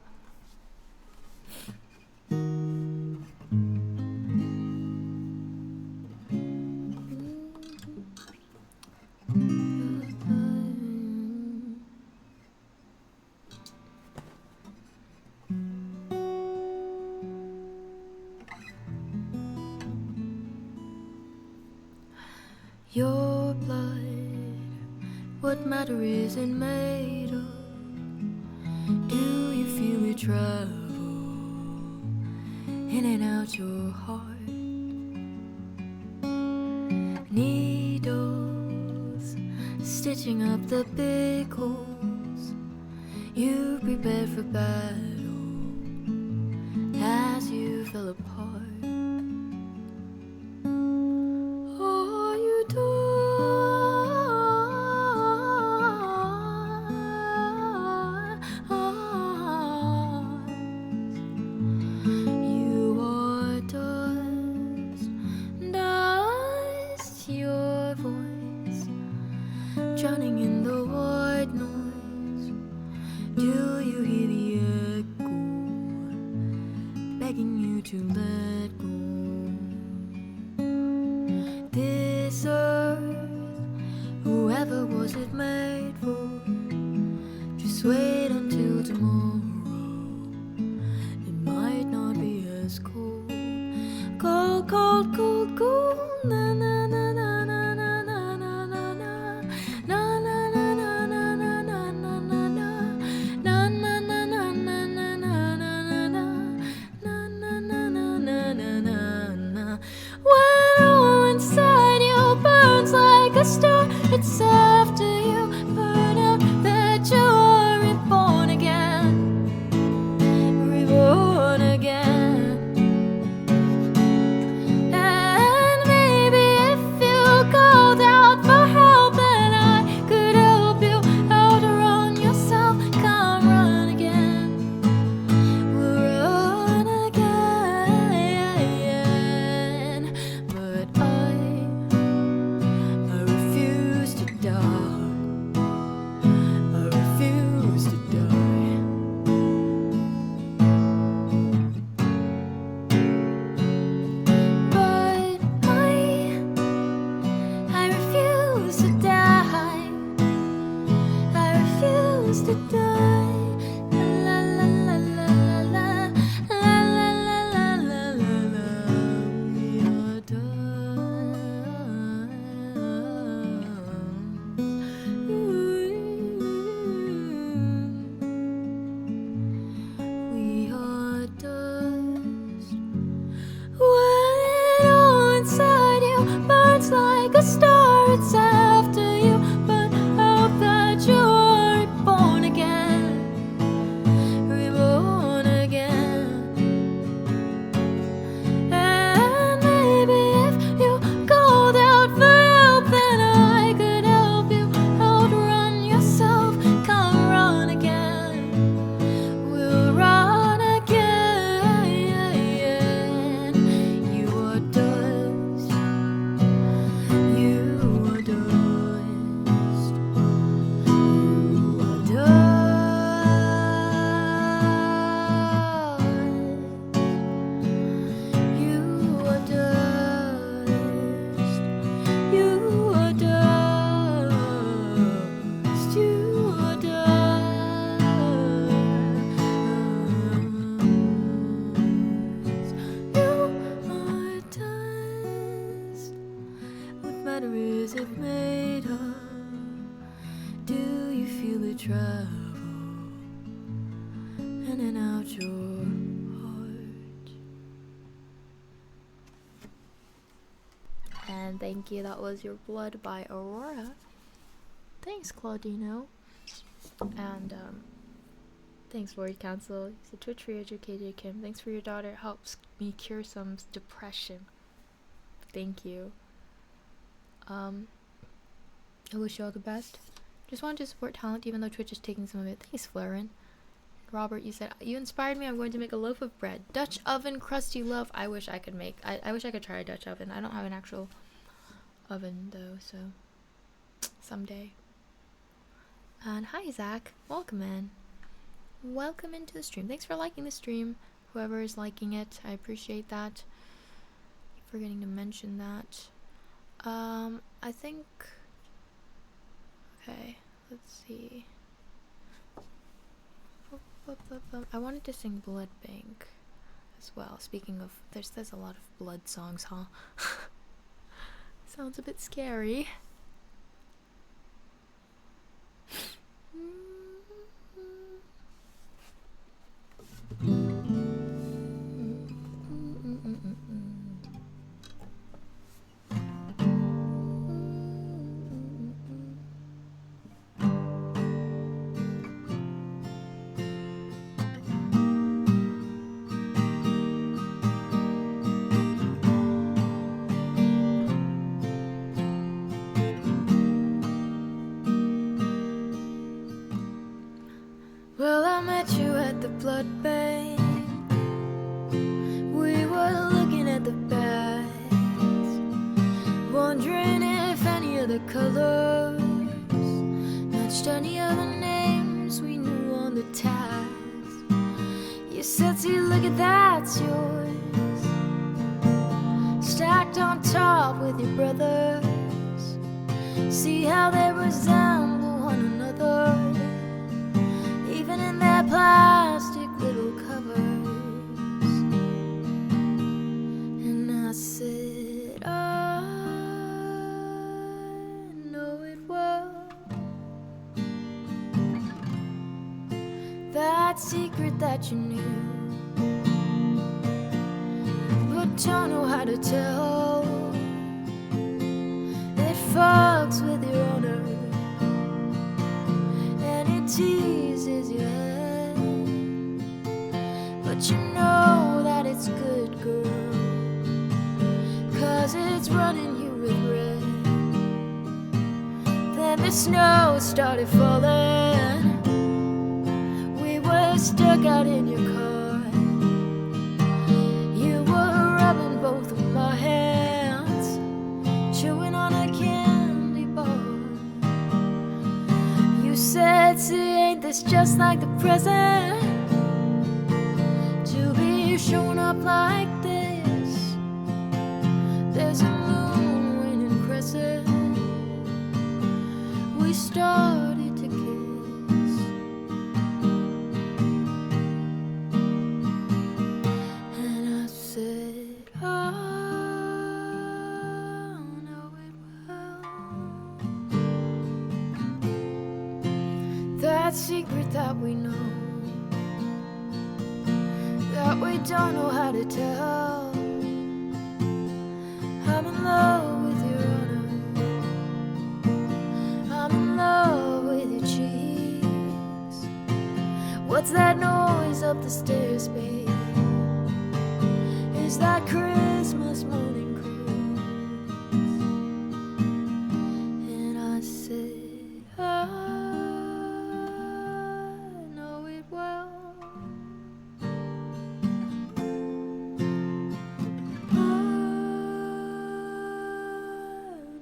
Speaker 1: Your blood, what matter is it made of? Do you feel it travel in and out your heart? Needles stitching up the big holes. You prepared for battle as you fell apart. Drowning in the white noise, do you hear the echo begging you to let go? This earth, whoever was it made for, just wait until tomorrow. It might not be as cold, cold, cold, cold, cold, na na na na na na na na na na. in and out your heart. And thank you, that was Your Blood by Aurora. Thanks, Claudino. And thanks, Lord Council. He's a Twitch free educated Kim. Thanks for your daughter. It helps me cure some depression. Thank you. I wish you all the best. Just wanted to support talent even though Twitch is taking some of it. Thanks, Flaren. Robert, you said, you inspired me. I'm going to make a loaf of bread. Dutch oven crusty loaf. I wish I could make. I wish I could try a Dutch oven. I don't have an actual oven though, so someday. And hi, Zach. Welcome in. Welcome into the stream. Thanks for liking the stream. Whoever is liking it, I appreciate that. Keep forgetting to mention that. I think. Okay, let's see. I wanted to sing Blood Bank as well. Speaking of, there's a lot of blood songs, huh? Sounds a bit scary. Well, I met you at the blood bank. We were looking at the bags, wondering if any of the colors matched any of the names we knew on the tags. You said, see, look at that's yours, stacked on top with your brothers. See how they resemble one another, even in their plastic little covers. And I said, I know it well, that secret that you knew, but don't know how to tell. It fucks with your honor, and it teases your head, but you know that it's good, girl, 'cause it's running you with red. Then the snow started falling, we were stuck out in your car. You were rubbing both of my hands, chewing on a candy bar. You said, see, ain't this just like the present, to be shown up like this? There's a moon waning crescent, we started to kiss. And I said, oh, know it well, that secret that we know, that we don't know how to tell. I'm in love with your honor, I'm in love with your cheeks. What's that noise up the stairs, babe? Is that Christmas morning crews? And I said, I know it well, I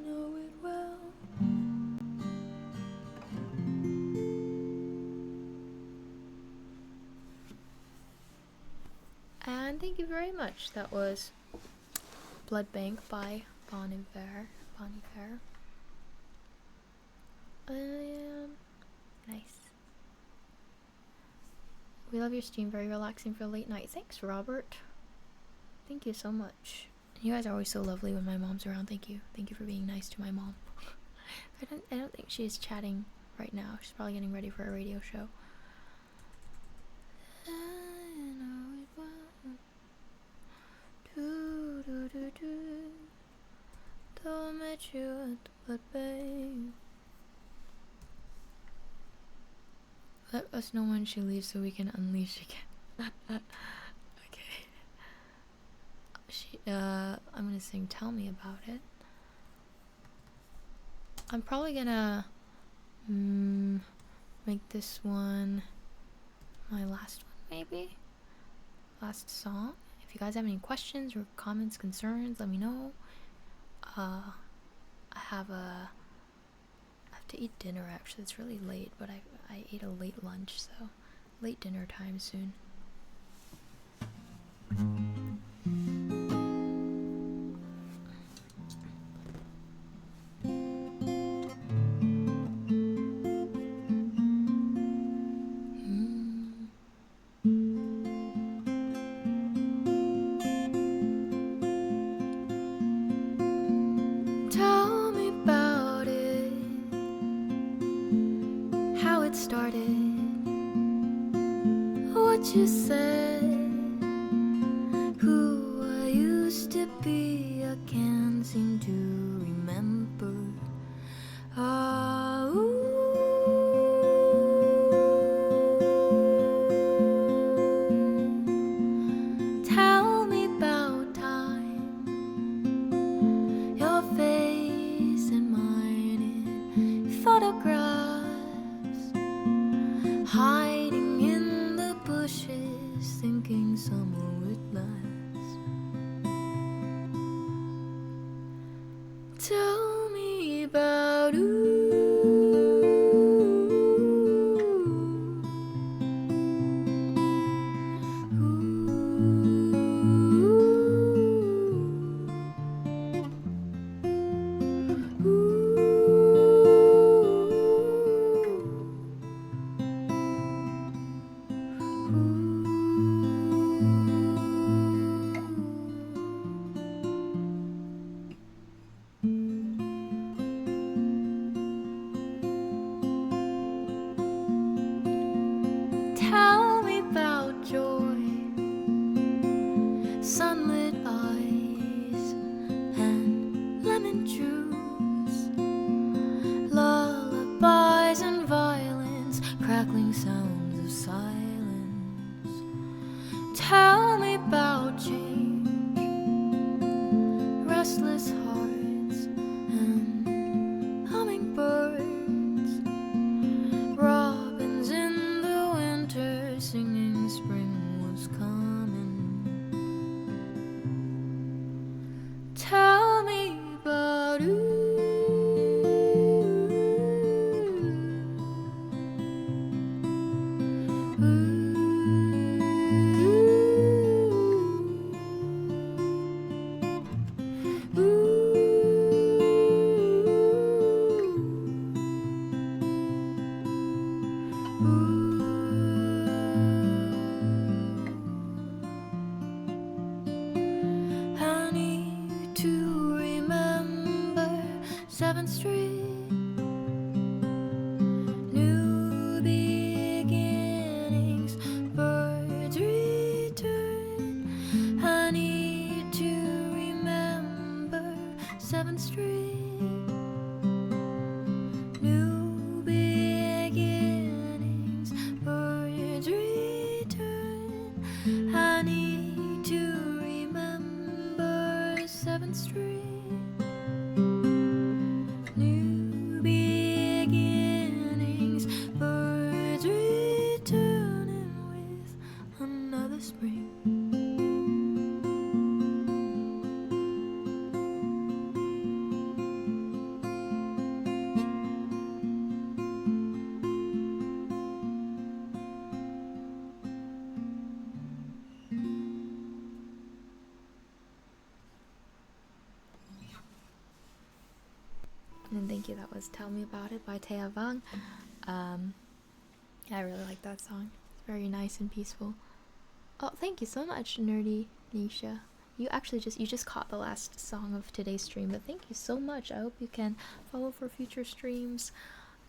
Speaker 1: know it well. And thank you very much. That was Blood Bank by Bon Iver. Nice. We love your stream. Very relaxing for a late night. Thanks, Robert. Thank you so much. You guys are always so lovely when my mom's around. Thank you. Thank you for being nice to my mom. I don't think she's chatting right now. She's probably getting ready for a radio show. but babe, let us know when she leaves so we can unleash again. Okay. I'm gonna sing Tell Me About It. I'm probably gonna make this one my last one, maybe? Last song. If you guys have any questions or comments, concerns, let me know. I have to eat dinner actually. It's really late, but I ate a late lunch, so late dinner time soon. Tell me about it, how it started, what you said, who I used to be. I can't seem to remember. Tell me about time, your face and mine in photographs, hiding in the bushes, thinking summer would last. Tell me about Tell me about joy, sunlit eyes, and lemon juice, lullabies and violins, crackling sounds of silence. Tell me about change, restless hearts, and hummingbirds, robins in the winter singing spring was coming. Tell me about I need to remember 7th Street, new beginnings, birds return. I need to remember 7th Street, new beginnings, birds return. I need to remember 7th Street, new beginnings, birds returning with another spring. And thank you. That was Tell Me About It by Thea Vang. I really like that song. It's very nice and peaceful. Oh, thank you so much, Nerdy Nisha. You actually just caught the last song of today's stream, but thank you so much. I hope you can follow for future streams.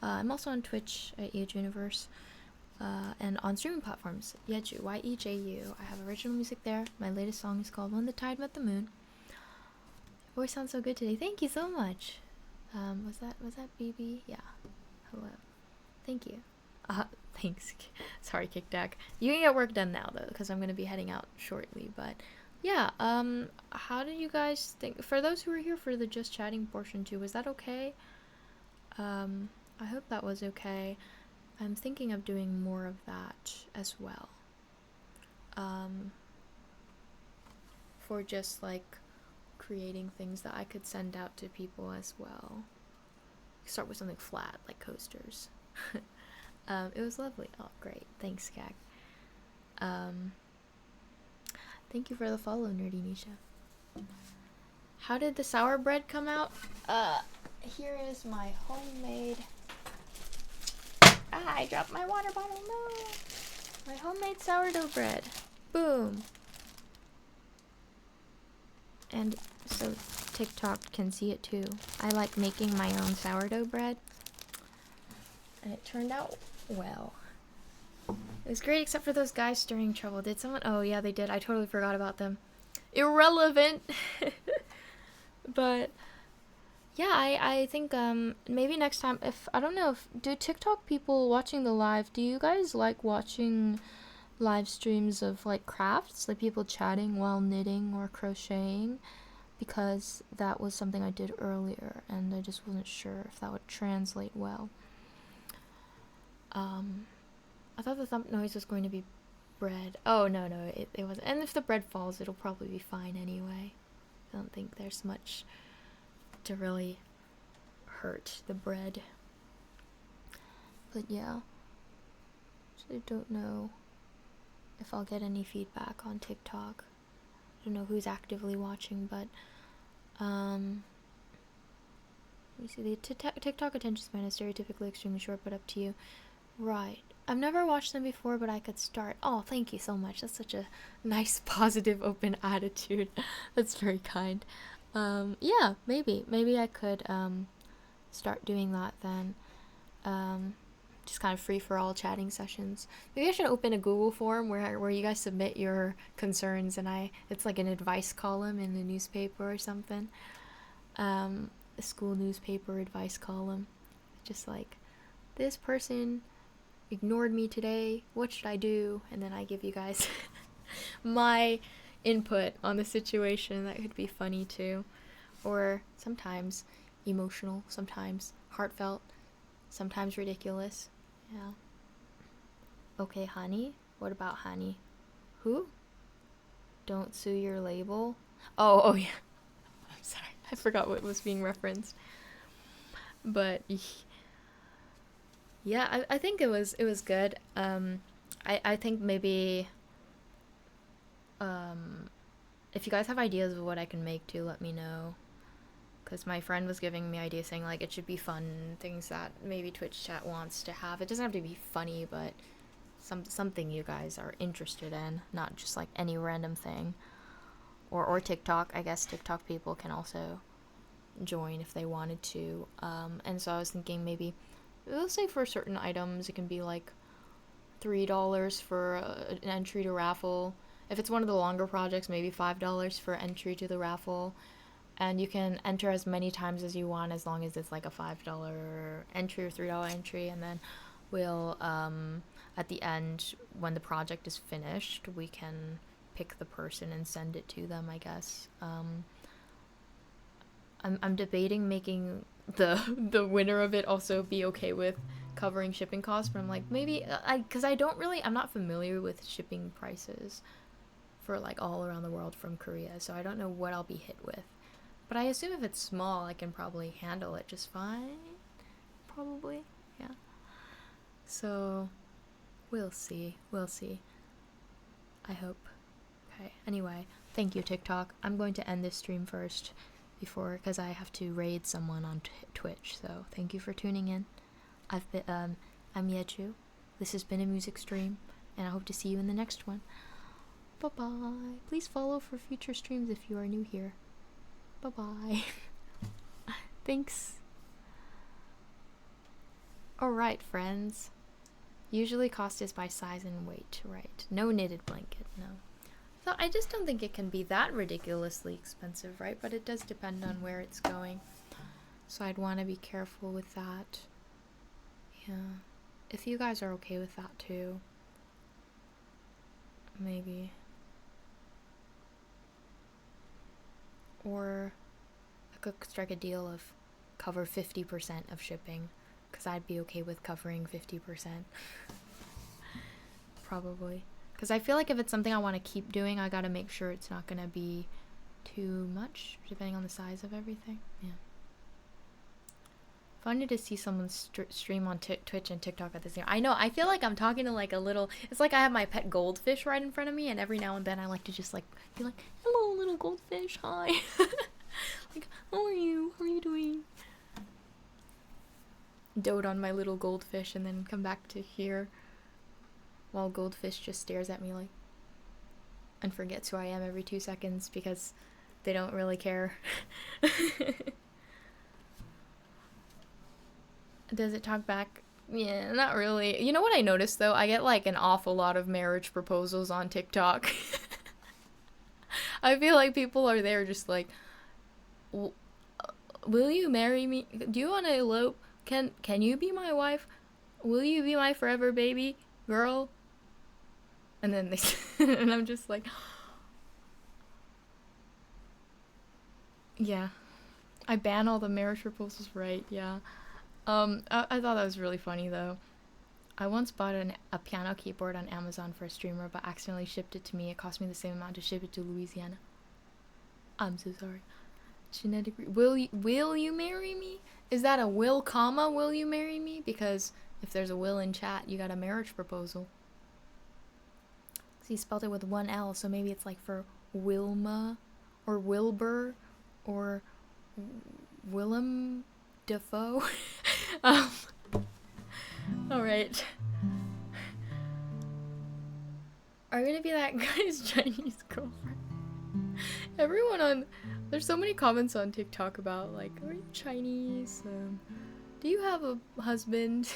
Speaker 1: I'm also on Twitch at yejuniverse, and on streaming platforms, Yeju, Y-E-J-U. I have original music there. My latest song is called When the Tide Met the Moon. Your voice sounds so good today. Thank you so much. Was that BB? Yeah. Hello. Thank you. Thanks. Sorry, Kickdack. You can get work done now though, because I'm gonna be heading out shortly. But yeah, how did you guys think? For those who were here for the just chatting portion too, was that okay? I hope that was okay. I'm thinking of doing more of that as well. For just like creating things that I could send out to people as well. Start with something flat like coasters. It was lovely. Oh, great. Thanks, Gag. Thank you for the follow, Nerdy Nisha. How did the sour bread come out? Here is my homemade... I dropped my water bottle, no! My homemade sourdough bread. Boom! And so TikTok can see it too. I like making my own sourdough bread. And it turned out well. It was great except for those guys stirring trouble. Did someone? Oh yeah, they did. I totally forgot about them. Irrelevant. But yeah, I think maybe next time, if I don't know, if do TikTok people watching the live, do you guys like watching live streams of like crafts, like people chatting while knitting or crocheting? Because that was something I did earlier and I just wasn't sure if that would translate well. I thought the thump noise was going to be bread. Oh, no, it wasn't. And if the bread falls, it'll probably be fine anyway. I don't think there's much to really hurt the bread. But yeah. So I don't know if I'll get any feedback on TikTok. I don't know who's actively watching, but let me see. The TikTok attention span is stereotypically extremely short, but up to you. Right. I've never watched them before, but I could start. Oh, thank you so much. That's such a nice, positive, open attitude. That's very kind. Yeah, maybe I could start doing that then. Just kind of free for all chatting sessions. Maybe I should open a Google form where you guys submit your concerns and it's like an advice column in the newspaper or something. A school newspaper advice column. Just like, this person ignored me today, what should I do? And then I give you guys my input on the situation. That could be funny too. Or sometimes emotional, sometimes heartfelt, sometimes ridiculous. Yeah. Okay, honey. What about honey? Who? Don't sue your label. Oh yeah. I'm sorry. I forgot what was being referenced. But yeah, I think it was good. I think maybe if you guys have ideas of what I can make too, let me know. Because my friend was giving me ideas saying like it should be fun, things that maybe Twitch chat wants to have. It doesn't have to be funny, but something you guys are interested in, not just like any random thing. Or TikTok. I guess TikTok people can also join if they wanted to. And so I was thinking maybe, let's say for certain items it can be like $3 for an entry to raffle. If it's one of the longer projects, maybe $5 for entry to the raffle. And you can enter as many times as you want, as long as it's like a $5 entry or $3 entry. And then we'll, at the end, when the project is finished, we can pick the person and send it to them, I guess. I'm debating making the winner of it also be okay with covering shipping costs, but I'm like, maybe, because I'm not familiar with shipping prices for like all around the world from Korea, so I don't know what I'll be hit with. But I assume if it's small, I can probably handle it just fine. Probably, yeah. So, we'll see. I hope. Okay, anyway, thank you, TikTok. I'm going to end this stream first because I have to raid someone on Twitch, so thank you for tuning in. I'm Yeju. This has been a music stream, and I hope to see you in the next one. Bye-bye. Please follow for future streams if you are new here. Bye-bye. Thanks. Alright, friends. Usually cost is by size and weight, right? No knitted blanket, no. So I just don't think it can be that ridiculously expensive, right? But it does depend on where it's going. So I'd want to be careful with that. Yeah. If you guys are okay with that too. Maybe. Or I could strike a deal of cover 50% of shipping, because I'd be okay with covering 50%. Probably. Because I feel like if it's something I want to keep doing, I gotta make sure it's not gonna be too much, depending on the size of everything. Yeah. Funny to see someone stream on Twitch and TikTok at the same time. I know, I feel like I'm talking to like a little, it's like I have my pet goldfish right in front of me, and every now and then I like to just like be like, hello little goldfish, hi. Like, how are you? How are you doing? Dote on my little goldfish and then come back to here while goldfish just stares at me like, and forgets who I am every 2 seconds because they don't really care. Does it talk back? Yeah, not really. You know what I noticed though? I get like an awful lot of marriage proposals on TikTok. I feel like people are there just like, will you marry me? Do you want to elope? Can you be my wife? Will you be my forever baby girl? And then they and I'm just like, yeah. I ban all the marriage proposals, right? Yeah. I thought that was really funny though. I once bought a piano keyboard on Amazon for a streamer, but accidentally shipped it to me. It cost me the same amount to ship it to Louisiana. I'm so sorry. Genetic. Will you marry me? Is that a will, comma, will you marry me? Because if there's a will in chat, you got a marriage proposal. So he spelled it with one L, so maybe it's like for Wilma, or Wilbur, or Willem Dafoe. Alright. Are you gonna be that guy's Chinese girlfriend? Everyone on... There's so many comments on TikTok about, like, are you Chinese? Do you have a husband?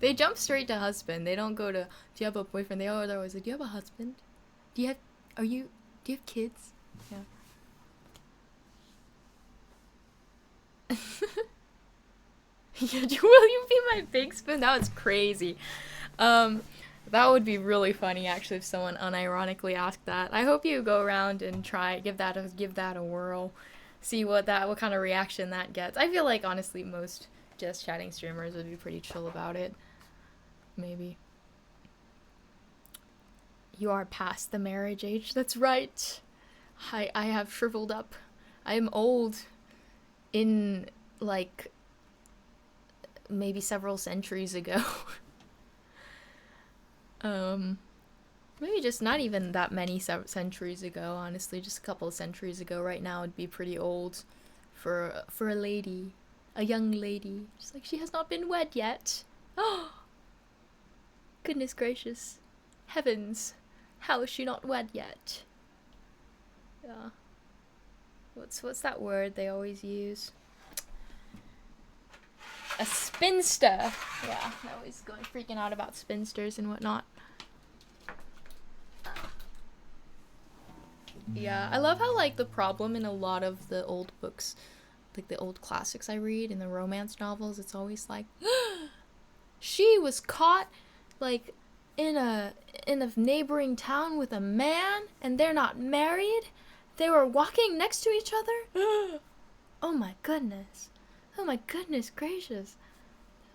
Speaker 1: They jump straight to husband. They don't go to, do you have a boyfriend? They're always like, do you have a husband? Do you have kids? Yeah. Yeah, will you be my big spoon? That was crazy. That would be really funny actually if someone unironically asked that. I hope you go around and try give that a whirl. See what kind of reaction that gets. I feel like honestly most just chatting streamers would be pretty chill about it. Maybe. You are past the marriage age. That's right. I have shriveled up. I am old in like maybe several centuries ago. Maybe just not even that many centuries ago, honestly, just a couple of centuries ago. Right now would be pretty old for a lady, a young lady. Just like, she has not been wed yet. Oh, goodness gracious. Heavens, how is she not wed yet? Yeah. What's that word they always use? A spinster. Yeah, they're always freaking out about spinsters and whatnot. Yeah, I love how like the problem in a lot of the old books, like the old classics I read in the romance novels, it's always like she was caught like in a neighboring town with a man and they're not married. They were walking next to each other. Oh my goodness. Oh my goodness gracious.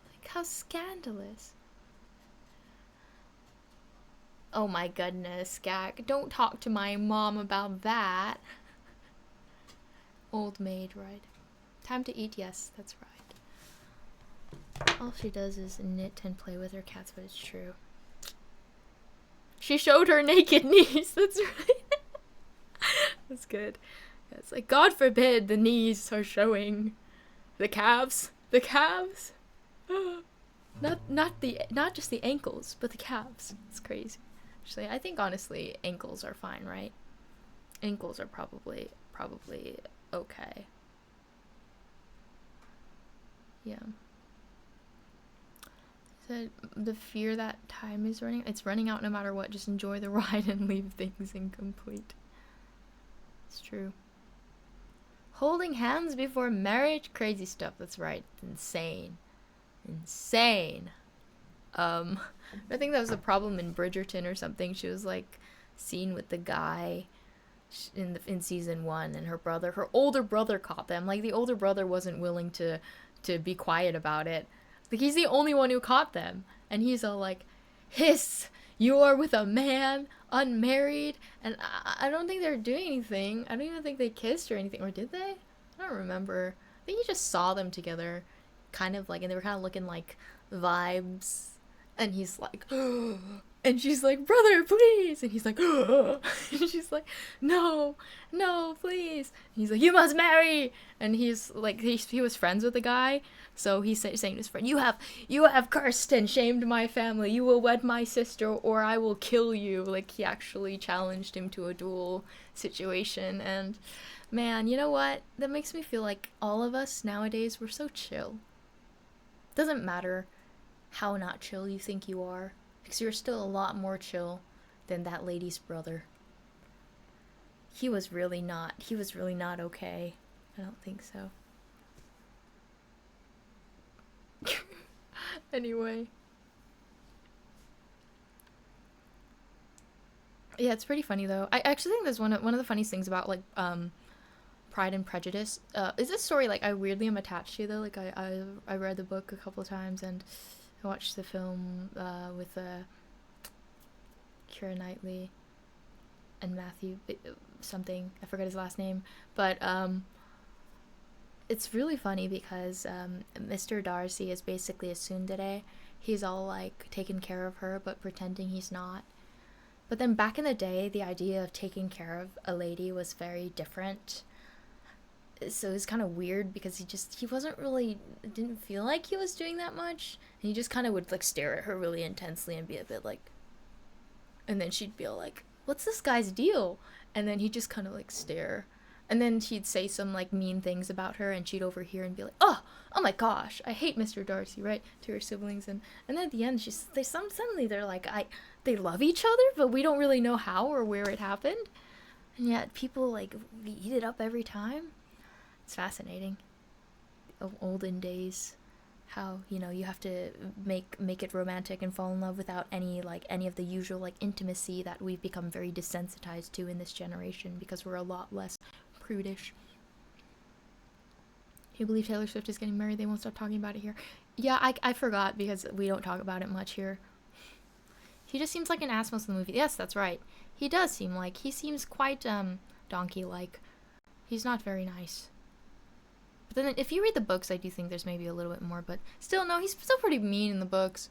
Speaker 1: Like, how scandalous. Oh my goodness, Gag. Don't talk to my mom about that. Old maid, right? Time to eat, yes, that's right. All she does is knit and play with her cats, but it's true. She showed her naked knees, that's right. That's good. It's like, God forbid the knees are showing. The calves. The calves. Not just the ankles, but the calves. It's crazy. Actually, I think honestly ankles are fine, right? Ankles are probably okay. Yeah. So the fear that time is running, it's running out no matter what. Just enjoy the ride and leave things incomplete. It's true. Holding hands before marriage? Crazy stuff, that's right. Insane. Insane. I think that was a problem in Bridgerton or something. She was like seen with the guy in season 1, and her older brother caught them. Like, the older brother wasn't willing to be quiet about it. Like, he's the only one who caught them, and he's all like, hiss, you are with a man, unmarried. And I don't think they're doing anything. I don't even think they kissed or anything. Or did they? I don't remember. I think he just saw them together, kind of like, and they were kind of looking like vibes. And he's like, and she's like, brother, please. And he's like, and she's like, no, please. And he's like, you must marry. And he's like, he was friends with the guy. So he's saying to his friend, you have cursed and shamed my family. You will wed my sister or I will kill you. Like, he actually challenged him to a duel situation. And man, you know what? That makes me feel like all of us nowadays, we're so chill. Doesn't matter how not chill you think you are, because you're still a lot more chill than that lady's brother. He was really not okay. I don't think so. Anyway. Yeah, it's pretty funny though. I actually think that's one of the funniest things about like Pride and Prejudice. Is this story like I weirdly am attached to though? Like I read the book a couple of times and I watched the film with Keira Knightley and Matthew something. I forget his last name. But it's really funny because Mr. Darcy is basically a tsundere. He's all like taking care of her but pretending he's not. But then back in the day, the idea of taking care of a lady was very different. So it was kind of weird because he wasn't really, didn't feel like he was doing that much. And he just kind of would like stare at her really intensely and be a bit like, and then she'd be like, what's this guy's deal? And then he'd just kind of like stare. And then he'd say some like mean things about her and she'd overhear and be like, oh my gosh, I hate Mr. Darcy, right? To her siblings. And then at the end, suddenly they're like, they love each other, but we don't really know how or where it happened. And yet people like eat it up every time. It's fascinating. Of olden days, how, you know, you have to make it romantic and fall in love without any of the usual like intimacy that we've become very desensitized to in this generation because we're a lot less prudish. You believe Taylor Swift is getting married? They won't stop talking about it here. Yeah, I forgot because we don't talk about it much here. He just seems like an ass most of the movie. Yes, that's right. He seems quite donkey-like. He's not very nice. But then if you read the books, I do think there's maybe a little bit more, but still, no, he's still pretty mean in the books.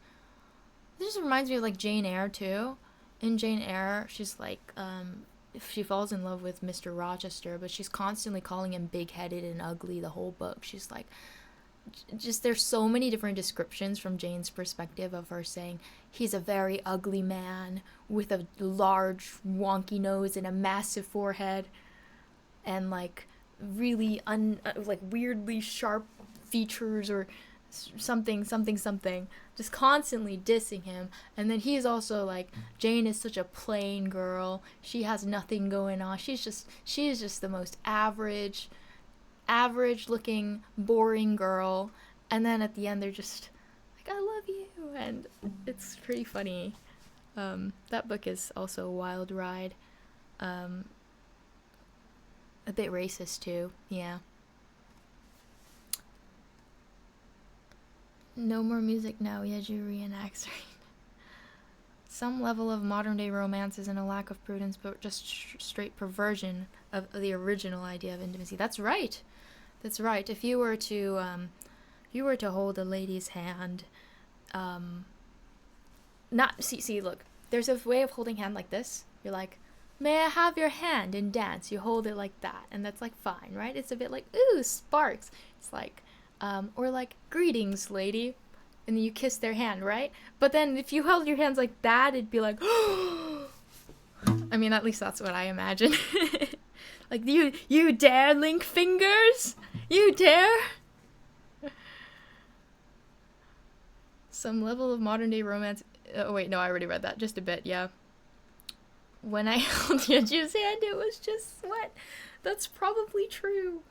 Speaker 1: This just reminds me of like Jane Eyre too. In Jane Eyre, she's like, she falls in love with Mr. Rochester, but she's constantly calling him big-headed and ugly the whole book. She's like, just there's so many different descriptions from Jane's perspective of her saying he's a very ugly man with a large wonky nose and a massive forehead and like really like weirdly sharp features or something, just constantly dissing him. And then he's also like, Jane is such a plain girl, she has nothing going on, she is just the most average looking boring girl. And then at the end they're just like, I love you, and it's pretty funny. That book is also a wild ride. A bit racist too, yeah. No more music now, Yeju reenacts. Some level of modern day romance isn't a lack of prudence, but just straight perversion of the original idea of intimacy. That's right. If you were to hold a lady's hand, look, there's a way of holding hand like this. You're like, may I have your hand and dance? You hold it like that, and that's like fine, right? It's a bit like, ooh, sparks. It's like, or like, greetings, lady, and then you kiss their hand, right? But then if you held your hands like that, it'd be like, I mean, at least that's what I imagine. Like, you dare link fingers? You dare? Some level of modern day romance. Oh wait, no, I already read that. Just a bit, yeah. When I held Yeju's hand, it was just sweat. That's probably true.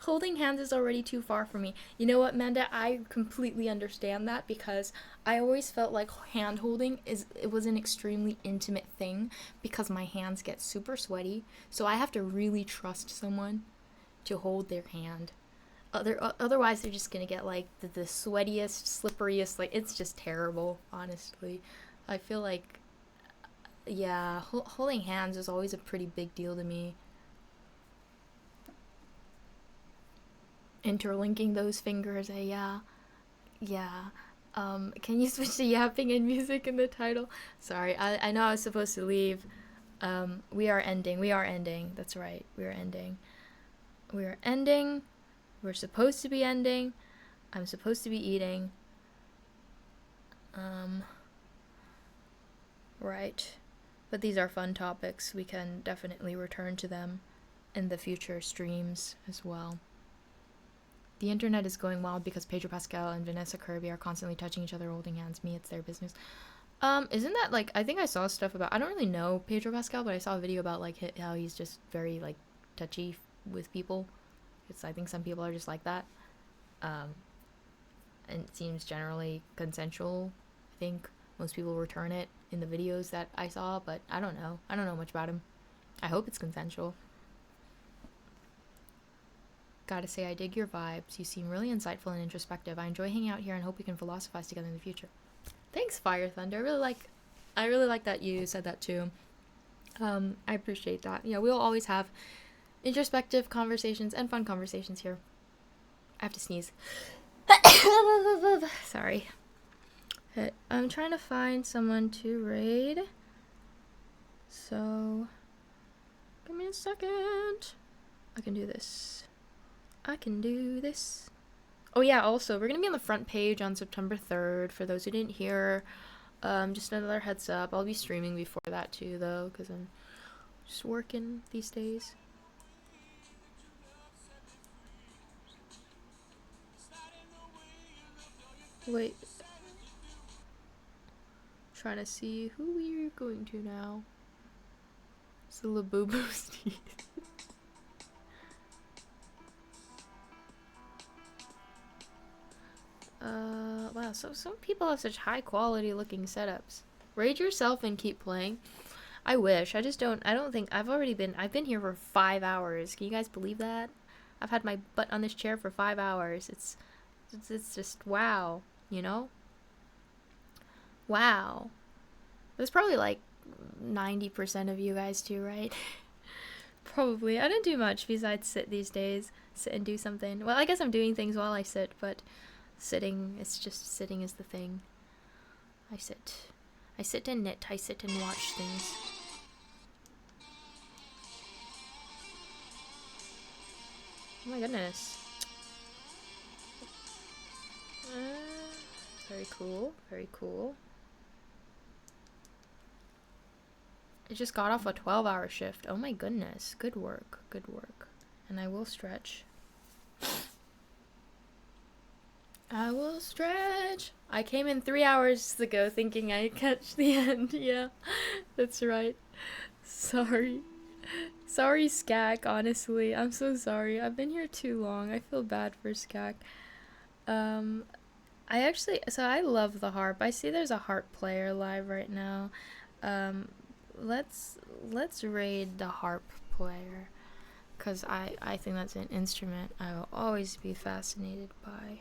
Speaker 1: Holding hands is already too far for me. You know what, Manda? I completely understand that, because I always felt like hand holding it was an extremely intimate thing, because my hands get super sweaty. So I have to really trust someone to hold their hand. Otherwise, they're just gonna get like the sweatiest, slipperiest. Like, it's just terrible, honestly. I feel like, yeah, holding hands is always a pretty big deal to me. Interlinking those fingers, yeah. Can you switch to yapping and music in the title? Sorry, I know I was supposed to leave. We are ending, that's right, we are ending. We're supposed to be ending. I'm supposed to be eating. Right. But these are fun topics. We can definitely return to them in the future streams as well. The internet is going wild because Pedro Pascal and Vanessa Kirby are constantly touching each other, holding hands. Me, it's their business. Isn't that, like, I think I saw stuff about, I don't really know Pedro Pascal, but I saw a video about, like, how he's just very, like, touchy with people. I think some people are just like that. And it seems generally consensual. I think most people return it in the videos that I saw, but I don't know. I don't know much about him. I hope it's consensual. Gotta say, I dig your vibes. You seem really insightful and introspective. I enjoy hanging out here and hope we can philosophize together in the future. Thanks, Fire Thunder. I really like that you said that too. I appreciate that. Yeah, we'll always have introspective conversations and fun conversations here. I have to sneeze. Sorry. Okay, I'm trying to find someone to raid. So, give me a second. I can do this. Oh yeah, also, we're gonna be on the front page on September 3rd. For those who didn't hear, just another heads up. I'll be streaming before that too, though, because I'm just working these days. Wait. Trying to see who we're going to now. It's the Labubu Steve. Wow, so some people have such high quality looking setups. Raid yourself and keep playing. I wish. I don't think I've been here for 5 hours. Can you guys believe that? I've had my butt on this chair for 5 hours. It's just wow, you know? Wow. There's probably like 90% of you guys too, right? Probably. I don't do much besides sit these days. Sit and do something. Well, I guess I'm doing things while I sit, but sitting is the thing. I sit and knit. I sit and watch things. Oh my goodness. Very cool. Very cool. I just got off a 12-hour shift. Oh my goodness. Good work. Good work. And I will stretch. I will stretch. I came in 3 hours ago thinking I'd catch the end. Yeah, that's right. Sorry. Sorry, Skak, honestly. I'm so sorry. I've been here too long. I feel bad for Skak. I love the harp. I see there's a harp player live right now. Let's raid the harp player, because I think that's an instrument I will always be fascinated by.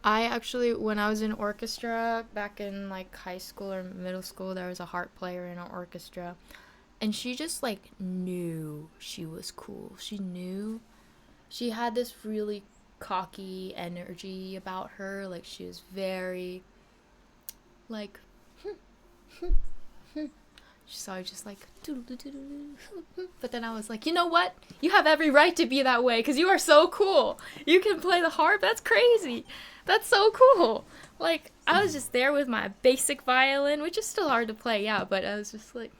Speaker 1: I actually, when I was in orchestra back in like high school or middle school, there was a harp player in our orchestra, and she just like knew she was cool. She knew. She had this really cocky energy about her. Like, she was very like so I just like but then I was like, you know what, you have every right to be that way, because you are so cool. You can play the harp. That's crazy. That's so cool. Like, I was just there with my basic violin, which is still hard to play, yeah, but I was just like,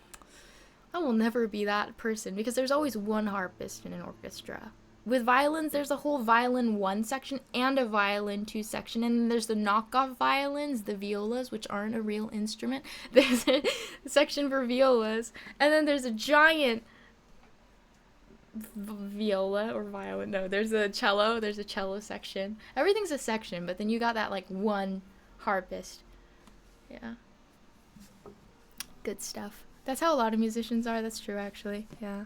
Speaker 1: I will never be that person, because there's always one harpist in an orchestra. with violins, there's a whole violin 1 section and a violin 2 section, and then there's the knockoff violins, the violas, which aren't a real instrument. There's a section for violas, and then there's a giant viola or violin. No, there's a cello section. Everything's a section, but then you got that like one harpist. Yeah. Good stuff. That's how a lot of musicians are. That's true, actually. Yeah.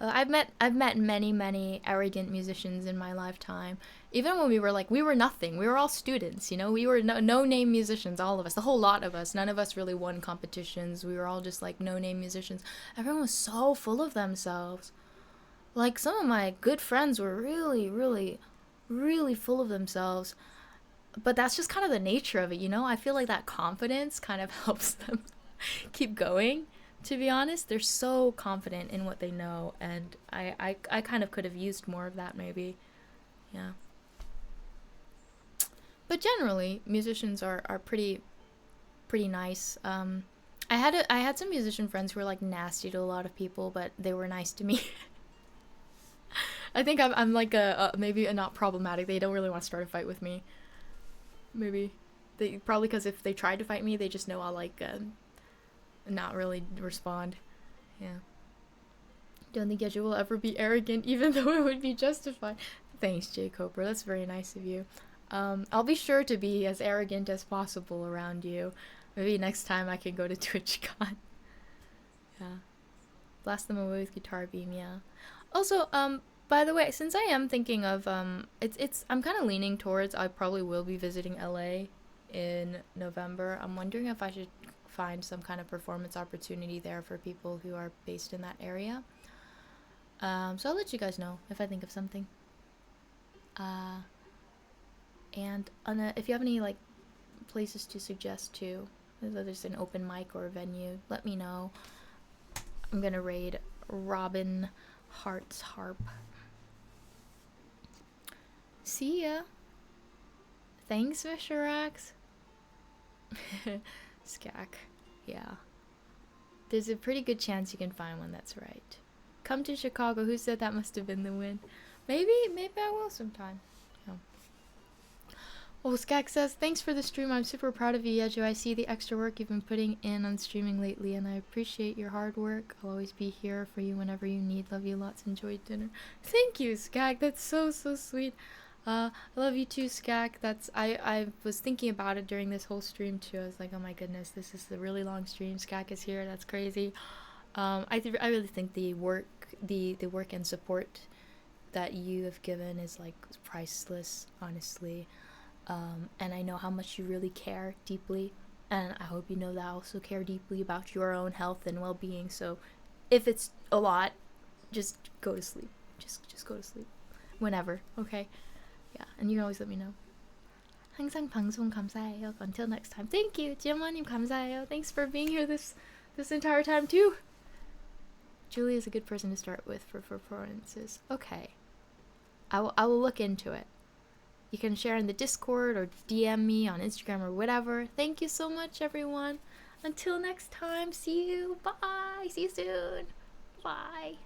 Speaker 1: I've met many arrogant musicians in my lifetime. Even when we were nothing. We were all students, you know. We were no name musicians, all of us, the whole lot of us. None of us really won competitions. We were all just like no name musicians. Everyone was so full of themselves. Like, some of my good friends were really full of themselves. But that's just kind of the nature of it, you know? I feel like that confidence kind of helps them keep going. To be honest, they're so confident in what they know, and I kind of could have used more of that, maybe. Yeah. But generally, musicians are pretty nice. I had some musician friends who were like nasty to a lot of people, but they were nice to me. I think I'm like maybe a not problematic. They don't really want to start a fight with me. Maybe they probably, because if they tried to fight me, they just know I'll like not really respond. Yeah. Don't think Yeju will ever be arrogant, even though it would be justified. Thanks, J. Cooper. That's very nice of you. I'll be sure to be as arrogant as possible around you. Maybe next time I can go to TwitchCon. Yeah. Blast them away with guitar beam, yeah. Also, by the way, since I am thinking of, I'm kind of leaning towards, I probably will be visiting LA in November. I'm wondering if I should find some kind of performance opportunity there for people who are based in that area. So I'll let you guys know if I think of something. And if you have any like places to suggest too, whether there's an open mic or a venue, let me know. I'm gonna raid Robin Hart's harp. See ya. Thanks, Visharax. Skak. Yeah. There's a pretty good chance you can find one that's right. Come to Chicago. Who said that must have been the win? Maybe I will sometime. Yeah. Well, Skak says, thanks for the stream. I'm super proud of you, Yeju. I see the extra work you've been putting in on streaming lately, and I appreciate your hard work. I'll always be here for you whenever you need. Love you lots. Enjoy dinner. Thank you, Skak. That's so sweet. I love you too, Skak. I was thinking about it during this whole stream too. I was like, oh my goodness, this is a really long stream. Skak is here. That's crazy. I really think the work and support that you have given is like priceless, honestly. And I know how much you really care deeply, and I hope you know that I also care deeply about your own health and well-being. So if it's a lot, just go to sleep. Just go to sleep whenever, okay? Yeah, and you can always let me know. 항상 방송 감사해요. Until next time. Thank you. 지엄마님 감사해요. Thanks for being here this entire time too. Julie is a good person to start with for performances. Okay. I will look into it. You can share in the Discord or DM me on Instagram or whatever. Thank you so much, everyone. Until next time. See you. Bye. See you soon. Bye.